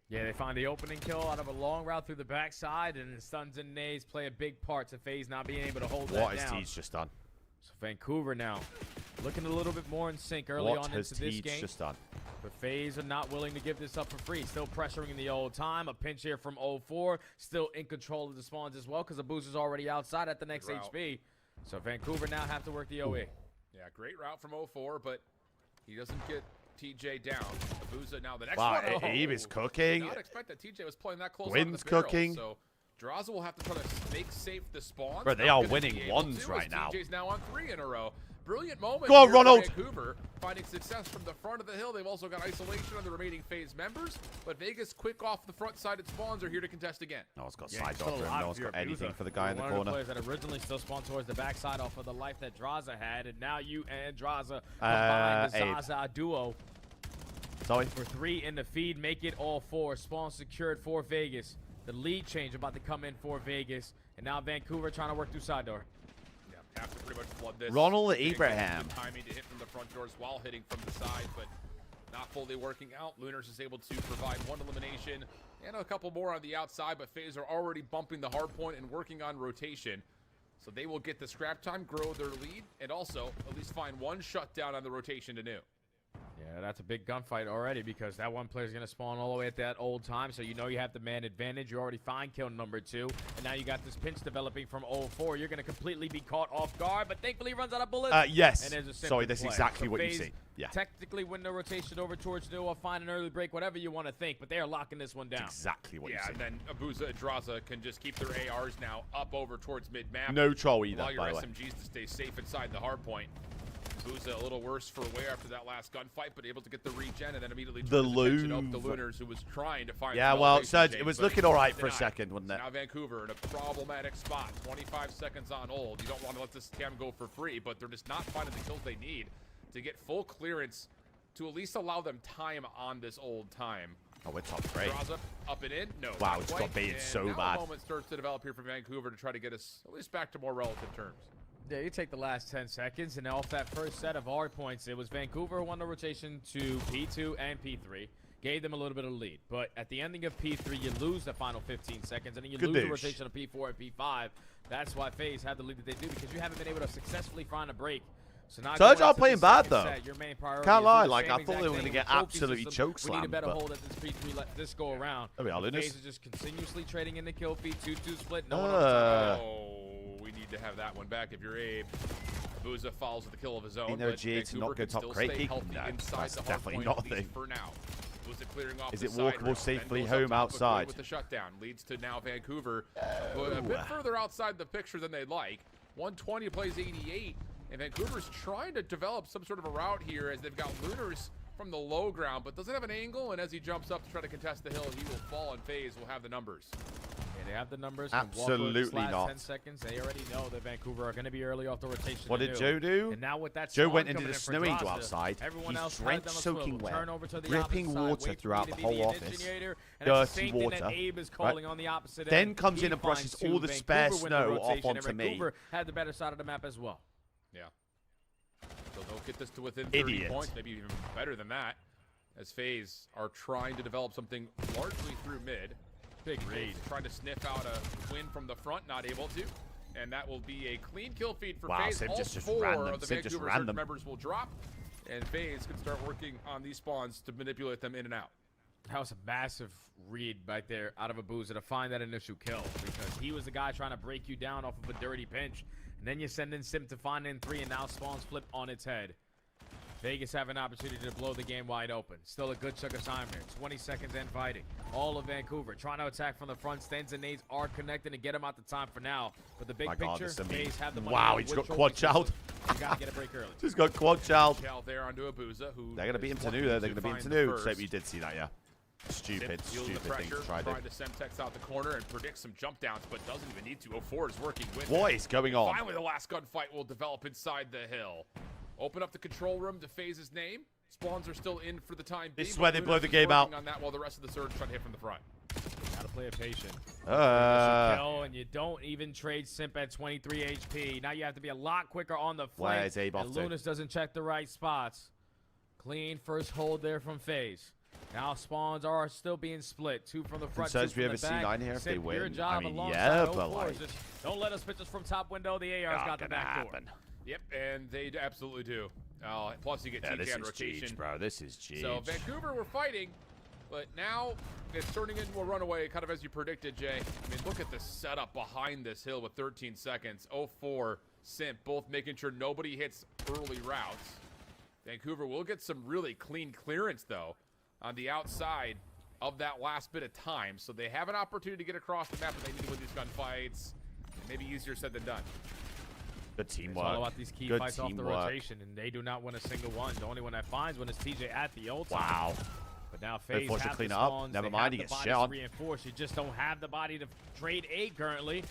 Yeah, they find the opening kill out of a long route through the backside, and the stuns and nades play a big part to FaZe not being able to hold that What has down. Teach just done? So Vancouver now looking a little bit more in sync early What on has into this Teach game. just done? But FaZe are not willing to give this up for free. Still pressuring the old time. A pinch here from 0-4. Still in control of the spawns as well because the boost is already outside at the next Good route. HP. So Vancouver now have to work the OE. Yeah, great route from 0-4, but he doesn't get TJ down. Abuza now the next Wow, one. Abe is Did cooking. not expect that TJ was playing that close. Wynn's on the barrel, cooking. So Draza will have to try to make safe the spawns. Bro, they Not are gonna winning be able ones to, right as now. TJ's now on 3 in a row. Brilliant moment. Go on, here for Ronald. Vancouver finding success from the front of the hill. They've also got isolation on the remaining FaZe members, but Vegas quick off the front side. Spawns are here to contest again. No one's got Yeah, side still door for him. alive No one's if you're got anything Abuza. for the guy in the One of corner. players that originally still spawned towards the backside off of the life that Draza had, and now you and Draza combine the Abe. Zaza duo. Sorry. For 3 in the feed, make it all 4. Spawn secured for Vegas. The lead change about to come in for Vegas, and now Vancouver trying to work through side door. Yeah, have to pretty much flood this. Ronald Getting Abraham. good timing to hit from the front doors while hitting from the side, but not fully working out. Lunars is able to provide 1 elimination and a couple more on the outside, but FaZe are already bumping the hard point and working on rotation. So they will get the scrap time, grow their lead, and also at least find 1 shutdown on the rotation to new. Yeah, that's a big gunfight already because that one player's going to spawn all the way at that old time, so you know you have the man advantage. You already find kill number 2, and now you got this pinch developing from 0-4. You're going to completely be caught off guard, but thankfully he runs out of bullets. Yes. And there's a simple Sorry, that's play. exactly So what you FaZe see. Yeah. technically win the rotation over towards new or find an early break, whatever you want to think, but they are locking this one down. That's exactly what you Yeah, said. and then Abuza and Draza can just keep their ARs now up over towards mid-map. No troll either, Allow your by the way. SMGs to stay safe inside the hard point. Abuza a little worse for wear after that last gunfight, but able to get the regen and then immediately The turn his attention up to Louvre. Lunars, who was trying to find Yeah, some well, elevation Serge, change, it was but looking all right for a denied. second, wasn't it? Now Vancouver in a problematic spot, 25 seconds on hold. You don't want to let this cam go for free, but they're just not finding the kills they need to get full clearance to at least allow them time on this old time. Oh, we're top 3. Draws up and in. No. Wow, not it's quite. got baited And so now bad. A moment starts to develop here for Vancouver to try to get us at least back to more relative terms. Yeah, you take the last 10 seconds, and off that first set of hard points, it was Vancouver who won the rotation to P2 and P3. Gave them a little bit of lead. But at the ending of P3, you lose the final 15 seconds, and then you Good lose the douche. rotation of P4 and P5. That's why FaZe had the lead that they do, because you haven't been able to successfully find a break. So now Serge going aren't into playing the bad, second though. set, your main priority Can't is lie, do the like, same I thought exact they were thing gonna with get the trophy absolutely system. choke We need a slammed, better but- hold at this P3 this go around. There we are, FaZe Lunas. is just continuously trading in the kill feed, 2-2 split. No one Oh, we need to have that one back if you're Abe. Abuza follows with the kill of his own. Ain't there a but GA to not Vancouver go can top still crate stay geek? healthy No, inside that's the hard definitely point, not a at least thing. for now. Abuza clearing off Is the it side walkable rail, safely then goes home up top quickly outside? with the shutdown leads to now Vancouver a bit further outside the picture than they'd like. 120 plays 88, and Vancouver's trying to develop some sort of a route here as they've got Lunars from the low ground, but doesn't have an angle, and as he jumps up to try to contest the hill, he will fall, and FaZe will have the numbers. Yeah, they have the numbers. Absolutely last not. 10 seconds. They already know that Vancouver are going to be early off the rotation. What did Joe do? And now with that Joe storm went into coming the in for snowing to Draza, outside. everyone He's else had drenched them a soaking swivel, wet, turn over to the dripping opposite side, water wait for throughout me the to be whole the office. initiator, and that's the Dirty same thing water. that Abe is right? calling on the opposite Then end. comes He in and brushes finds all the two. spare Vancouver win the snow off rotation, and onto me. Vancouver had the better side of the map as well. Yeah. So they'll get this to within 30 Idiot. points, maybe even better than that, as FaZe are trying to develop something largely through mid. Big Raid trying to sniff out a win from the front, not able to. And that will be a clean kill feed for Wow, FaZe. Sim All just four ran them. of the Sim just Vancouver ran Surge them. members will drop, and FaZe can start working on these spawns to manipulate them in and out. That was a massive read back there out of Abuza to find that initial kill, because he was the guy trying to break you down off of a dirty pinch. And then you send in Sim to find in 3, and now spawns flip on its head. Vegas have an opportunity to blow the game wide open. Still a good chunk of time here. 20 seconds and fighting. All of Vancouver trying to attack from the front. Stands and nades are connecting to get him out the time for now. But the big My God, picture, this is amazing. FaZe have the money. Wow, to he's win got trophy quad child. systems. You gotta get a break early. Just got quad child. Child there onto Abuza, who They're going to beat him is to new, looking though. They're going to beat him find to the new. first. So you did see that, yeah. Stupid, Feels stupid the thing pressure, to try to trying to Semtex out the corner and predict some jump downs, but doesn't even need to. 04 is working with What him. is going on? Finally, the last gunfight will develop inside the hill. Open up the control room to FaZe's name. Spawns are still in for the time being. This is where they but blow Lunas the is game out. working on that while the rest of the Surge trying to hit from the front. Gotta play it patient. Uh, And you don't even trade Simp at 23 HP. Now you have to be a lot quicker on the flank. Where's Abe off and to? Lunas doesn't check the right spots. Clean first hold there from FaZe. Now spawns are still being split. 2 from the front, 2 Concerns from we the ever see back. 9 here if they Simp, your win? job I mean, alongside yeah, 04 but is like... just don't let us pitch us from top window. The AR's got the back door. Yep, and they absolutely do. Plus, you get Yeah, this TK on is rotation. Cheech, bro. This is Cheech. So Vancouver were fighting, but now it's turning into a runaway, kind of as you predicted, Jay. I mean, look at the setup behind this hill with 13 seconds. 04, Simp, both making sure nobody hits early routes. Vancouver will get some really clean clearance, though, on the outside of that last bit of time. So they have an opportunity to get across the map, but they need to win these gunfights. Maybe easier said than done. Good teamwork. It's all about these key Good fights off the teamwork. rotation, and they do not win a single one. The only one that finds one is TJ at the ult. Wow. But now Very FaZe forced to have clean the it up. spawns. Never They mind, have he the gets bodies shit on. reinforced. You just don't have the body to trade A currently,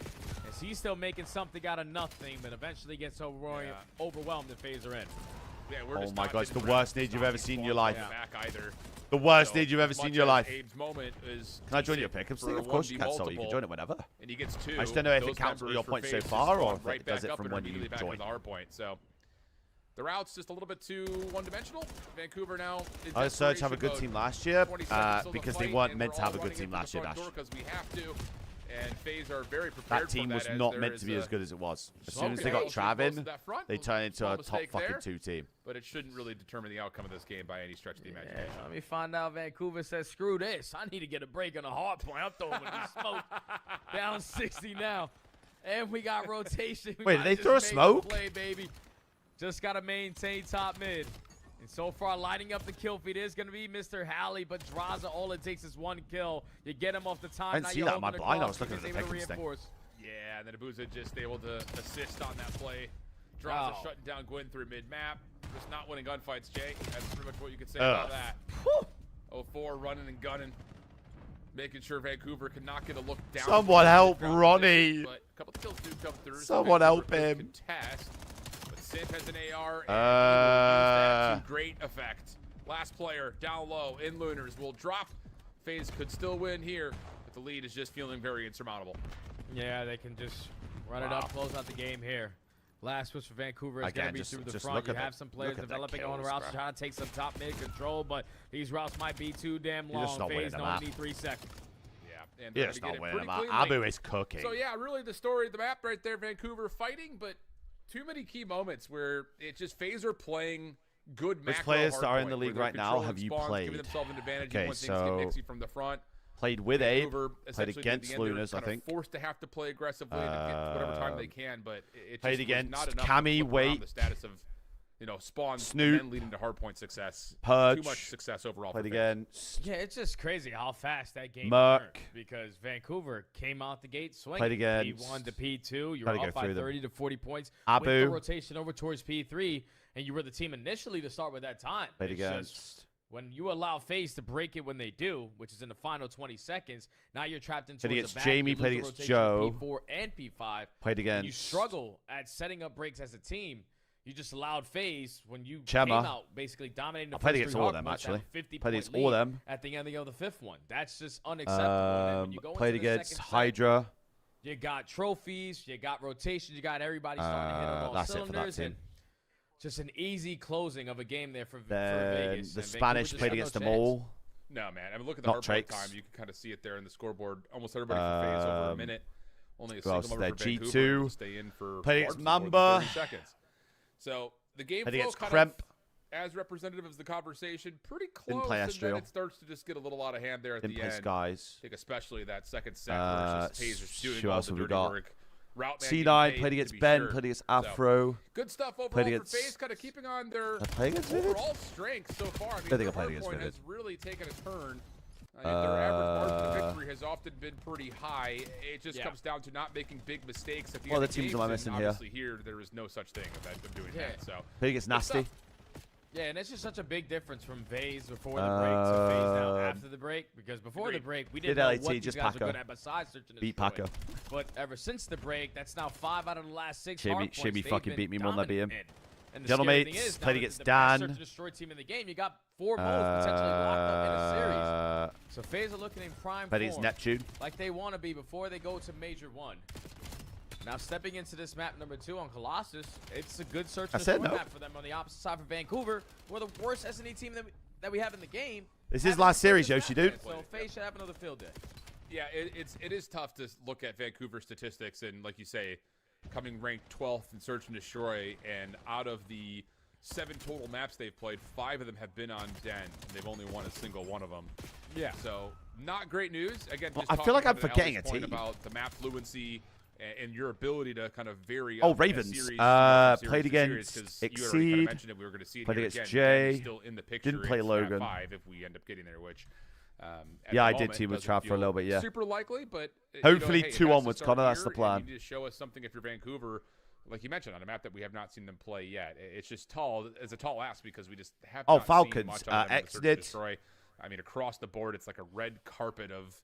as he's still making something out of nothing, but eventually gets overwhelmed and FaZe are in. Yeah, we're Oh just my not God, it's the getting worst around need you've ever stopping seen in your spawns life. from the back either. The worst So, need you've ever as seen in much your as life. Abe's moment is Can I join your decent pick'em for stick? a Of course you 1v can, Sully. You can multiple, join it whenever. And he gets 2. I just don't know if it Those counts all members your for points so FaZe just far, or spawn if right it does back it up from and are when you immediately back join. into the hard point. So the route's just a little bit too one-dimensional. Vancouver now in I Surge have a desperation good mode. team last year 20 seconds till the because they fight, weren't and meant we're to have all a good running team into last the year, front Dash. door 'cause we have to. And FaZe are very prepared That team for was that, as not there meant is to be as a good as it was. As smoke soon as they got arrow through most Trav of that front. they turned into Small a top mistake fucking there, 2 team. But it shouldn't really determine the outcome of this game by any stretch of the imagination. Let me find out. Vancouver says, screw this. I need to get a break on a hard point. I'm throwing the smoke. Down 60 now. And we got rotation. We Wait, might did they just throw a make the smoke? Play, baby. Just got to maintain top mid. And so far, lighting up the kill feed is going to be Mr. Halley, but Draza, all it takes is one kill. You get him off the time. I didn't see that in my blind. I was looking at the Vikings thing. Yeah, and then Abuza just able to assist on that play. Draza shutting down Gwyn through mid-map. Just not winning gunfights, Jay. That's pretty much what you could say about that. 0-4 running and gunning. Making sure Vancouver cannot get a look down. Someone help Ronnie. But a couple kills do come through. Someone help him. Contest. Sith has an AR, and he will use that to great effect. Last player down low in Lunars will drop. FaZe could still win here, but the lead is just feeling very insurmountable. Yeah, they can just run it up, close out the game here. Last switch for Vancouver is going to be through the front. You have some players developing on routes, trying to take some top mid control, but these routes might be too damn long. FaZe only need 3 seconds. Yeah, and you're just not winning them out. Abu is cooking. So yeah, really the story of the map right there, Vancouver fighting, but too many key moments where it's just FaZe are playing good macro. Which players are in the hardpoint, league right now have you spawns, played? Giving themselves an advantage Okay, when things so get mixy from the front. played with Abe, Vancouver, played essentially, against at the end, Lunars, I they're kind think. of forced to have to play aggressively to get whatever time they can, but it Played just against was not enough Cammy, to flip around Wait, the status of, you know, spawn Snoop, and then leading to hardpoint success. Purge, Too much success overall. played for FaZe. against Yeah, it's just crazy how fast that game Merc. turned because Vancouver came out the gate swinging. Played against P1 to P2. You gotta were go up by through them. 30 to 40 points. Abu. With the rotation over towards P3, and you were the team initially to start with that time. Played It's against just, when you allow FaZe to break it when they do, which is in the final 20 seconds, now you're trapped into Played the against back. Jamie, You lose played the against rotation Joe. P4 and P5. Played and you against struggle at setting up breaks as a team. You just allowed FaZe when you Chema. came out basically dominating the I played first against three all of hard them, points, have actually. a 50 Played point against all of lead them. at the end of the fifth one. That's just unacceptable. And then when you go Played into the against second set, Hydra. you got trophies, you got rotations, you got everybody starting to hit on all That's it for that cylinders, team. and just an easy closing of a game there for Then Vegas. the And Spanish Vancouver just played had no against them chance. all. No, man. I mean, look at the Not hardpoint Trakes. time. You can kind of see it there in the scoreboard. Almost everybody for FaZe over a minute. Only a who else single is member for there? Vancouver G2. to stay in for Played against more than 30 Mamba. seconds. So the game Played flow against kind Kremp. of as representative as the conversation, pretty Didn't close, play and Astral. then it starts to just get a little out of hand there at Didn't the play end. Skies. I think especially that second set where it's just FaZe is doing who all else the have we dirty got? work. Route man C9 getting paid, played to against be Ben, sure. played against So, Afro. good stuff overall Played for against- FaZe, kind of keeping on their I played against Vivid? overall strength so far. I mean, I think I their played against hardpoint Vivid. has really taken a turn. Their average margin of victory has often been pretty high. It just comes down to not making big mistakes at the What end other of teams games, am I and missing here? obviously here there is no such thing of doing that. So Played against good Nasty. stuff. Yeah, and it's just such a big difference from FaZe before the break to FaZe now after the break. Because before the break, we didn't know LAT, what these just guys were Paco. good at besides search and Beat destroy. Paco. But ever since the break, that's now 5 out of the last 6 Shimmy hard points. They've fucking been beat me more than I beat him. dominant. And the Gentlemen, scary thing is, now played that against the best Dan. search and destroy team in the game, you got 4 modes potentially locked up in a series. So FaZe are looking in prime Played against form, Neptune. like they want to be before they go to Major 1. Now stepping into this map number 2 on Colossus, it's a good search and I said destroy no. map for them. On the opposite side for Vancouver, we're the worst S&E team that we have in the game. This is last series, Yoshi, dude. So FaZe should have another field day. Yeah, it is tough to look at Vancouver statistics and, like you say, coming ranked 12th in Search and Destroy, and out of the 7 total maps they've played, 5 of them have been on Den, and they've only won a single one of them. Yeah. So not great news. Again, Well, just I feel like I'm talking to forgetting Ellie's a point team. about the map fluency and your ability to kind of vary. Oh, up Ravens. a series, Played series to series, against 'cause you already kind of Exceed. mentioned it. We were going to see it Played here against again. Jay. Dan's still in the picture. Didn't play It's Logan. 5 if we end up getting there, which. At Yeah, the I did moment team with doesn't Trav for a little feel bit, yeah. Super likely, but Hopefully hey, it 2 has to onwards, start Connor, that's the here, and plan. You need to show us something if you're Vancouver, like you mentioned, on a map that we have not seen them play yet. It's just tall. It's a tall ask because we just have not Falcons, seen much on them in the Search and exited. Destroy. I mean, across the board, it's like a red carpet of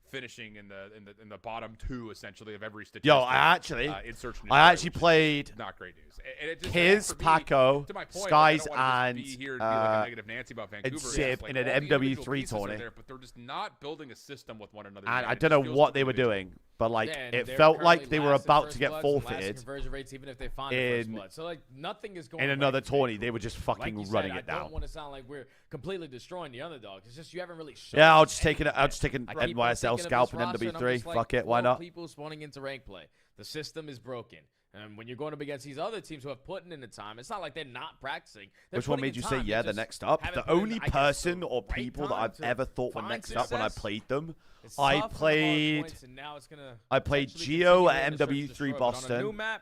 finishing in the bottom 2 essentially of every statistic. Yo, I actually in Search and Destroy, actually which is played not great news. And it just, Kiz, for me, Paco, to my point, Skies, like, I don't wanna and just be here and be like a negative Nancy about Vancouver. It's Sib just, like, in an all the individual MW3 pieces are tourney. there, but they're just not building a system with one another. And yet. I It don't know just feels what they were confusing. doing, but like Yeah, and it they're felt like currently they were last in about first to get bloods and last in forfeited conversion rates, even if they find the first in blood. So like nothing is going in right another for tourney. Vancouver. They were just Like fucking you said, running I it down. don't want to sound like we're completely destroying the underdogs. It's just you haven't really shown. Yeah, I'll us just take it. anything I'll yet. just take an I keep on NYSL thinking of scalp this and roster, and I'm MW3. just like, Fuck it, why 12 not? People spawning into rank play. The system is broken. And when you're going up against these other teams who have put in the time, it's not like they're not practicing. They're Which one putting made you in say time. They yeah? The just next up. haven't The put in, only I guess, person the or right people that time I've to ever thought were find next up when I success. played them, It's I tough on hard played. points, and now it's gonna I played potentially Geo continue at in the search and MW3 destroy, but on a new Boston. map,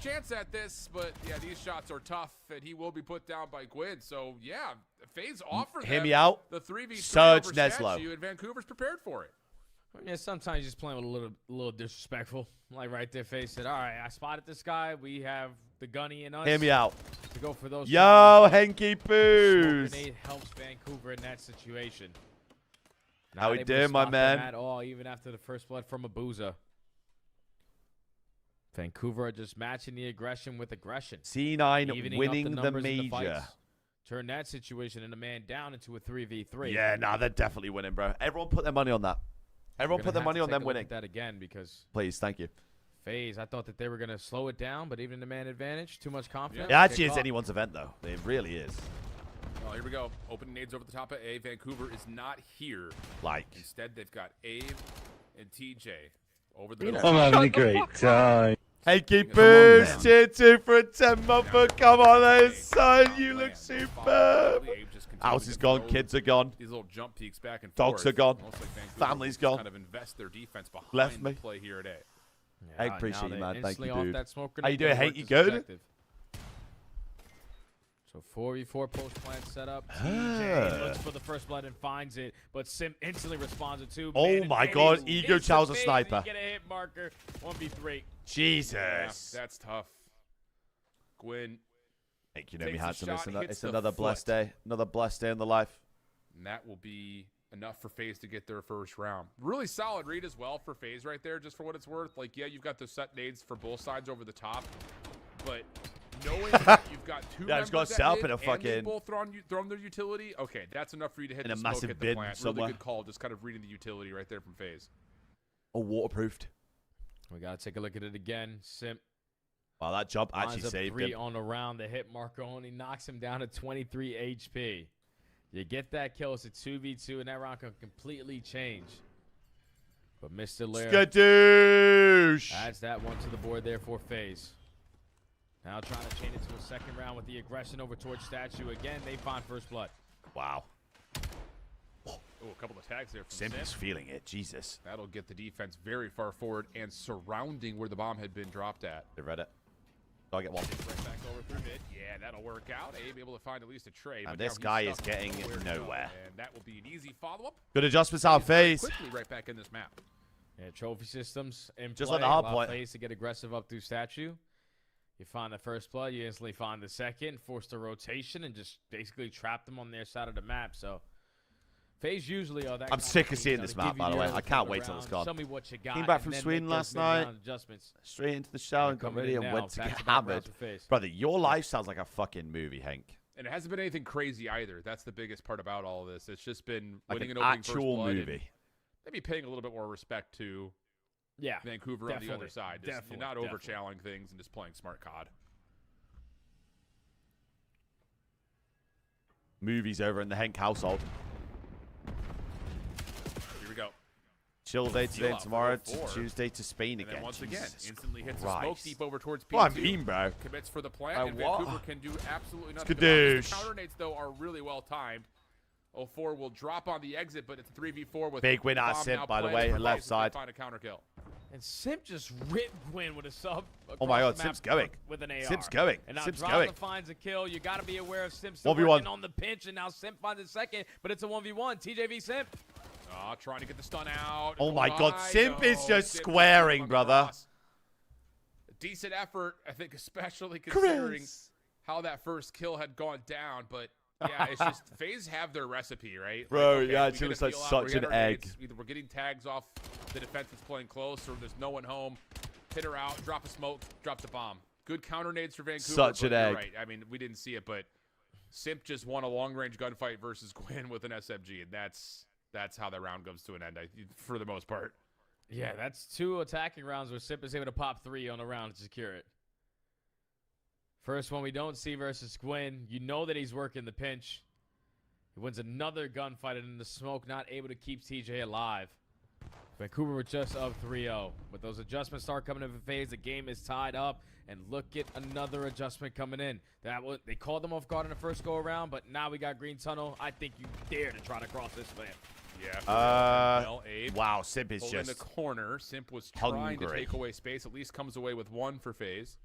chance at this, but yeah, these shots are tough, and he will be put down by Gwyn. So yeah, FaZe offer Hear them me out. the 3v3 Surge over Neslo. Statue, and Vancouver's prepared for it. Yeah, sometimes you're just playing with a little disrespectful. Like right there, FaZe said, all right, I spotted this guy. We have the gunny in us. Hear me out. To go for those. Yo, Henky Poos. Smoke grenade helps Vancouver in that situation. How we Not able to doing, my stop them man? At all, even after the first blood from Abuza. Vancouver are just matching the aggression with aggression. C9 Evening winning up the numbers in major. fights. Turn that situation in a man down into a 3v3. Yeah, nah, they're definitely winning, bro. Everyone put their money on that. Everyone put their money on them winning. That again because please, thank you. FaZe, I thought that they were going to slow it down, but even in the man advantage, too much confidence. It actually is anyone's event, though. It really is. Well, here we go. Opening nades over the top of A. Vancouver is not here. Instead, they've got Abe and TJ over the middle. I'm having a great time. Hey, keepers, tier 2 for a 10-month. Come on there, son. You look superb. House is gone. Kids are gone. These little jump peaks back and Dogs forth. are gone. Almost like Vancouver Family's gone. Kind of invest their defense behind Left me. the play here at A. I appreciate you, man. Thank you, dude. That smoke How you grenade, doing? that Hate you worked good? as objective. So 4v4 post plant setup. TJ looks for the first blood and finds it, but Sim instantly responds to 2. Oh my God, Ego Chow's a sniper. Get a hit marker. 1v3. Jesus. Yeah, that's tough. Gwyn. Thank you, know me, handsome. Shot, It's another blessed day. Another blessed day in the life. And that will be enough for FaZe to get their first round. Really solid read as well for FaZe right there, just for what it's worth. Like, yeah, you've got the set nades for both sides over the top, but knowing that you've got two Yeah, just got members set that up mid in a and they fucking both thrown their utility, okay, that's enough for you to hit in the a smoke massive at the bin plant. somewhere. Really good call, just kind of reading the utility right there from FaZe. Or waterproofed. We got to take a look at it again. Simp. Wow, that jump Lines actually up saved 3 him. on the round. The hit marker only knocks him down to 23 HP. You get that kill, it's a 2v2, and that round can completely change. But Mr. Lair Skadoosh adds that one to the board there for FaZe. Now trying to chain it to a second round with the aggression over towards Statue. Again, they find first blood. Wow. Oh, a couple of tags there from Simp is Simp. feeling it. Jesus. That'll get the defense very far forward and surrounding where the bomb had been dropped at. They read it. Do I get one? Right back over through mid. Yeah, that'll work out. Abe able to find at least a trade. And but this now guy he's is stuck getting nowhere to go, nowhere. And that will be an easy follow-up. Good adjustments out FaZe. Quickly right back in this map. Yeah, trophy systems in Just play. like the hard Allow point. FaZe to get aggressive up through Statue. You find the first blood, you instantly find the second, force the rotation, and just basically trap them on their side of the map. So FaZe usually are that. I'm sick of seeing this map, by the way. I can't wait till it's gone. Show me what you got. Came back and from then Sweden make those last mid-round night. Adjustments. Straight into the shower and got coming ready in and now. went to get Back-to-back rounds hammered. for FaZe. Brother, your life sounds like a fucking movie, Hank. And it hasn't been anything crazy either. That's the biggest part about all of this. It's just been Like winning an an opening first actual blood and movie. maybe paying a little bit more respect to Vancouver on the other side. Just not over-challenging things and just playing smart COD. Movies over in the Hank household. Here we go. Chill day today and out tomorrow. for 4. Tuesday to Spain And again. then once again, Jesus instantly hits the Christ. smoke deep over towards P2. What I mean, bro. Commits for the plant, I and wa- Vancouver can do absolutely nothing. Skadoosh. The counter nades, though, are really well timed. 04 will drop on the exit, but it's a 3v4 with Big win out bomb Simp, now by the planted way, for left FaZe as they side. Find a counter kill. And Simp just ripped Gwyn with a sub. Oh my God, across the Simp's map going. with an AR. Simp's going. And now Simp's Drop going. finds a kill. You got to be aware of Simp still 1v1. working on the pinch, and now Simp finds a second, but it's a 1v1. TJ v Simp. Trying to get the stun out. Oh my God, I Simp is know. just Simp squaring, on the brother. cross. Decent effort, I think, especially considering how that first kill had gone down. But yeah, it's just FaZe have their recipe, right? Bro, okay, yeah, we it get a looks like feel out, such we get an our egg. nades, either we're getting tags off the defense that's playing close, or there's no one home. Hit her out, drop a smoke, drop the bomb. Good counter nades for Vancouver. Such but an you're egg. Right. I mean, we didn't see it, but Simp just won a long-range gunfight versus Gwyn with an SMG, and that's how that round comes to an end, for the most part. Yeah, that's 2 attacking rounds where Simp is able to pop 3 on the round to secure it. First one we don't see versus Gwyn. You know that he's working the pinch. He wins another gunfight and in the smoke, not able to keep TJ alive. Vancouver were just up 3-0. But those adjustments start coming in for FaZe. The game is tied up. And look at another adjustment coming in. They called them off guard in the first go-around, but now we got Green Tunnel. I think you dare to try to cross this man. Yeah. Abe wow, Simp is pulled in just the corner. Simp was trying to hungry. take away space. At least comes away with 1 for FaZe.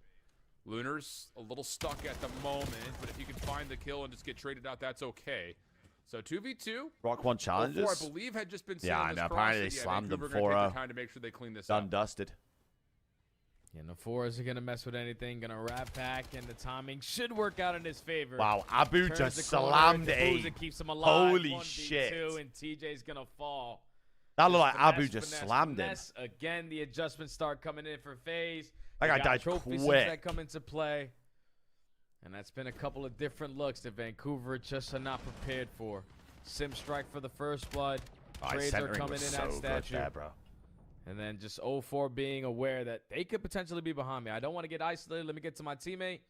Lunar's a little stuck at the moment, but if you can find the kill and just get traded out, that's okay. So 2v2. Rock 1 challenges. 04, I believe, had just been sitting Yeah, on I this know. cross, Apparently they so slammed them Vancouver gonna for take their time to make sure they clean this done up. dusted. Yeah, the 4s are going to mess with anything. Going to wrap back, and the timing should work out in his favor. Wow, Abu Turns just the corner, slammed Kabuza it. keeps him alive. Holy 1v2, shit. And TJ's going to fall. That looked like Finesse, Abu just finesse, slammed him. finesse. Again, the adjustments start coming in for FaZe. That guy died trophy quick. that come into play. And that's been a couple of different looks that Vancouver just are not prepared for. Sim strike for the first blood. Trades are coming in at statue. There, bro. And then just 0-4 being aware that they could potentially be behind me. I don't want to get isolated. Let me get to my teammate.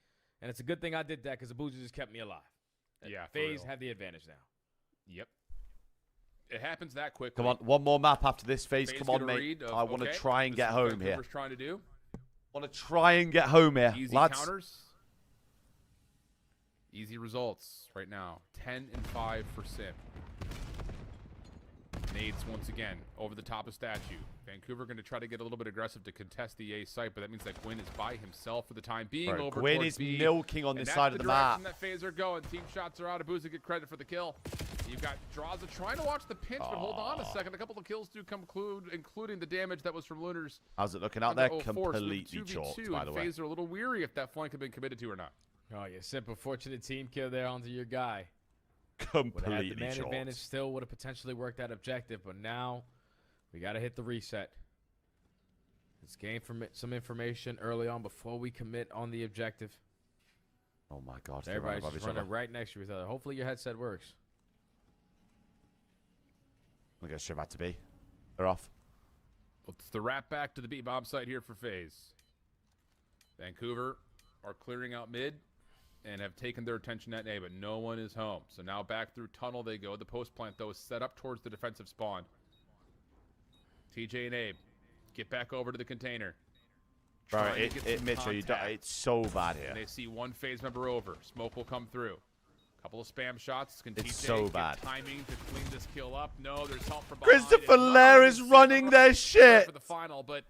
And it's a good thing I did that because the Boozer just kept me alive. Yeah, FaZe have the advantage now. Yep. It happens that quickly. Come on, one more map after this phase. FaZe Come on, get a mate. read of, I want to okay, try and this get is home what here. Vancouver's trying to do. Want to try and get home here, Easy lads. counters. Easy results right now. 10 and 5 for Sim. Nades once again over the top of statue. Vancouver going to try to get a little bit aggressive to contest the A site, but that means that Gwyn is by himself for the time being. Bro, over Gwyn towards is B, milking on this side of the map. That FaZe are going. Team shots are out. Abuza get credit for the kill. You've got Draza trying to watch the pinch, but hold on a second. A couple of kills do come including the damage that was from Lunars. How's it looking out there? Completely chalked, by the way. FaZe are a little weary if that flank had been committed to or not. Oh, yeah, simple. Fortunate team kill there onto your guy. Completely the man chalked. advantage still would have potentially worked that objective, but now we got to hit the reset. Let's gain some information early on before we commit on the objective. Oh, my God. Everybody's just running right next to each other. Hopefully your headset works. I'm going to straight back to B. They're off. It's the wrap back to the B bomb site here for FaZe. Vancouver are clearing out mid and have taken their attention at A, but no one is home. So now back through tunnel they go. The post plant, though, is set up towards the defensive spawn. TJ and Abe get back over to the container. Bro, Mitchell, it's so bad here. And they see one FaZe member over. Smoke will come through. Couple of spam shots. Can it's TJ so bad. Timing to clean this kill up. No, there's help from behind. Christopher Lair is running their shit. For the final, but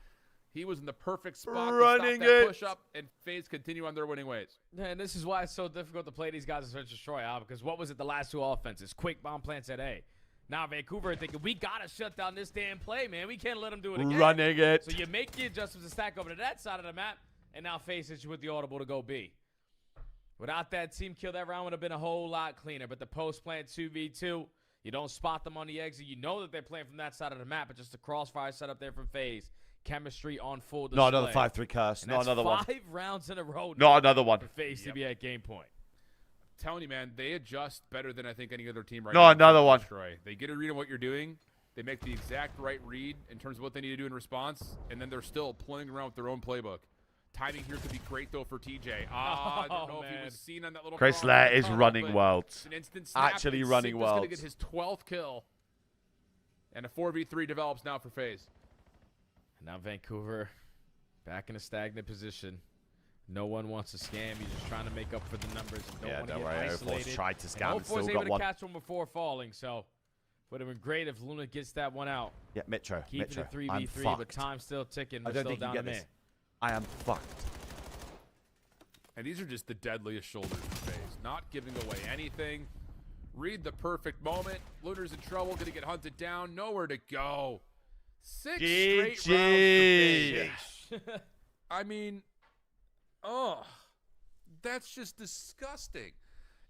he was in the perfect spot running to stop that push up, and FaZe continue on their winning ways. And this is why it's so difficult to play these guys in Search and Destroy, Al, because what was it the last two offenses? Quick bomb plants at A. Now Vancouver are thinking, we got to shut down this damn play, man. We can't let them do it again. Running it. So you make the adjustments to stack over to that side of the map, and now FaZe hits you with the audible to go B. Without that team kill, that round would have been a whole lot cleaner. But the post plant 2v2, you don't spot them on the exit. You know that they're playing from that side of the map, but just the crossfire set up there from FaZe. Chemistry on full display. Not another 5-3 curse. And Not another one. 5 rounds in a row. Not another one. For FaZe to be at game point. I'm telling you, man, they adjust better than I think any other team right now. now. Not another one. They get a read on what you're doing. They make the exact right read in terms of what they need to do in response, and then they're still playing around with their own playbook. Timing here could be great, though, for TJ. I don't know if he was seen on that little Chris Lair is running well. An instant snap. Actually running well. He's going to get his 12th kill. And a 4v3 develops now for FaZe. Now Vancouver back in a stagnant position. No one wants to scam. You're just trying to make up for the numbers. And don't want to get isolated. Tried to scam and still was got able one. to catch one before falling, so would have been great if Luna gets that one out. Yeah, Mitro. Keeping it 3v3, but time's still ticking. I don't think you get this. I am fucked. And these are just the deadliest shoulders for FaZe. Not giving away anything. Read the perfect moment. Lunar's in trouble. Going to get hunted down. Nowhere to go. 6 straight rounds for FaZe. I mean, that's just disgusting.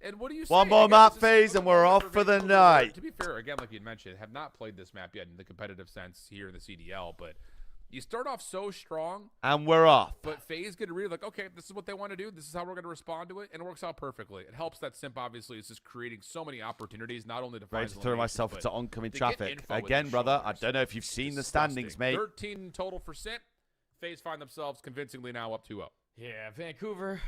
And what do you say? One more map phase and we're off for the night. To be fair, again, like you mentioned, have not played this map yet in the competitive sense here in the CDL, but you start off so strong. And we're off. But FaZe get to read like, okay, this is what they want to do. This is how we're going to respond to it. And it works out perfectly. It helps that Simp, obviously, is just creating so many opportunities, not only to Ready find to throw myself into oncoming traffic. info Again, brother, I don't know if you've seen the standings, mate. 13 total for Simp. FaZe find themselves convincingly now up 2-0. Yeah, Vancouver,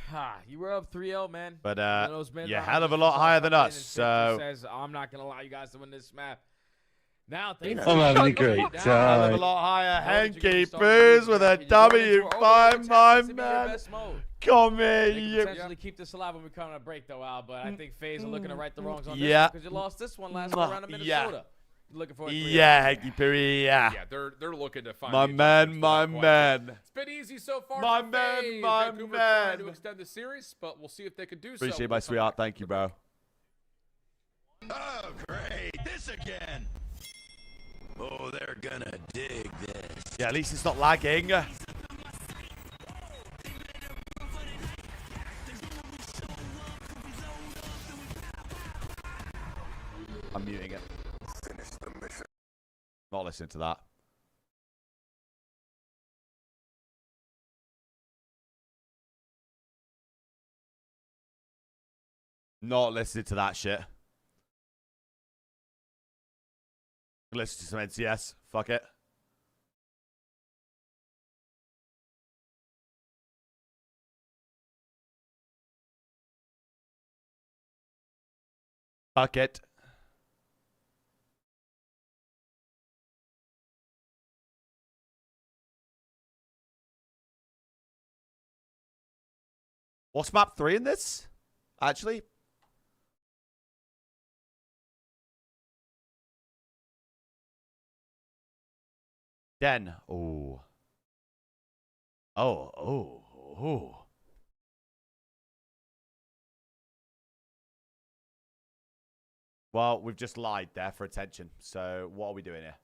you were up 3-0, man. But you're a hell of a lot higher than us, so... Says, I'm not going to allow you guys to win this map. Now, I'm having a great time. Hell of a lot higher. Henky Booze with a W by my man. Come here, you potentially keep this alive when we come on a break, though, Al, but I think FaZe are looking to right the wrongs on this one because you lost this one last round in Minnesota. Looking for Henky Poo, yeah, they're looking to find my man. It's been easy so far. My for man, FaZe. my Vancouver man. trying to extend the series, but we'll see if they can do so. Appreciate my sweetheart. Thank you, bro. Oh, great. This again. Oh, they're gonna dig this. Yeah, at least it's not lagging. I'm muting it. Finish the mission. Not listening to that. Not listening to that shit. Listen to some NCS. Fuck it. Fuck it. What's map 3 in this? Actually? Den. Oh. Oh. Well, we've just lied there for attention. So, what are we doing here?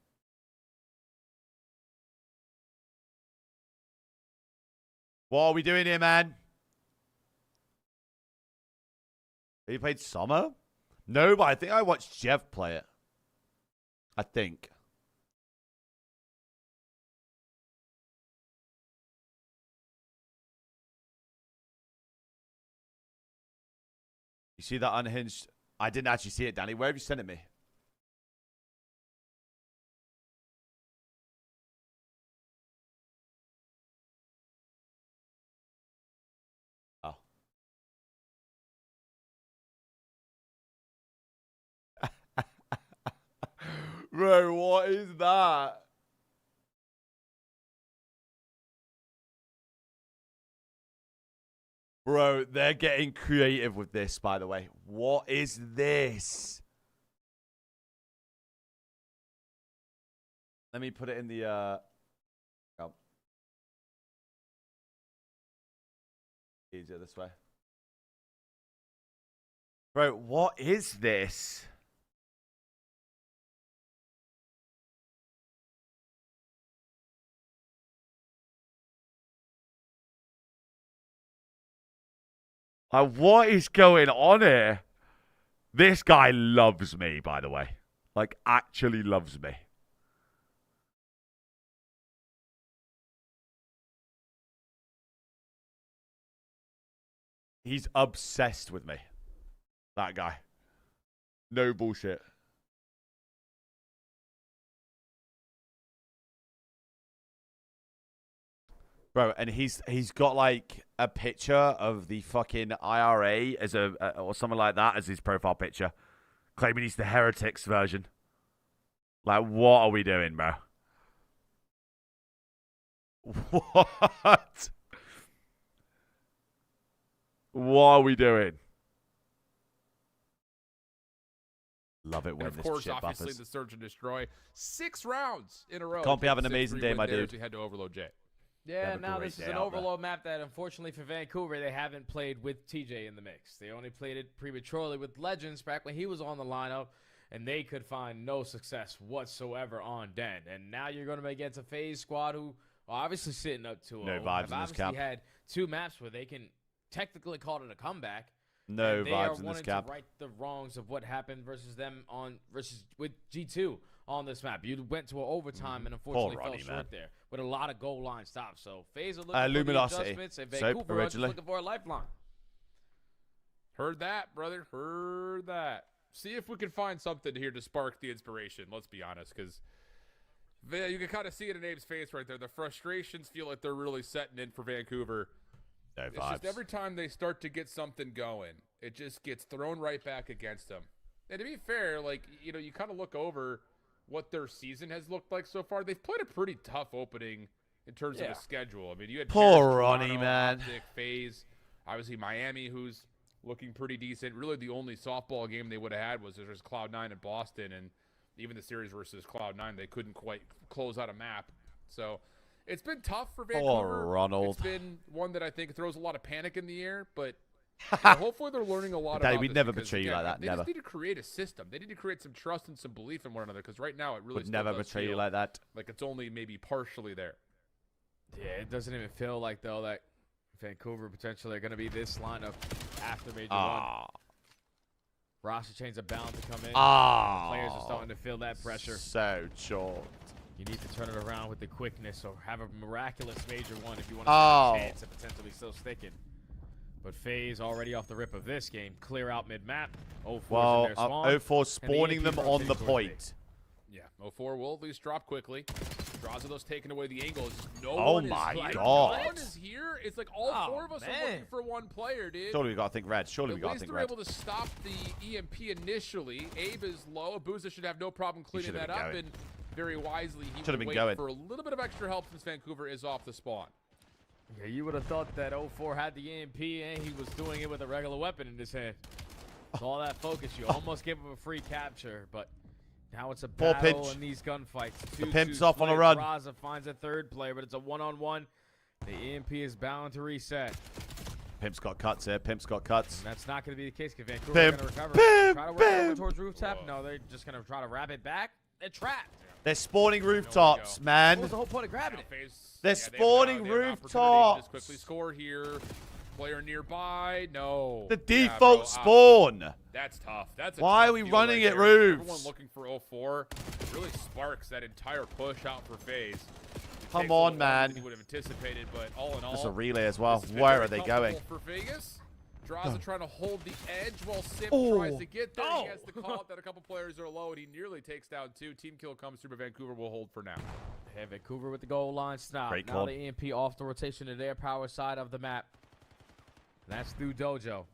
What are we doing here, man? Have you played Summer? No, but I think I watched Jeff play it. I think. You see that unhinged? I didn't actually see it, Danny. Where have you sent it me? Oh. Bro, what is that? Bro, they're getting creative with this, by the way. What is this? Let me put it in the, oh. Easier this way. Bro, what is this? What is going on here? This guy loves me, by the way. Like, actually loves me. He's obsessed with me. That guy. No bullshit. Bro, and he's got like a picture of the fucking IRA as or something like that as his profile picture, claiming he's the Heretics version. Like, what are we doing, bro? What? What are we doing? Love it when and of this course, shit obviously, buffers. the Search and Destroy 6 rounds in a row. Can't be having an amazing day, my dude. We head to Overload J. Yeah, now this is an overload map that, unfortunately for Vancouver, they haven't played with TJ in the mix. They only played it prematurely with Legends back when he was on the lineup, and they could find no success whatsoever on Den. And now you're going to be against a FaZe squad who are obviously sitting up 2-0. No vibes in this camp. Had 2 maps where they can technically call it a comeback. No vibes in this camp. They are wanting to right the wrongs of what happened versus with G2 on this map. You went to an overtime and unfortunately fell short there with a lot of goal line stops. So FaZe are looking for the adjustments, and Vancouver are just looking for a lifeline. Heard that, brother. Heard that. See if we can find something here to spark the inspiration. Let's be honest, because you can kind of see it in Abe's face right there. The frustrations feel like they're really setting in for Vancouver. No it's vibes. just every time they start to get something going, it just gets thrown right back against them. And to be fair, like, you know, you kind of look over what their season has looked like so far. They've played a pretty tough opening in terms of a schedule. I mean, you had poor Ronnie, man. Optic, FaZe, obviously Miami, who's looking pretty decent. Really, the only softball game they would have had was there's Cloud9 in Boston, and even the series versus Cloud9, they couldn't quite close out a map. So it's been tough for Vancouver. Poor Ronald. It's been one that I think throws a lot of panic in the air, but hopefully they're learning a lot about we'd this never because, betray you again, like that. They Never. just need to create a system. They need to create some trust and some belief in one another, because right now it really Would never betray you like that. Like it's only maybe partially there. Yeah, it doesn't even feel like, though, that Vancouver potentially are going to be this lineup after Major 1. Roster change are bound to come in. Players are starting to feel that pressure. So short. You need to turn it around with the quickness or have a miraculous Major 1 if you want to stand a chance of potentially still sticking. But FaZe already off the rip of this game. Clear out mid-map. 04's Well, in their spawn. 04 spawning and the them EMP on the rotating towards point. Yeah, 04 will at least drop quickly. Draws of those taking away the angles. No Oh one my is like, God. No one is here. It's like all Oh, four of us are man. looking for one player, dude. Surely we got to think red. Surely we At got to least think they're red. able to stop the EMP initially. Abe is low. Abuza should have no problem cleaning should've that been up, going. and very wisely he Should've would been wait going. for a little bit of extra help since Vancouver is off the spawn. Yeah, you would have thought that 04 had the EMP and he was doing it with a regular weapon in his hand. With all that focus, you almost gave him a free capture, but now it's a Poor battle pinch. in these gunfights. The 2-2 pimp's off on a split. run. Raza finds a third player, but it's a one-on-one. The EMP is bound to reset. Pimp's got cuts here. Pimp's got cuts. And that's not going to be the case because Vancouver Pimp, are going to recover. pimp, Try to work over pimp. towards rooftop. No, they're just going to try to wrap it back. They're trapped. They're spawning rooftops, man. What was the whole point of grabbing it? They're spawning rooftops. Just quickly score here. Player nearby. No. The Yeah, default bro, spawn. That's tough. That's a Why tough are we deal running right at there. roofs? Everyone looking for 04 really sparks that entire push out for FaZe. It Come takes a on, little longer man. than you would have anticipated, but all in all, Just a relay as well. this has been Where very are they going? comfortable for Vegas. Draza trying to hold the edge while Sim Oh. tries to get there. Oh. He has the call out that a couple players are low, and he nearly takes down 2. Team kill comes through, but Vancouver will hold for now. Yeah, Vancouver with the goal line stop. Great Now call. the EMP off the rotation to their power side of the map. And that's through Dojo.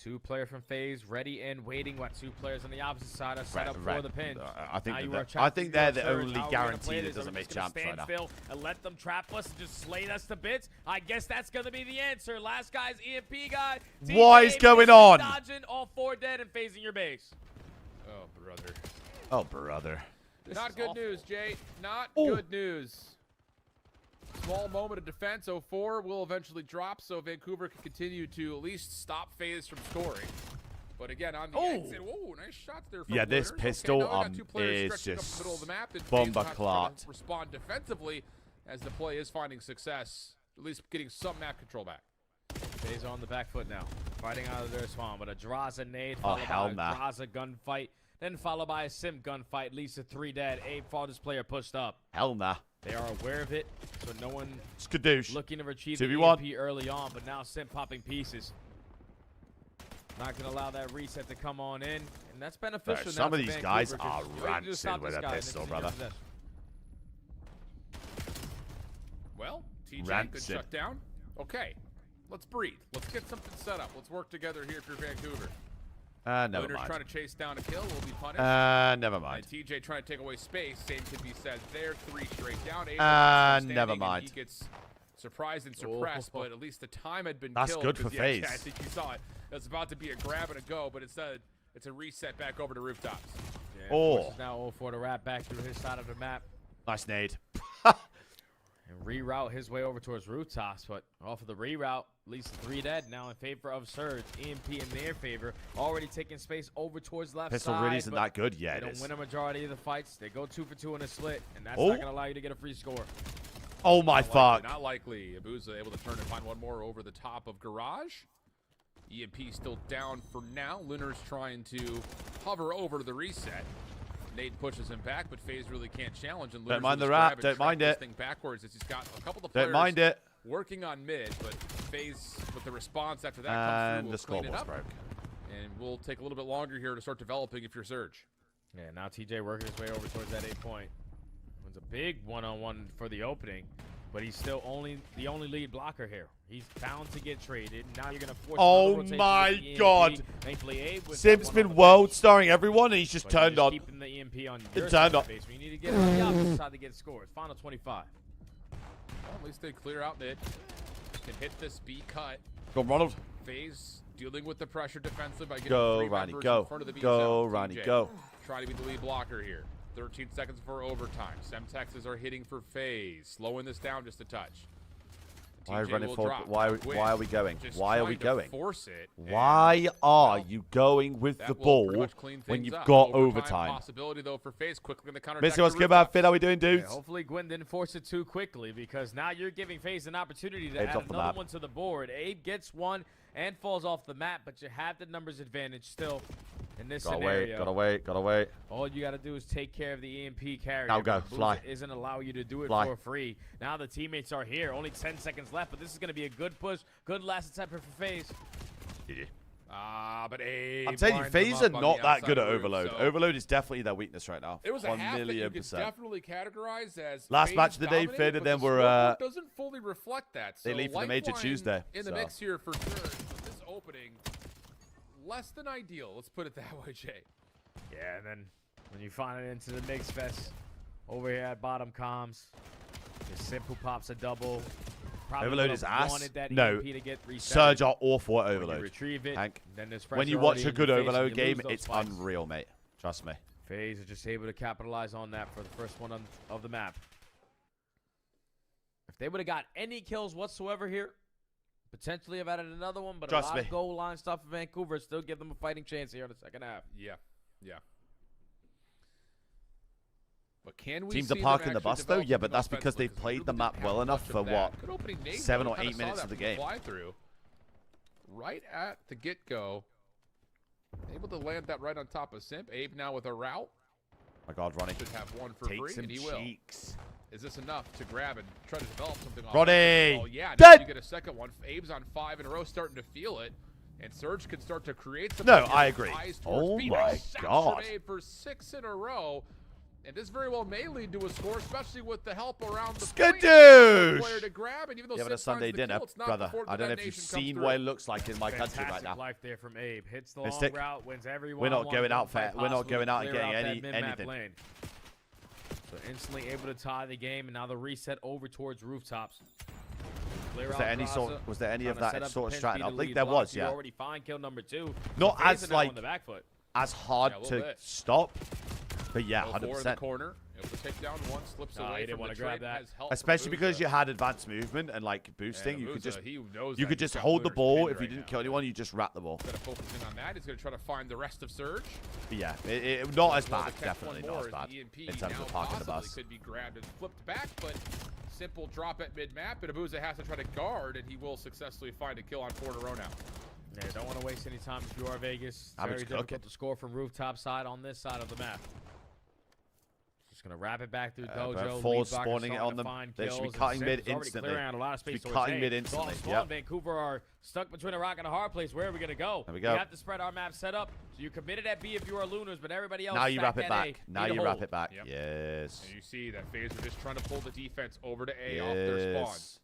2 player from FaZe ready and waiting. What 2 players on the opposite side are set up for the pinch. I think Now you that- are I trapped think in they're your the surge. only How are we gonna guarantee play that this? Are doesn't we make just gonna champs right stand now. still and let them trap us and just slay us to bits? I guess that's gonna be the answer. Last guy's EMP guy. What is going missing, on? Dodging, all 4 dead and phasing your base. Oh, brother. Oh, brother. Not is good awful. news, Jay. Not Oh. good news. Small moment of defense. 04 will eventually drop, so Vancouver can continue to at least stop FaZe from scoring. But again, on the exit, whoa, nice shots there from Yeah, this Winners. pistol, now we got 2 players is stretching up just the middle of the map, and FaZe bomba will have to try clot. to respond defensively as the play is finding success, at least getting some map control back. FaZe on the back foot now, fighting out of their spawn, but a Draza nade Oh, followed hell by a nah. Draza gunfight, then followed by a Sim gunfight, leads to 3 dead. Abe Falder's player pushed up. Hell nah. They are aware of it, so no one Skadoosh. looking to retrieve the 2v1. EMP early on, but now Sim popping pieces. Not going to allow that reset to come on in, and that's beneficial. Bro, now some of to these Vancouver, guys 'cause are you can rancid just stop with this a guy and pistol, it's in your brother. possession. Well, TJ, good Rancid. shutdown. Okay, let's breathe. Let's get something set up. Let's work together here if you're Vancouver. Never Winners mind. trying to chase down a kill will be punished. Never mind. And TJ trying to take away space. Same could be said there. 3 straight down. Abe Never standing, and mind. He gets surprised and suppressed, but at least the time had been That's killed. good for 'cause, yeah, FaZe. I think you saw it. It was about to be a grab and a go, but instead it's a reset back over to rooftops. Yeah, Oh. forces now 04 to wrap back through his side of the map Nice nade. and reroute his way over towards rooftops, but off of the reroute, at least 3 dead now in favor of Surge. EMP in their favor, already taking space over towards left Pistol side. really isn't but that good. Yeah, they it don't is. win a majority of the fights. They go 2 for 2 in a split, and that's Oh. not going to allow you to get a free score. Oh my Not fuck. likely, not likely. Abuza able to turn and find one more over the top of Garage. EMP still down for now. Lunar's trying to hover over to the reset. Nate pushes him back, but FaZe really can't challenge. And Don't Lunar's mind will the just wrap, grab and don't track mind this it. thing backwards as he's got a couple of players Don't mind it. working on mid, but FaZe with the response after that And comes the through will clean it scoreboard's up. broke. And we'll take a little bit longer here to start developing if you're Surge. Yeah, now TJ working his way over towards that 8 point. It's a big one-on-one for the opening, but he's still the only lead blocker here. He's bound to get traded. Now you're going to force Oh another rotation my with the EMP. God. Thankfully, Abe with Sim's that one been on the world bench. starring everyone and he's just But you're turned just on. keeping the EMP on It your turned side on. of the base. You need to get it on the opposite side to get scores. Final 25. Well, at least they clear out mid. Can hit this B cut. Go, Ronald. FaZe dealing with the pressure defensively by getting Go, 3 Ronnie, members go. in front of the B Go, zone. Ronnie, TJ go. Trying to be the lead blocker here. 13 seconds before overtime. Semtexes are hitting for FaZe. Slowing this down just a touch. Why are we TJ running will forward? drop. Why Quick. are we going? Just Why are we trying to going? Force it. Why are you going with That the will ball pretty much clean when things you've up. got overtime? Possibility though for FaZe quickly in the counter. Mr. What's good about fit? How we doing, dudes? Yeah, hopefully Gwen didn't force it too quickly because now you're giving FaZe an opportunity to Abe's add off the another map. one to the board. Abe gets one and falls off the map, but you have the numbers advantage still. in this Gotta scenario. wait, gotta wait, gotta wait. All you got to do is take care of the EMP carrier. Now go, Booza fly. Isn't allow you to do it Fly. for free. Now the teammates are here. Only 10 seconds left, but this is going to be a good push. Good last attempt for FaZe. But Abe I'm telling you, lines them FaZe up are on not the that good at outside route, Overload. so- Overload is definitely their weakness right now. It was a half that you could 1,000,000%. definitely categorize as Last FaZe match of the day, dominated, Finn, but and then the we're, scoreboard doesn't fully reflect that. they So leave for the major Lifeline Tuesday, in the so. mix here for sure. But this opening, less than ideal. Let's put it that way, Jay. Yeah, and then when you find it into the mix fest over here at bottom comms, Simple pops a double. Probably Overload would've is ass. wanted that No. EMP to get reset. Surge are awful at When you Overload. retrieve it, Hank, then there's when you pressure watch already a in good your face and Overload you game, lose those it's fights. unreal, mate. Trust me. FaZe are just able to capitalize on that for the first one of the map. If they would have got any kills whatsoever here, potentially have added another one, but Trust a lot me. of goal line stuff for Vancouver still give them a fighting chance here in the second half. Yeah, yeah. But can we Teams see are them parking the actually bus, though? develop Yeah, but something that's because offensively? they've played we the really map didn't well have enough much for of that. what? Good opening nade, 7 though. or Kinda 8 saw minutes that of the from game. fly-through. Right at the get-go. Able to land that right on top of Simp. Abe now with a route. My God, Ronnie. Should have one for Take free, some and he cheeks. will. Is this enough to grab and try to develop something off Ronnie! this? Oh, yeah, Dead! now you get a second one. Abe's on 5 in a row, starting to feel it. And Surge can start to create some. No, I agree. Eyes towards Oh B. my Nice shots God. from Abe for 6 in a row. And this very well may lead to a score, especially with the help around the point. Skadoosh! Player to grab, and even though Yeah, but a Simp finds Sunday the dinner, kill, it's not brother. before the I don't know if you've detonation comes seen through. what it looks like in my country right Fantastic now. life there from Abe. Hits the Mystic. long route, wins everyone. We're not going out for. We're not going out and getting anything. Lane. So instantly able to tie the game, and now the reset over towards rooftops. Clear Was out there any Graza, sort? Was there any of trying to set that up sort the of pinch strat? beat I to think lead there block. was. You Yeah. already find kill number 2. Not FaZe as are now like on the back foot. as hard Yeah, a little to bit. stop, but yeah, 0-4 in the 100%. corner. Able to take down one, slips Nah, he away didn't from wanna the grab trade, that. has help from Especially because Abuza. you had advanced movement and like boosting, And you could Abuza, just he knows you that could he's just got hold the Luner's ball. pinned If you right didn't now. kill anyone, you just wrap the ball. Instead of focusing on that, he's going to try to find the rest of Surge. But yeah, not as Well, bad. the catch Definitely one not more as is bad the EMP in terms now of parking the possibly bus. could be grabbed and flipped back, but simple drop at mid-map, and Abuza has to try to guard, and he will successfully find a kill on 4 in a row now. Yeah, don't want to waste any time if you are Vegas. I'm Very just difficult cooking. to score from rooftop side on this side of the map. Just gonna wrap it back through Dojo. Four Lead blocker spawning it starting on to them. find They should be kills, and cutting Simp mid is already instantly. clearing out a lot of Should space be towards cutting A. mid It's instantly, all spawn. yep. Vancouver are stuck between a rock and a hard place. Where are we gonna go? There we go. We have to spread our map set up. So you committed at B if you are Lunars, but everybody else. Now you stacked wrap it at back. A. Now Need a you wrap hold. it back. Yep. Yes. And you see that FaZe are just trying to pull the defense over to A off their spawn. Yes.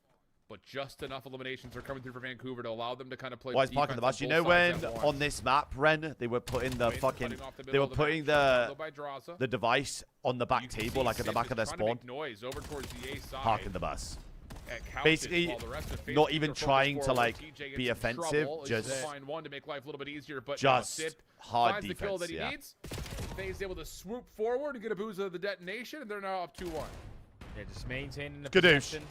But just enough eliminations are coming through for Vancouver to allow them to kind of play Why the is parking the defense bus? You on know both sides when at once. on this map, Ren, they were putting the Wayne fucking, cutting off the they middle were of the putting map, followed by Draza. the device on the back You can table, see like at the Simp back is of their trying to spawn. make noise over towards the A side. Parking the bus. At couches, Basically, while the rest of FaZe not teams even are focused trying to forward. like TJ gets be in offensive, trouble. He's just gonna find one to make life a little bit easier, but just Simp hard finds the kill that defense. he Yeah. needs. FaZe able to swoop forward and get Abuza the detonation, and they're now up 2-1. Yeah, just maintaining the Skadoosh. possession.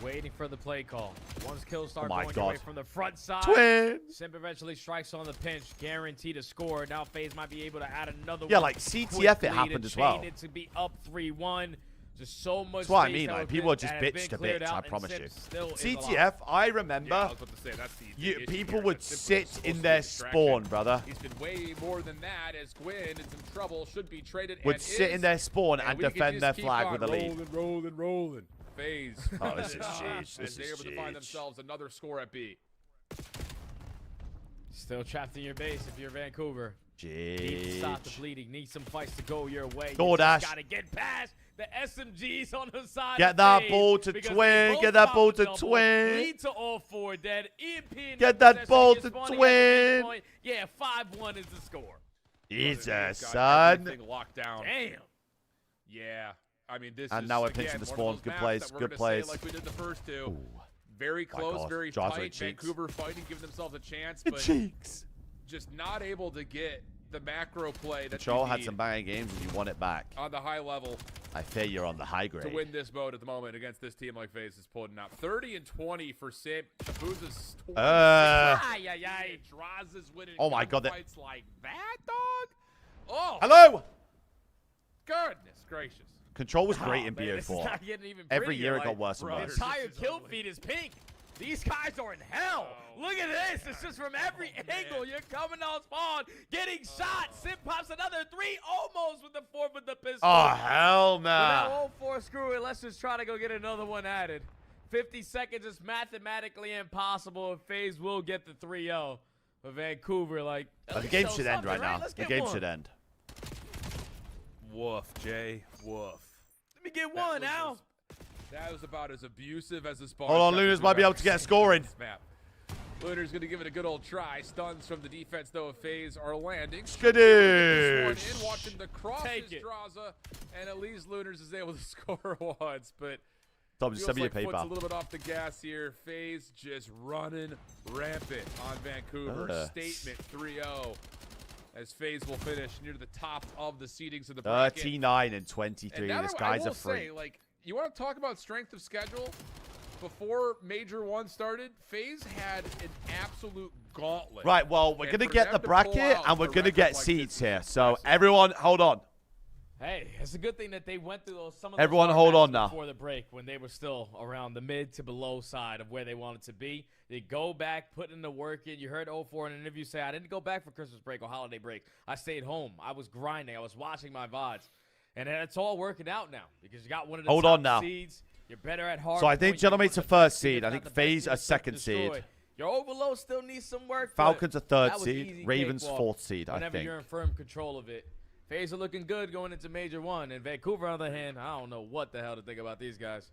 Waiting for the play call. Once kills start Oh my going God. away from the front side, Twin. Simp eventually strikes on the pinch, guaranteed to score. Now FaZe might be able to add another Yeah, one. like CTF it quickly happened to as well. chain it to be up 3-1. Just so much. That's what I space mean. that Like was people been- are just that has bitch been to cleared bitch. I out, and promise Simp you. still is CTF, I remember. Yeah, I was about to say, that's the issue People here, would that Simp was sit supposed in to their be a distraction. spawn, brother. He's been way more than that, as Gwyn is in trouble, should be traded, Would and sit is. in their spawn and we can defend just their keep flag on with a lead. rolling. FaZe. Oh, this is huge. This As they're is able to find huge. themselves another score at B. Still trapped in your base if you're Vancouver. Need to Jeez. stop the bleeding. Need some fights to go your way. DoorDash. You just gotta get past the SMGs on the side. Get of that FaZe ball to because they Twin. both Get that pop ball a to double, Twin. Lead to all 4 dead. EMP in Get the that ball possession. to You're spawning at the Twin. midpoint. Yeah, 5-1 is the score. Jesus, Got son. everything locked down. Damn. Yeah. I mean, this And is, now we're again, pinching the one of spawns. those Good maps plays, that we're good gonna say plays. Like we did the first two. Ooh. Very My close, God. very Jaws with tight. cheeks. Vancouver fighting, giving themselves a chance, The but cheeks. just not able to get the macro play that Control you had need some banging games and you won it back. on the high level I fear you're on the high to grade. win this mode at the moment against this team like FaZe is pulling out. 30 and 20 for Simp. Abuza's 26. Ay, ay, ay. Draza's winning. Oh my God, that- Fights like that, dog. Oh, Hello. goodness gracious. Control was great in Man, this is BO4. not getting even Every year prettier, it got like, worse and brother, worse. The entire kill feed is pink. These guys are in hell. Look at this. It's just from every angle. You're coming on spawn, getting shot. Sim pops another 3, almost with the 4 with the pistol. Oh, hell But nah. now all 4 screw it. Let's just try to go get another one added. 50 seconds is mathematically impossible. FaZe will get the 3-0. But Vancouver, like, The game should end right now. The game should end. Woof, Jay. Woof. Let me get one now. That was about as abusive as a spawn. Hold on, shot Lunas we've might be ever able to get a seen score on in. this map. Lunas going to give it a good old try. Stuns from the defense, though, of FaZe are landing. Skadoosh. Watching the crosses, Draza, and at least Lunas is able to score once, but Tom, just send me your Foot's a PayPal. little bit off the gas here. FaZe just running rampant on Vancouver. Statement 3-0. As FaZe will finish near the top of the seedings of the bracket. 39 and 23. And This I guy's will a freak. say, like, you want to talk about strength of schedule? Before Major 1 started, FaZe had an absolute gauntlet. Right, well, we're And going to for get them the to pull bracket, out and we're a going to record get like seeds this here. is So, impressive. everyone, hold on. Hey, it's a good thing that they went through some of those Everyone hard hold on matches now. before the break when they were still around the mid to below side of where they wanted to be. They go back, put in the work in. You heard 04 in an interview say, I didn't go back for Christmas break or holiday break. I stayed home. I was grinding. I was watching my VODs. And it's all working out now because you got one of the Hold top on now. seeds. You're better at hard. So, I think Gentleman's a first seed. I think FaZe a second destroy. seed. Your overload still needs some work. but Falcons a third that was seed. easy Ravens cakewalk fourth seed, I whenever think. you're in firm control of it. FaZe are looking good going into Major 1. And Vancouver, on the other hand, I don't know what the hell to think about these guys.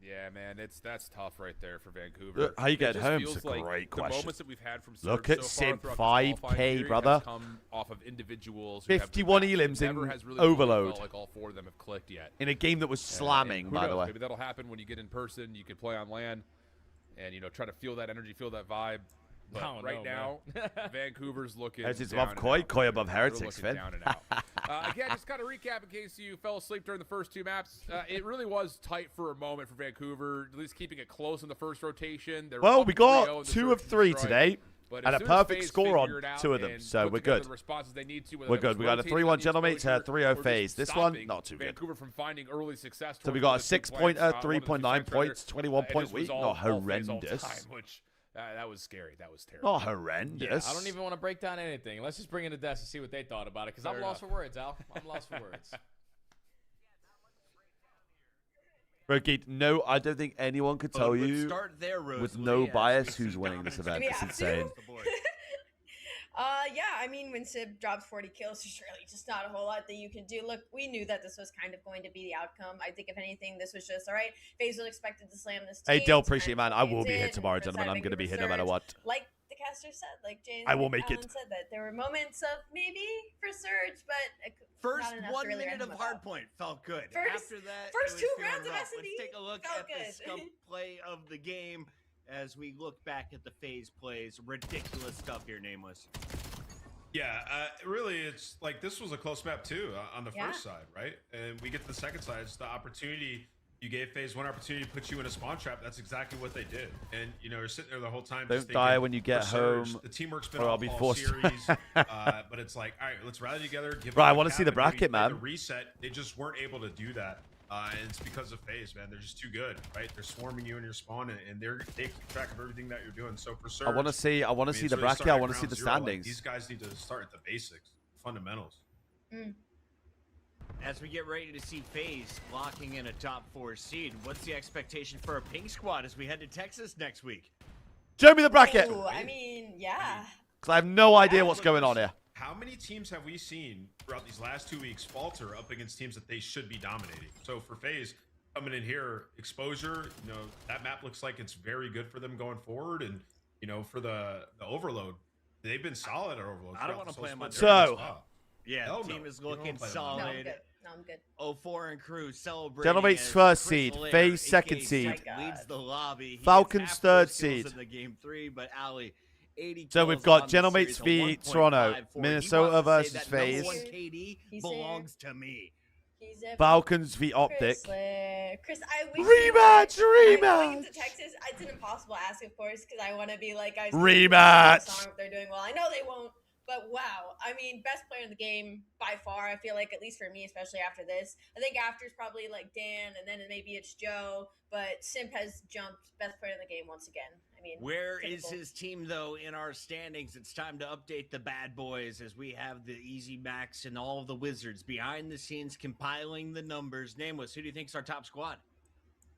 Yeah, man, that's tough right there for Vancouver. How you It get just home feels is a like great the question. moments that we've had from Look Surge at so far Simp, throughout this 5K, qualifying period brother. has come off of individuals who have good 51 matches. elims It never in has really fully Overload. felt like all 4 of them have clicked yet. In a game that was slamming, Who by the knows? way. Maybe that'll happen when you get in person. You can play on LAN and, you know, try to feel that energy, feel that vibe. But I don't right know, now, Vancouver's looking Heretics down above and Koi, out. Koi above They're Heretics, looking Finn. down and out. Again, just kind of recap in case you fell asleep during the first 2 maps. It really was tight for a moment for Vancouver, at least keeping it close in the first rotation. They were Well, up we 3-0 got in the 2 search of and 3 destroy. today. But And as a soon as perfect FaZe score on figure it out 2 of them, and so put we're together good. the responses they need to, whether We're that good. was We got a rotating 3-1 on the Gentlemen, exposure 3-0 or just FaZe. This one, stopping not too good. Vancouver from finding early success. So we towards got a the 2 points, 6-pointer, one of the 3.9 right points, there. 21 This point was week. all Not FaZe all horrendous. time, which that was scary. That was terrible. Not horrendous. I don't even want to break down anything. Let's just bring in the desk and see what they thought about it because I'm Fair lost enough. for words, Al. I'm lost for words. Rookie, no, I don't think anyone could tell Let's you start there, with Rosalie, no as bias we who's see winning this dominance. event. Do we It's have insane. to? Yeah, I mean, when Sib drops 40 kills, there's really just not a whole lot that you can do. Look, we knew that this was kind of going to be the outcome. I think, if anything, this was just, all right, FaZe was expected to slam this team. Hey, Dill, It's appreciate it, kind man. of I will what be they here did, tomorrow, and gentlemen. I'm going to be here no Vancouver matter what. Like the caster said, like James I will make Allen it. said, that there were moments of maybe for Surge, but First not enough 1 to really minute write of him about. Hardpoint felt good. First- After that, first it was 2 feeling rounds of rough. S&D Let's take a look felt at the good. scump play of the game as we look back at the FaZe plays. Ridiculous stuff here, Nameless. Yeah, really, it's like this was a close map too on the Yeah. first side, right? And we get to the second side. It's the opportunity. You gave FaZe one opportunity to put you in a spawn trap. That's exactly what they did. And you know, you're sitting there the whole time. Don't just die thinking, when you get for Surge, home, The teamwork's been or I'll off be all forced. series, but it's like, all right, let's rally together. Give Bro, it I what wanna see the happened, maybe bracket, play The man. reset. They just weren't able to do that. And it's because of FaZe, man. They're just too good, right? They're swarming you in your spawn, and they keep track of everything that you're doing. So for Surge, I want to see. I want to mean, see it's the really bracket. starting I at want to see ground the zero. Like, standings. these guys need to start at the basics, fundamentals. As we get ready to see FaZe locking in a top 4 seed, what's the expectation for a Pink Squad as we head to Texas next week? Show me the bracket. Ooh, I mean, yeah. Because I have no idea what's Look, going on here. How many teams have we seen throughout these last 2 weeks falter up against teams that they should be dominating? So for FaZe, coming in here, exposure, you know, that map looks like it's very good for them going forward. And, you know, for the overload, they've been solid at overload. I don't throughout wanna this play whole on my split period as So- well. Yeah, Hell the team no. is You don't looking play them. No, I'm solid. good. No, I'm good. 04 and crew celebrating. Gentlemen's as first Chris seed, Lair, FaZe second aka seed. Seth, leads the lobby. He Falcons has half third those kills seed. in the game 3, but Ali, 80 So kills we've got on the Gentlemen's series, a v 1.54. Toronto, He Minnesota wants to versus say that number FaZe. 1 KD He's belongs to me. He's a Falcons v Optic. Chris, I wish Rematch, I'm going rematch. to Texas. It's an impossible ask, of course, because I want to be like, guys, Rematch. if they're doing well. I know they won't, but wow. I mean, best player in the game by far. I feel like, at least for me, especially after this. I think after is probably like Dan, and then maybe it's Joe. But Simp has jumped best player in the game once again. I mean, where is typical. his team though in our standings? It's time to update the bad boys as we have the Easy Max and all of the Wizards behind the scenes compiling the numbers. Nameless, who do you think's our top squad?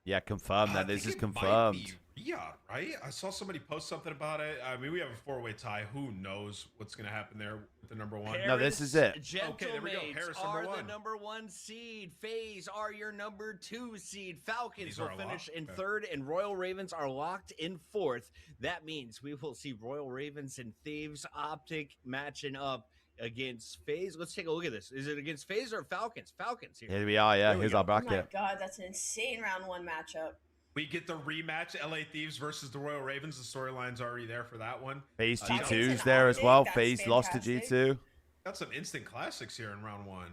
Yeah, confirmed. I Then this think is it might confirmed. be Riyadh, right? I saw somebody post something about it. I mean, we have a four-way tie. Who knows what's going to happen there with the number one? No, this is it. Okay, there we go. Harris are number the one. number 1 seed. FaZe are your number 2 seed. Falcons These will are finish locked? in Okay. 3rd, and Royal Ravens are locked in 4th. That means we will see Royal Ravens and Thieves Optic matching up against FaZe. Let's take a look at this. Is it against FaZe or Falcons? Falcons here. Here we are. Yeah, There we here's go. our Oh my bracket. god, that's an insane round 1 matchup. We get the rematch, LA Thieves versus the Royal Ravens. The storyline's already there for that one. FaZe Falcons G2's and there as Optic, well. that's FaZe lost to fantastic. G2. Got some instant classics here in round 1.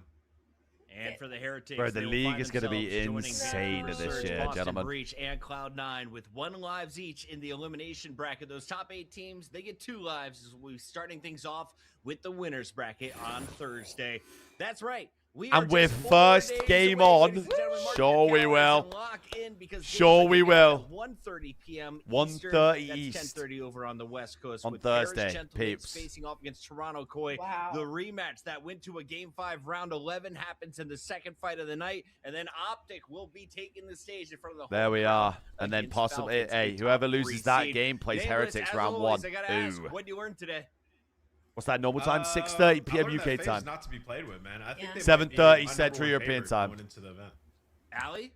And for the Heretics, Bro, the they will league find is gonna be themselves joining insane Vancouver this Surge, year, Boston gentlemen. Breach, and Cloud9 with 1 lives each in the elimination bracket. Those top 8 teams, they get 2 lives as we're starting things off with the winners bracket on Thursday. That's right. We And are with just 4 first days game away, on, ladies and gentlemen. Mark sure your we calendars will. and lock in because Sure games we are will. at 1:30 p.m. 1:30 Eastern. East. That's 10:30 over on the West Coast. On with Thursday, Harris Gentlemen peeps. facing off against Toronto Koi. Wow. The rematch that went to a Game 5 round 11 happens in the second fight of the night, and then Optic will be taking the stage in front of the There whole we crowd are. And then against possibly, Falcons, a hey, top whoever 3 loses that seed. game plays Nameless, Heretics as round always, 1. I gotta ask, Ooh. what did you learn today? What's that normal time? 6:30 I p.m. learned that UK FaZe time. is not to be played with, man. I think Yeah. they 7:30 might be my Central number 1 European favorite time. going into the event. Allie?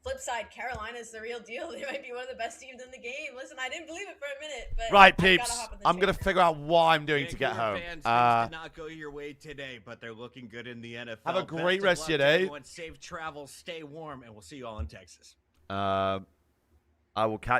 Flip side, Carolina's the real deal. They might be one of the best teams in the game. Listen, I didn't believe it for a minute, but Right, I gotta peeps. hop on the I'm going to train. figure out what I'm doing to get Vancouver home. Fans, things did not go your way today, but they're looking good in the NFL. Have a Best great of rest luck of your to day. everyone. Safe travel, stay warm, and we'll see you all in Texas. I will catch